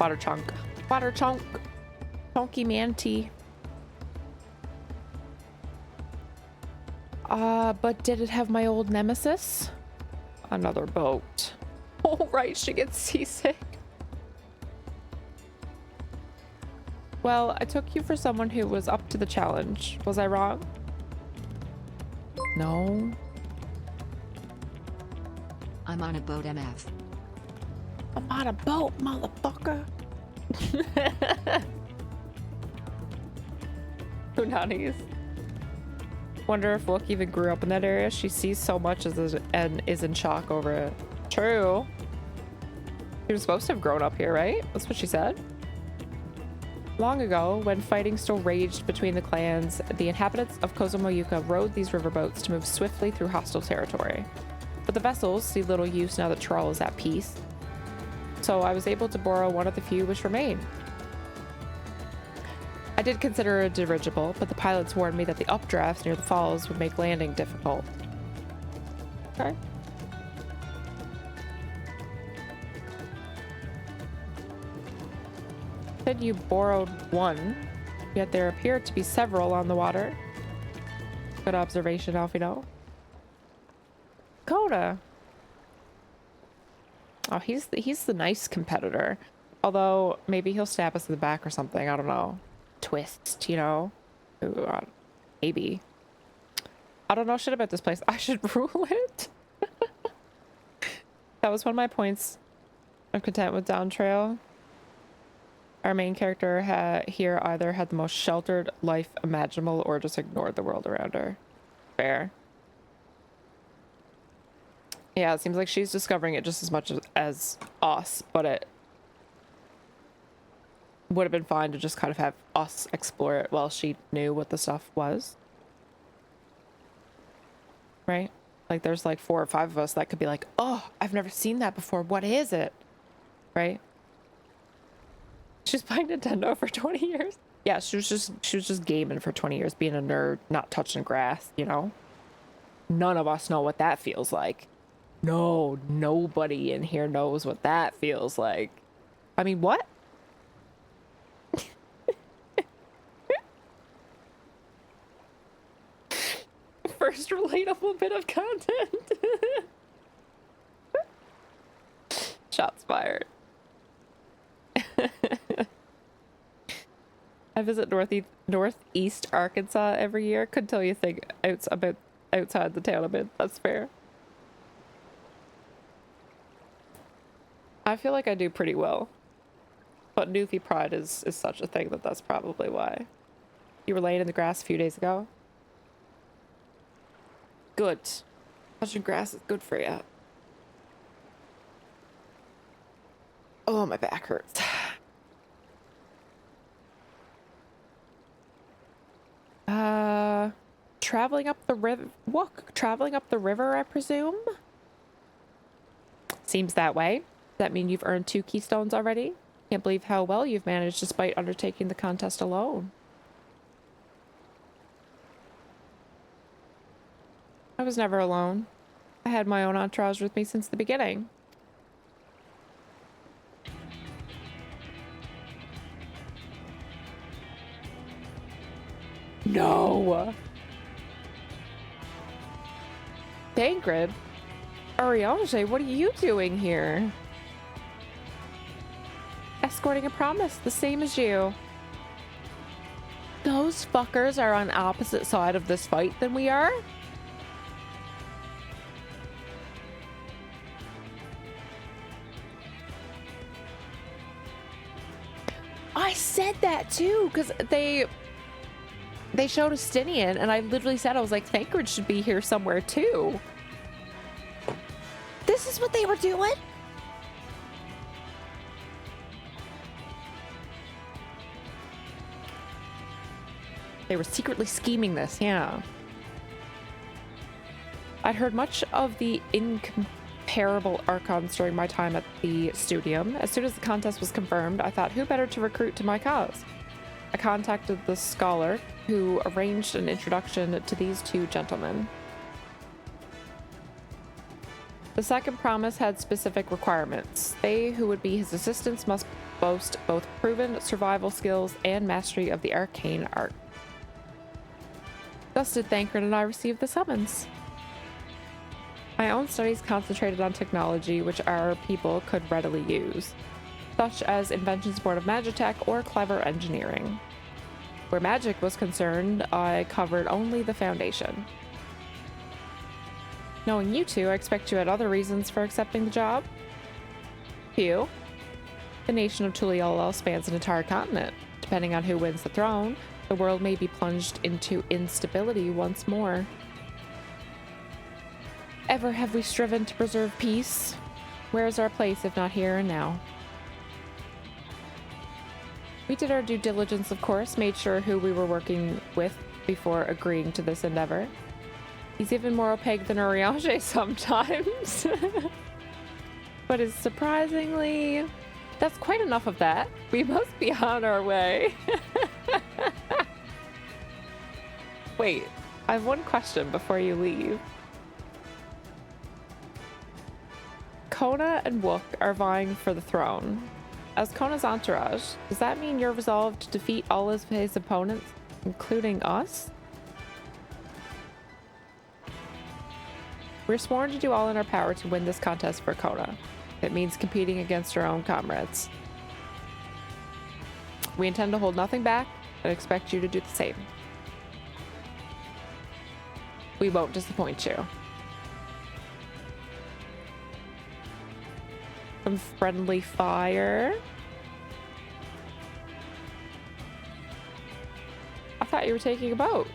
Water chunk. Water chunk. Chonky manatee. But did it have my old nemesis? Another boat. Oh, right, she gets seasick. Well, I took you for someone who was up to the challenge. Was I wrong? No. I'm on a boat, MF. I'm on a boat, motherfucker. Punani's. Wonder if Wook even grew up in that area. She sees so much and is in shock over it. True. She was supposed to have grown up here, right? That's what she said. Long ago, when fighting still raged between the clans, the inhabitants of Kozumoyuka rowed these riverboats to move swiftly through hostile territory. But the vessels see little use now that Thrall is at peace. So I was able to borrow one of the few which remain. I did consider a dirigible, but the pilots warned me that the updrafts near the falls would make landing difficult. Okay. Said you borrowed one, yet there appear to be several on the water. Good observation, Alfino. Coda. Oh, he's the nice competitor. Although maybe he'll stab us in the back or something. I don't know. Twist, you know? Ooh, maybe. I don't know shit about this place. I should rule it. That was one of my points of content with Dawntrail. Our main character here either had the most sheltered life imaginable or just ignored the world around her. Fair. Yeah, it seems like she's discovering it just as much as us, but it would have been fine to just kind of have us explore it while she knew what the stuff was. Right? Like there's like 4 or 5 of us that could be like, oh, I've never seen that before. What is it? Right? She's playing Nintendo for 20 years. Yeah, she was just gaming for 20 years, being a nerd, not touching grass, you know? None of us know what that feels like. No, nobody in here knows what that feels like. I mean, what? First relatable bit of content. Shots fired. I visit Northeast Arkansas every year. Couldn't tell you a thing outside the town a bit. That's fair. I feel like I do pretty well. But Newfie pride is such a thing that's probably why. You were laying in the grass a few days ago. Good. Touching grass is good for you. Oh, my back hurts. Traveling up the river. Traveling up the river, I presume? Seems that way. Does that mean you've earned 2 keystones already? Can't believe how well you've managed despite undertaking the contest alone. I was never alone. I had my own entourage with me since the beginning. No! Dangrid? Ariange, what are you doing here? Escorting a promise, the same as you. Those fuckers are on opposite side of this fight than we are? I said that too, because they showed Estinian, and I literally said, I was like, Thancred should be here somewhere too. This is what they were doing? They were secretly scheming this, yeah. I'd heard much of the incomparable Archons during my time at the Studium. As soon as the contest was confirmed, I thought, who better to recruit to my cause? I contacted the scholar, who arranged an introduction to these 2 gentlemen. The second promise had specific requirements. They who would be his assistants must boast both proven survival skills and mastery of the arcane art. Thus did Thancred and I receive the summons. My own studies concentrated on technology which our people could readily use, such as inventions born of magitech or clever engineering. Where magic was concerned, I covered only the foundation. Knowing you 2, I expect you had other reasons for accepting the job. Few. The nation of Tuliolol spans an entire continent. Depending on who wins the throne, the world may be plunged into instability once more. Ever have we striven to preserve peace? Where is our place if not here and now? We did our due diligence, of course, made sure who we were working with before agreeing to this endeavor. He's even more opaque than Ariange sometimes. But is surprisingly... That's quite enough of that. We must be on our way. Wait, I have one question before you leave. Kona and Wook are vying for the throne. As Kona's entourage, does that mean you're resolved to defeat all of his opponents, including us? We're sworn to do all in our power to win this contest for Kona. It means competing against our own comrades. We intend to hold nothing back and expect you to do the same. We won't disappoint you. Some friendly fire. I thought you were taking a boat.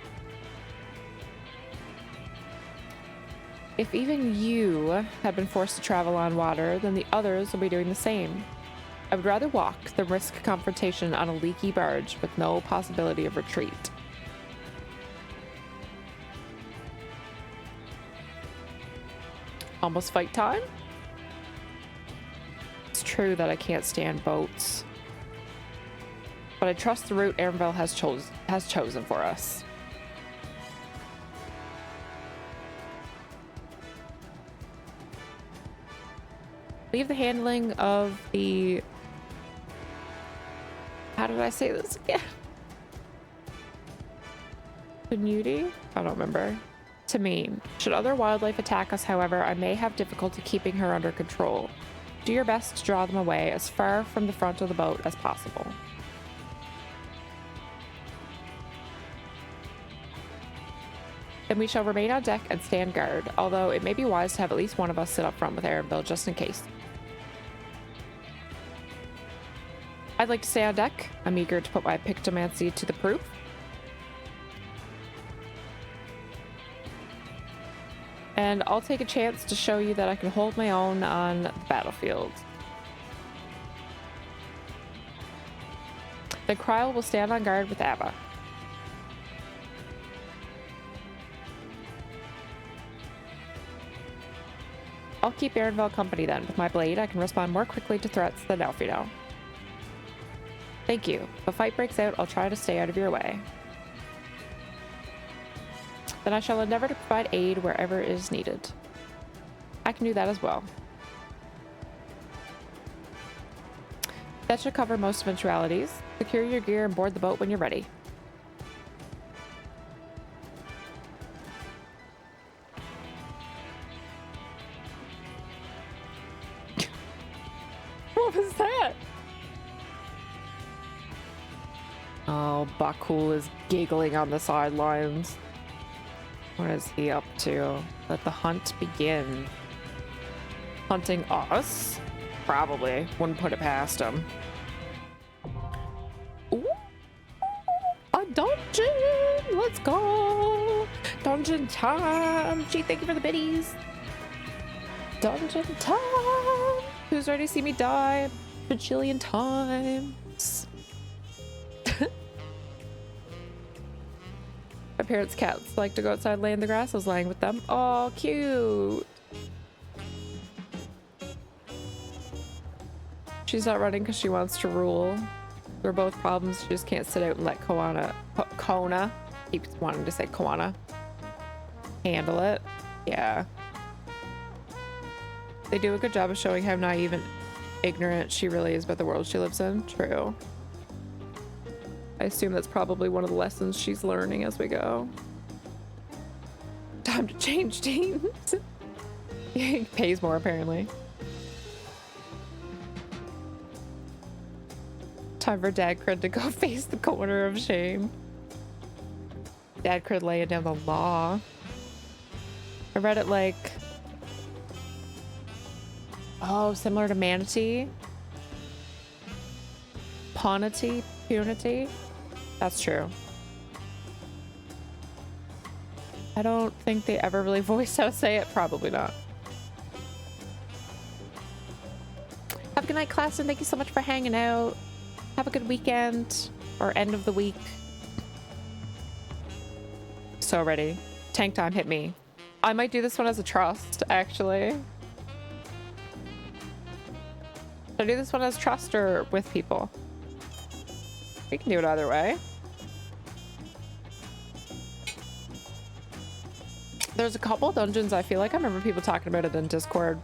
If even you have been forced to travel on water, then the others will be doing the same. I would rather walk than risk confrontation on a leaky barge with no possibility of retreat. Almost fight time? It's true that I can't stand boats, but I trust the route Arenville has chosen for us. Leave the handling of the... How did I say this again? Benuti? I don't remember. To me. Should other wildlife attack us, however, I may have difficulty keeping her under control. Do your best to draw them away as far from the front of the boat as possible. Then we shall remain on deck and stand guard, although it may be wise to have at least one of us sit up front with Arenville just in case. I'd like to stay on deck. I'm eager to put my pictomancy to the proof. And I'll take a chance to show you that I can hold my own on the battlefield. The Kryl will stand on guard with Abba. I'll keep Erenvel company then. With my blade, I can respond more quickly to threats than Elfrino. Thank you. If a fight breaks out, I'll try to stay out of your way. Then I shall endeavor to provide aid wherever it is needed. I can do that as well. That should cover most eventualities. Secure your gear and board the boat when you're ready. What was that? Oh, Bakul is giggling on the sidelines. What is he up to? Let the hunt begin. Hunting us? Probably. Wouldn't put it past him. Ooh, a dungeon! Let's go! Dungeon time! Gee, thank you for the biddies. Dungeon time! Who's ready to see me die? Bajillion times. My parents' cats like to go outside, lay in the grass. I was laying with them. Oh, cute. She's not running because she wants to rule. We're both problems. She just can't sit out and let Kona, keeps wanting to say Koana, handle it. Yeah. They do a good job of showing how naive and ignorant she really is about the world she lives in. True. I assume that's probably one of the lessons she's learning as we go. Time to change teams. He pays more, apparently. Time for Dad Crid to go face the corner of shame. Dad Crid laying down the law. I read it like... Oh, similar to Manatee? Punity? Punity? That's true. I don't think they ever really voiced how to say it. Probably not. Have a good night, class, and thank you so much for hanging out. Have a good weekend or end of the week. So ready. Tank time, hit me. I might do this one as a trust, actually. Should I do this one as trust or with people? We can do it either way. There's a couple dungeons I feel like I remember people talking about it in Discord,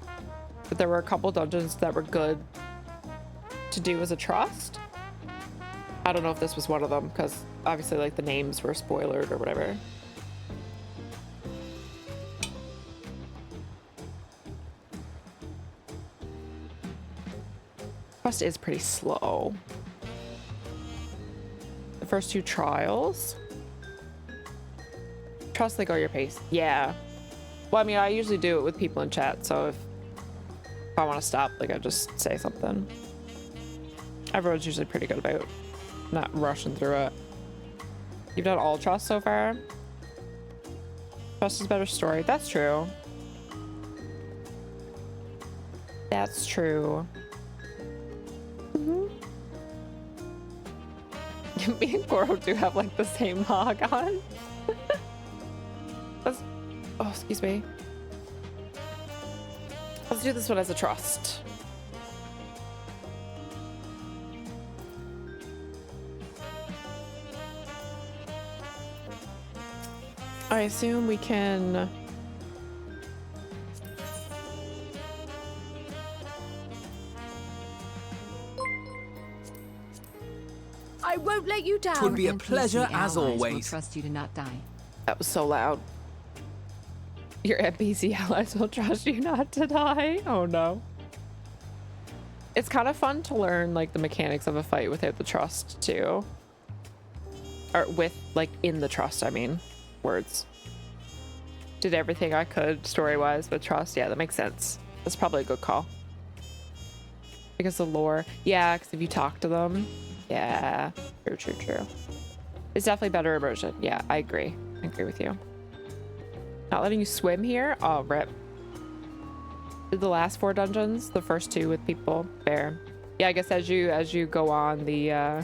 but there were a couple dungeons that were good to do as a trust. I don't know if this was one of them because obviously like the names were spoilered or whatever. Trust is pretty slow. The first two trials. Trust they go your pace. Yeah. Well, I mean, I usually do it with people in chat, so if I want to stop, like, I just say something. Everyone's usually pretty good about not rushing through it. You've done all trust so far? Trust is a better story. That's true. That's true. Me and Goro do have like the same log on. Oh, excuse me. Let's do this one as a trust. I assume we can... I won't let you down. Would be a pleasure as always. Will trust you to not die. That was so loud. Your NPC allies will trust you not to die. Oh no. It's kind of fun to learn like the mechanics of a fight without the trust too. Or with like in the trust, I mean. Words. Did everything I could story-wise with trust. Yeah, that makes sense. That's probably a good call. Because the lore. Yeah, because if you talk to them. Yeah. True. It's definitely better immersion. Yeah, I agree. I agree with you. Not letting you swim here? Oh, rip. Did the last 4 dungeons? The first 2 with people? Fair. Yeah, I guess as you go on, the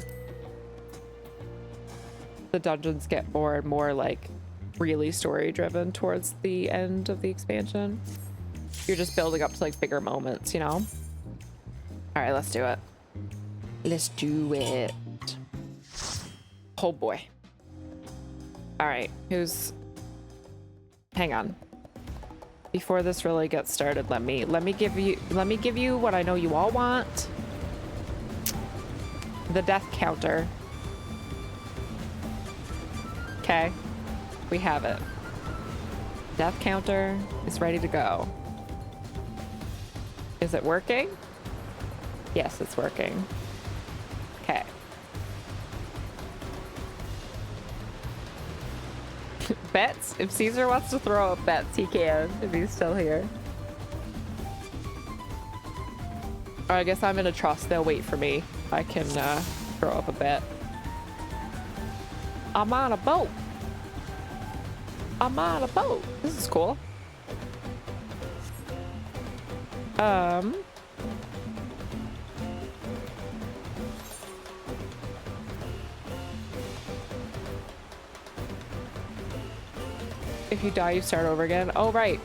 dungeons get more and more, like, really story-driven towards the end of the expansion. You're just building up to, like, bigger moments, you know? Alright, let's do it. Let's do it. Oh, boy. Alright, who's... Hang on. Before this really gets started, let me give you what I know you all want. The death counter. Okay. We have it. Death counter is ready to go. Is it working? Yes, it's working. Okay. Bets? If Caesar wants to throw up bets, he can, if he's still here. Or I guess I'm gonna trust they'll wait for me. I can throw up a bet. I'm on a boat. I'm on a boat. This is cool. If you die, you start over again. Oh, right.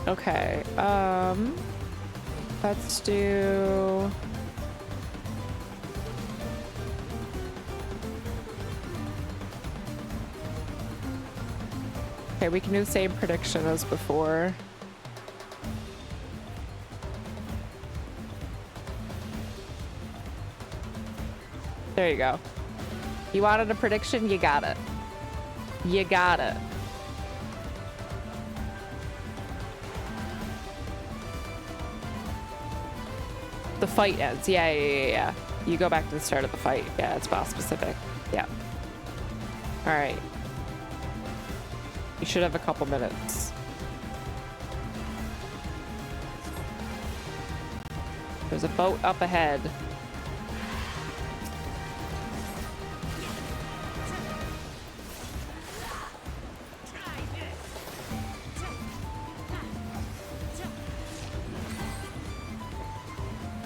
Okay, let's do... Okay, we can do the same prediction as before. There you go. You wanted a prediction? You got it. You got it. The fight ends. Yeah. You go back to the start of the fight. Yeah, it's boss specific. Yeah. All right. You should have a couple minutes. There's a boat up ahead.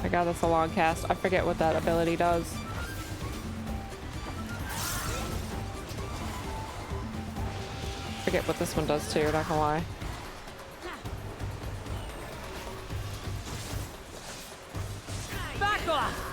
My god, that's a long cast. I forget what that ability does. Forget what this one does too, not gonna lie. Back off!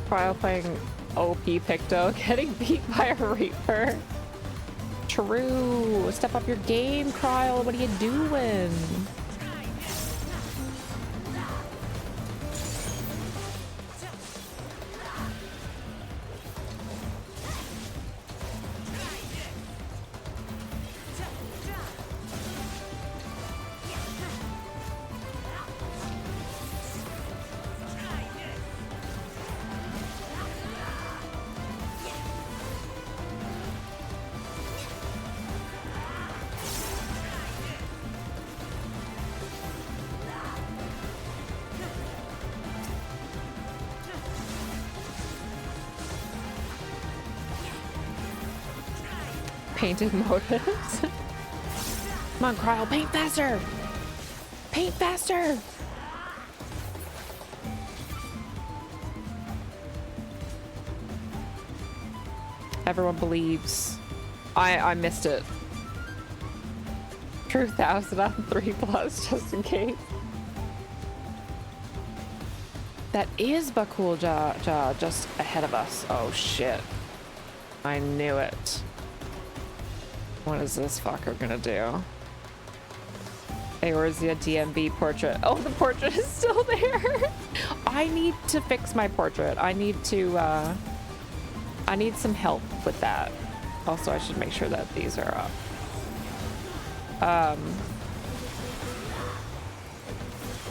While playing OP Picto, getting beat by a Reaper. True. Step up your game, Kryle. What are you doing? Painted motives. Come on, Kryle, paint faster! Paint faster! Everyone believes. I missed it. True 1,000 on 3+, just in case. That is Bakul just ahead of us. Oh shit. I knew it. What is this fucker gonna do? Hey, where's the DMB portrait? Oh, the portrait is still there. I need to fix my portrait. I need some help with that. Also, I should make sure that these are up.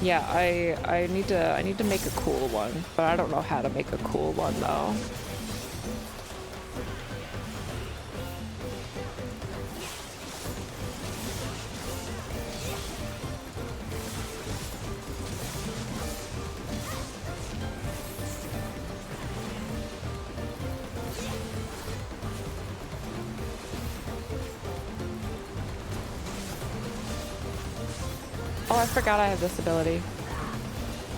Yeah, I need to make a cool one, but I don't know how to make a cool one though. Oh, I forgot I have this ability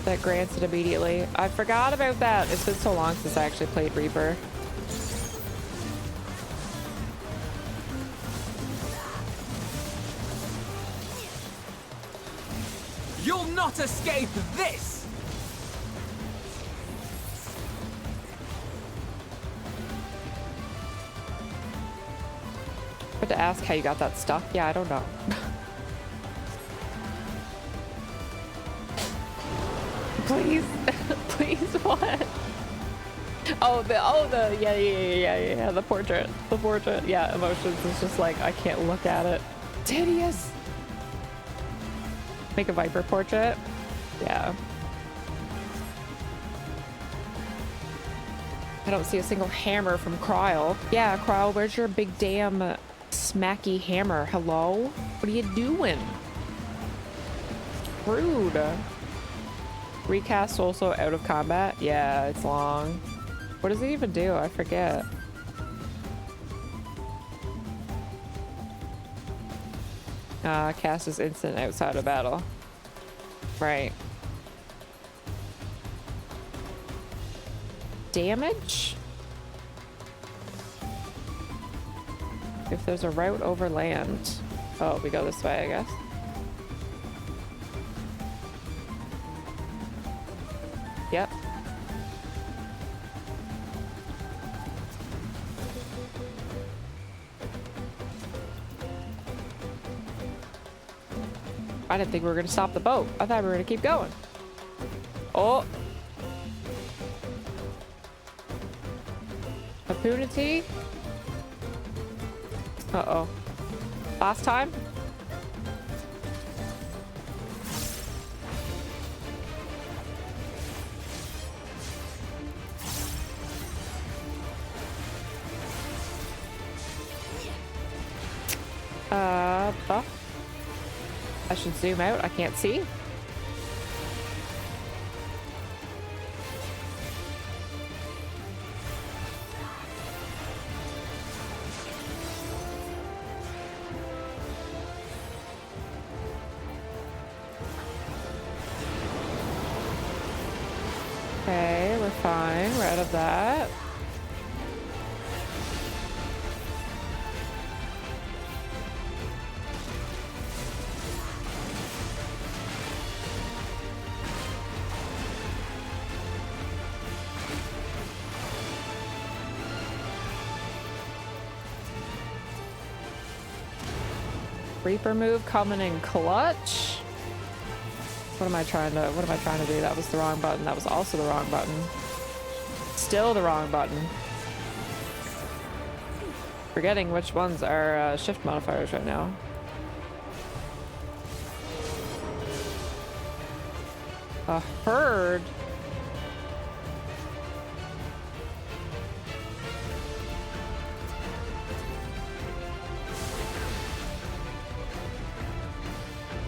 that grants it immediately. I forgot about that. It's been so long since I actually played Reaper. You'll not escape this! I had to ask how you got that stuck. Yeah, I don't know. Please, please, what? Oh, yeah, the portrait, yeah, emotions is just like, I can't look at it. It's hideous. Make a Viper portrait, yeah. I don't see a single hammer from Kryle. Yeah, Kryle, where's your big damn smacky hammer? Hello? What are you doing? Rude. Recast also out of combat? Yeah, it's long. What does it even do? I forget. Cast is instant outside of battle. Right. Damage? If there's a route over land. Oh, we go this way, I guess. Yep. I didn't think we were going to stop the boat. I thought we were going to keep going. Oh. Opportunity. Uh-oh. Last time? Buff. I should zoom out. I can't see. Okay, we're fine. We're out of that. Reaper move coming in clutch. What am I trying to do? That was the wrong button. That was also the wrong button. Still the wrong button. Forgetting which ones are shift modifiers right now. A herd.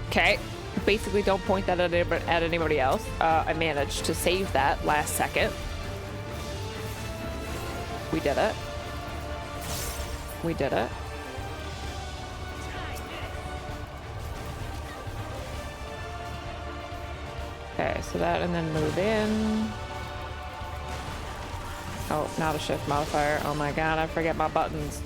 Okay, basically don't point that at anybody else. I managed to save that last second. We did it. We did it. Okay, so that and then move in. Oh, not a shift modifier. Oh my god, I forget my buttons.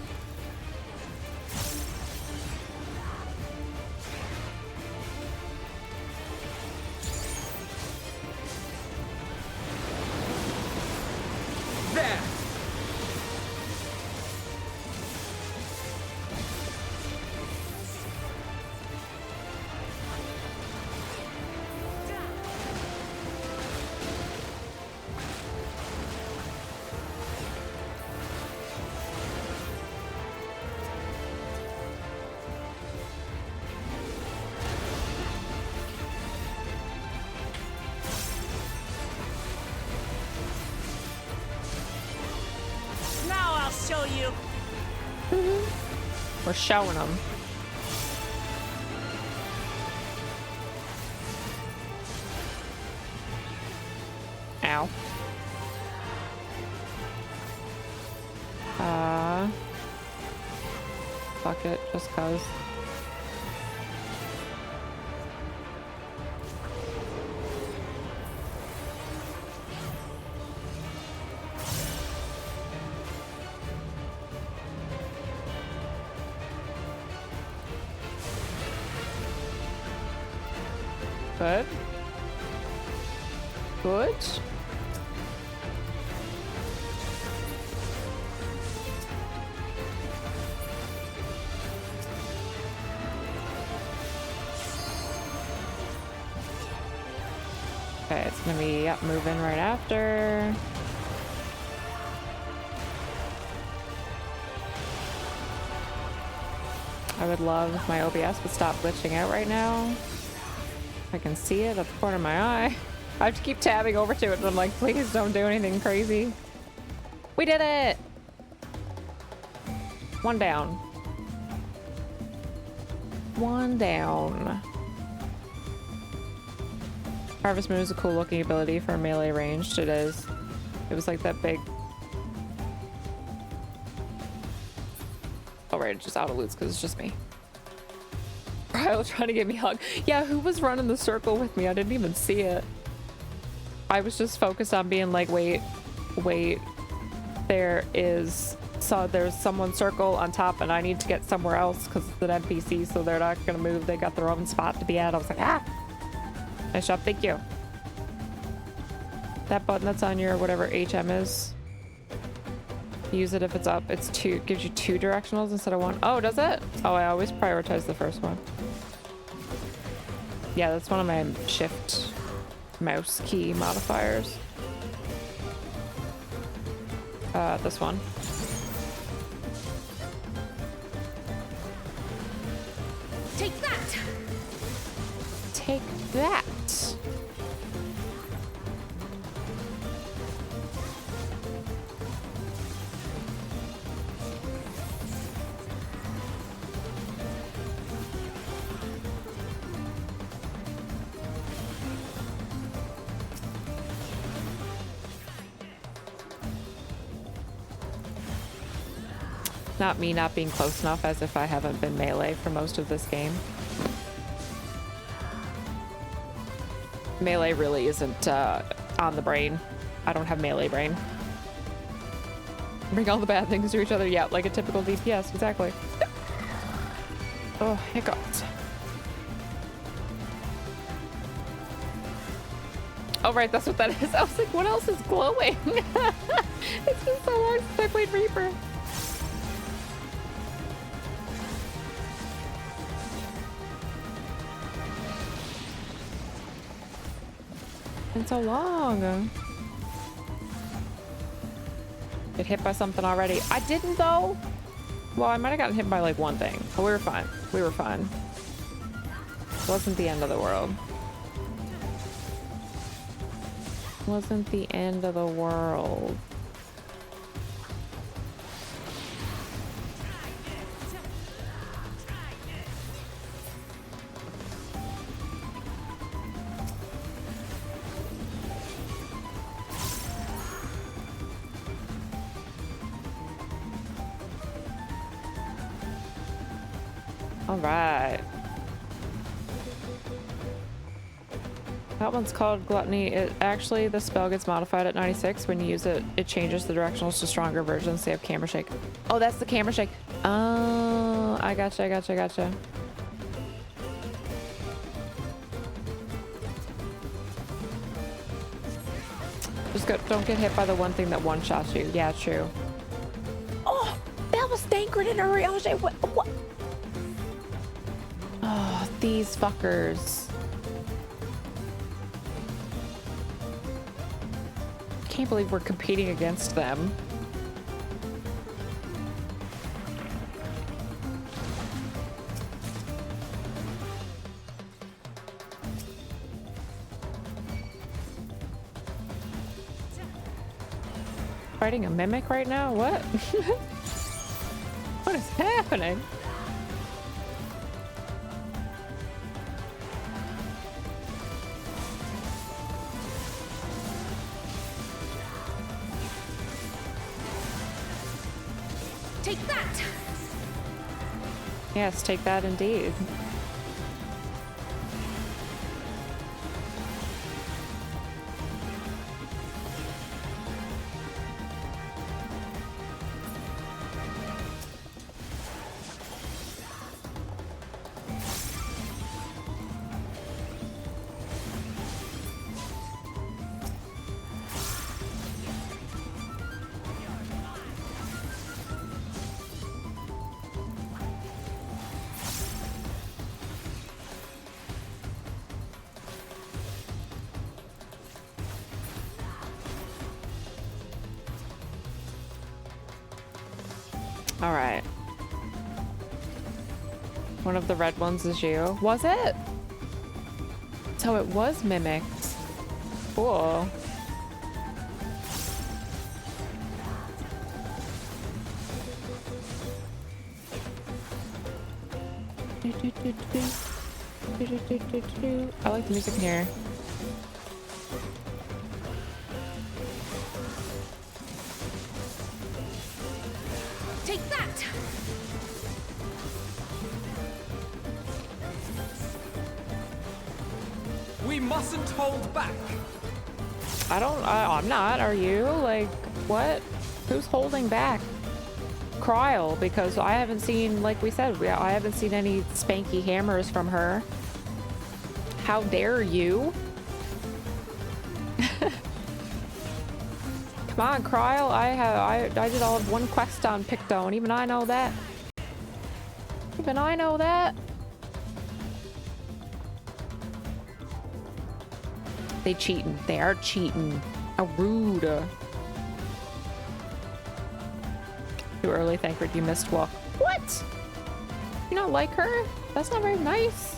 show you. We're showing them. Ow. Fuck it, just cause. Good. Good. Okay, it's gonna be up moving right after. I would love if my OBS would stop glitching out right now. I can see it at the corner of my eye. I have to keep tabbing over to it and I'm like, please don't do anything crazy. We did it! One down. One down. Harvest Moon is a cool looking ability for melee ranged. It is. It was like that big. Oh right, it just auto loots because it's just me. Kyle trying to get me a hug. Yeah, who was running the circle with me? I didn't even see it. I was just focused on being like, wait. There's someone circle on top and I need to get somewhere else because it's an NPC, so they're not gonna move. They got their own spot to be at. I was like, ah! Nice job, thank you. That button that's on your whatever HM is. Use it if it's up. It's two, gives you 2 directionals instead of 1. Oh, does it? Oh, I always prioritize the first one. Yeah, that's one of my shift mouse key modifiers. This one. Take that! Take that! Not me not being close enough, as if I haven't been melee for most of this game. Melee really isn't on the brain. I don't have melee brain. Bring all the bad things to each other. Yeah, like a typical DPS, exactly. Oh, hiccups. Oh right, that's what that is. I was like, what else is glowing? It's been so long since I played Reaper. Been so long. Get hit by something already. I didn't though. Well, I might have gotten hit by like one thing, but we were fine. We were fine. Wasn't the end of the world. Wasn't the end of the world. All right. That one's called Gluttony. It actually, the spell gets modified at 96. When you use it, it changes the directionals to stronger versions. They have camera shake. Oh, that's the camera shake. Oh, I gotcha. Just go, don't get hit by the one thing that one-shots you. Yeah, true. Oh, that was dangling in a real shape. What? Oh, these fuckers. Can't believe we're competing against them. Fighting a mimic right now? What? is happening? Take that! Yes, take that indeed. All right. One of the red ones is you. Was it? So it was mimicked. Cool. I like the music in here. Take that! We mustn't hold back. I'm not. Are you? Like, what? Who's holding back? Kryl, because I haven't seen, like we said, I haven't seen any spanky hammers from her. How dare you? Come on, Kryl. I did all of one quest on Pictone. Even I know that. Even I know that. They cheating. They are cheating. How rude. Too early, Thancred. You missed walk. What? You don't like her? That's not very nice.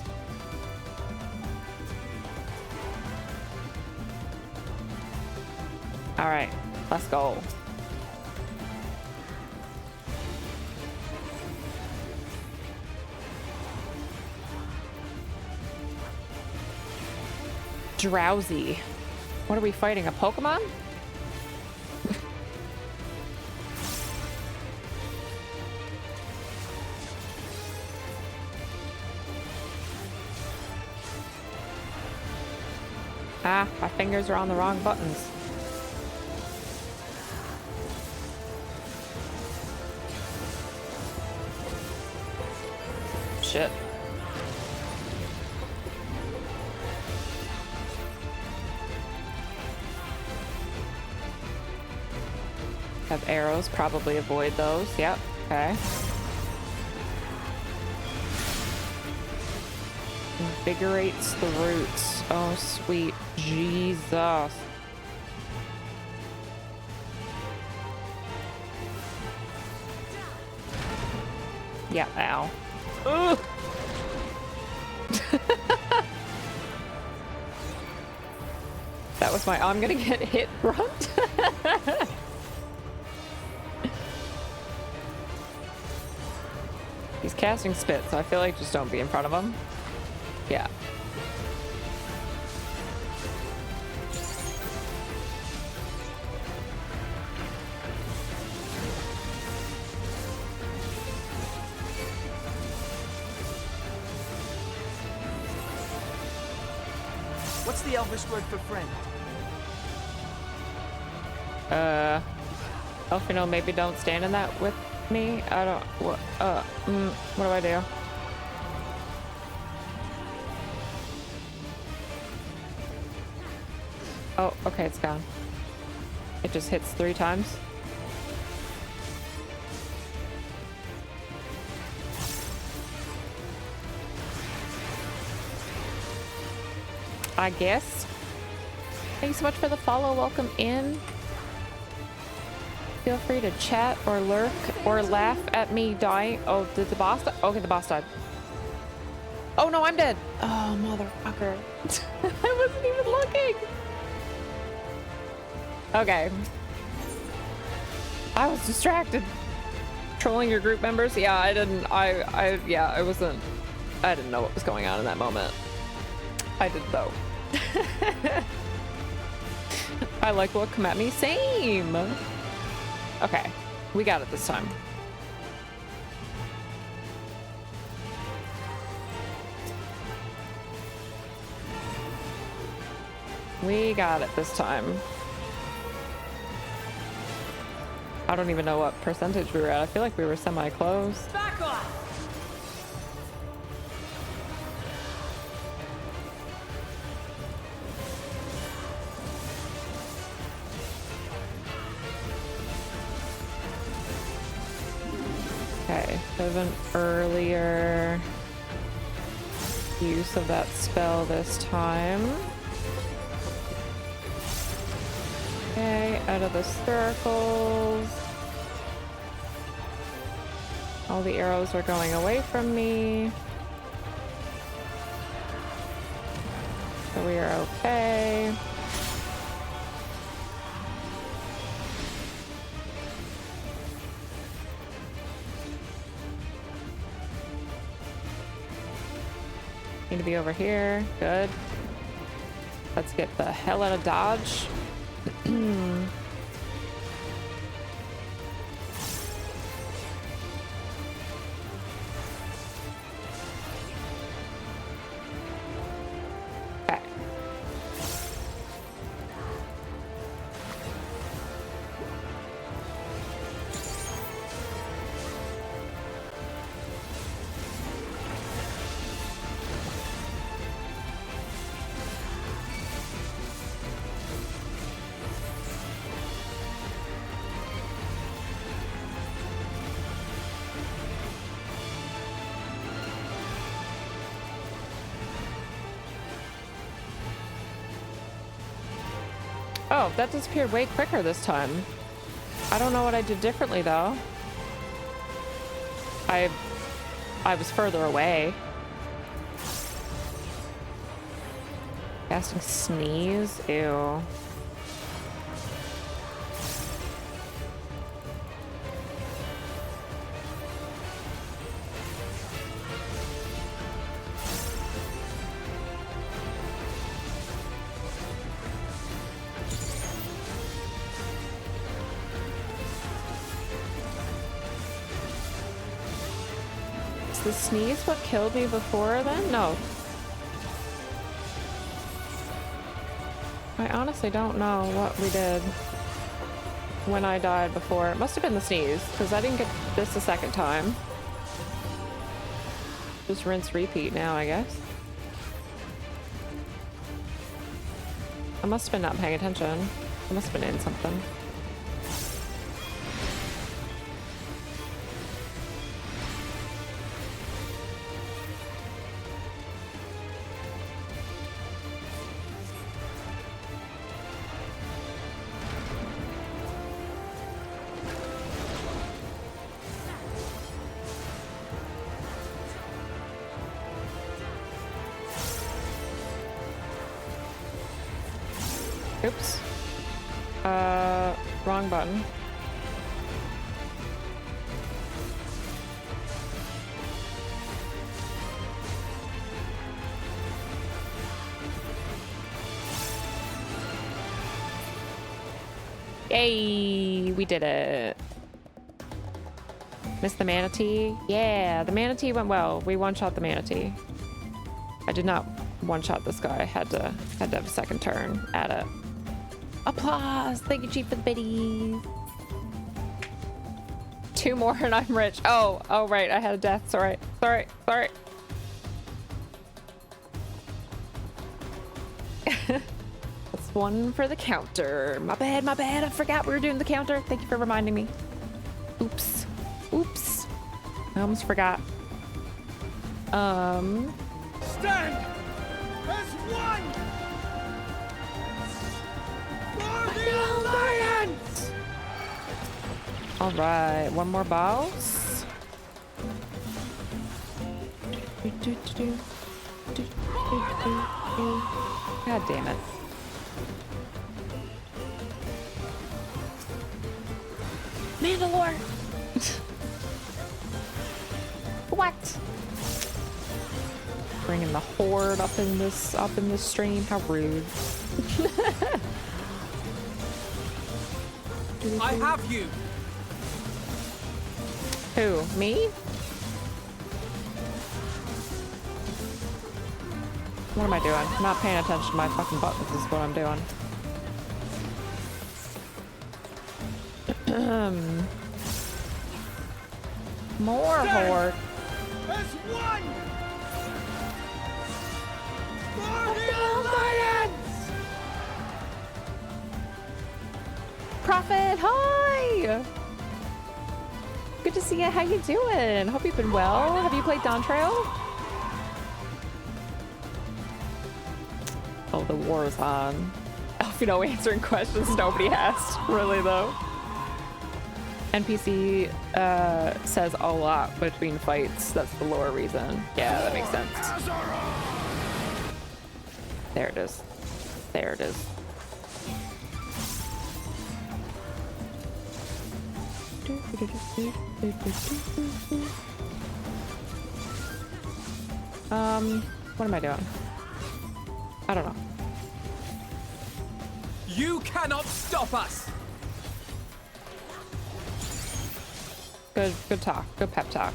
All right, let's go. Drowsy. What are we fighting? A Pokemon? Ah, my fingers are on the wrong buttons. Shit. Have arrows, probably avoid those. Yep, okay. Invigorates the roots. Oh, sweet Jesus. Yeah, ow. Ugh. That was my I'm gonna get hit grunt. He's casting spit, so I feel like just don't be in front of him. Yeah. What's the Elvish word for friend? Elfino, maybe don't stand in that with me. I don't. What do I do? Oh, okay, it's gone. It just hits 3 times. I guess. Thanks so much for the follow. Welcome in. Feel free to chat or lurk or laugh at me dying. Oh, did the boss die? Okay, the boss died. Oh no, I'm dead. Oh, motherfucker. I wasn't even looking. Okay. I was distracted. trolling your group members? Yeah, I didn't. Yeah, I wasn't. I didn't know what was going on in that moment. I did though. I like what come at me. Same. Okay, we got it this time. We got it this time. I don't even know what percentage we were at. I feel like we were semi-close. Back off! Okay, there's an earlier use of that spell this time. Okay, out of the circles. All the arrows are going away from me. So we are okay. Need to be over here. Good. Let's get the hell out of Dodge. Okay. Oh, that disappeared way quicker this time. I don't know what I did differently though. I was further away. Casting sneeze? Ew. The sneeze what killed me before then? No. I honestly don't know what we did when I died before. It must have been the sneeze, because I didn't get this a second time. Just rinse repeat now, I guess. I must have been not paying attention. I must have been in something. Oops. Wrong button. Yay, we did it. Missed the manatee. Yeah, the manatee went well. We one-shot the manatee. I did not one-shot this guy. I had to have a second turn at it. Applause! Thank you, Chief, for the biddies. 2 more and I'm rich. Oh, right. I had a death. Sorry. That's 1 for the counter. My bad. I forgot we were doing the counter. Thank you for reminding me. Oops. I almost forgot. Stand as one! For the Alliance! All right, 1 more boss. God damn it. Mandalore! What? Bringing the horde up in this stream. How rude. I have you. Who? Me? What am I doing? I'm not paying attention to my fucking buttons is what I'm doing. More horde. As one! For the Alliance! Prophet, hi! Good to see you. How you doing? Hope you've been well. Have you played Dawntrail? Oh, the war's on. Elfino answering questions nobody asked. Really, though. NPC says a lot between fights. That's the lore reason. Yeah, that makes sense. There it is. There it is. What am I doing? I don't know. You cannot stop us. Good talk. Good pep talk.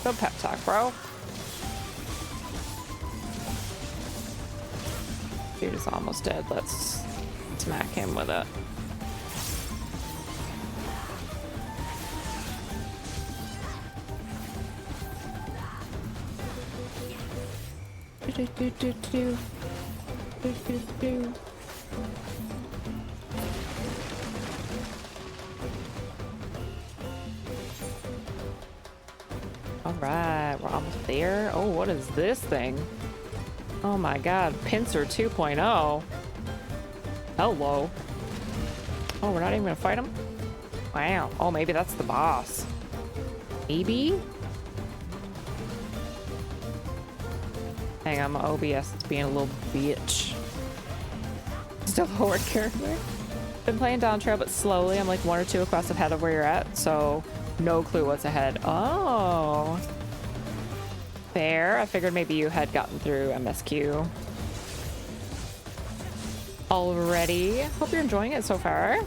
Good pep talk, bro. Dude is almost dead. Let's smack him with it. All right, we're almost there. Oh, what is this thing? Oh my god, Pincer 2.0. Hello. Oh, we're not even gonna fight him? Wow. Oh, maybe that's the boss. Maybe? Hang on, my OBS is being a little bitch. Still a horde character. Been playing Dawntrail, but slowly. I'm like 1 or 2 quests ahead of where you're at, so no clue what's ahead. Oh. Fair. I figured maybe you had gotten through MSQ already. Hope you're enjoying it so far.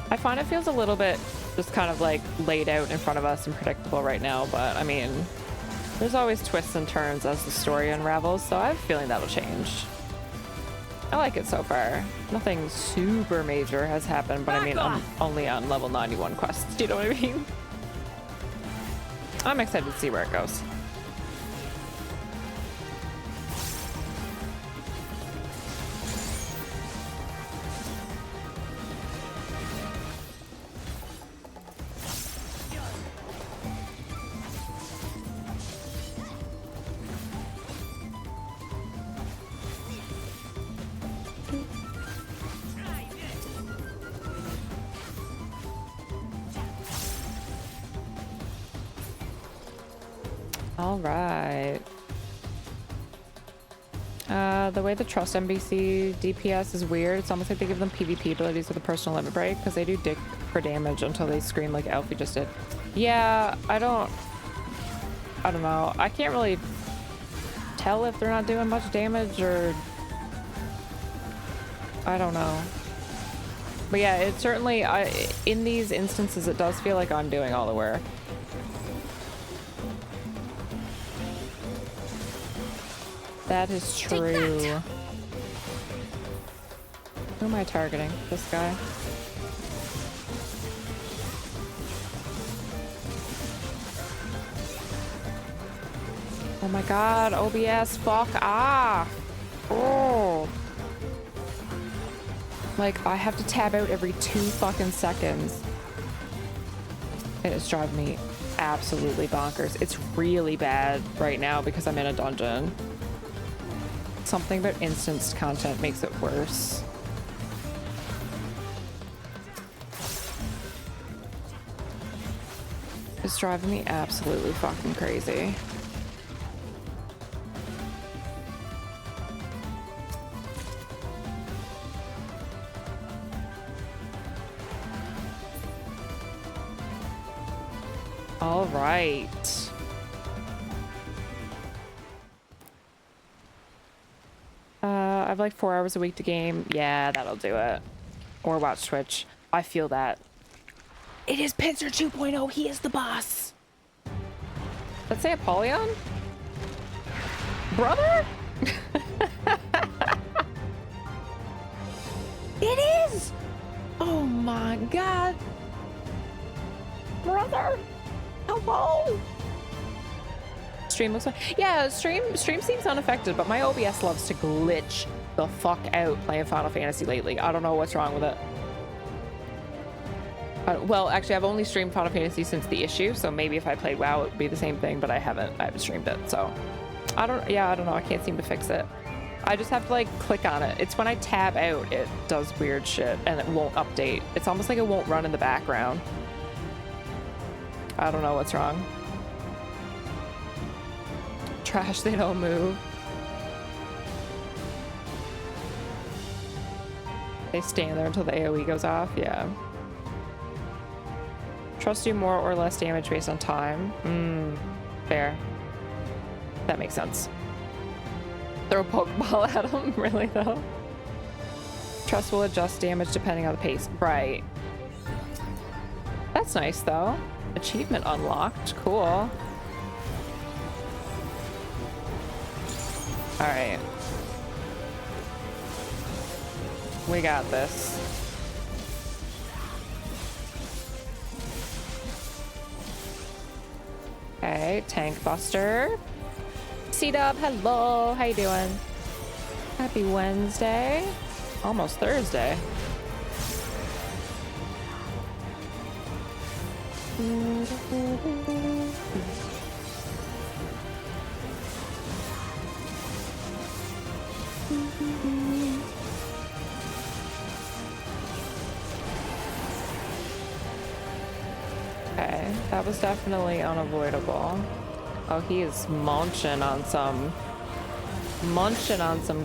I find it feels a little bit just kind of like laid out in front of us and predictable right now, but I mean, there's always twists and turns as the story unravels, so I have a feeling that'll change. I like it so far. Nothing super major has happened, but I mean, I'm only on level 91 quests. Do you know what I mean? I'm excited to see where it goes. All right. The way the Trust NBC DPS is weird. It's almost like they give them PvP abilities with a personal limit break because they do dick for damage until they scream like Alfie just did. Yeah, I don't know. I can't really tell if they're not doing much damage or I don't know. But yeah, it certainly in these instances it does feel like I'm doing all the work. That is true. Who am I targeting? This guy? Oh my god, OBS, fuck off. Oh. Like, I have to tab out every 2 fucking seconds. It is driving me absolutely bonkers. It's really bad right now because I'm in a dungeon. Something about instanced content makes it worse. It's driving me absolutely fucking crazy. All right. I have like 4 hours a week to game. Yeah, that'll do it. Or watch Twitch. I feel that. It is Pincer 2.0. He is the boss. Let's say Apollyon? Brother? It is! Oh my god. Brother? Hello? Stream looks like... Yeah, stream seems unaffected, but my OBS loves to glitch the fuck out playing Final Fantasy lately. I don't know what's wrong with it. Well, actually, I've only streamed Final Fantasy since the issue, so maybe if I played WoW, it would be the same thing, but I haven't streamed it, so... I don't know. I can't seem to fix it. I just have to, like, click on it. It's when I tab out, it does weird shit, and it won't update. It's almost like it won't run in the background. I don't know what's wrong. Trash, they don't move. They stand there until the AoE goes off, yeah. Trust do more or less damage based on time. Fair. That makes sense. Throw a Pokeball at him, really though? Trust will adjust damage depending on the pace. Right. That's nice though. Achievement unlocked. Cool. Alright. We got this. Okay, Tank Buster. C-Dub, hello. How you doing? Happy Wednesday. Almost Thursday. Okay, that was definitely unavoidable. Oh, he is munching on some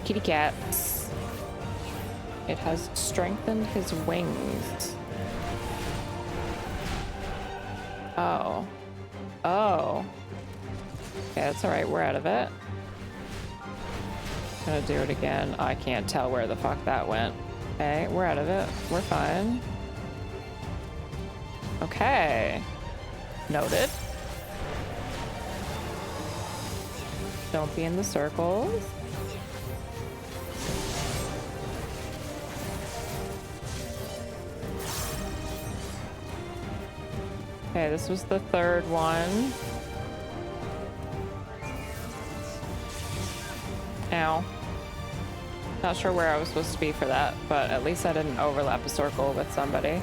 kitty cats. It has strengthened his wings. Oh. Oh. Okay, that's alright, we're out of it. Gonna do it again. I can't tell where the fuck that went. Okay, we're out of it. We're fine. Okay. Noted. Don't be in the circles. Okay, this was the third one. Ow. Not sure where I was supposed to be for that, but at least I didn't overlap a circle with somebody.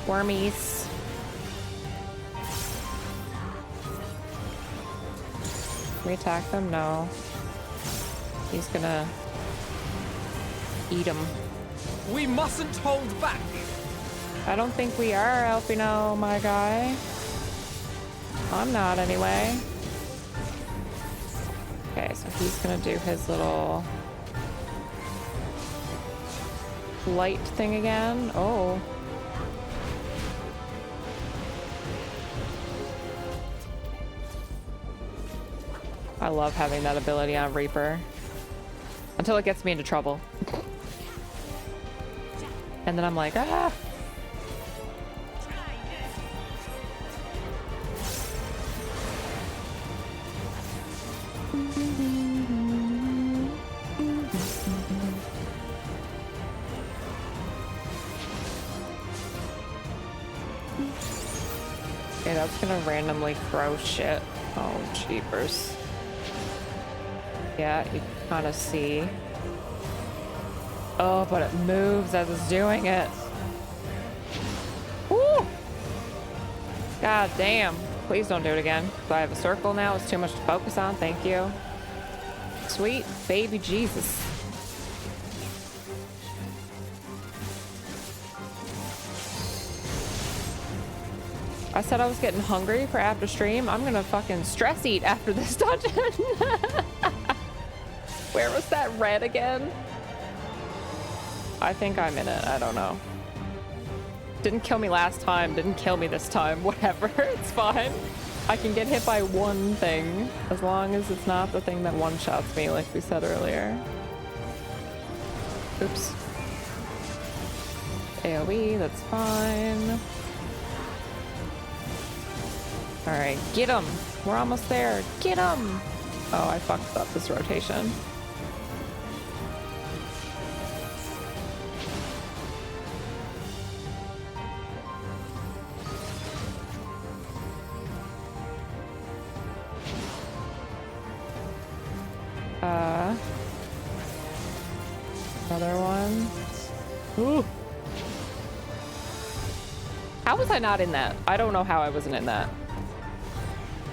Wormies. Can we attack them? No. He's gonna eat him. We mustn't hold back. I don't think we are, Alfino, my guy. I'm not, anyway. Okay, so he's gonna do his little light thing again. Oh. I love having that ability on Reaper. Until it gets me into trouble. And then I'm like, ah! Okay, that's gonna randomly throw shit. Oh, jeepers. Yeah, you can kind of see. Oh, but it moves as it's doing it. Woo! God damn. Please don't do it again. Do I have a circle now? It's too much to focus on. Thank you. Sweet baby Jesus. I said I was getting hungry for after stream. I'm gonna fucking stress eat after this dungeon. Where was that red again? I think I'm in it. I don't know. Didn't kill me last time. Didn't kill me this time. Whatever. It's fine. I can get hit by one thing as long as it's not the thing that one-shots me like we said earlier. Oops. AoE, that's fine. Alright, get him! We're almost there. Get him! Oh, I fucked up this rotation. Another one. Ooh. How was I not in that? I don't know how I wasn't in that.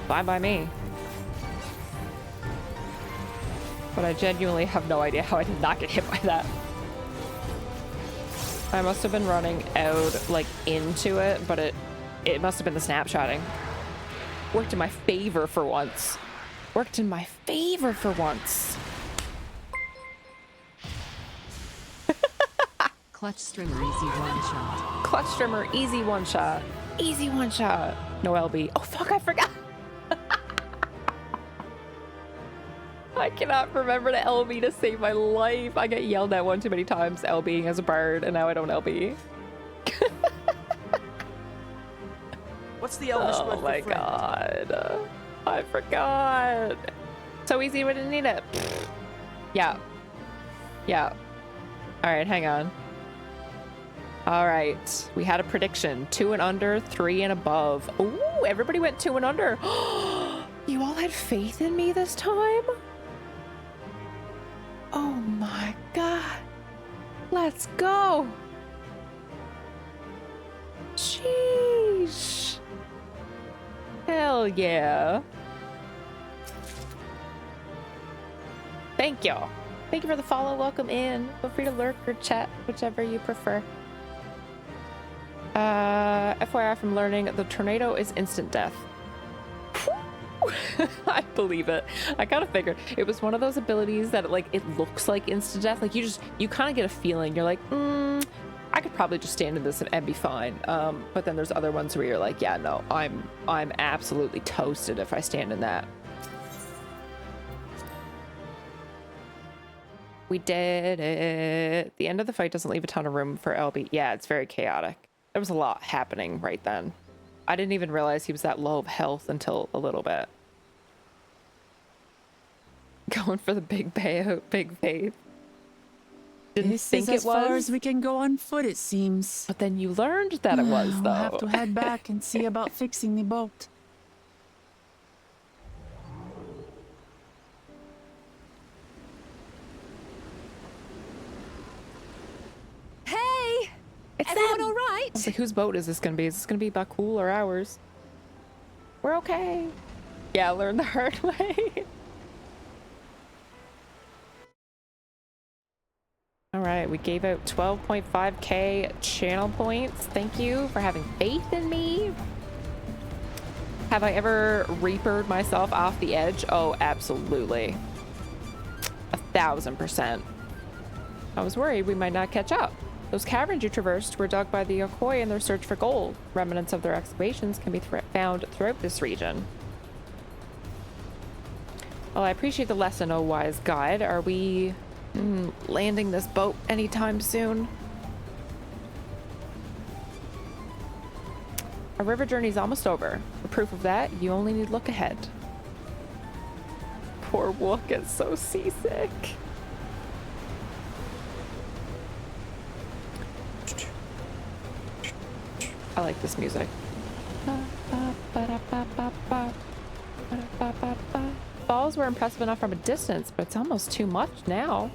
Fine by me. But I genuinely have no idea how I did not get hit by that. I must have been running out, like, into it, but it must have been the snapshotting. Worked in my favor for once. Worked in my favor for once. Clutch Strimmer, easy one shot. Clutch Strimmer, easy one shot. Easy one shot. No LB. Oh, fuck, I forgot. I cannot remember to LB to save my life. I get yelled at one too many times LBing as a bard, and now I don't LB. What's the Elvish word for friend? Oh my god. I forgot. So easy, we didn't need it. Yeah. Yeah. Alright, hang on. Alright. We had a prediction. 2 and under, 3 and above. Ooh, everybody went 2 and under. You all had faith in me this time? Oh my god. Let's go. Sheesh. Hell yeah. Thank you. Thank you for the follow. Welcome in. Feel free to lurk or chat, whichever you prefer. FYI from learning, the tornado is instant death. I believe it. I kind of figured it was one of those abilities that like it looks like instant death. Like you kind of get a feeling. You're like, I could probably just stand in this and be fine. But then there's other ones where you're like, yeah, no, I'm absolutely toasted if I stand in that. We did it. The end of the fight doesn't leave a ton of room for LB. Yeah, it's very chaotic. There was a lot happening right then. I didn't even realize he was that low of health until a little bit. Going for the big payout, big faith. Didn't think it was. As far as we can go on foot, it seems. But then you learned that it was, though. We'll have to head back and see about fixing the boat. Hey! It's everyone them. All right? I was like, whose boat is this gonna be? Is this gonna be Bakul or ours? We're okay. Yeah, learn the hard way. All right, we gave out 12.5k channel points. Thank you for having faith in me. Have I ever reapered myself off the edge? Oh, absolutely. 1000%. I was worried we might not catch up. Those caverns you traversed were dug by the Yokoi in their search for gold. Remnants of their excavations can be found throughout this region. Well, I appreciate the lesson, oh wise guide. Are we landing this boat anytime soon? Our river journey's almost over. For proof of that, you only need look ahead. Poor Wook is so seasick. I like this music. Falls were impressive enough from a distance, but it's almost too much now.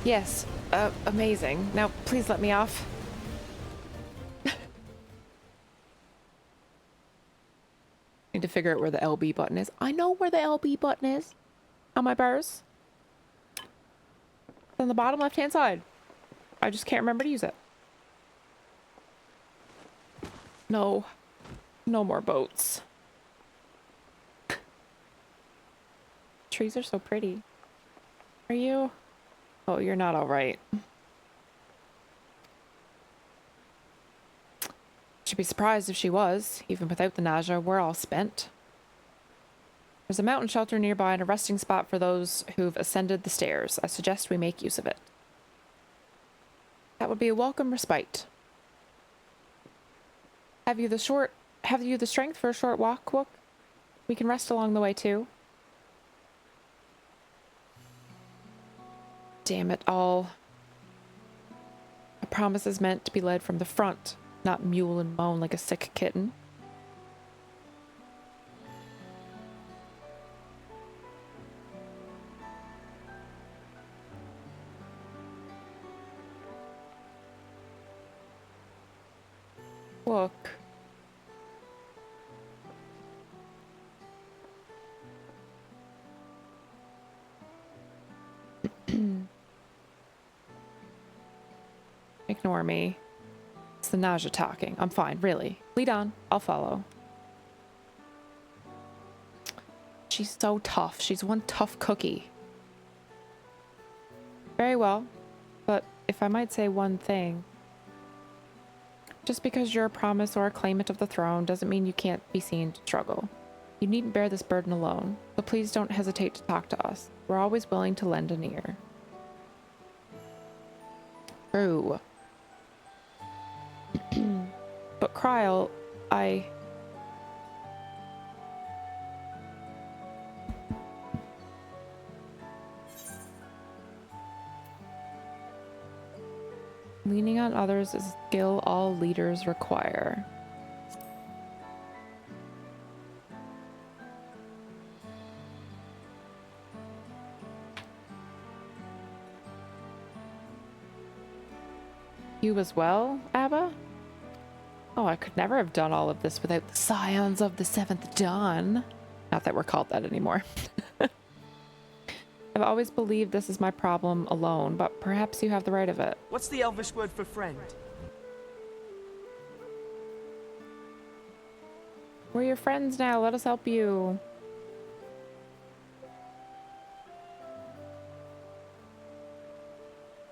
Yes, amazing. Now, please let me off. Need to figure out where the LB button is. I know where the LB button is on my bars. It's on the bottom left-hand side. I just can't remember to use it. No. No more boats. Trees are so pretty. Are you? Oh, you're not all right. Should be surprised if she was. Even without the nausea, we're all spent. There's a mountain shelter nearby and a resting spot for those who've ascended the stairs. I suggest we make use of it. That would be a welcome respite. Have you the strength for a short walk, Wook? We can rest along the way too. Damn it all. A promise is meant to be led from the front, not mule and moan like a sick kitten. Look. Ignore me. It's the nausea talking. I'm fine, really. Lead on. I'll follow. She's so tough. She's one tough cookie. Very well. But if I might say one thing. Just because you're a promise or a claimant of the throne doesn't mean you can't be seen to struggle. You needn't bear this burden alone, but please don't hesitate to talk to us. We're always willing to lend an ear. True. But Kryl, leaning on others is a skill all leaders require. You as well, Abba? Oh, I could never have done all of this without the scions of the Seventh Dawn. Not that we're called that anymore. I've always believed this is my problem alone, but perhaps you have the right of it. What's the Elvish word for friend? We're your friends now. Let us help you.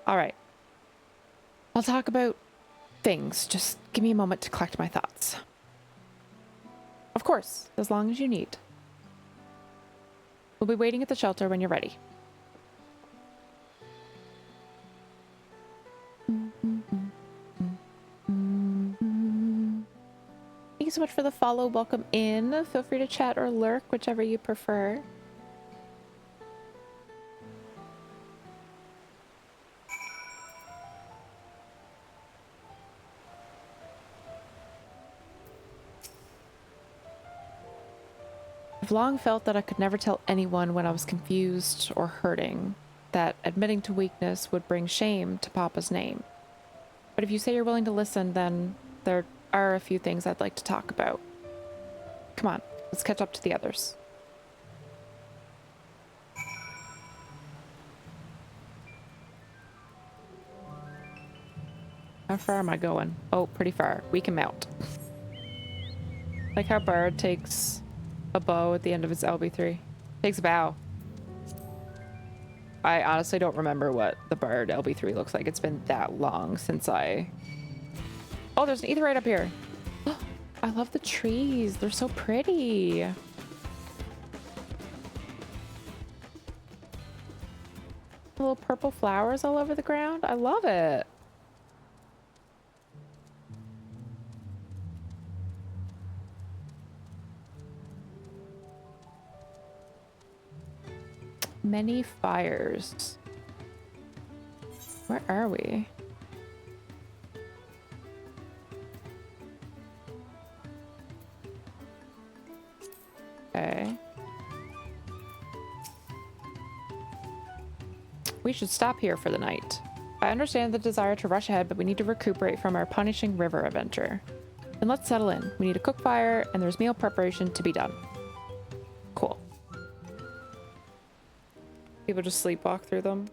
All right. I'll talk about things. Just give me a moment to collect my thoughts. Of course, as long as you need. We'll be waiting at the shelter when you're ready. Thank you so much for the follow. Welcome in. Feel free to chat or lurk, whichever you prefer. I've long felt that I could never tell anyone when I was confused or hurting, that admitting to weakness would bring shame to Papa's name. But if you say you're willing to listen, then there are a few things I'd like to talk about. Come on, let's catch up to the others. How far am I going? Oh, pretty far. We can mount. Like how Bard takes a bow at the end of its LB3. Takes a bow. I honestly don't remember what the Bard LB3 looks like. It's been that long since I... Oh, there's an ether right up here. I love the trees. They're so pretty. Little purple flowers all over the ground. I love it. Many fires. Where are we? Okay. We should stop here for the night. I understand the desire to rush ahead, but we need to recuperate from our punishing river adventure. Then let's settle in. We need to cook fire, and there's meal preparation to be done. Cool. People just sleepwalk through them.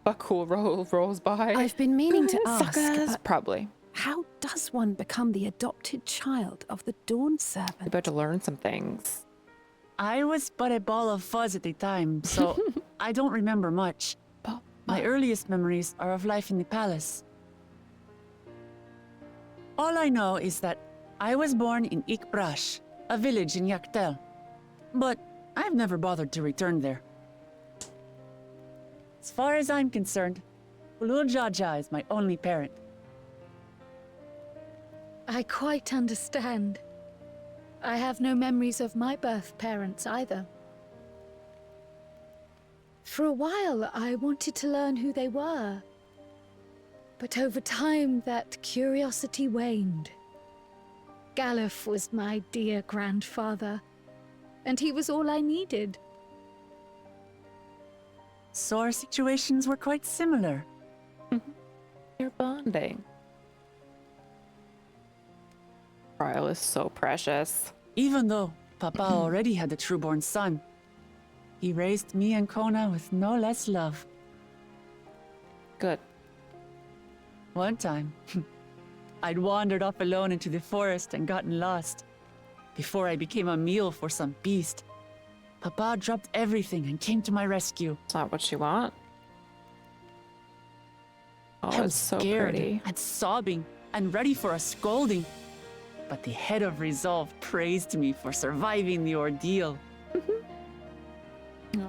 A cool rolls by. I've been meaning to ask. Suckers. Probably. How does one become the adopted child of the Dawn Servant? You're about to learn some things. I was but a ball of fuzz at the time, so I don't remember much. My earliest memories are of life in the palace. All I know is that I was born in Ikbrash, a village in Yaktel. But I've never bothered to return there. As far as I'm concerned, Ulul Jaja is my only parent. I quite understand. I have no memories of my birth parents either. For a while, I wanted to learn who they were. But over time, that curiosity waned. Galuf was my dear grandfather, and he was all I needed. So our situations were quite similar. You're bonding. Trial is so precious. Even though Papa already had a trueborn son, he raised me and Kona with no less love. Good. One time, I'd wandered off alone into the forest and gotten lost. Before I became a meal for some beast, Papa dropped everything and came to my rescue. It's not what you want. Oh, I was it's so scared pretty. and sobbing and ready for a scolding. But the head of resolve praised me for surviving the ordeal.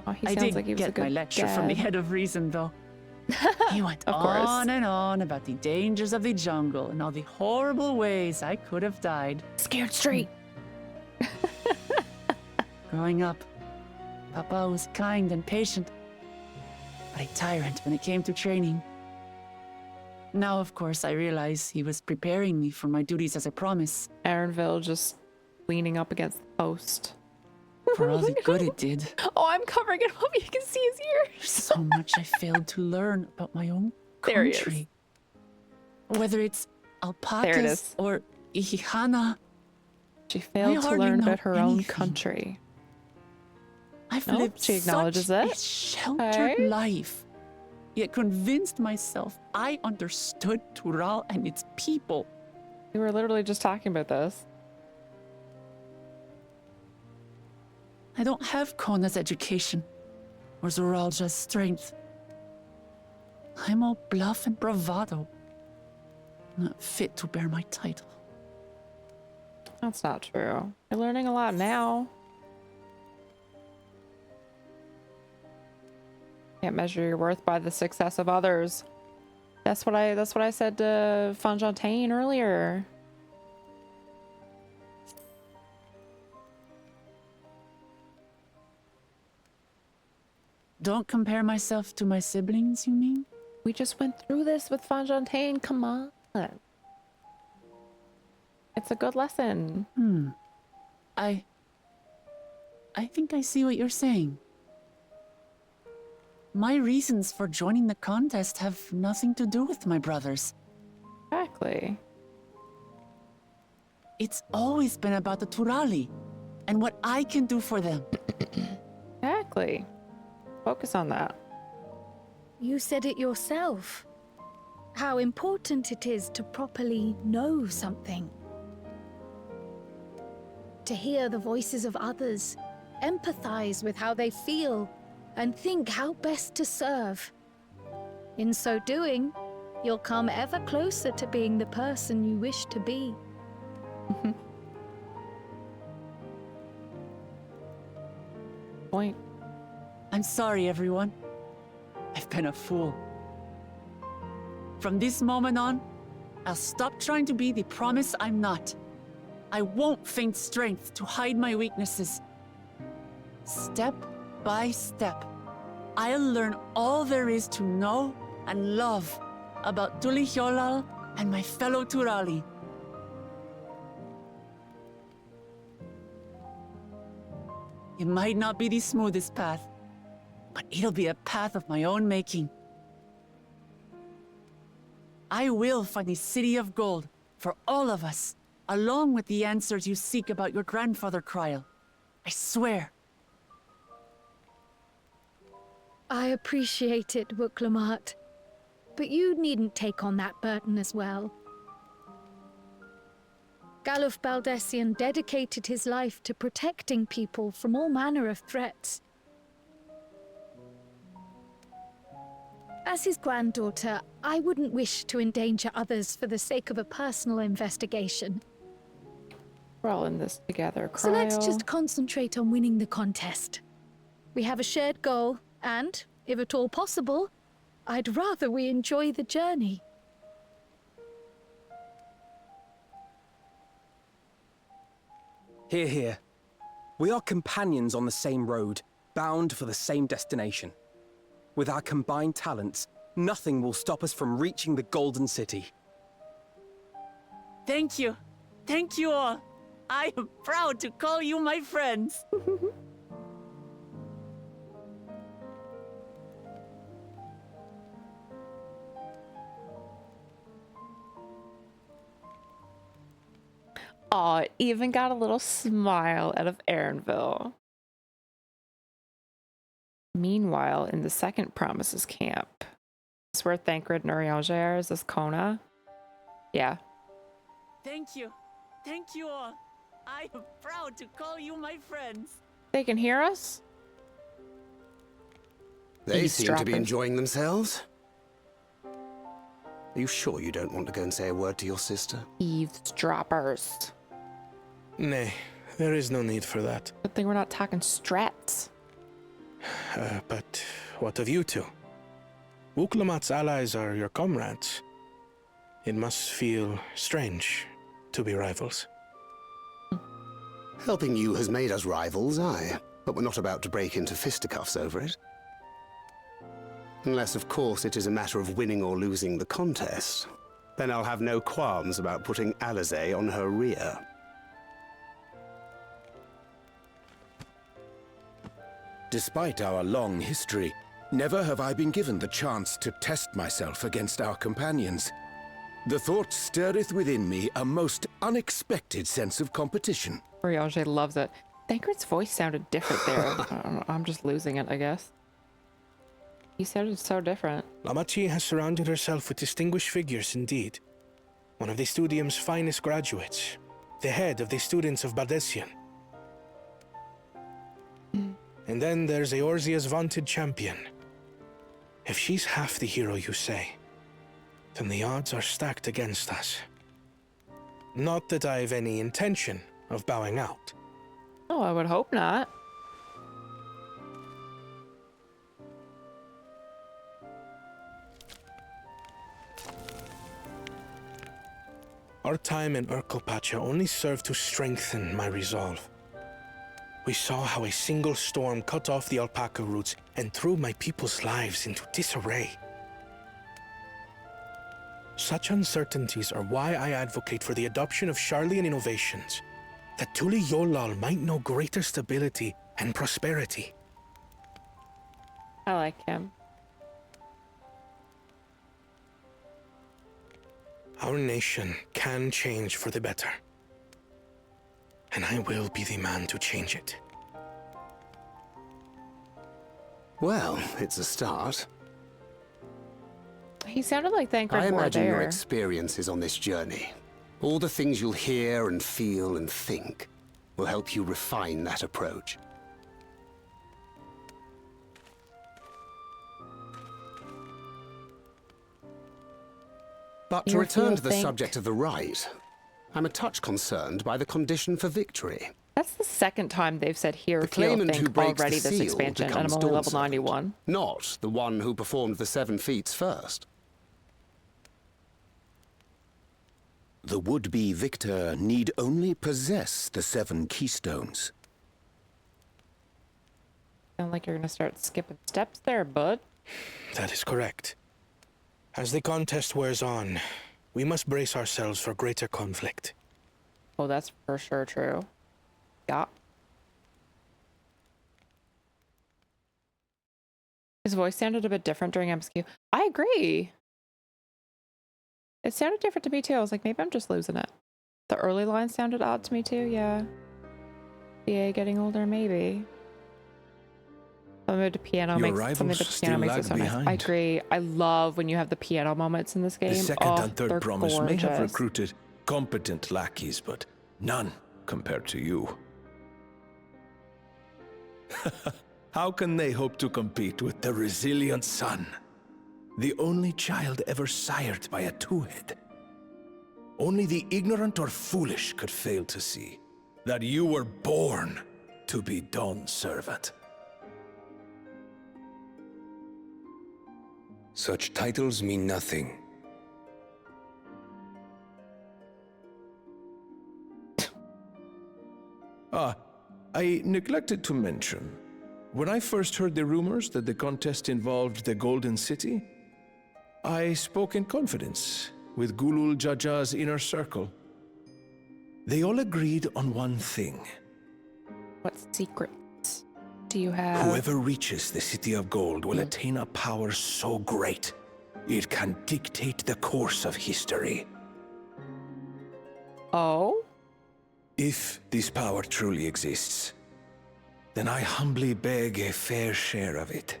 Oh, he I sounds did like he was a get good my lecture from the dad. head of reason, though. He went Of course. on and on about the dangers of the jungle and all the horrible ways I could have died. Scared straight. Growing up, Papa was kind and patient, but a tyrant when it came to training. Now, of course, I realize he was preparing me for my duties as a promise. Aaronville just leaning up against the post. For all the good it did. Oh, I'm covering it up. You can see his ears. There's so much I failed to learn about my own There he is. country. Whether it's There it alpacas is. or Ihihana, She failed to hardly learn know about her own anything. country. I've Nope, lived she acknowledges such it. a sheltered Okay. life, yet convinced myself I understood Tural and its people. We were literally just talking about this. I don't have Kona's education or Zoralja's strength. I'm all bluff and bravado, not fit to bear my title. That's not true. You're learning a lot now. Can't measure your worth by the success of others. That's what I said to Fonfontaine earlier. Don't compare myself to my siblings, you mean? We just went through this with Fonfontaine. Come on. It's a good lesson. I think I see what you're saying. My reasons for joining the contest have nothing to do with my brothers. Exactly. It's always been about the Turali and what I can do for them. Exactly. Focus on that. You said it yourself. How important it is to properly know something. To hear the voices of others, empathize with how they feel, and think how best to serve. In so doing, you'll come ever closer to being the person you wish to be. Point. I'm sorry, everyone. I've been a fool. From this moment on, I'll stop trying to be the promise I'm not. I won't feign strength to hide my weaknesses. Step by step, I'll learn all there is to know and love about Tulihyolal and my fellow Turali. It might not be the smoothest path, but it'll be a path of my own making. I will find the City of Gold for all of us, along with the answers you seek about your grandfather, Kryl. I swear. I appreciate it, Wuklamat, but you needn't take on that burden as well. Galuf Baldessian dedicated his life to protecting people from all manner of threats. As his granddaughter, I wouldn't wish to endanger others for the sake of a personal investigation. We're all in this together, So let's Cryo. just concentrate on winning the contest. We have a shared goal, and, if at all possible, I'd rather we enjoy the journey. Hear, hear. We are companions on the same road, bound for the same destination. With our combined talents, nothing will stop us from reaching the Golden City. Thank you. Thank you all. I am proud to call you my friends. Aw, it even got a little smile out of Aaronville. Meanwhile, in the second Promises camp, is where Thancred and Urianger are. Is this Kona? Yeah. Thank you. Thank you all. I am proud to call you my friends. They can hear us? They seem to be Eavesdroppers. enjoying themselves. Are you sure you don't want to go and say a word to your sister? Eavesdroppers. Nay, there is no need for that. Good thing we're not talking strats. But what of you two? Wuklamat's allies are your comrades. It must feel strange to be rivals. Helping you has made us rivals, aye. But we're not about to break into fisticuffs over it. Unless, of course, it is a matter of winning or losing the contest. Then I'll have no qualms about putting Alizé on her rear. Despite our long history, never have I been given the chance to test myself against our companions. The thought stirreth within me a most unexpected sense of competition. Urianger loves it. Thancred's voice sounded different there. I don't know, I'm just losing it, I guess. He sounded so different. Lamachi has surrounded herself with distinguished figures indeed. One of the Studium's finest graduates. The head of the students of Bardessian. And then there's Eorzea's vaunted champion. If she's half the hero you say, then the odds are stacked against us. Not that I've any intention of bowing out. Oh, I would hope not. Our time in Urkelpacha only served to strengthen my resolve. We saw how a single storm cut off the alpaca roots and threw my people's lives into disarray. Such uncertainties are why I advocate for the adoption of Sharlayan innovations, that Tuli Yolal might know greater stability and prosperity. I like him. Our nation can change for the better. And I will be the man to change it. Well, it's a start. He sounded like Thancred I more imagine your there. experiences on this journey, all the things you'll hear and feel and think, will help you refine that approach. But to return to the subject of the rite, I'm a touch concerned by the condition for victory. That's the second time they've said hear, The feel, claimant who think breaks already the this seal expansion, and I'm becomes only level Dawn 91. Not the one who performed the 7 feats first. The would-be victor need only possess the 7 keystones. Sound like you're gonna start skipping steps there, bud. That is correct. As the contest wears on, we must brace ourselves for greater conflict. Oh, that's for sure true. Yeah. His voice sounded a bit different during MSQ. I agree. It sounded different to me too. I was like, maybe I'm just losing it. The early line sounded odd to me too, yeah. EA getting older, maybe. Something to piano Your makes something rivals the piano still makes it lag so nice. behind. I agree. I love when you have the piano moments in this game. The second Oh, and third they're promise may have gorgeous. recruited competent lackeys, but None compared to you. How can they hope to compete with the resilient sun? The only child ever sired by a two-head. Only the ignorant or foolish could fail to see that you were born to be Dawn's servant. Such titles mean nothing. I neglected to mention, when I first heard the rumors that the contest involved the Golden City, I spoke in confidence with Gulul Jaja's inner circle. They all agreed on one thing. What secrets do you have? Whoever reaches the City of Gold will attain a power so great, it can dictate the course of history. Oh? If this power truly exists, then I humbly beg a fair share of it.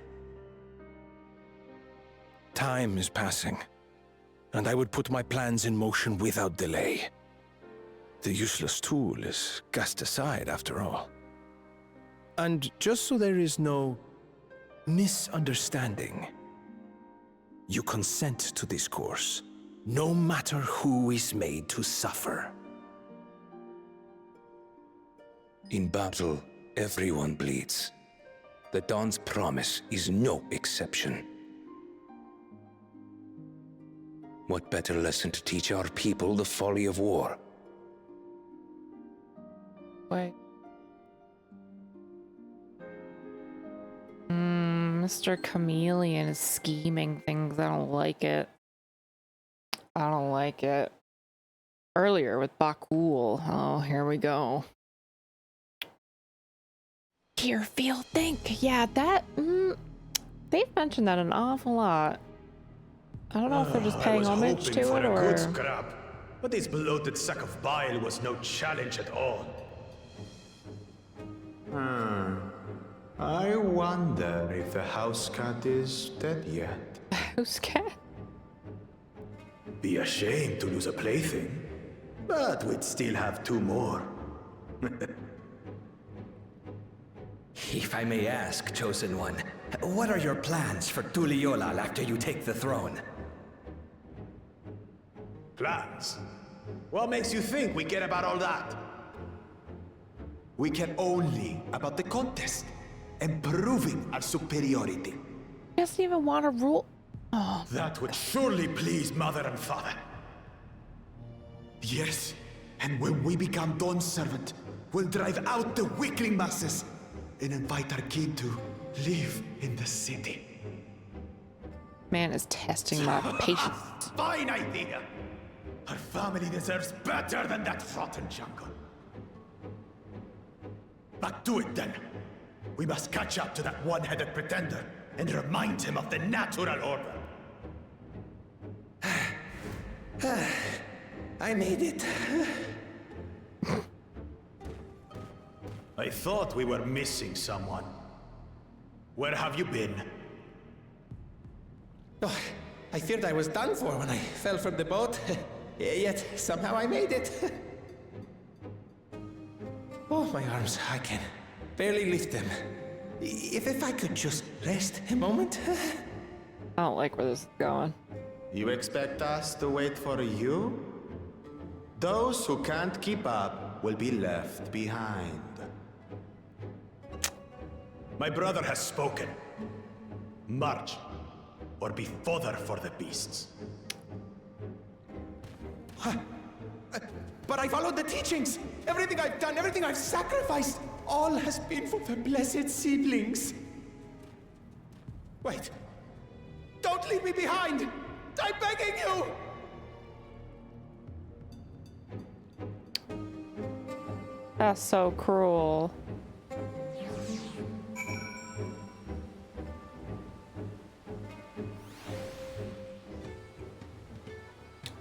Time is passing, and I would put my plans in motion without delay. The useless tool is cast aside after all. And just so there is no misunderstanding, you consent to this course, no matter who is made to suffer. In battle, everyone bleeds. The Dawn's promise is no exception. What better lesson to teach our people the folly of war? Wait. Mr. Chameleon is scheming things. I don't like it. I don't like it. Earlier with Bakul. Oh, here we go. Hear, feel, think. Yeah, that... they've mentioned that an awful lot. I don't know if they're just paying homage to it, or... Good scrap, but this bloated sack of bile was no challenge at all. I wonder if the house cat is dead yet. House cat? Be ashamed to lose a plaything, but we'd still have two more. If I may ask, Chosen One, what are your plans for Tuliolal after you take the throne? Plans? What makes you think we care about all that? We care only about the contest and proving our superiority. He doesn't even want to rule. Oh. That would surely please Mother and Father. Yes, and when we become Dawn's servant, we'll drive out the weakling masses and invite our kin to live in the city. Man is testing my patience. Fine idea! Our family deserves better than that rotten jungle. Back to it then. We must catch up to that one-headed pretender and remind him of the natural order. I made it. I thought we were missing someone. Where have you been? Oh, I feared I was done for when I fell from the boat. Yet, somehow I made it. Oh, my arms, I can barely lift them. If I could just rest a moment. I don't like where this is going. You expect us to wait for you? Those who can't keep up will be left behind. My brother has spoken. March, or be fodder for the beasts. But I followed the teachings! Everything I've done, everything I've sacrificed, all has been for the blessed seedlings. Wait. Don't leave me behind! I'm begging you! That's so cruel.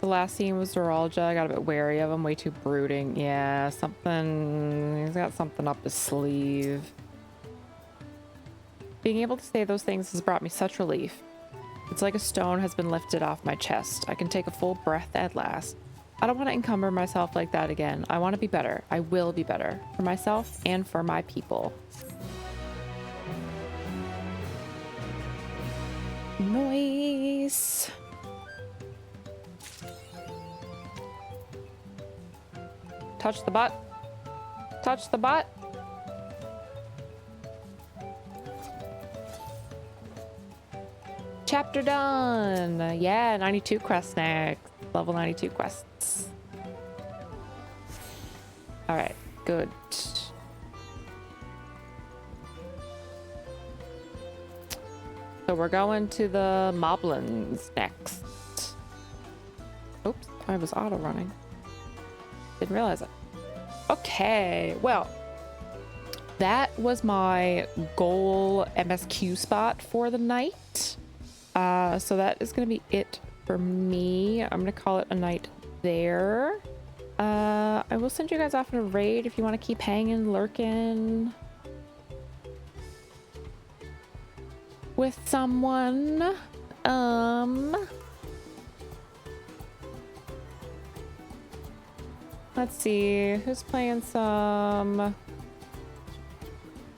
The last scene was Zoralja. I got a bit wary of him, way too brooding. Yeah, something... he's got something up his sleeve. Being able to say those things has brought me such relief. It's like a stone has been lifted off my chest. I can take a full breath at last. I don't want to encumber myself like that again. I want to be better. I will be better for myself and for my people. Noise. Touch the butt. Touch the butt. Chapter done. Yeah, 92 quests next. Level 92 quests. All right, good. So we're going to the Moblins next. Oops, I was auto running. Didn't realize it. Okay, well, that was my goal MSQ spot for the night. So that is going to be it for me. I'm going to call it a night there. I will send you guys off in a raid if you want to keep hanging, lurking with someone. Let's see, who's playing some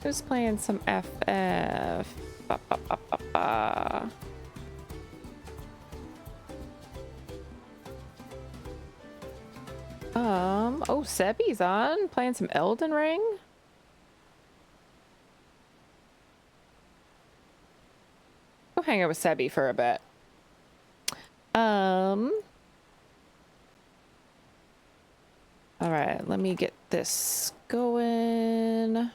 FF? Oh, Sebi's on, playing some Elden Ring. Go hang out with Sebi for a bit. All right, let me get this going.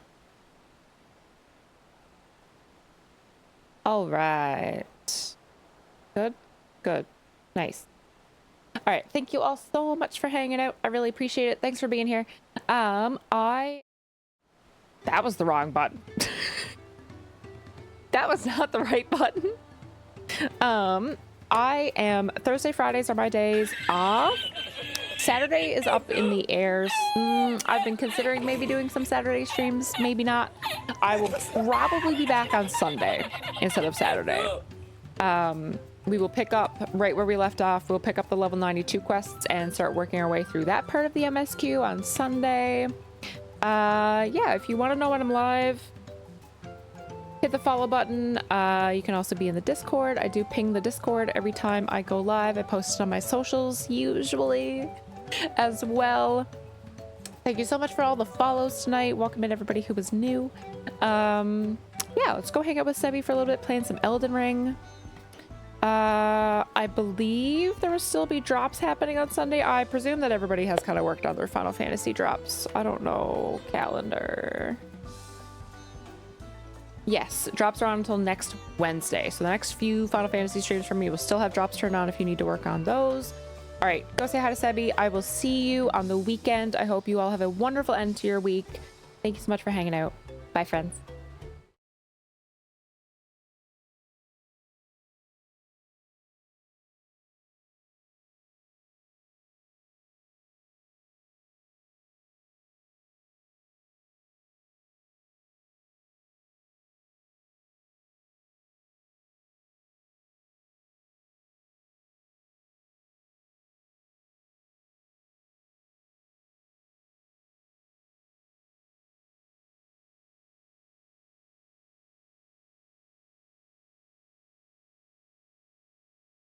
All right. Good, good, nice. All right, thank you all so much for hanging out. I really appreciate it. Thanks for being here. That was the wrong button. That was not the right button. Thursday, Fridays are my days off. Saturday is up in the air. I've been considering maybe doing some Saturday streams, maybe not. I will probably be back on Sunday instead of Saturday. We will pick up right where we left off. We'll pick up the level 92 quests and start working our way through that part of the MSQ on Sunday. Yeah, if you want to know when I'm live, hit the follow button. You can also be in the Discord. I do ping the Discord every time I go live. I post it on my socials usually as well. Thank you so much for all the follows tonight. Welcome in everybody who was new. Yeah, let's go hang out with Sebi for a little bit, playing some Elden Ring. I believe there will still be drops happening on Sunday. I presume that everybody has kind of worked on their Final Fantasy drops. I don't know. Calendar. Yes, drops are on until next Wednesday. So the next few Final Fantasy streams from me will still have drops turned on if you need to work on those. All right, go say hi to Sebi. I will see you on the weekend. I hope you all have a wonderful end to your week. Thank you so much for hanging out. Bye, friends.